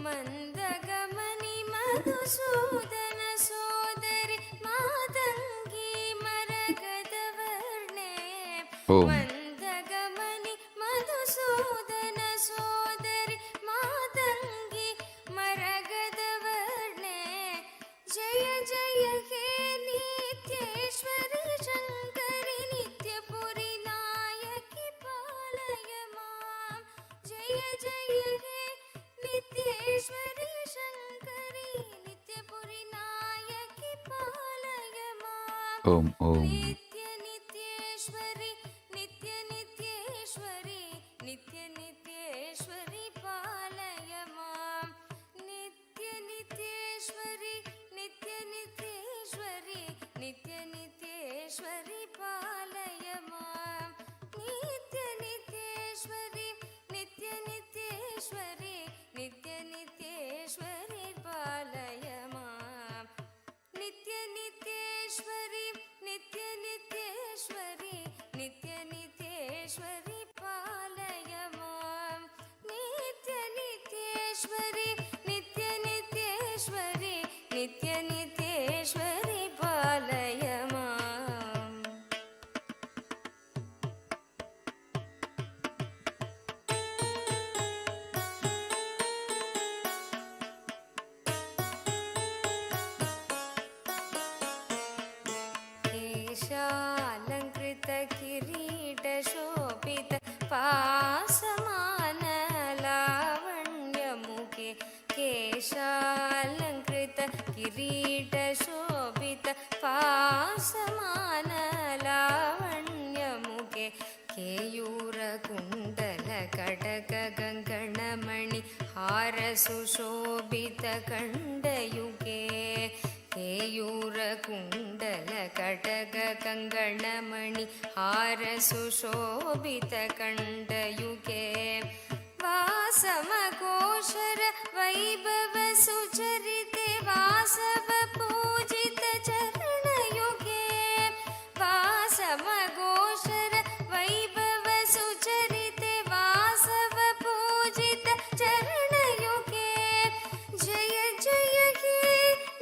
मन्दगमनि मधुसूदन सोदरि मातङ्गी मरगदवर्णे मन्दगमनि मधुसूदन सोदरि मातङ्गी मरगदवर्णे जय जय हे नित्येश्वरि शङ्करि नित्यपुरि नायकि पालय मां जय जय हे नित्येश्वरि शङ्करि नित्यपुरि नायकि पालय मां नित्य नित्येश्वरि नित्य नित्येश्वरि नित्य नित्येश्वरि पालय मां नित्य नित्येश्वरि नित्य नित्येश्वरि नित्य नित्येश्वरि पालय मां नित्य नित्येश्वरि नित्य नित्येश्वरि नित्य नित्येश्वरि पालय मां नित्य नित्येश्वरि नित्य नित्येश्वरि नित्य नित्येश्वरि पालय मां नित्य नित्येश्वरि नित्य नित्येश्वरि नित्य नित्येश्वरि पालय मां केशालङ्कृत किरीटशोभित पासमान लावण्यमुखे केशालङ्कृत किरीटशोभित पासमान लावण्यमुखे केयूरकुण्डल कटक गङ्गणमणि हारसुशोभित कण्डयुगे केयूरकुण्डल कटक कङ्गणमणि हारसुशोभित कण्डयुगे वासमघोषर वैभव सुचरिते वासव पूजित चरणयुगे वासमघोषर वैभव सुचरिते वासव पूजित चरणयुगे जय जय हे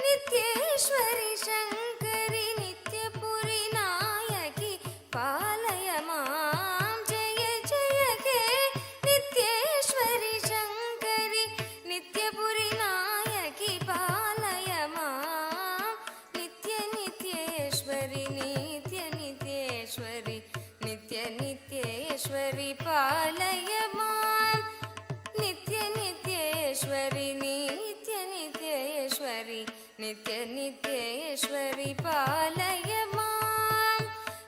नित्येश्वरि शङ्करि नित्यपुरि नायकि पालय मां जय जय हे नित्येश्वरि शङ्करि नित्यपुरि नायकि पालय मां नित्य नित्येश्वरि नित्य नित्येश्वरि नित्य नित्येश्वरि पालय मां नित्य नित्येश्वरि नित्य नित्येश्वरि नित्य नित्येश्वरि पालय मां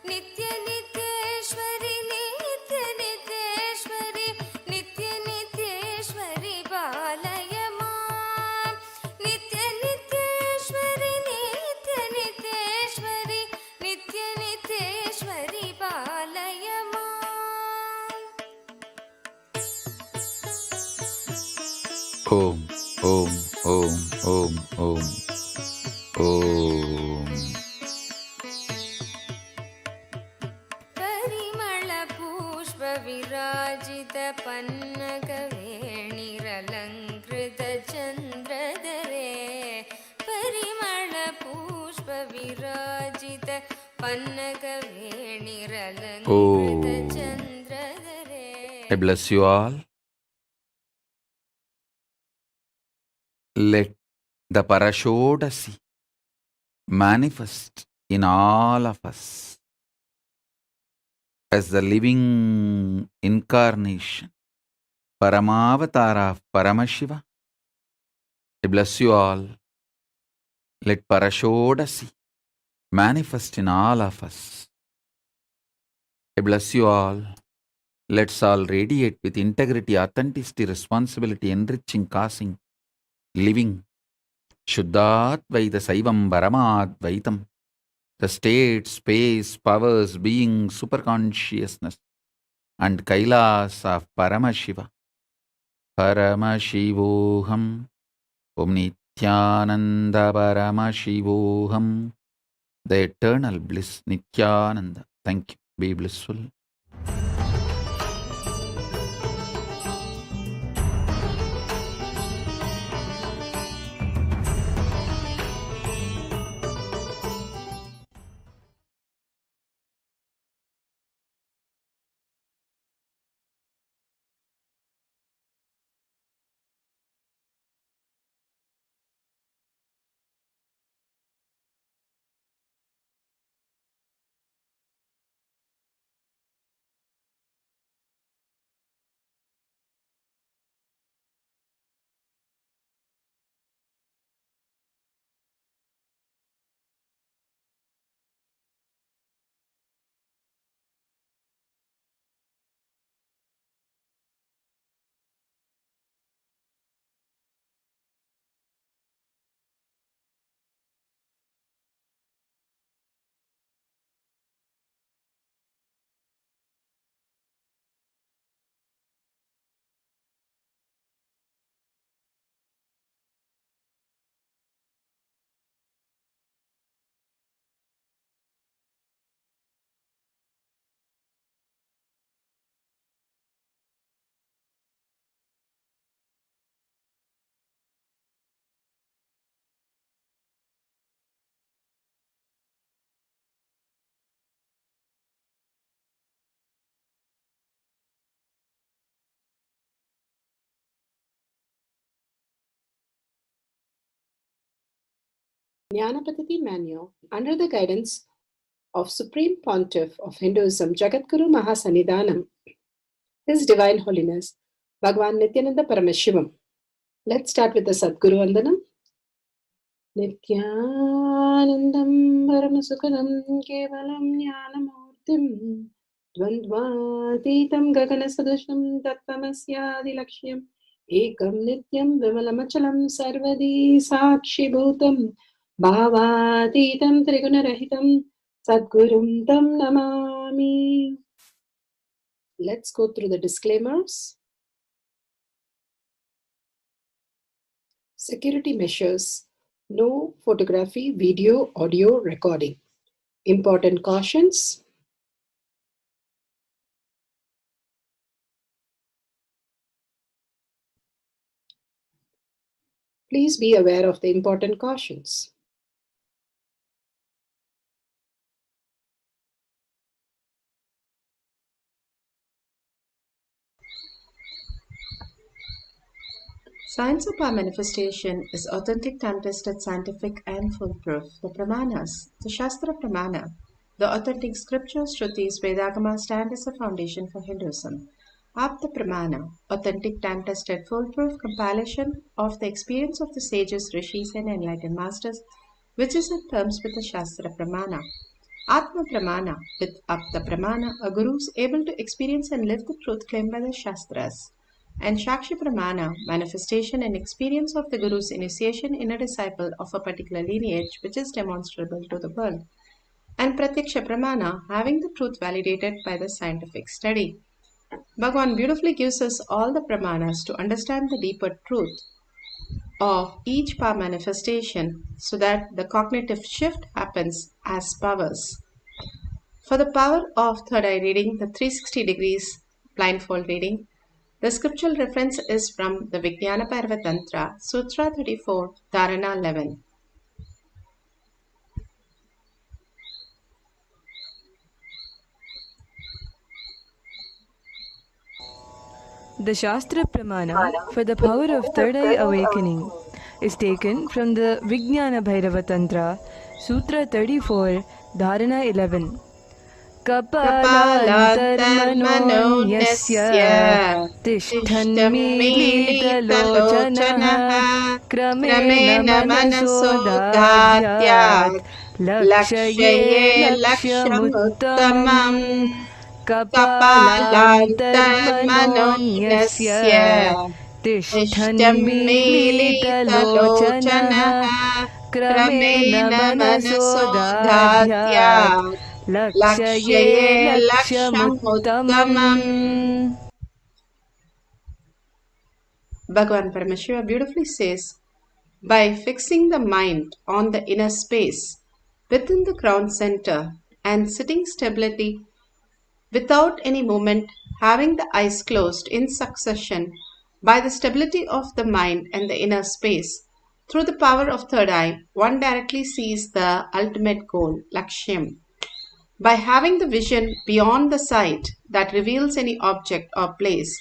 नित्य नित्येश्वरि नित्य नित्येश्वरि नित्य नित्येश्वरि पालय मां नित्य नित्येश्वरि नित्य नित्येश्वरि नित्य नित्येश्वरि पालय मां Om, Om, Om, Om, Om, Om. परिमळ पुष्प विराजित पन्नग वेणिरलङ्कृत चन्द्रधरे परिमळ पुष्प विराजित पन्नग वेणिरलङ्कृत चन्द्रधरे I bless you all. Let the Parashodasi manifest in all of us as the living incarnation, Paramavatara of Paramashiva. I bless you all. Let Parashodasi manifest in all of us. I bless you all. Let's all radiate with integrity, authenticity, responsibility, enriching, causing, living Shuddhatvaita Saivam Paramadvaitam, the state, space, powers, being, superconsciousness, and Kailasa of Paramashiva. Paramashivoham, Om Nithyananda Paramashivoham, the eternal bliss Nithyananda. Thank you. Be blissful. Jnanapatiti Manual under the guidance of Supreme Pontiff of Hinduism, Jagadguru Mahasannidhanam, His Divine Holiness, Bhagwan Nithyananda Paramashivam. Let's start with the Sadguru Vandanam. Nithyanandam Paramasukadam Kevalam Jnanamurtim Dvandvatitam Gaganasadusham Tattvamasyaadilakshya Ekam Nityam Vimalamachalam Sarvadi Sakshi Bhutam Bhavatitam Trigunarahitam Sadgurum Tam Namami. Let's go through the disclaimers. Security measures. No photography, video, audio recording. Important cautions. Please be aware of the important cautions. Science of our manifestation is authentic, time-tested, scientific, and foolproof. The Pramanas, the Shastra Pramana, the authentic scriptures, Shrutis, Vedagama stand as a foundation for Hinduism. Apta Pramana, authentic, time-tested, foolproof compilation of the experience of the sages, rishis, and enlightened masters, which is in terms with the Shastra Pramana. Atma Pramana, with Apta Pramana, a guru is able to experience and live the truth claimed by the Shastras. And Shakshi Pramana, manifestation and experience of the Guru's initiation in a disciple of a particular lineage which is demonstrable to the world. And Pratyaksha Pramana, having the truth validated by the scientific study. Bhagavan beautifully gives us all the Pramanas to understand the deeper truth of each power manifestation so that the cognitive shift happens as powers. For the power of third eye reading, the 360 degrees blindfold reading, the scriptural reference is from the Vijnana Parvatantra, Sutra 34, Dharana 11. The Shastra Pramana for the power of third eye awakening is taken from the Vijnana Bhairava Tantra, Sutra 34, Dharana 11. Kapalantarmanonyasya tishthanmilitalochanaha kramena manasodhadyat lakshye lakshamuttamam. Kapalantarmanonyasya tishthanmilitalochanaha kramena manasodhadyat lakshye lakshamuttamam. Bhagavan Paramashiva beautifully says, by fixing the mind on the inner space within the crown center and sitting stability without any movement, having the eyes closed in succession, by the stability of the mind and the inner space. Through the power of third eye, one directly sees the ultimate goal, Lakshyam. By having the vision beyond the sight that reveals any object or place,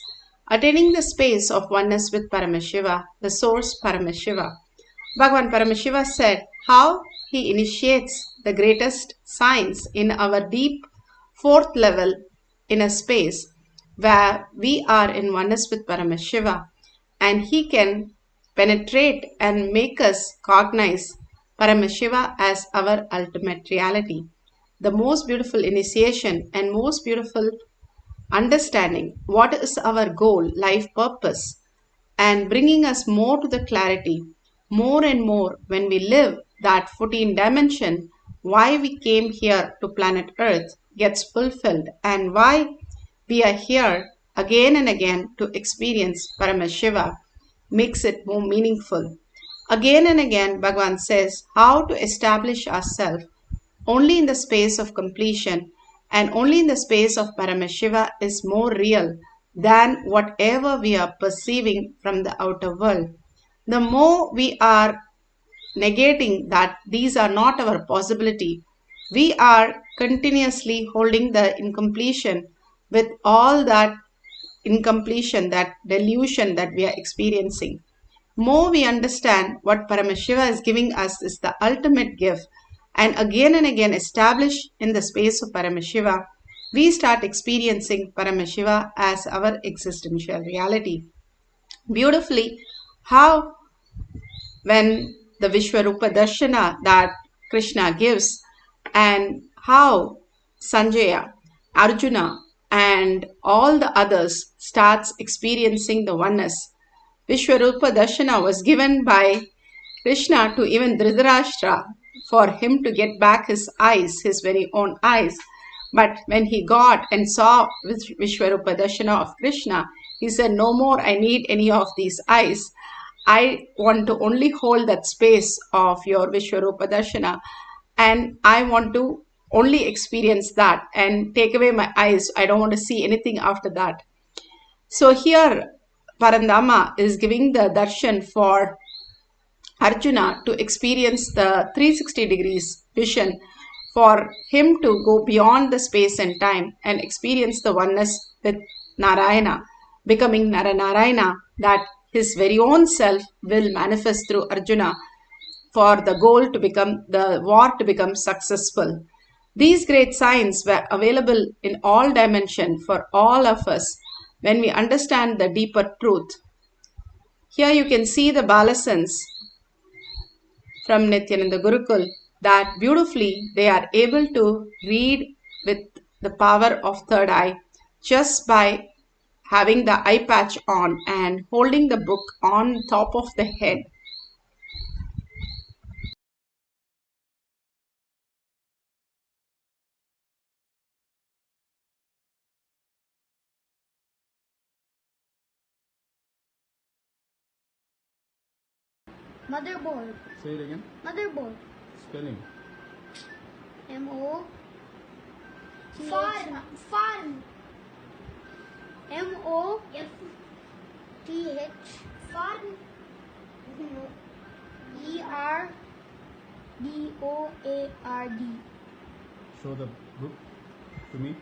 attaining the space of oneness with Paramashiva, the source Paramashiva. Bhagavan Paramashiva said how he initiates the greatest science in our deep fourth level in a space where we are in oneness with Paramashiva, and he can penetrate and make us cognize Paramashiva as our ultimate reality. The most beautiful initiation and most beautiful understanding what is our goal, life purpose, and bringing us more to the clarity, more and more when we live that 14 dimension, why we came here to planet Earth gets fulfilled, and why we are here again and again to experience Paramashiva makes it more meaningful. Again and again, Bhagavan says how to establish ourselves only in the space of completion, and only in the space of Paramashiva is more real than whatever we are perceiving from the outer world. The more we are negating that these are not our possibility, we are continuously holding the incompletion with all that incompletion, that delusion that we are experiencing. More we understand what Paramashiva is giving us is the ultimate gift, and again establish in the space of Paramashiva, we start experiencing Paramashiva as our existential reality. Beautifully, how when the Vishwarupa Darshana that Krishna gives, and how Sanjaya, Arjuna, and all the others starts experiencing the oneness. Vishwarupa Darshana was given by Krishna to even Dhritarashtra for him to get back his eyes, his very own eyes. But when he got and saw Vishwarupa Darshana of Krishna, he said, no more I need any of these eyes. I want to only hold that space of your Vishwarupa Darshana, and I want to only experience that and take away my eyes. I don't want to see anything after that. So here Parandama is giving the darshan for Arjuna to experience the 360 degrees vision, for him to go beyond the space and time and experience the oneness with Narayana, becoming Naranarayana, that his very own self will manifest through Arjuna for the goal to become, the war to become successful. These great signs were available in all dimensions for all of us when we understand the deeper truth. Here you can see the Balasans from Nithyananda Gurukul, that beautifully they are able to read with the power of third eye just by having the eye patch on and holding the book on top of the head. Motherboard. Say it again. Motherboard. Spelling. M-O. Farm. Farm. M-O-F-T-H. Farm. E-R-D-O-A-R-D. Show the book to me.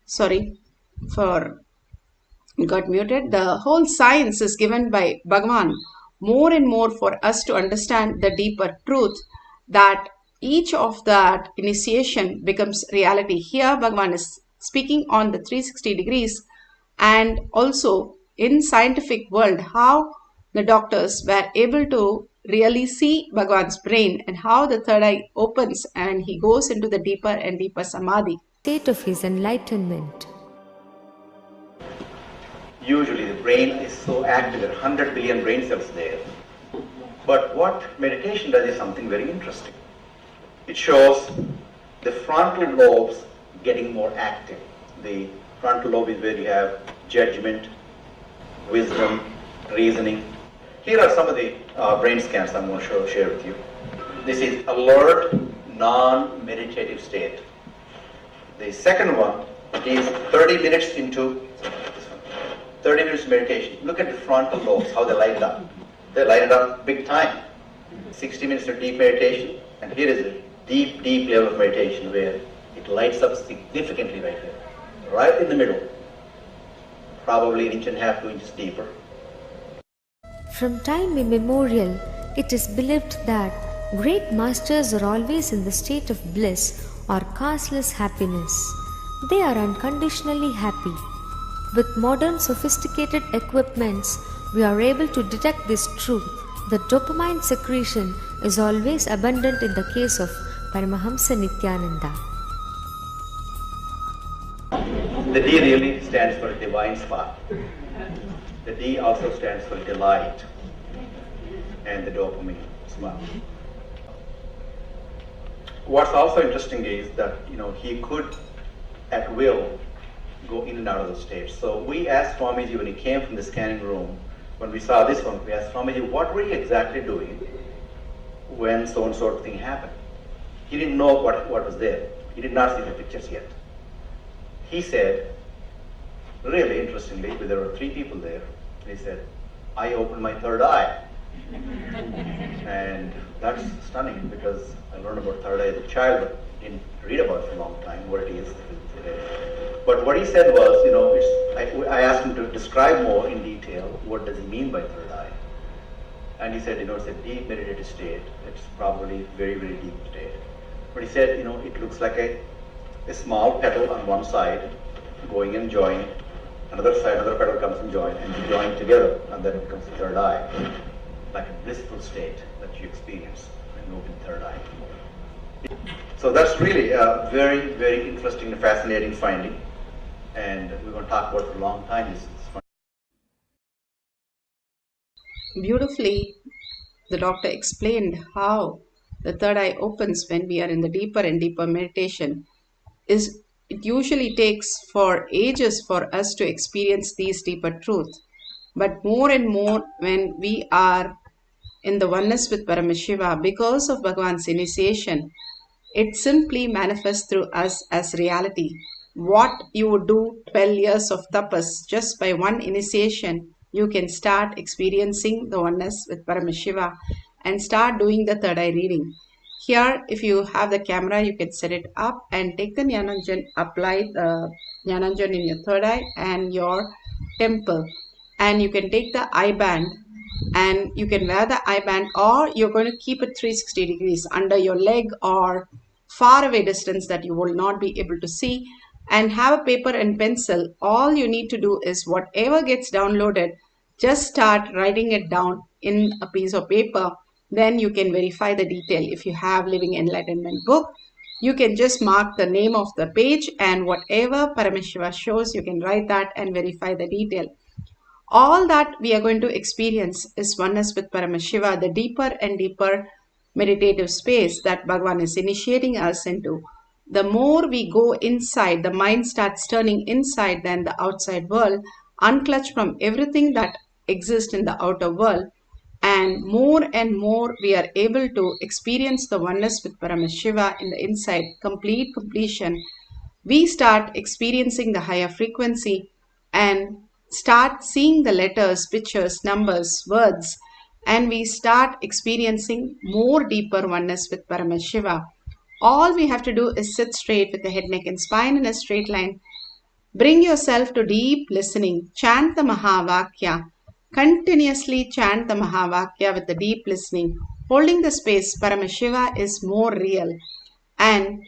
sorry for got muted. The whole science is given by Bhagavan more and more for us to understand the deeper truth that each of that initiation becomes reality. Here Bhagavan is speaking on the 360 degrees, and also in scientific world how the doctors were able to really see Bhagavan's brain and how the third eye opens and he goes into the deeper and deeper samadhi. State of his enlightenment. Usually the brain is so active, there are 100 billion brain cells there. But what meditation does is something very interesting. It shows the frontal lobes getting more active. The frontal lobe is where you have judgment, wisdom, reasoning. Here are some of the brain scans I'm going to share with you. This is alert, non-meditative state. The second one is 30 minutes into 30 minutes meditation. Look at the frontal lobes, how they light up. They light it up big time. 60 minutes of deep meditation, and here is a deep, deep level of meditation where it lights up significantly right here. Right in the middle. Probably an inch and a half, 2 inches deeper. From time immemorial, it is believed that great masters are always in the state of bliss or causeless happiness. They are unconditionally happy. With modern sophisticated equipments, we are able to detect this truth. The dopamine secretion is always abundant in the case of Paramahamsa Nithyananda. The D really stands for divine spark. The D also stands for delight and the dopamine smile. What's also interesting is that he could at will go in and out of the states. So we asked Swamiji when he came from the scanning room, when we saw this one, we asked Swamiji, what were you exactly doing when so-and-so thing happened? He didn't know what was there. He did not see the pictures yet. He said, really interestingly, there were 3 people there, he said, I opened my third eye. And that's stunning because I learned about third eye as a child, but didn't read about it for a long time, what it is today. But what he said was, I asked him to describe more in detail what does he mean by third eye. And he said, it's a deep meditative state. It's probably very, very deep state. But he said, it looks like a small petal on one side going and joining. Another side, another petal comes and join, and you join together, and then it becomes the third eye. Like a blissful state that you experience when you open the third eye. So that's really a very, very interesting and fascinating finding. And we're going to talk about it for a long time. It's fun. Beautifully, the doctor explained how the third eye opens when we are in the deeper and deeper meditation. It usually takes for ages for us to experience these deeper truths. But more and more when we are in the oneness with Paramashiva, because of Bhagavan's initiation, it simply manifests through us as reality. What you would do 12 years of tapas, just by one initiation, you can start experiencing the oneness with Paramashiva and start doing the third eye reading. Here, if you have the camera, you can set it up and take the Jnananjan, apply the Jnananjan in your third eye and your temple. And you can take the eye band and you can wear the eye band, or you're going to keep it 360 degrees under your leg or far away distance that you will not be able to see, and have a paper and pencil. All you need to do is whatever gets downloaded, just start writing it down in a piece of paper. Then you can verify the detail. If you have Living Enlightenment book, you can just mark the name of the page, and whatever Paramashiva shows, you can write that and verify the detail. All that we are going to experience is oneness with Paramashiva, the deeper and deeper meditative space that Bhagavan is initiating us into. The more we go inside, the mind starts turning inside than the outside world, unclutched from everything that exists in the outer world. And more we are able to experience the oneness with Paramashiva in the inside, complete completion. We start experiencing the higher frequency and start seeing the letters, pictures, numbers, words, and we start experiencing more deeper oneness with Paramashiva. All we have to do is sit straight with the head, neck and spine in a straight line. Bring yourself to deep listening. Chant the Mahavakya. Continuously chant the Mahavakya with the deep listening. Holding the space, Paramashiva is more real. And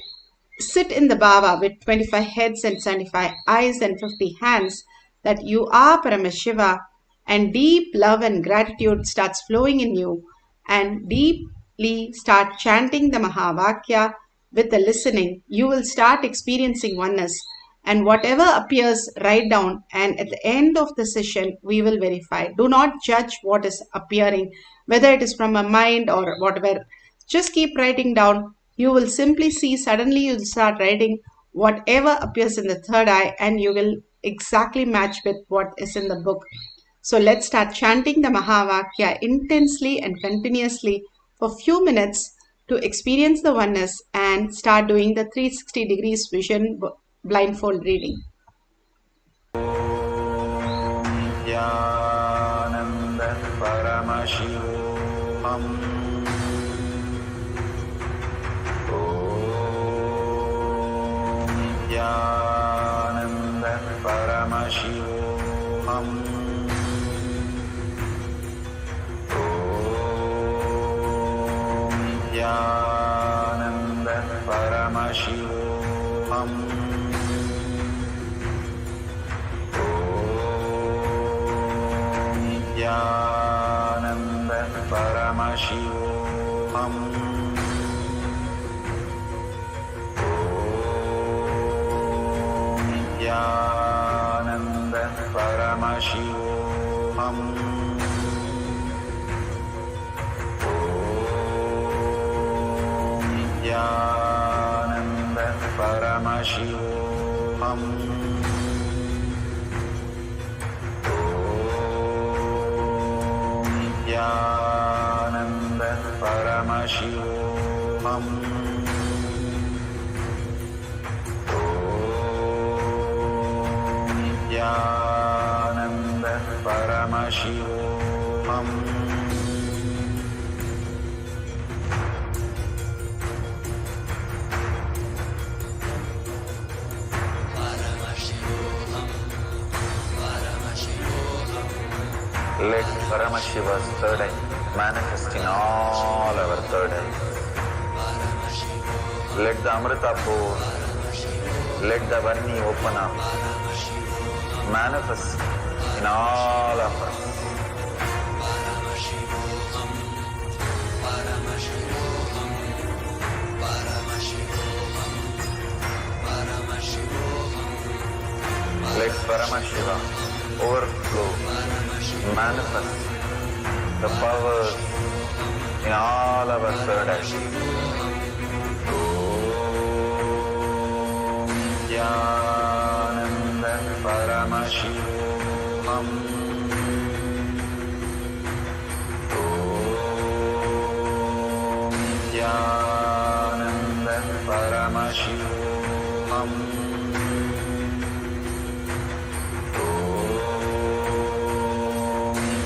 sit in the bhava with 25 heads and 75 eyes and 50 hands that you are Paramashiva, and deep love and gratitude starts flowing in you, and deeply start chanting the Mahavakya with the listening. You will start experiencing oneness, and whatever appears, write down, and at the end of the session we will verify. Do not judge what is appearing, whether it is from a mind or whatever. Just keep writing down. You will simply see, suddenly you'll start writing whatever appears in the third eye, and you will exactly match with what is in the book. So let's start chanting the Mahavakya intensely and continuously for few minutes to experience the oneness, and start doing the 360 degrees vision blindfold reading. Nithyananda Paramashivoham. Nithyananda Paramashivoham. Nithyananda Paramashivoham. Nithyananda Paramashivoham. Nithyananda Paramashivoham. Nithyananda Paramashivoham. Nithyananda Paramashivoham. Nithyananda Paramashivoham. Let Paramashiva's third eye manifest in all our third eyes. Let the Amrita pour, let the Varni open up, manifest in all of us. Let Paramashiva overflow, manifest the powers in all our third eyes. Nithyananda Paramashivoham. Nithyananda Paramashivoham.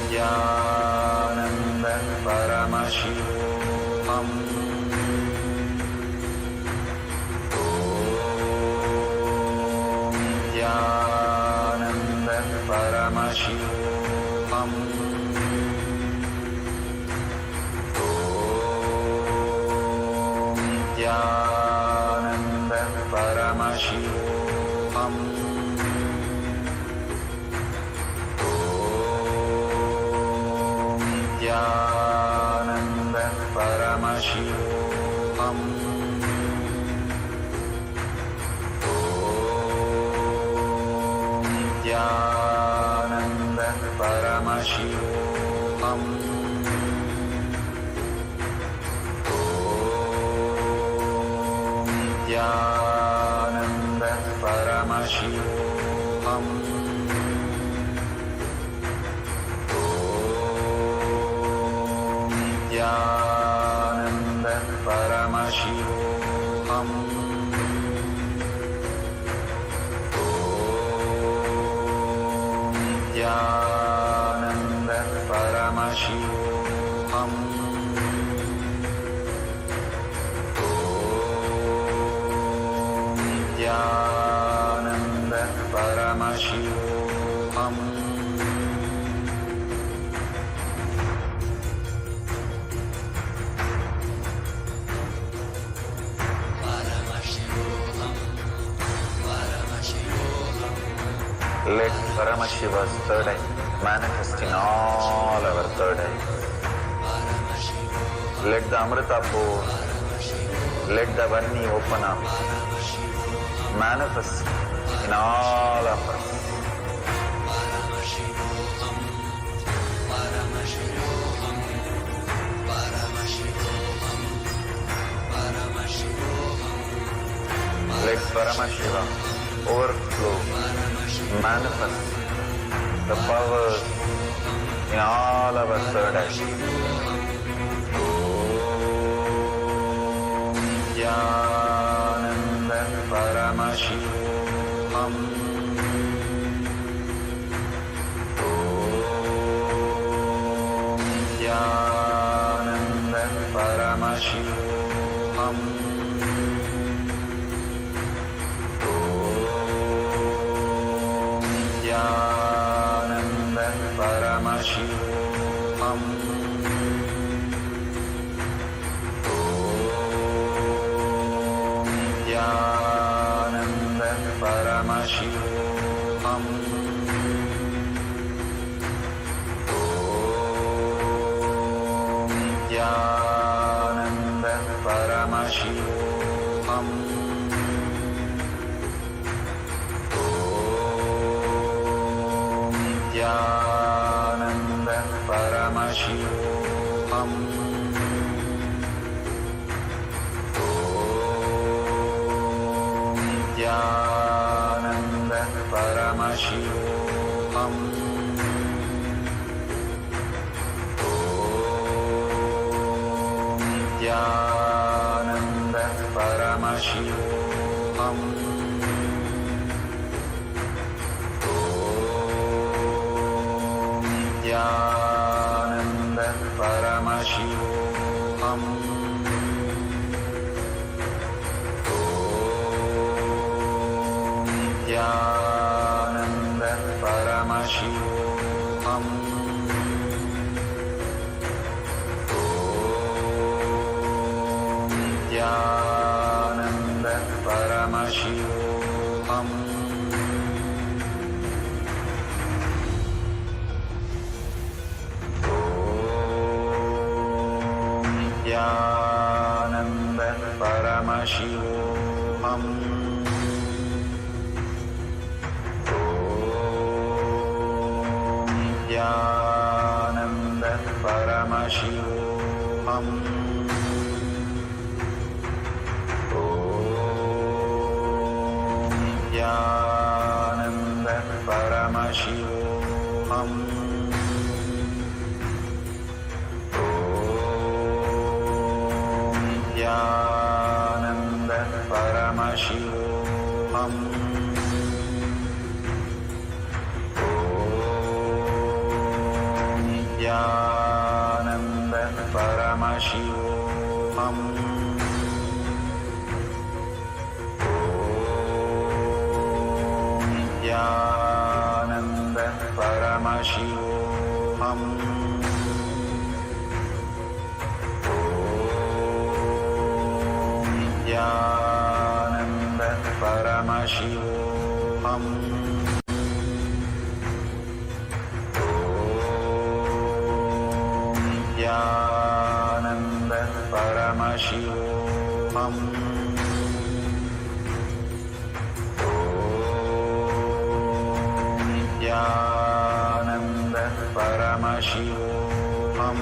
Nithyananda Paramashivoham. Nithyananda Paramashivoham. Nithyananda Paramashivoham. Nithyananda Paramashivoham. Nithyananda Paramashivoham. Nithyananda Paramashivoham. Nithyananda Paramashivoham. Nithyananda Paramashivoham. Nithyananda Let Paramashiva's third eye manifest in all our third eye. Let the Amrita pour, let the Vanni open up, manifest in all of us. Let Paramashiva overflow, manifest the powers in all our third eye. Om Nithyananda Paramashivoham. Om Nithyananda Paramashivoham. Nithyananda Paramashivoham. Om Nithyananda Paramashivoham. Om Nithyananda Paramashivoham. Nithyananda Paramashivoham. Om Nithyananda Paramashivoham. Om Nithyananda Paramashivoham. Nithyananda Paramashivoham. Om Nithyananda Paramashivoham. Om Nithyananda Paramashivoham. Nithyananda Paramashivoham. Om Nithyananda Paramashivoham. Om Nithyananda Paramashivoham. Nithyananda Paramashivoham. Om Nithyananda Paramashivoham. Om Nithyananda Paramashivoham. Nithyananda Paramashivoham. Om Nithyananda Paramashivoham. Om Nithyananda Paramashivoham.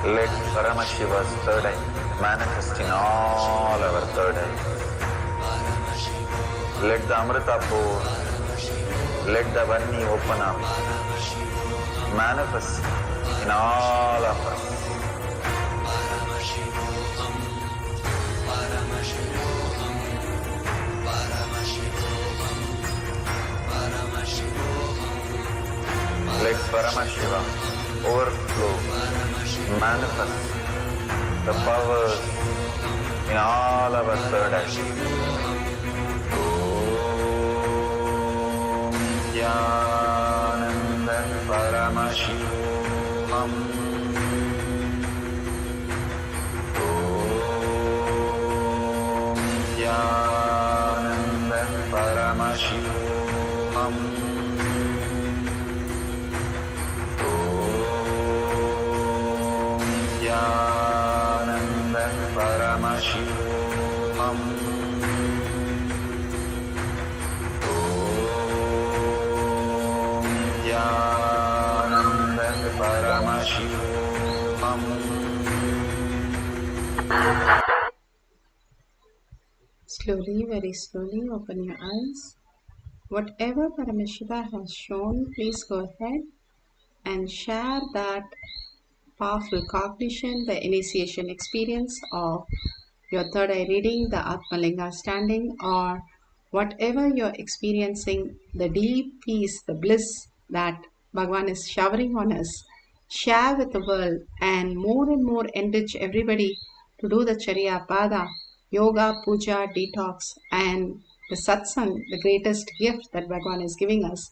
Let Paramashiva's third eye manifest in all our third eye. Let the Amrita pour, let the Vanni open up, manifest in all of us. Let Paramashiva overflow, manifest the powers in all our third eye. Om Nithyananda Paramashivoham. Om Nithyananda Paramashivam. Om Nithyananda Paramashivam. Slowly, very slowly, open your eyes. Whatever Paramashiva has shown, please go ahead and share that powerful cognition, the initiation experience of your third eye reading, the Atmalinga standing, or whatever you're experiencing, the deep peace, the bliss that Bhagavan is showering on us. Share with the world and more enrich everybody to do the Charya Pada, Yoga, Puja, Detox, and the Satsang, the greatest gift that Bhagavan is giving us,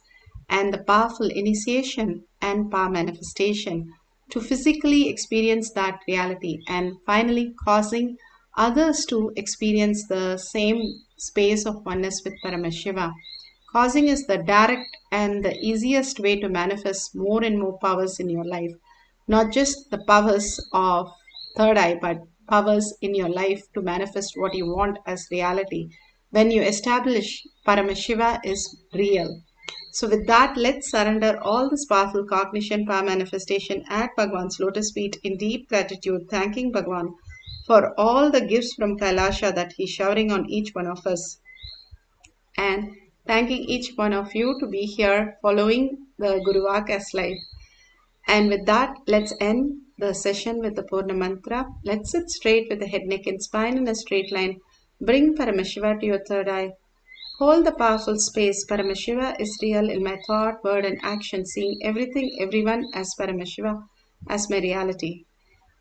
and the powerful initiation and power manifestation to physically experience that reality, and finally causing others to experience the same space of oneness with Paramashiva. Causing is the direct and the easiest way to manifest more and more powers in your life. Not just the powers of third eye, but powers in your life to manifest what you want as reality. When you establish Paramashiva is real. So with that, let's surrender all this powerful cognition, power manifestation at Bhagwan's lotus feet in deep gratitude, thanking Bhagwan for all the gifts from Kailasha that he's showering on each one of us, and thanking each one of you to be here following the Guru Vak as life. And with that, let's end the session with the Purna Mantra. Let's sit straight with the head, neck and spine in a straight line. Bring Paramashiva to your third eye. Hold the powerful space. Paramashiva is real in my thought, word and action, seeing everything, everyone as Paramashiva, as my reality.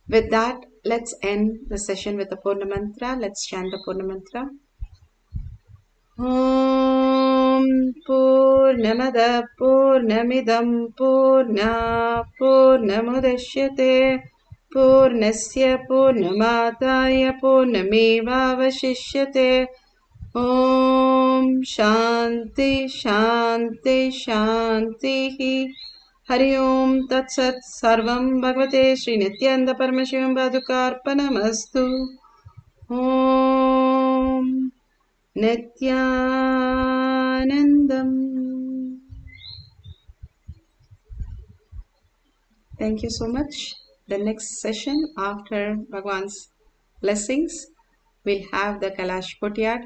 With that, let's end the session with the Purna Mantra. Let's chant the Purna Mantra. Om Purnamada Purnamidam Purna Purnamudashyate Purnasya Purnamataya Purnamevavashishyate. Om Shanti Shanti Shanti. Hari Om Tat Sat Sarvam Bhagavate Sri Nithyananda Paramashivam Padukarpanamastu. Om Nithyanandam. Thank you so much. The next session after Bhagwan's blessings, we'll have the Kailash Courtyard